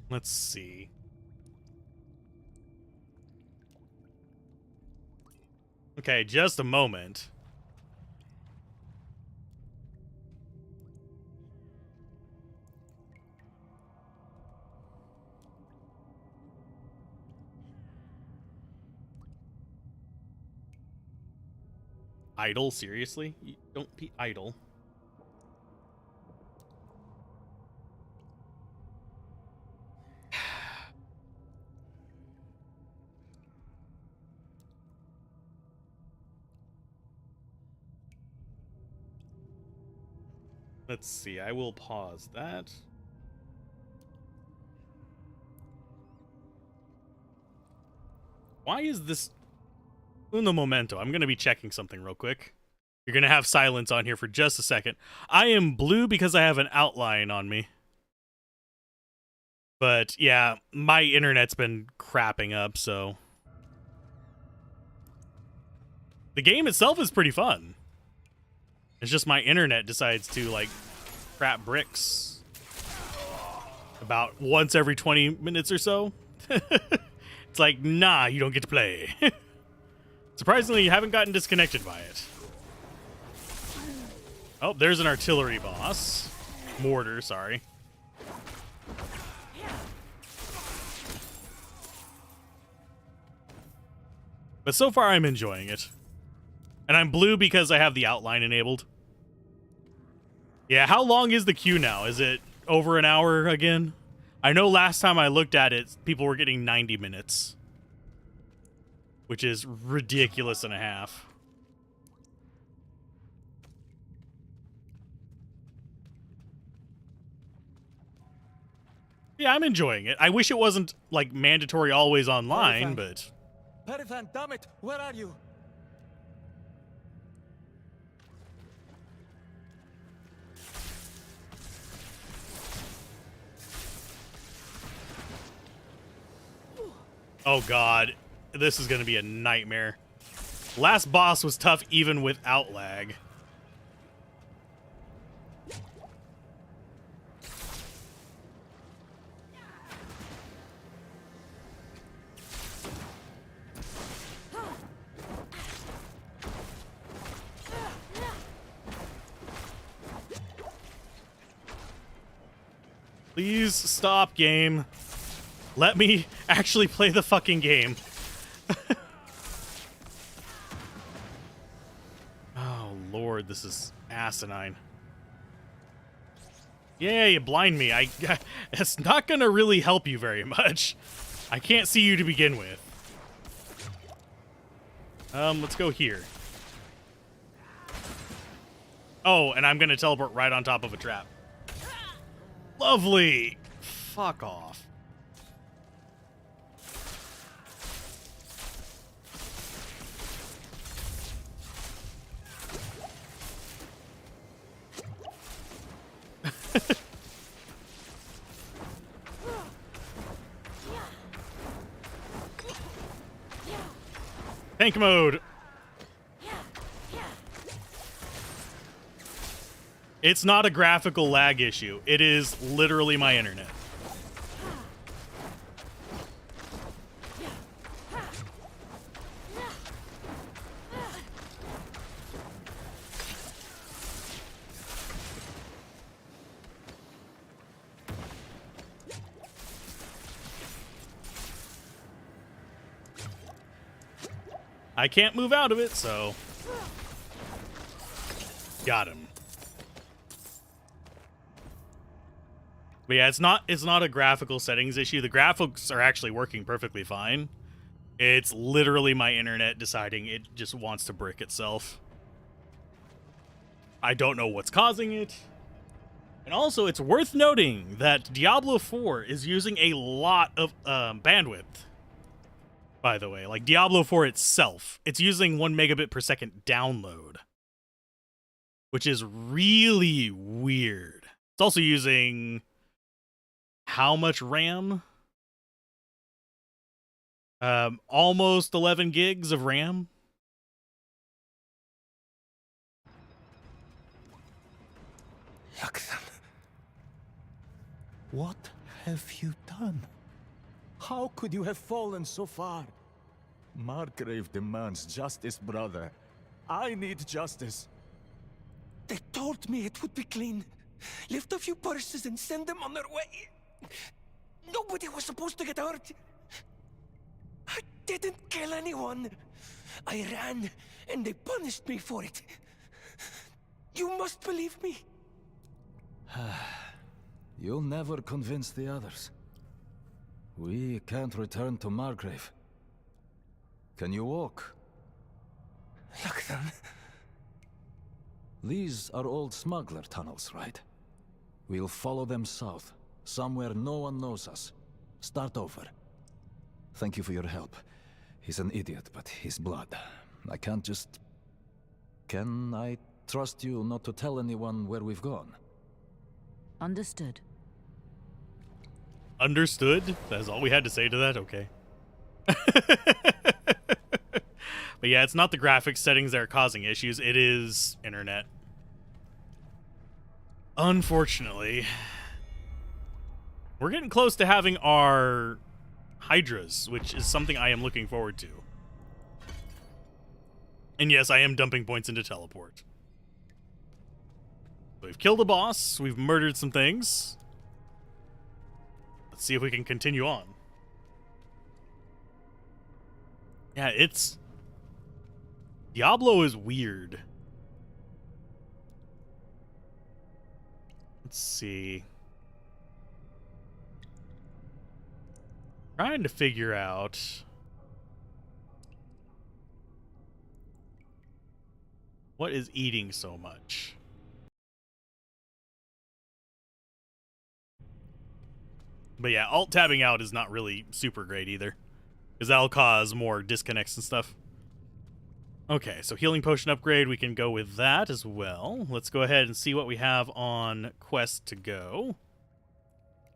Let's see. Okay, just a moment. Idle? Seriously? You don't be idle. Let's see, I will pause that. Why is this uno momento? I'm going to be checking something real quick. You're going to have silence on here for just a second. I am blue because I have an outline on me. But yeah, my internet's been crapping up, so. The game itself is pretty fun. It's just my internet decides to, like, crap bricks about once every 20 minutes or so. It's like, nah, you don't get to play. Surprisingly, you haven't gotten disconnected by it. Oh, there's an artillery boss. Mortar, sorry. But so far, I'm enjoying it. And I'm blue because I have the outline enabled. Yeah, how long is the queue now? Is it over an hour again? I know last time I looked at it, people were getting 90 minutes. Which is ridiculous and a half. Yeah, I'm enjoying it. I wish it wasn't, like, mandatory always online, but... Perifan, damn it! Where are you? Oh god, this is gonna be a nightmare. Last boss was tough even without lag. Please stop, game. Let me actually play the fucking game. Oh, Lord, this is asinine. Yeah, you blind me. It's not gonna really help you very much. I can't see you to begin with. Let's go here. Oh, and I'm gonna teleport right on top of a trap. Lovely! Fuck off. Tank mode! It's not a graphical lag issue. It is literally my internet. I can't move out of it, so... Got him. But yeah, it's not a graphical settings issue. The graphics are actually working perfectly fine. It's literally my internet deciding it just wants to brick itself. I don't know what's causing it. And also, it's worth noting that Diablo 4 is using a lot of bandwidth. By the way, like Diablo 4 itself, it's using 1 megabit per second download, which is really weird. It's also using how much RAM? Almost 11 gigs of RAM. What have you done? How could you have fallen so far? Margrave demands justice, brother. I need justice. They told me it would be clean. Lift a few purses and send them on their way. Nobody was supposed to get hurt. I didn't kill anyone. I ran, and they punished me for it. You must believe me. You'll never convince the others. We can't return to Margrave. Can you walk? Look, then. These are old smuggler tunnels, right? We'll follow them south, somewhere no one knows us. Start over. Thank you for your help. He's an idiot, but he's blood. I can't just... Can I trust you not to tell anyone where we've gone? Understood. Understood? That's all we had to say to that? Okay. But yeah, it's not the graphics settings that are causing issues. It is internet. Unfortunately. We're getting close to having our Hydras, which is something I am looking forward to. And yes, I am dumping points into teleport. So we've killed a boss. We've murdered some things. Let's see if we can continue on. Yeah, it's... Diablo is weird. Let's see. Trying to figure out... what is eating so much? But yeah, alt-tabbing out is not really super great either, because that'll cause more disconnects and stuff. Okay, so healing potion upgrade, we can go with that as well. Let's go ahead and see what we have on quest to go.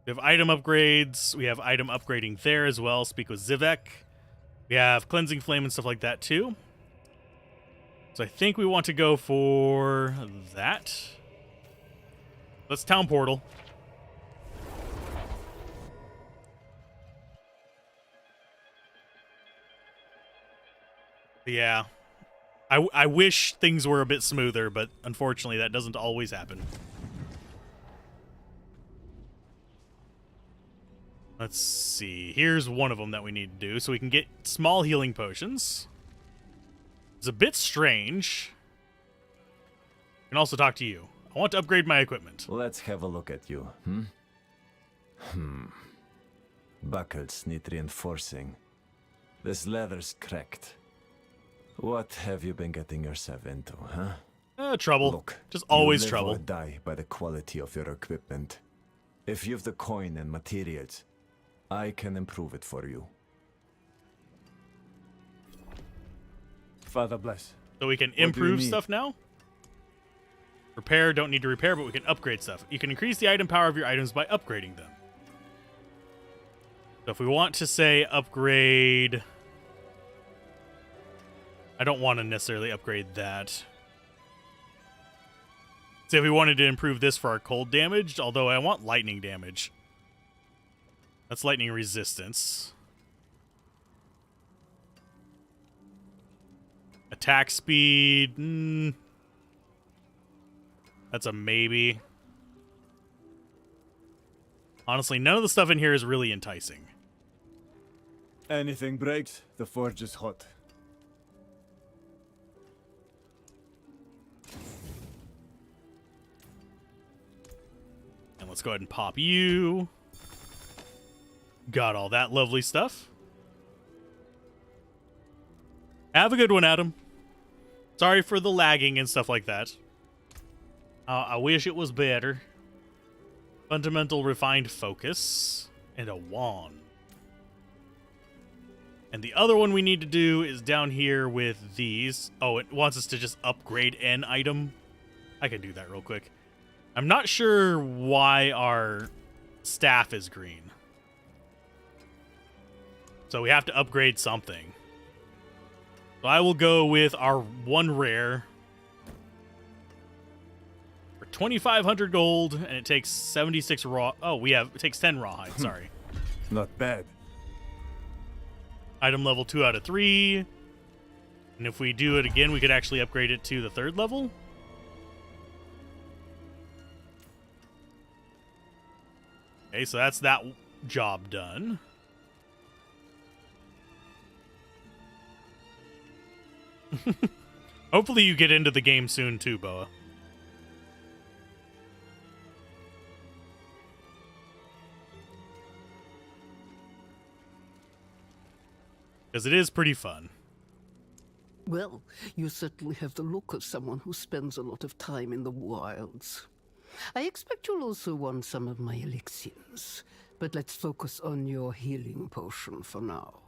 We have item upgrades. We have item upgrading there as well. Speak with Zivek. We have cleansing flame and stuff like that too. So I think we want to go for that. Let's town portal. Yeah. I wish things were a bit smoother, but unfortunately that doesn't always happen. Let's see. Here's one of them that we need to do. So we can get small healing potions. It's a bit strange. I can also talk to you. I want to upgrade my equipment. Let's have a look at you, Buckles need reinforcing. This leather's cracked. What have you been getting yourself into, huh? Trouble. Look, just always you live trouble. or die by the quality of your equipment. If you've the coin and materials, I can improve it for you. Father bless. So we can What do you improve need? stuff now? Repair, don't need to repair, but we can upgrade stuff. You can increase the item power of your items by upgrading them. So if we want to say upgrade... I don't want to necessarily upgrade that. Say if we wanted to improve this for our cold damage, although I want lightning damage. That's lightning resistance. Attack speed. That's a maybe. Honestly, none of the stuff in here is really enticing. Anything breaks, the forge is hot. let's go ahead and pop you. Got all that lovely stuff. Have a good one, Adam. Sorry for the lagging and stuff like that. I wish it was better. Fundamental refined focus. And a wand. And the other one we need to do is down here with these. Oh, it wants us to just upgrade an item. I can do that real quick. I'm not sure why our staff is green. So we have to upgrade something. So I will go with our one rare for 2,500 gold, and it takes 76 raw. Oh, it takes 10 rawhide. Sorry. Not bad. Item level 2 out of 3. And if we do it again, we could actually upgrade it to the 3rd level. Okay, so that's that job done. Hopefully you get into the game soon too, Boa. Because it is pretty fun. Well, you certainly have the look of someone who spends a lot of time in the wilds. I expect you'll also want some of my elixirs, but let's focus on your healing potion for now.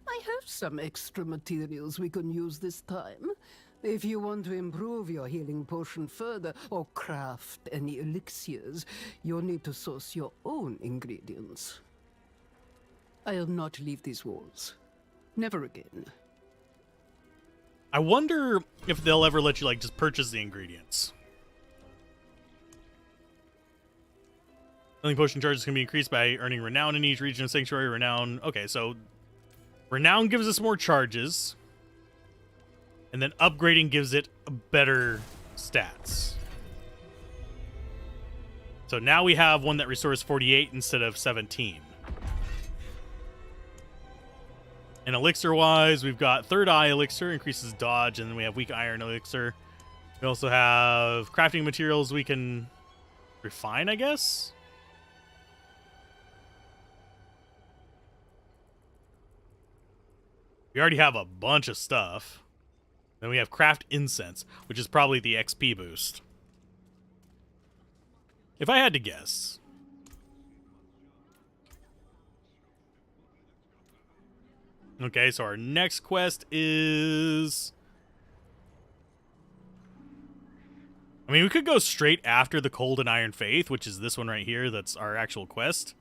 I have some extra materials we can use this time. If you want to improve your healing potion further or craft any elixirs, you'll need to source your own ingredients. I'll not leave these walls. Never again. I wonder if they'll ever let you, like, just purchase the ingredients. Healing potion charges can be increased by earning renown in each region of Sanctuary. Renown. Okay, so renown gives us more charges. And then upgrading gives it better stats. So now we have one that restores 48 instead of 17. And elixir-wise, we've got Third Eye Elixir, increases dodge, and then we have Weak Iron Elixir. We also have crafting materials we can refine, I guess? We already have a bunch of stuff. Then we have Craft Incense, which is probably the XP boost. If I had to guess. Okay, so our next quest is... I mean, we could go straight after the Cold and Iron Faith, which is this one right here. That's our actual quest.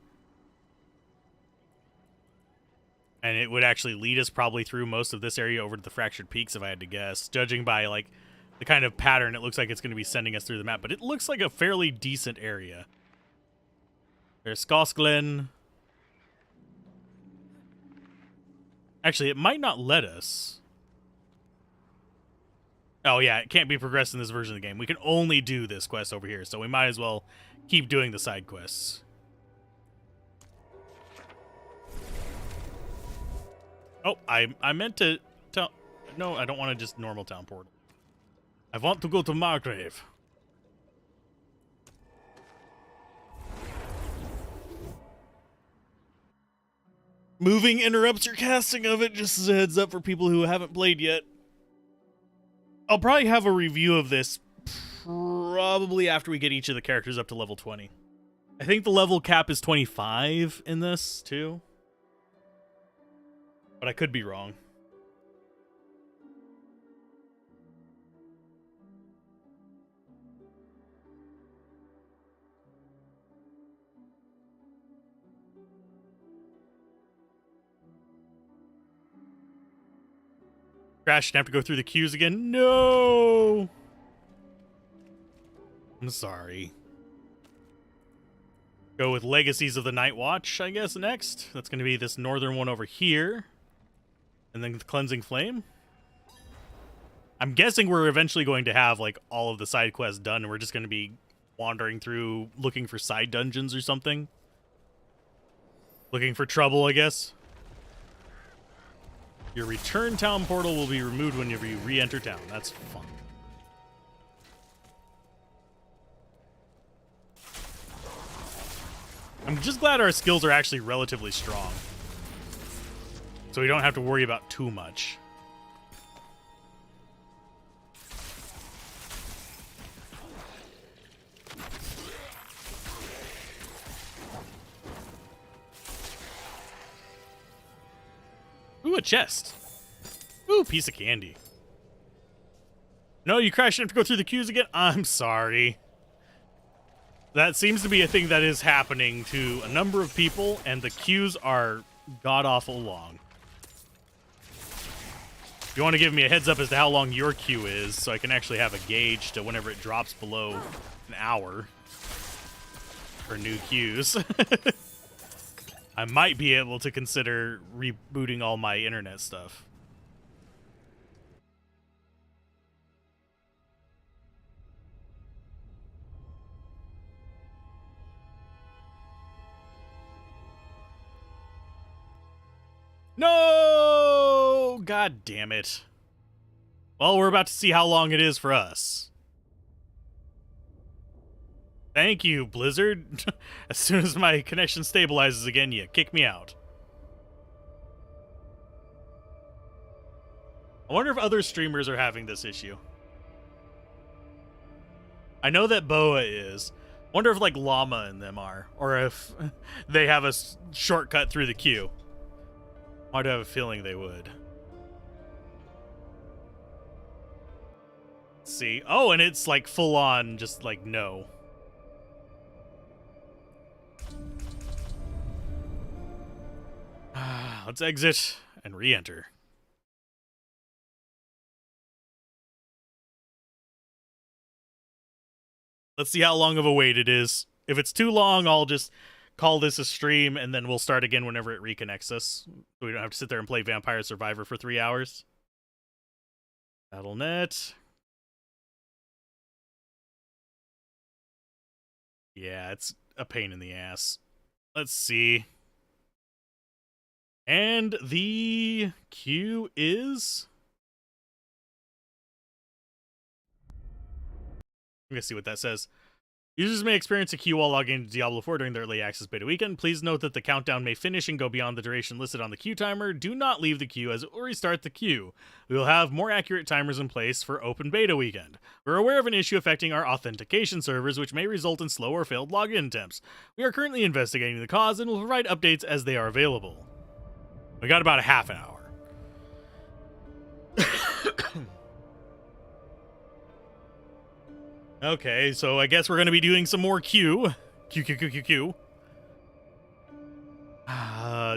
And it would actually lead us probably through most of this area over to the Fractured Peaks, if I had to guess. Judging by, like, the kind of pattern, it looks like it's going to be sending us through the map. But it looks like a fairly decent area. There's Skoskglen. Actually, it might not let us. Oh, yeah, it can't be progressed in this version of the game. We can only do this quest over here, so we might as well keep doing the side quests. Oh, I meant to tell... No, I don't want to just normal town portal. I want to go to Margrave. Moving interrupts your casting of it, just as a heads up for people who haven't played yet. I'll probably have a review of this probably after we get each of the characters up to level 20. I think the level cap is 25 in this, too. But I could be wrong. Crash and have to go through the queues again. No! I'm sorry. Go with Legacies of the Night Watch, I guess, next. That's going to be this northern one over here. And then the Cleansing Flame. I'm guessing we're eventually going to have, like, all of the side quests done, and we're just going to be wandering through looking for side dungeons or something. Looking for trouble, I guess. Your return town portal will be removed whenever you re-enter town. That's fun. I'm just glad our skills are actually relatively strong. So we don't have to worry about too much. Ooh, a chest. Ooh, piece of candy. No, you crashed and have to go through the queues again? I'm sorry. That seems to be a thing that is happening to a number of people, and the queues are god-awful long. If you want to give me a heads up as to how long your queue is, so I can actually have a gauge to whenever it drops below an hour for new queues. I might be able to consider rebooting all my internet stuff. No! God damn it. Well, we're about to see how long it is for us. Thank you, Blizzard. As soon as my connection stabilizes again, you kick me out. I wonder if other streamers are having this issue. I know that Boa is. Wonder if, like, Llama and them are. Or if they have a shortcut through the queue. I'd have a feeling they would. Let's see. Oh, and it's, like, full on, just, like, no. Let's exit and re-enter. Let's see how long of a wait it is. If it's too long, I'll just call this a stream, and then we'll start again whenever it reconnects us. So we don't have to sit there and play Vampire Survivor for 3 hours. Battle.net. Yeah, it's a pain in the ass. Let's see. And the queue is... I'm gonna see what that says. Users may experience a queue while logging into Diablo 4 during the early access beta weekend. Please note that the countdown may finish and go beyond the duration listed on the queue timer. Do not leave the queue as it will restart the queue. We will have more accurate timers in place for open beta weekend. We're aware of an issue affecting our authentication servers, which may result in slow or failed login attempts. We are currently investigating the cause and will provide updates as they are available. We got about a half an hour. Okay, so I guess we're going to be doing some more Q. Q.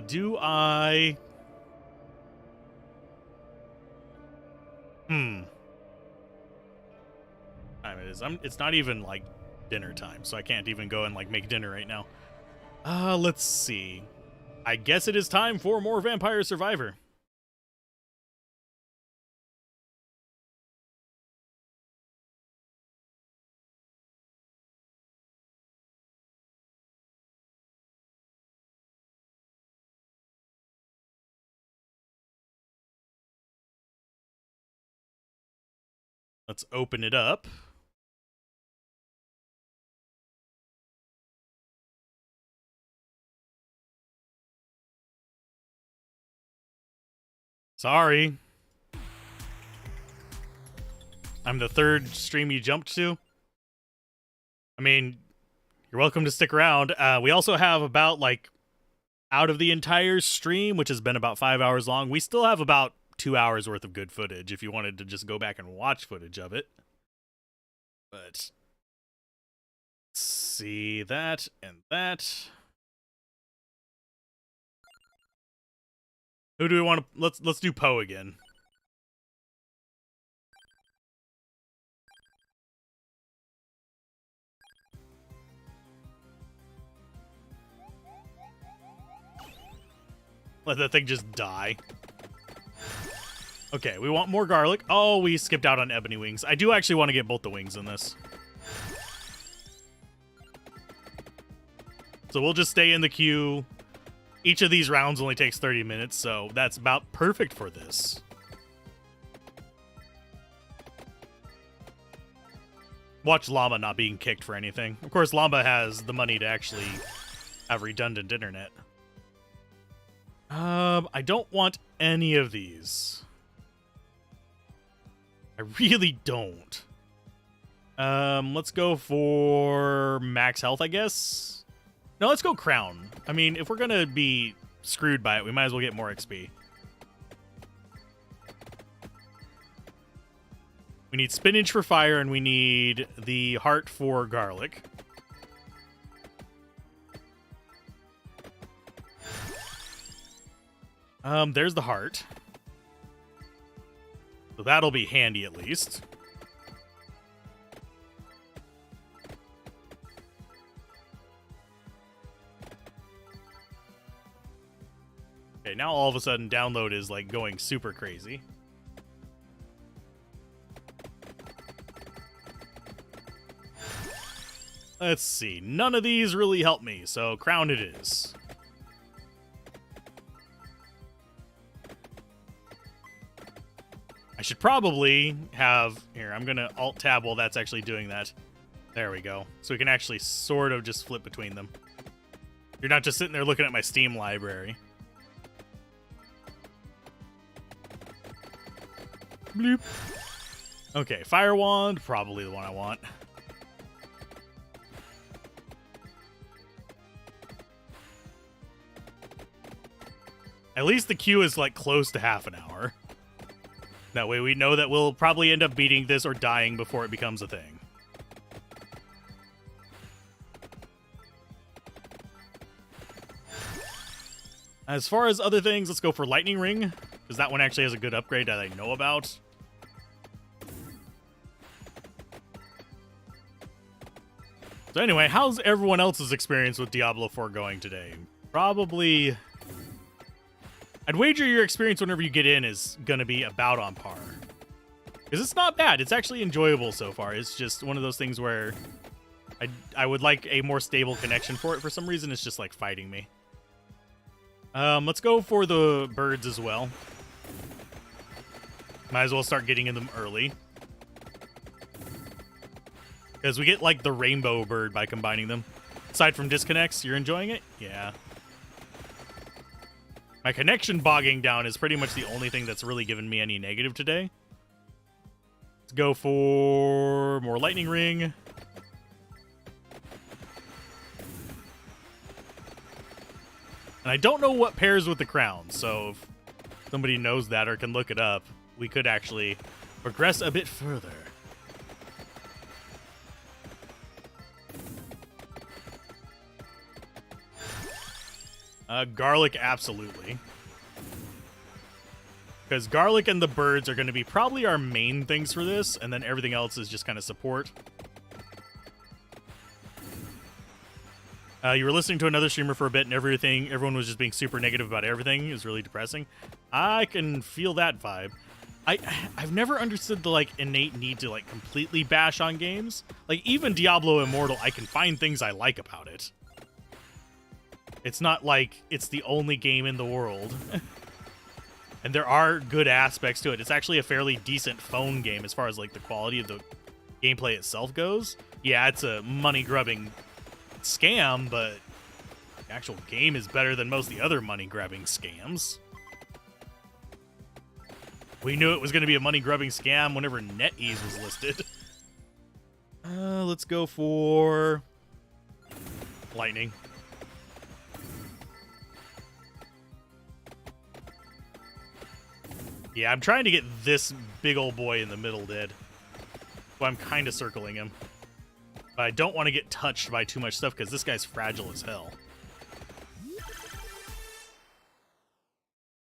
Do I... Time it is. It's not even, like, dinner time, so I can't even go and, like, make dinner right now. Let's see. I guess it is time for more Vampire Survivor. Let's open it up. Sorry. I'm the third stream you jumped to. I mean, you're welcome to stick around. We also have about, like, out of the entire stream, which has been about 5 hours long, we still have about 2 hours worth of good footage if you wanted to just go back and watch footage of it. But see that and that. Who do we want to... Let's do Poe again. Let that thing just die. Okay, we want more garlic. Oh, we skipped out on ebony wings. I do actually want to get both the wings in this. So we'll just stay in the queue. Each of these rounds only takes 30 minutes, so that's about perfect for this. Watch Llama not being kicked for anything. Of course, Llama has the money to actually have redundant internet. I don't want any of these. I really don't. Let's go for max health, I guess. No, let's go crown. I mean, if we're gonna be screwed by it, we might as well get more XP. We need spinach for fire, and we need the heart for garlic. There's the heart. So that'll be handy at least. Okay, now all of a sudden download is like going super crazy. Let's see. None of these really help me, so crown it is. I should probably have... Here, I'm going to Alt-Tab while that's actually doing that. There we go. So we can actually sort of just flip between them. You're not just sitting there looking at my Steam library. Bloop. Okay, Fire Wand, probably the one I want. At least the queue is like close to half an hour. That way we know that we'll probably end up beating this or dying before it becomes a thing. As far as other things, let's go for Lightning Ring, because that one actually has a good upgrade that I know about. So anyway, how's everyone else's experience with Diablo 4 going today? Probably... I'd wager your experience whenever you get in is going to be about on par. Because it's not bad. It's actually enjoyable so far. It's just one of those things where I would like a more stable connection for it. For some reason, it's just like fighting me. Let's go for the birds as well. Might as well start getting in them early. Because we get like the rainbow bird by combining them. Aside from disconnects, you're enjoying it? Yeah. My connection bogging down is pretty much the only thing that's really given me any negative today. Let's go for more Lightning Ring. And I don't know what pairs with the crown, so if somebody knows that or can look it up, we could actually progress a bit further. Garlic, absolutely. Because garlic and the birds are going to be probably our main things for this, and then everything else is just kind of support. You were listening to another streamer for a bit, and everyone was just being super negative about everything. It was really depressing. I can feel that vibe. I've never understood the like innate need to like completely bash on games. Like even Diablo Immortal, I can find things I like about it. It's not like it's the only game in the world. And there are good aspects to it. It's actually a fairly decent phone game as far as like the quality of the gameplay itself goes. Yeah, it's a money-grubbing scam, but the actual game is better than most of the other money-grabbing scams. We knew it was going to be a money-grubbing scam whenever NetEase was listed. Let's go for Lightning. Yeah, I'm trying to get this big old boy in the middle dead. So I'm kind of circling him. But I don't want to get touched by too much stuff because this guy's fragile as hell.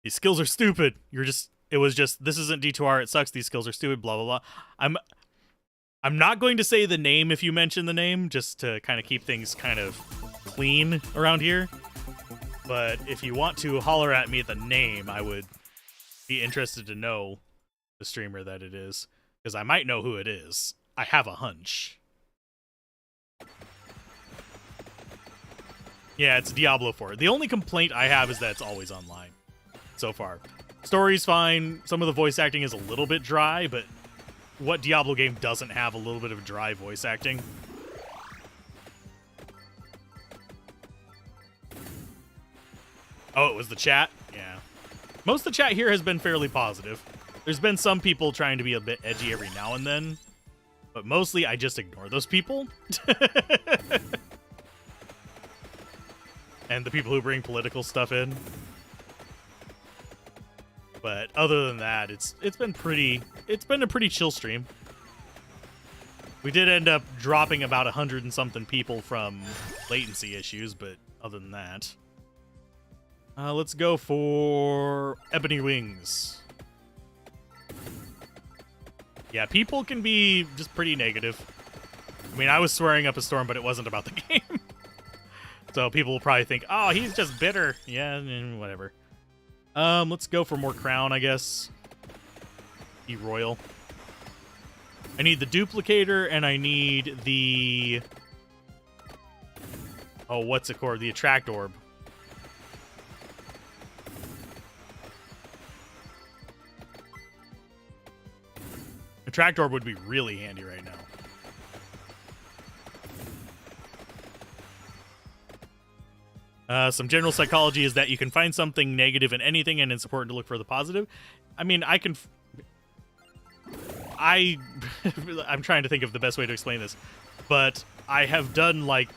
These skills are stupid. It was just, this isn't D2R, it sucks, these skills are stupid, blah, blah, blah. I'm not going to say the name if you mention the name, just to kind of keep things kind of clean around here. But if you want to holler at me at the name, I would be interested to know the streamer that it is, because I might know who it is. I have a hunch. Yeah, it's Diablo 4. The only complaint I have is that it's always online so far. Story's fine. Some of the voice acting is a little bit dry, but what Diablo game doesn't have a little bit of dry voice acting? Oh, it was the chat? Yeah. Most of the chat here has been fairly positive. There's been some people trying to be a bit edgy every now and then, but mostly I just ignore those people. And the people who bring political stuff in. But other than that, it's been a pretty chill stream. We did end up dropping about 100 and something people from latency issues, but other than that. Let's go for Ebony Wings. Yeah, people can be just pretty negative. I mean, I was swearing up a storm, but it wasn't about the game. So people will probably think, oh, he's just bitter. Yeah, whatever. Let's go for more crown, I guess. Be royal. I need the duplicator, and I need the... Oh, what's it called? The attract orb. Attract orb would be really handy right now. Some general psychology is that you can find something negative in anything, and it's important to look for the positive. I mean, I'm trying to think of the best way to explain this, but I have done, like,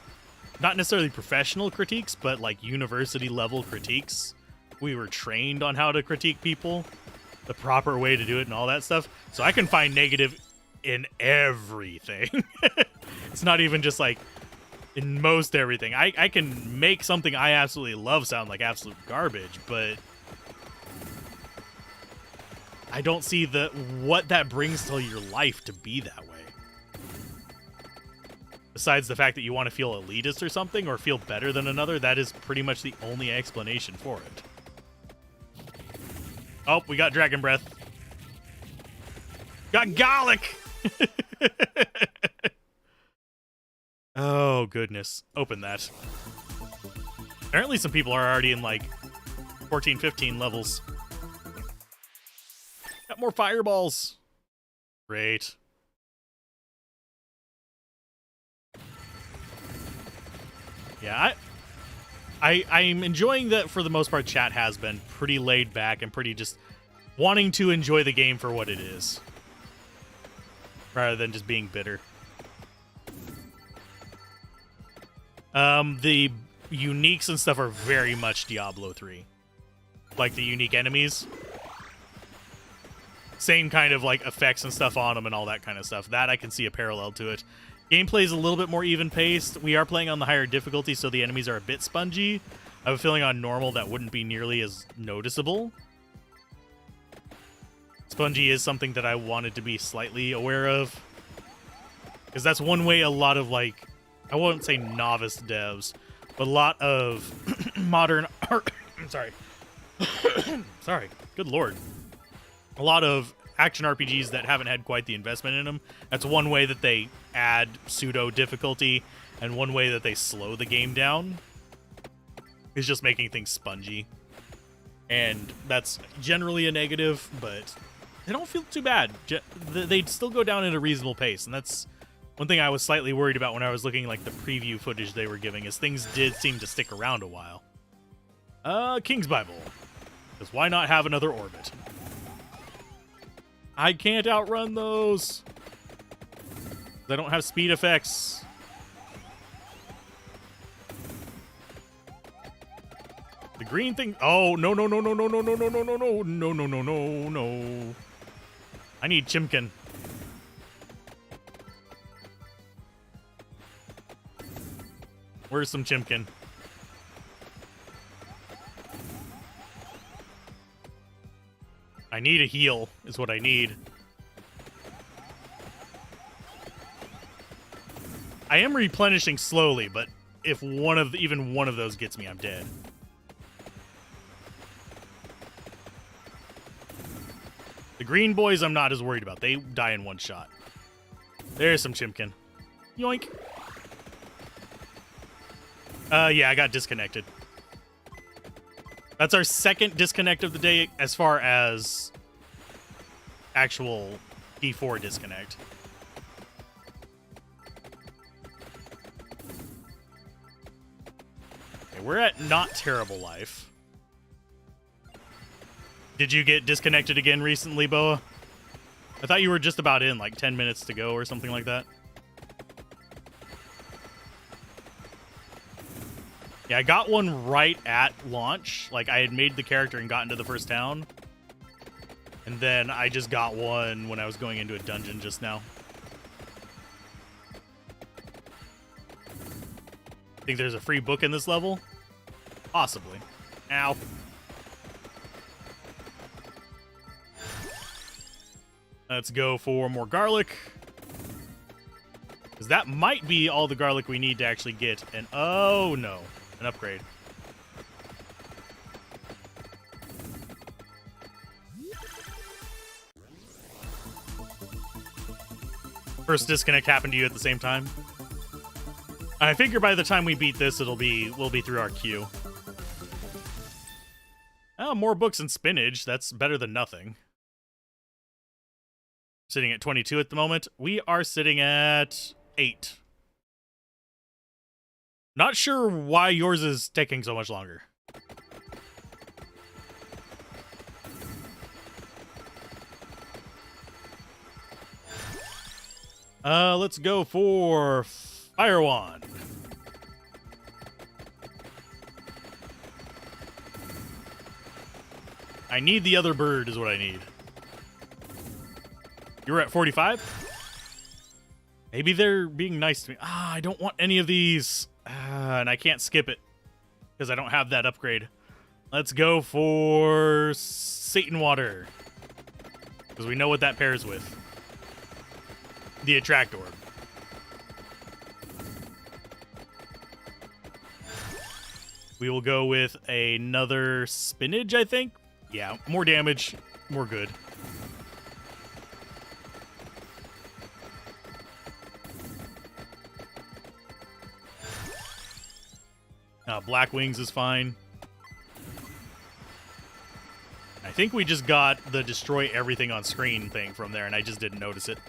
not necessarily professional critiques, but, like, university-level critiques. We were trained on how to critique people, the proper way to do it, and all that stuff. So I can find negative in everything. It's not even just, like, in most everything. I can make something I absolutely love sound like absolute garbage, but I don't see what that brings to your life to be that way. Besides the fact that you want to feel elitist or something, or feel better than another, that is pretty much the only explanation for it. Oh, we got Dragon Breath. Got Garlic! Oh, goodness. Open that. Apparently some people are already in, like, 14, 15 levels. Got more fireballs. Great. Yeah, I'm enjoying that for the most part. Chat has been pretty laid back and pretty just wanting to enjoy the game for what it is, rather than just being bitter. The uniques and stuff are very much Diablo 3. Like the unique enemies. Same kind of like effects and stuff on them and all that kind of stuff. That I can see a parallel to it. Gameplay is a little bit more even-paced. We are playing on the higher difficulty, so the enemies are a bit spongy. I have a feeling on normal that wouldn't be nearly as noticeable. Spongy is something that I wanted to be slightly aware of. Because that's one way a lot of, like, I won't say novice devs, but a lot of modern art... I'm sorry. Sorry. Good lord. A lot of action RPGs that haven't had quite the investment in them. That's one way that they add pseudo difficulty, and one way that they slow the game down is just making things spongy. And that's generally a negative, but they don't feel too bad. They still go down at a reasonable pace, and that's one thing I was slightly worried about when I was looking like the preview footage they were giving, is things did seem to stick around a while. King's Bible. Because why not have another orbit? I can't outrun those. They don't have speed effects. The green thing. Oh, no, no, no, no, no, no, no, no, no, no, no, no, no, no, no, no. I need Chimkin. Where's some Chimkin? I need a heal, is what I need. I am replenishing slowly, but if even one of those gets me, I'm dead. The green boys I'm not as worried about. They die in one shot. There's some Chimkin. Yoink. Yeah, I got disconnected. That's our second disconnect of the day as far as actual D4 disconnect. Okay, we're at not terrible life. Did you get disconnected again recently, Boa? I thought you were just about in, like 10 minutes to go or something like that. Yeah, I got one right at launch. Like, I had made the character and gotten to the first town. And then I just got one when I was going into a dungeon just now. Think there's a free book in this level? Possibly. Ow. Let's go for more garlic. Because that might be all the garlic we need to actually get an... Oh, no. An upgrade. First disconnect happened to you at the same time? I figure by the time we beat this, we'll be through our queue. Oh, more books and spinach. That's better than nothing. Sitting at 22 at the moment. We are sitting at 8. Not sure why yours is taking so much longer. Let's go for Fire Wand. I need the other bird is what I need. You were at 45? Maybe they're being nice to me. Ah, I don't want any of these. And I can't skip it because I don't have that upgrade. Let's go for Satan Water. Because we know what that pairs with. The Attract Orb. We will go with another spinach, I think. Yeah, more damage, more good. Black Wings is fine. I think we just got the destroy everything on screen thing from there, and I just didn't notice it.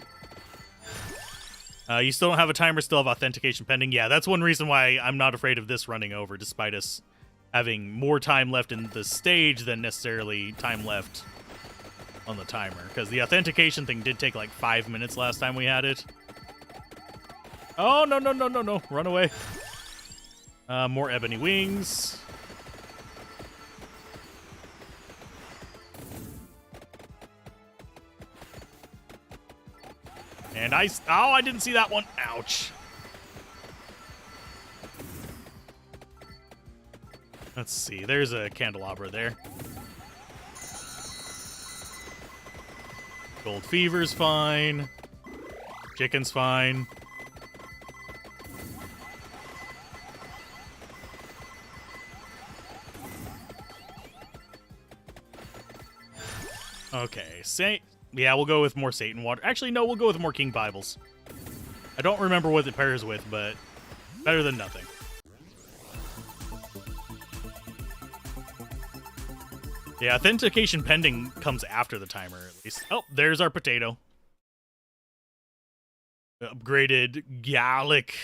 You still don't have a timer, still have authentication pending. Yeah, that's one reason why I'm not afraid of this running over, despite us having more time left in the stage than necessarily time left on the timer. Because the authentication thing did take like 5 minutes last time we had it. Oh, no, no, no, no, no. Run away. More ebony wings. And I didn't see that one. Ouch. Let's see. There's a candelabra there. Gold Fever's fine. Chicken's fine. Okay, yeah, we'll go with more Satan Water. Actually, no, we'll go with more King Bibles. I don't remember what it pairs with, but better than nothing. Yeah, authentication pending comes after the timer, at least. Oh, there's our potato. Upgraded Gallic.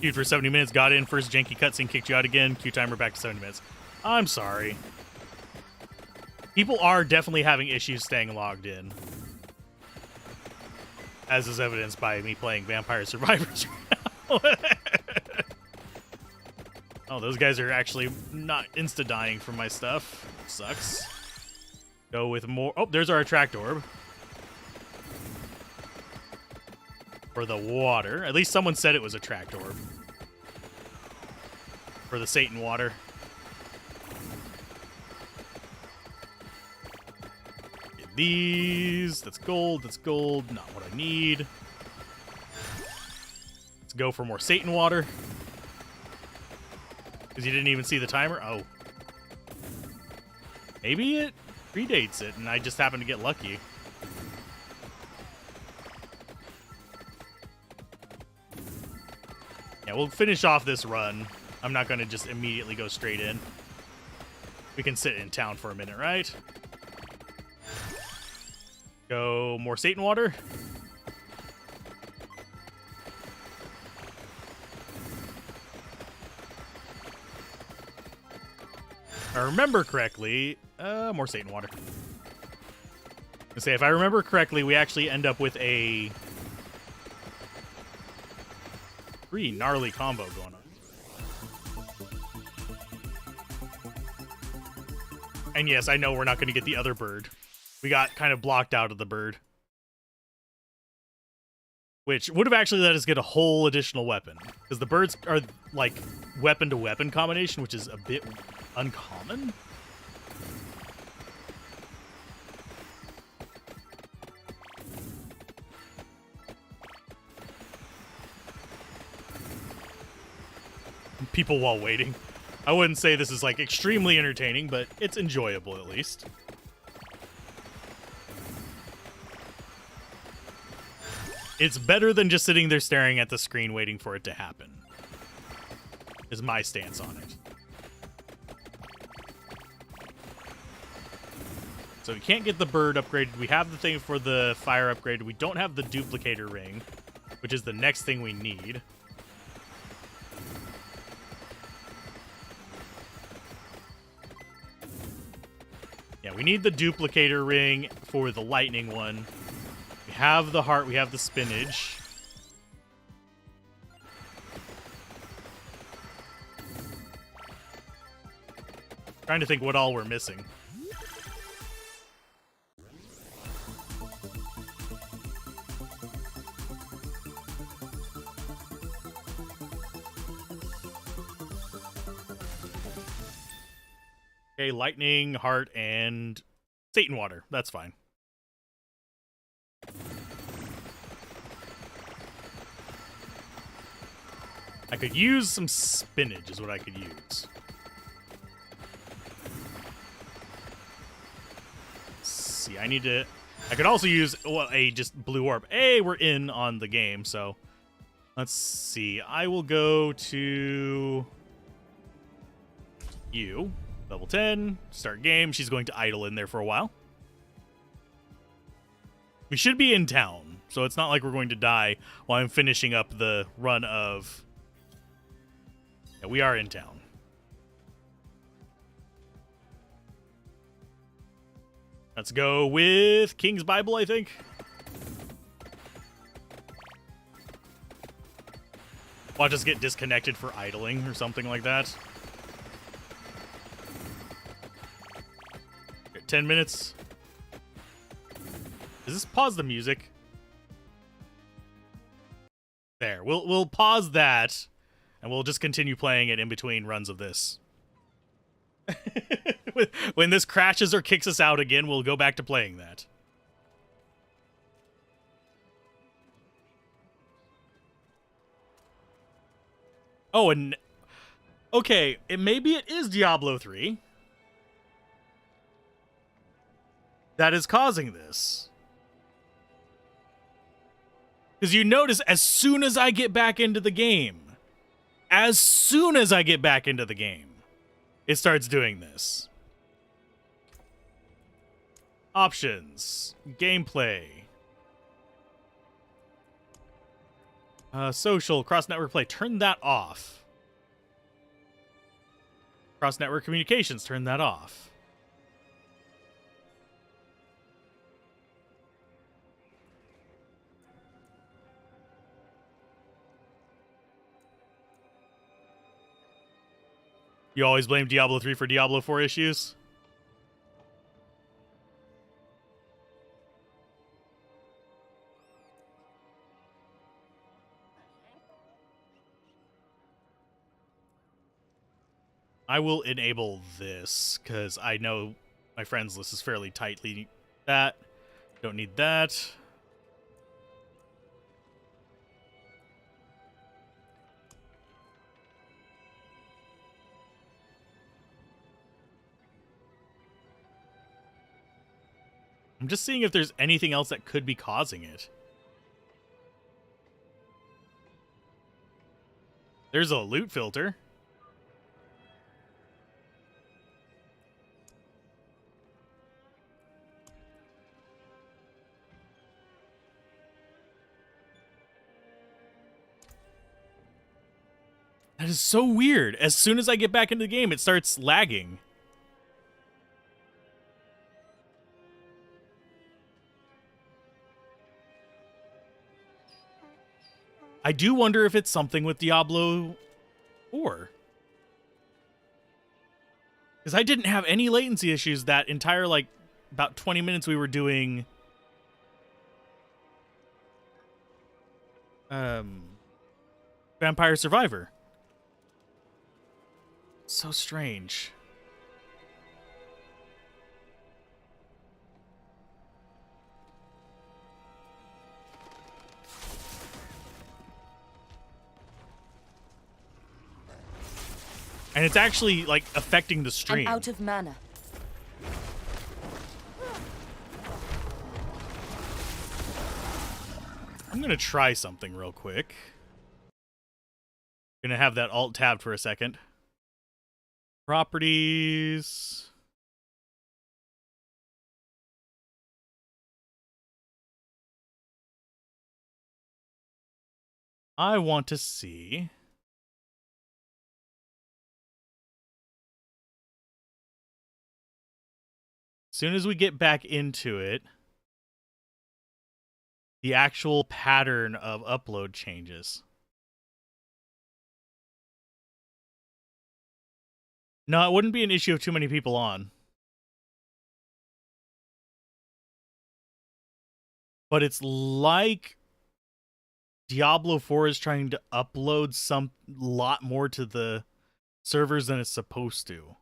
Queued for 70 minutes, got in, first janky cutscene, kicked you out again, queue timer back to 70 minutes. I'm sorry. People are definitely having issues staying logged in. As is evidenced by me playing Vampire Survivors right now. Oh, those guys are actually not insta-dying from my stuff. Sucks. Go with more... Oh, there's our Attract Orb. For the water. At least someone said it was a Attract Orb. For the Satan Water. Get these. That's gold. That's gold. Not what I need. Let's go for more Satan Water. Because you didn't even see the timer? Oh. Maybe it predates it and I just happened to get lucky. Yeah, we'll finish off this run. I'm not going to just immediately go straight in. We can sit in town for a minute, right? Go more Satan Water. I remember correctly, more Satan water. Let's say if I remember correctly, we actually end up with a pretty gnarly combo going on. And yes, I know we're not going to get the other bird. We got kind of blocked out of the bird. Which would have actually let us get a whole additional weapon. Because the birds are like weapon-to-weapon combination, which is a bit uncommon. People while waiting. I wouldn't say this is like extremely entertaining, but it's enjoyable at least. It's better than just sitting there staring at the screen waiting for it to happen. Is my stance on it. So we can't get the bird upgraded. We have the thing for the fire upgraded. We don't have the duplicator ring, which is the next thing we need. Yeah, we need the duplicator ring for the lightning one. We have the heart, we have the spinach. Trying to think what all we're missing. Okay, lightning, heart, and Satan water. That's fine. I could use some spinach is what I could use. Let's see, I need to... I could also use a just blue orb. Hey, we're in on the game, so... Let's see. I will go to... you. Level 10. Start game. She's going to idle in there for a while. We should be in town, so it's not like we're going to die while I'm finishing up the run of... Yeah, we are in town. Let's go with King's Bible, I think. Watch us get disconnected for idling or something like that. Okay, 10 minutes. Does this pause the music? There. We'll pause that. And we'll just continue playing it in between runs of this. When this crashes or kicks us out again, we'll go back to playing that. Oh, and... okay, maybe it is Diablo 3 that is causing this. Because you notice, as soon as I get back into the game... As soon as I get back into the game, it starts doing this. Options. Gameplay. Social. Cross-network play. Turn that off. Cross-network communications. Turn that off. You always blame Diablo 3 for Diablo 4 issues? I will enable this, because I know my friends list is fairly tightly that. Don't need that. I'm just seeing if there's anything else that could be causing it. There's a loot filter. That is so weird. As soon as I get back into the game, it starts lagging. I do wonder if it's something with Diablo 4. Because I didn't have any latency issues that entire, like, about 20 minutes we were doing Vampire Survivor. So strange. And it's actually, like, affecting the stream. I'm out of mana. I'm gonna try something real quick. Gonna have that alt tabbed for a second. Properties. I want to see. As soon as we get back into it, the actual pattern of upload changes. No, it wouldn't be an issue of too many people on. But it's like Diablo 4 is trying to upload some lot more to the servers than it's supposed to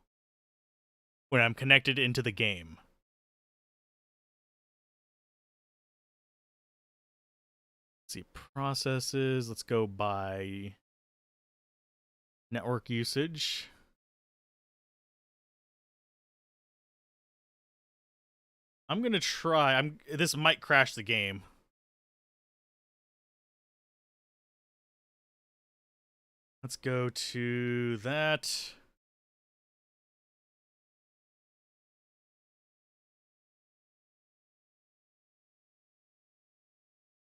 when I'm connected into the game. Let's see, processes. Let's go by network usage. I'm gonna try. This might crash the game. Let's go to that.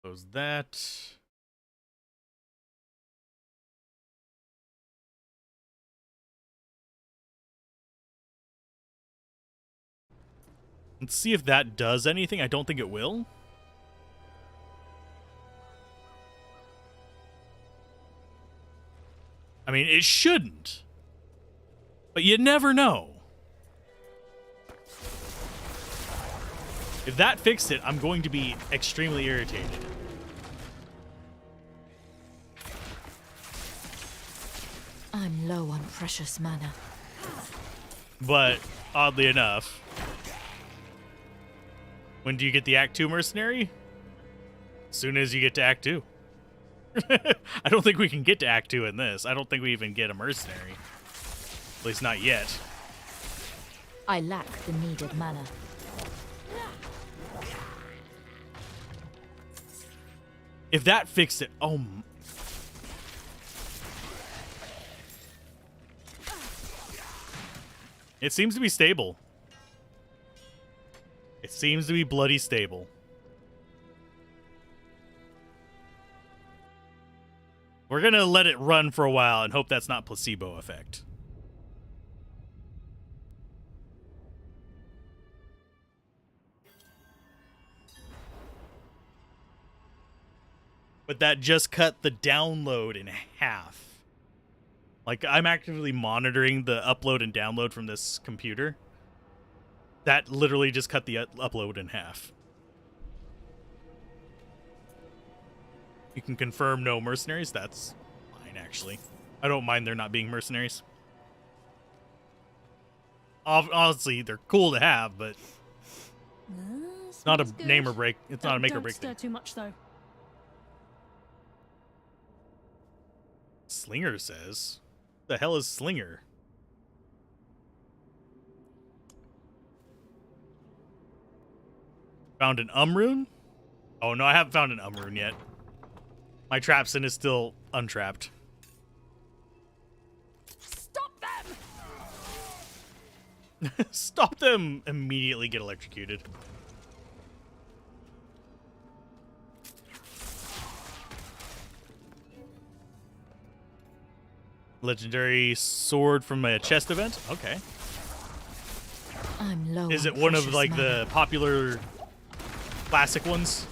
Close that. Let's see if that does anything. I don't think it will. I mean, it shouldn't. But you never know. If that fixed it, I'm going to be extremely irritated. I'm low on precious mana. But, oddly enough, when do you get the Act 2 mercenary? As soon as you get to Act 2. I don't think we can get to Act 2 in this. I don't think we even get a mercenary. At least not yet. I lack the needed mana. If that fixed it, oh. It seems to be stable. It seems to be bloody stable. We're gonna let it run for a while and hope that's not placebo effect. But that just cut the download in half. Like, I'm actively monitoring the upload and download from this computer. That literally just cut the upload in half. You can confirm no mercenaries. That's fine, actually. I don't mind there not being mercenaries. Honestly, they're cool to have, but it's not a name or break. It's not a make or break thing. Don't stir too much, though. Slinger says. The hell is Slinger? Found an rune? Oh no, I haven't found an rune yet. My Trapson is still untrapped. Stop them! Stop them! Immediately get electrocuted. Legendary sword from a chest event? Okay. I'm low. Is it one of like the popular classic ones?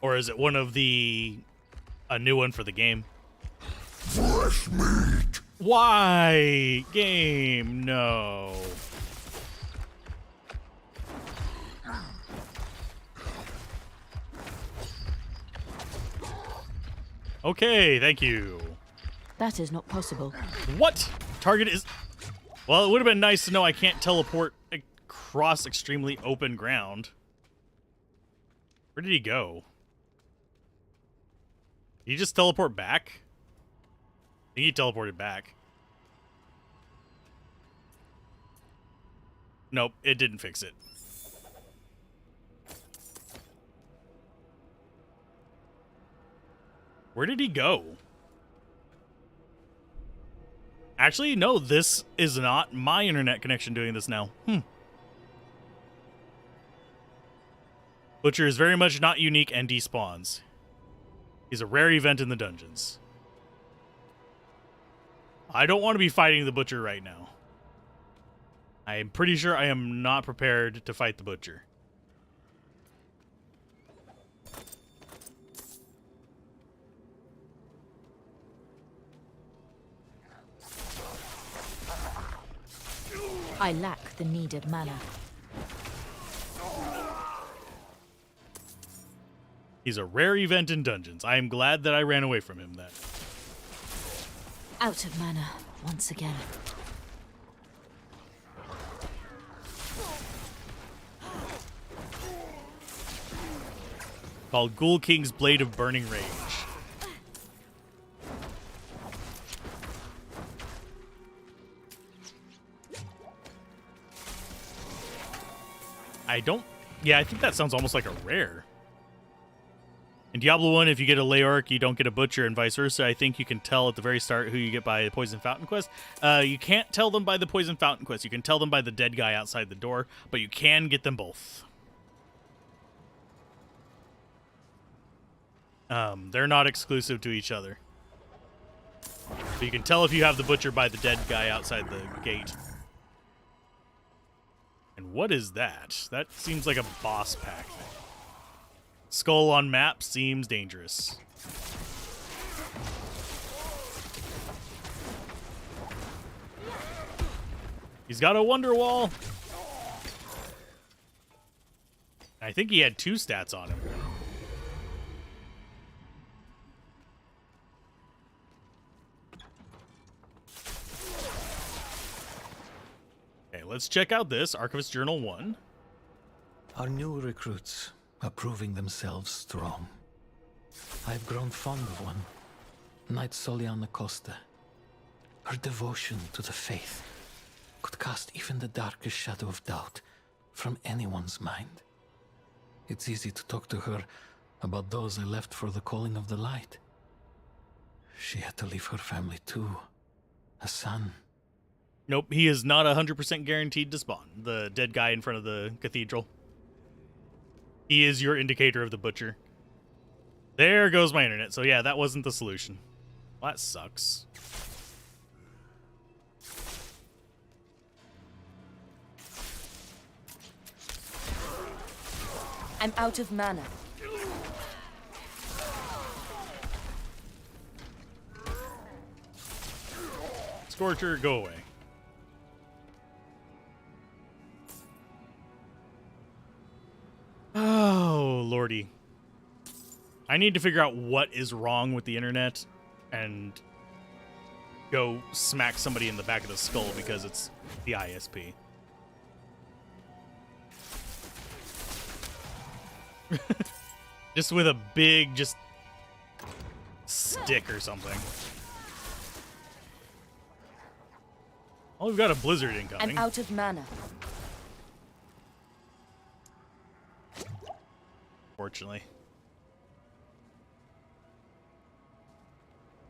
Or is it one of a new one for the game? Fresh meat! Why? Game, no. Okay, thank you. That is not possible. What? Target is... Well, it would have been nice to know I can't teleport across extremely open ground. Where did he go? Did he just teleport back? I think he teleported back. Nope, it didn't fix it. Where did he go? Actually, no, this is not my internet connection doing this now. Butcher is very much not unique and despawns. He's a rare event in the dungeons. I don't want to be fighting the Butcher right now. I am pretty sure I am not prepared to fight the Butcher. I lack the needed mana. He's a rare event in dungeons. I am glad that I ran away from him then. Out of mana once again. Called Ghoul King's Blade of Burning Rage. Yeah, I think that sounds almost like a rare. In Diablo 1, if you get a Leoric, you don't get a Butcher, and vice versa. I think you can tell at the very start who you get by the Poison Fountain quest. You can't tell them by the Poison Fountain quest. You can tell them by the dead guy outside the door, but you can get them both. They're not exclusive to each other. But you can tell if you have the Butcher by the dead guy outside the gate. And what is that? That seems like a boss pack thing. Skull on map seems dangerous. He's got a Wonder Wall. I think he had 2 stats on him. Okay, let's check out this. Archivist Journal 1. Our new recruits are proving themselves strong. I've grown fond of one, Knight Soliana Costa. Her devotion to the faith could cast even the darkest shadow of doubt from anyone's mind. It's easy to talk to her about those I left for the calling of the light. She had to leave her family too. A son. Nope, he is not 100% guaranteed to spawn. The dead guy in front of the cathedral. He is your indicator of the Butcher. There goes my internet. So yeah, that wasn't the solution. Well, that sucks. I'm out of mana. Scorcher, go away. Oh, lordy. I need to figure out what is wrong with the internet and go smack somebody in the back of the skull because it's the ISP. Just with a big, stick or something. Oh, we've got a blizzard incoming. I'm out of mana. Fortunately.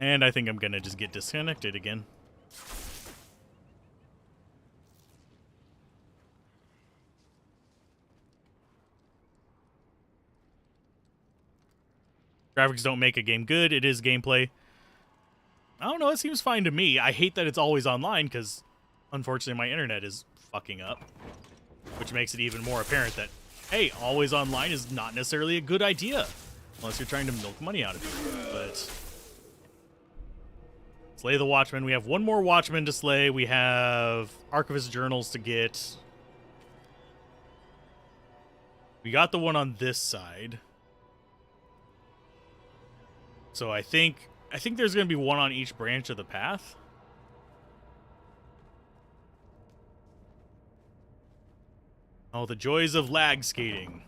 And I think I'm gonna just get disconnected again. Graphics don't make a game good. It is gameplay. I don't know. It seems fine to me. I hate that it's always online because, unfortunately, my internet is fucking up. Which makes it even more apparent that, hey, always online is not necessarily a good idea. Unless you're trying to milk money out of people, but... Slay the Watchman. We have one more Watchman to slay. We have Archivist Journals to get. We got the one on this side. So I think there's going to be one on each branch of the path. Oh, the joys of lag skating.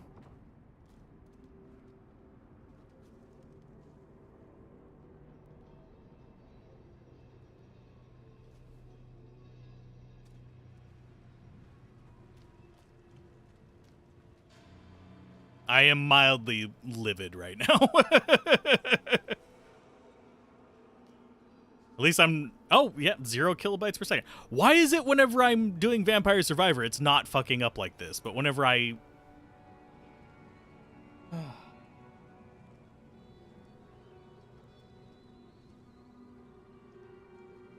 I am mildly livid right now. At least I'm... Oh, yeah, 0 kilobytes per second. Why is it whenever I'm doing Vampire Survivor, it's not fucking up like this? But whenever I...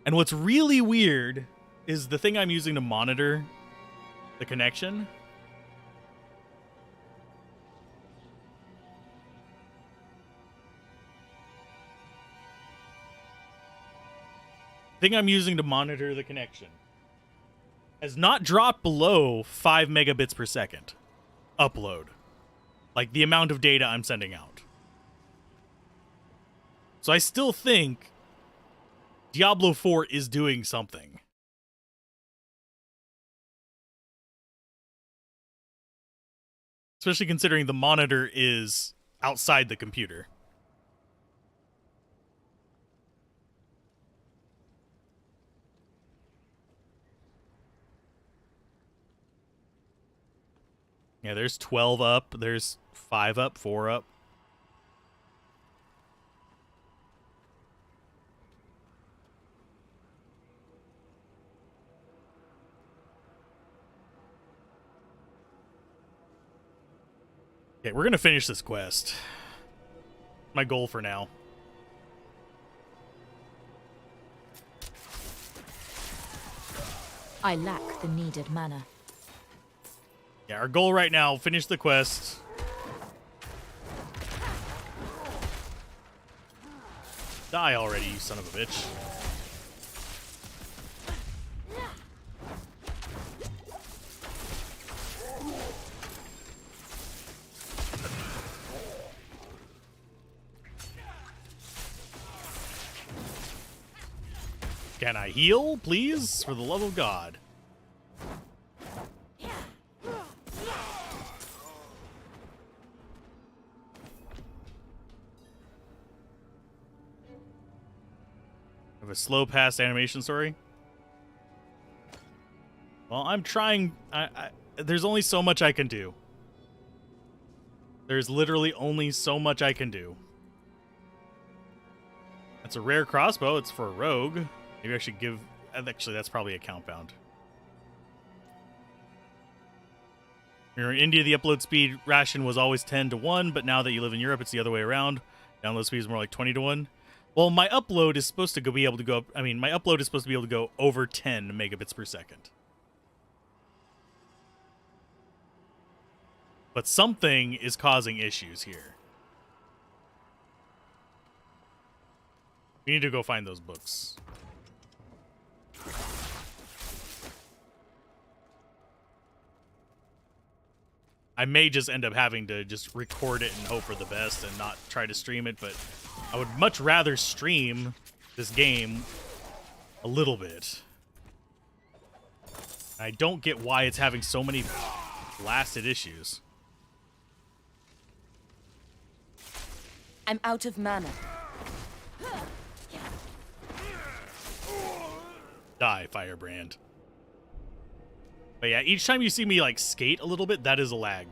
And what's really weird is the thing I'm using to monitor the connection... thing I'm using to monitor the connection has not dropped below 5 megabits per second upload. Like the amount of data I'm sending out. So I still think Diablo 4 is doing something. Especially considering the monitor is outside the computer. Yeah, there's 12 up. There's 5 up, 4 up. Okay, we're going to finish this quest. My goal for now. I lack the needed mana. Yeah, our goal right now, finish the quest. Die already, you son of a bitch. Can I heal, please? For the love of God. A slow past animation story. Well, I'm trying. There's only so much I can do. There's literally only so much I can do. That's a rare crossbow. It's for a rogue. Maybe I should give... Actually, that's probably account bound. You're in India, the upload speed ration was always 10:1, but now that you live in Europe, it's the other way around. Download speed is more like 20:1. Well, my upload is supposed to be able to go... I mean, my upload is supposed to be able to go over 10 megabits per second. But something is causing issues here. We need to go find those books. I may just end up having to just record it and hope for the best and not try to stream it, but I would much rather stream this game a little bit. I don't get why it's having so many blasted issues. I'm out of mana. Die, Firebrand. But yeah, each time you see me like skate a little bit, that is a lag.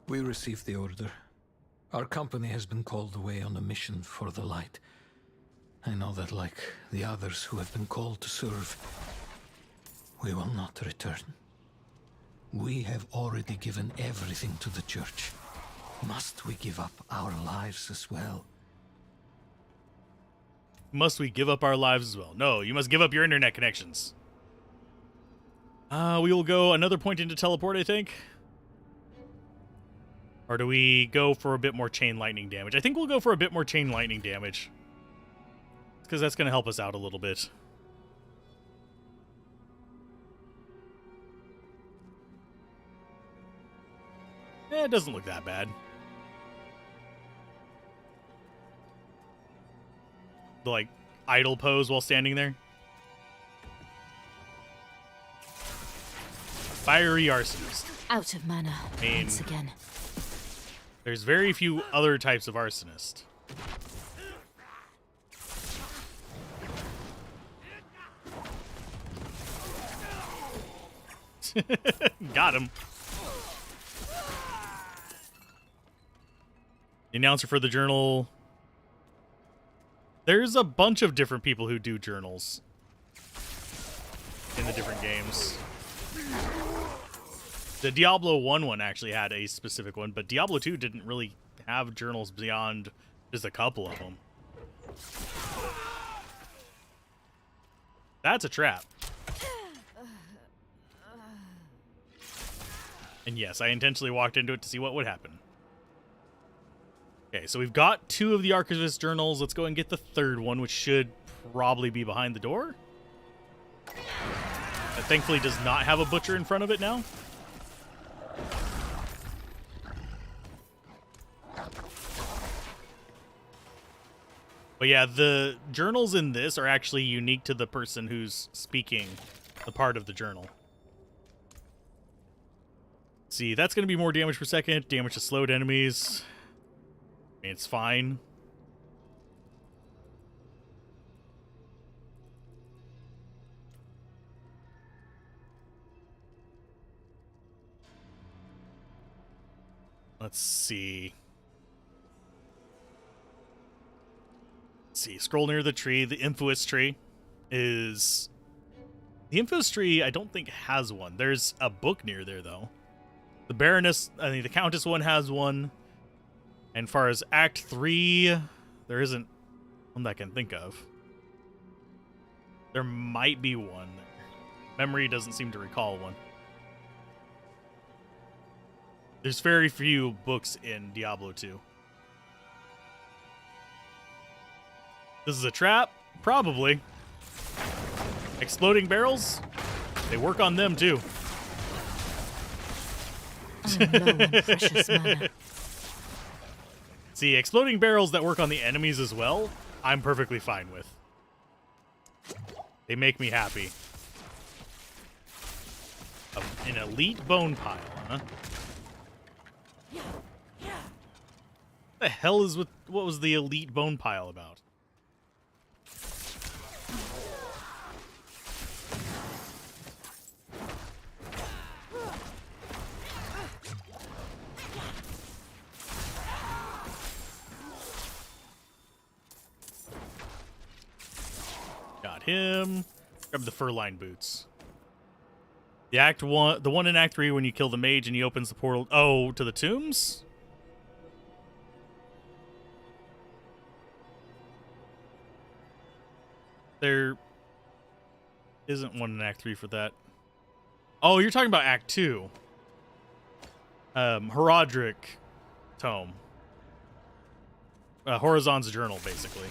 We received the order. Our company has been called away on a mission for the light. I know that, like the others who have been called to serve, we will not return. We have already given everything to the church. Must we give up our lives as well? Must we give up our lives as well? No, you must give up your internet connections. We will go another point into teleport, I think. Or do we go for a bit more chain lightning damage? I think we'll go for a bit more chain lightning damage. Because that's going to help us out a little bit. It doesn't look that bad. The, like, idle pose while standing there. Fiery Arsonist. Out of mana once again. There's very few other types of Arsonist. Got him. The announcer for the journal. There's a bunch of different people who do journals in the different games. The Diablo 1 one actually had a specific one, but Diablo 2 didn't really have journals beyond just a couple of them. That's a trap. And yes, I intentionally walked into it to see what would happen. Okay, so we've got 2 of the Archivist journals. Let's go and get the 3rd one, which should probably be behind the door. That thankfully does not have a butcher in front of it now. But yeah, the journals in this are actually unique to the person who's speaking the part of the journal. See, that's going to be more damage per second, damage to slowed enemies. I mean, it's fine. Let's see. Scroll near the tree. The Infamous tree is... The Infamous tree, I don't think has one. There's a book near there, though. The Baroness, I think the Countess one has one. And far as Act 3, there isn't one that I can think of. There might be one there. Memory doesn't seem to recall one. There's very few books in Diablo 2. This is a trap? Probably. Exploding barrels? They work on them too. I'm low on precious mana. See, exploding barrels that work on the enemies as well, I'm perfectly fine with. They make me happy. An elite bone pile, huh? What the hell is what was the elite bone pile about? Got him. Grab the fur-lined boots. The one in Act 3 when you kill the mage and he opens the portal. Oh, to the tombs? There isn't one in Act 3 for that. Oh, you're talking about Act 2. Herodric Tome. Horizon's journal, basically.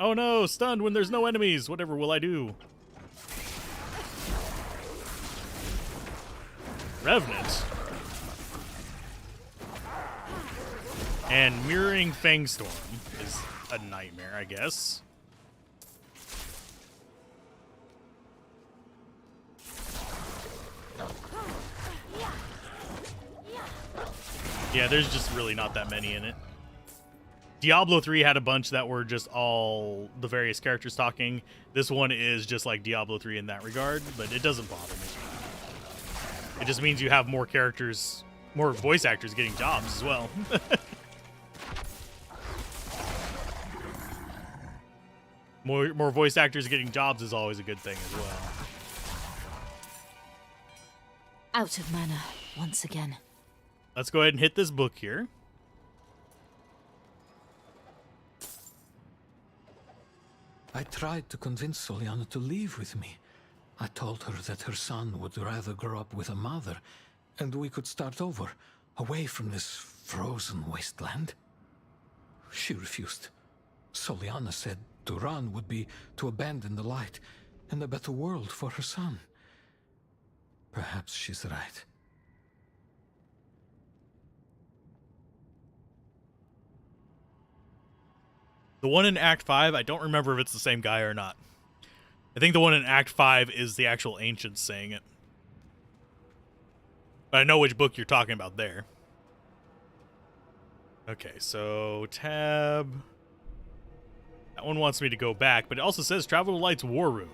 Oh no, stunned when there's no enemies. Whatever will I do? Revenant. And Mirroring Fangstorm is a nightmare, I guess. Yeah, there's just really not that many in it. Diablo 3 had a bunch that were just all the various characters talking. This one is just like Diablo 3 in that regard, but it doesn't bother me. It just means you have more characters, more voice actors getting jobs as well. More voice actors getting jobs is always a good thing as well. Out of mana once again. Let's go ahead and hit this book here. I tried to convince Soliana to leave with me. I told her that her son would rather grow up with a mother, and we could start over, away from this frozen wasteland. She refused. Soliana said to run would be to abandon the light and a better world for her son. Perhaps she's right. The one in Act 5, I don't remember if it's the same guy or not. I think the one in Act 5 is the actual ancients saying it. But I know which book you're talking about there. Okay, so tab. That one wants me to go back, but it also says travel to Light's War Room.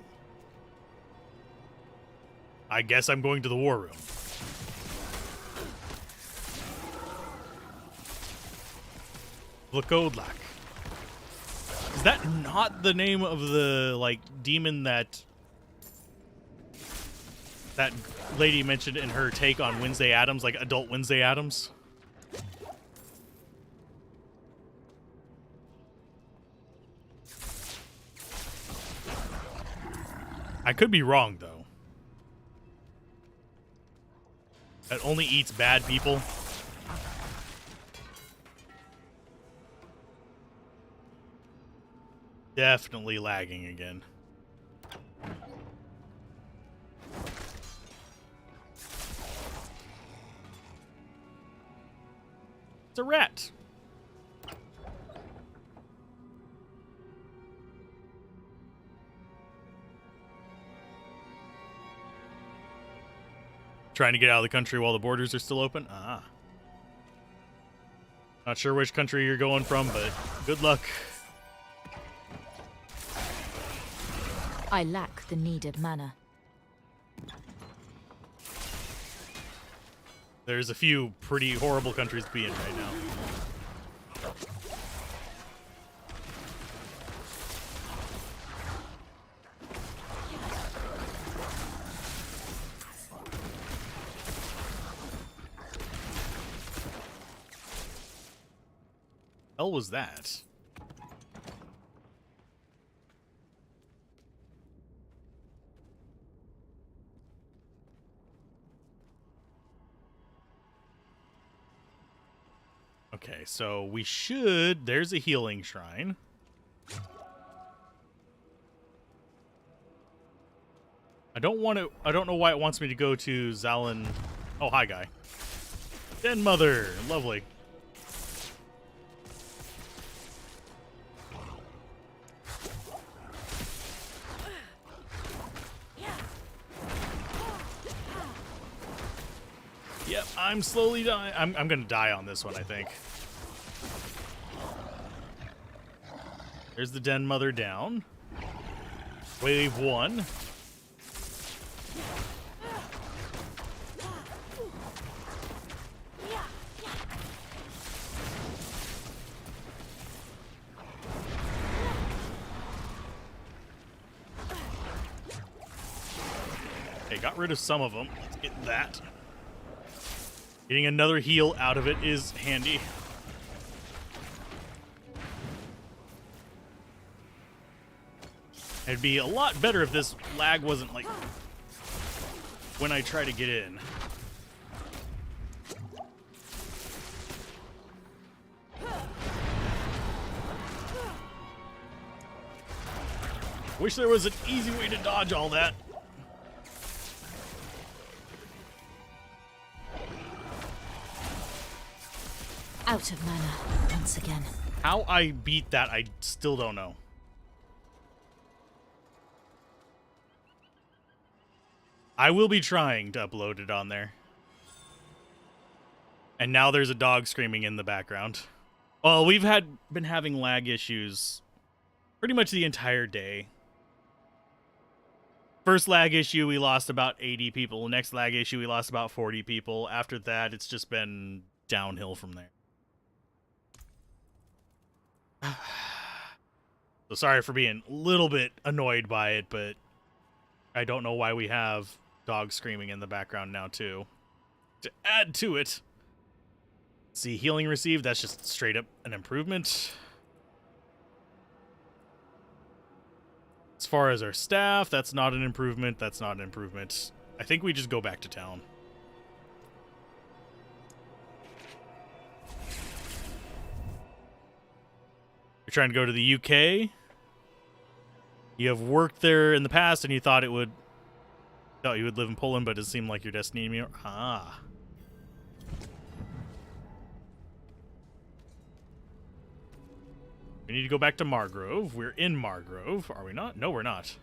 I guess I'm going to the War Room. Vlakodlak. Is that not the name of the, like, demon that lady mentioned in her take on Wednesday Addams, like adult Wednesday Addams? I could be wrong, though. That only eats bad people. Definitely lagging again. It's a rat. Trying to get out of the country while the borders are still open? Ah. Not sure which country you're going from, but good luck. I lack the needed mana. There's a few pretty horrible countries to be in right now. Hell was that? Okay, so we should... There's a healing shrine. I don't want to... I don't know why it wants me to go to Zalin... Oh, hi, guy. Den Mother! Lovely. Yep, I'm slowly dying. I'm gonna die on this one, I think. There's the Den Mother down. Wave 1. Okay, got rid of some of them. Let's get that. Getting another heal out of it is handy. It'd be a lot better if this lag wasn't like when I try to get in. Wish there was an easy way to dodge all that. Out of mana once again. How I beat that, I still don't know. I will be trying to upload it on there. And now there's a dog screaming in the background. Well, we've been having lag issues pretty much the entire day. First lag issue, we lost about 80 people. Next lag issue, we lost about 40 people. After that, it's just been downhill from there. So sorry for being a little bit annoyed by it, but I don't know why we have dog screaming in the background now, too. To add to it. See, healing received, that's just straight up an improvement. As far as our staff, that's not an improvement. That's not an improvement. I think we just go back to town. You're trying to go to the UK? You have worked there in the past and you thought you would live in Poland, but it seemed like your destiny. Ah. We need to go back to Margrove. We're in Margrove, are we not? No, we're not.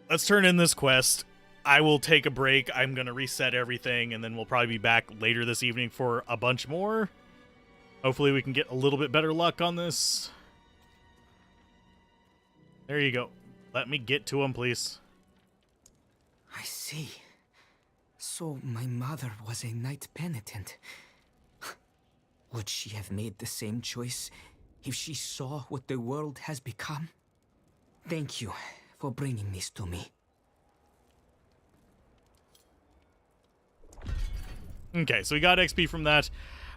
Let's turn in this quest. I will take a break. I'm going to reset everything, and then we'll probably be back later this evening for a bunch more. Hopefully we can get a little bit better luck on this. There you go. Let me get to him, please. I see. So my mother was a knight penitent. Would she have made the same choice if she saw what the world has become? Thank you for bringing this to me. Okay, so we got XP from that.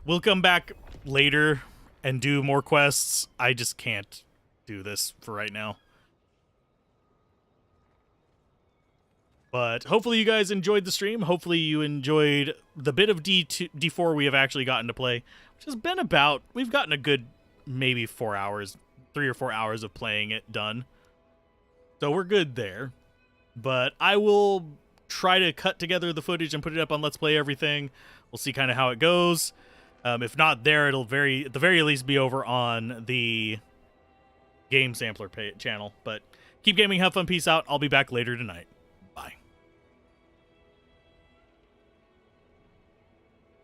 We'll come back later and do more quests. I just can't do this for right now. But hopefully you guys enjoyed the stream. Hopefully you enjoyed the bit of D4 we have actually gotten to play, which has been about, we've gotten a good maybe 4 hours, 3 or 4 hours of playing it done. So we're good there. But I will try to cut together the footage and put it up on Let's Play Everything. We'll see kind of how it goes. If not there, it'll at the very least be over on the Game Sampler channel. But keep gaming, have fun, peace out. I'll be back later tonight.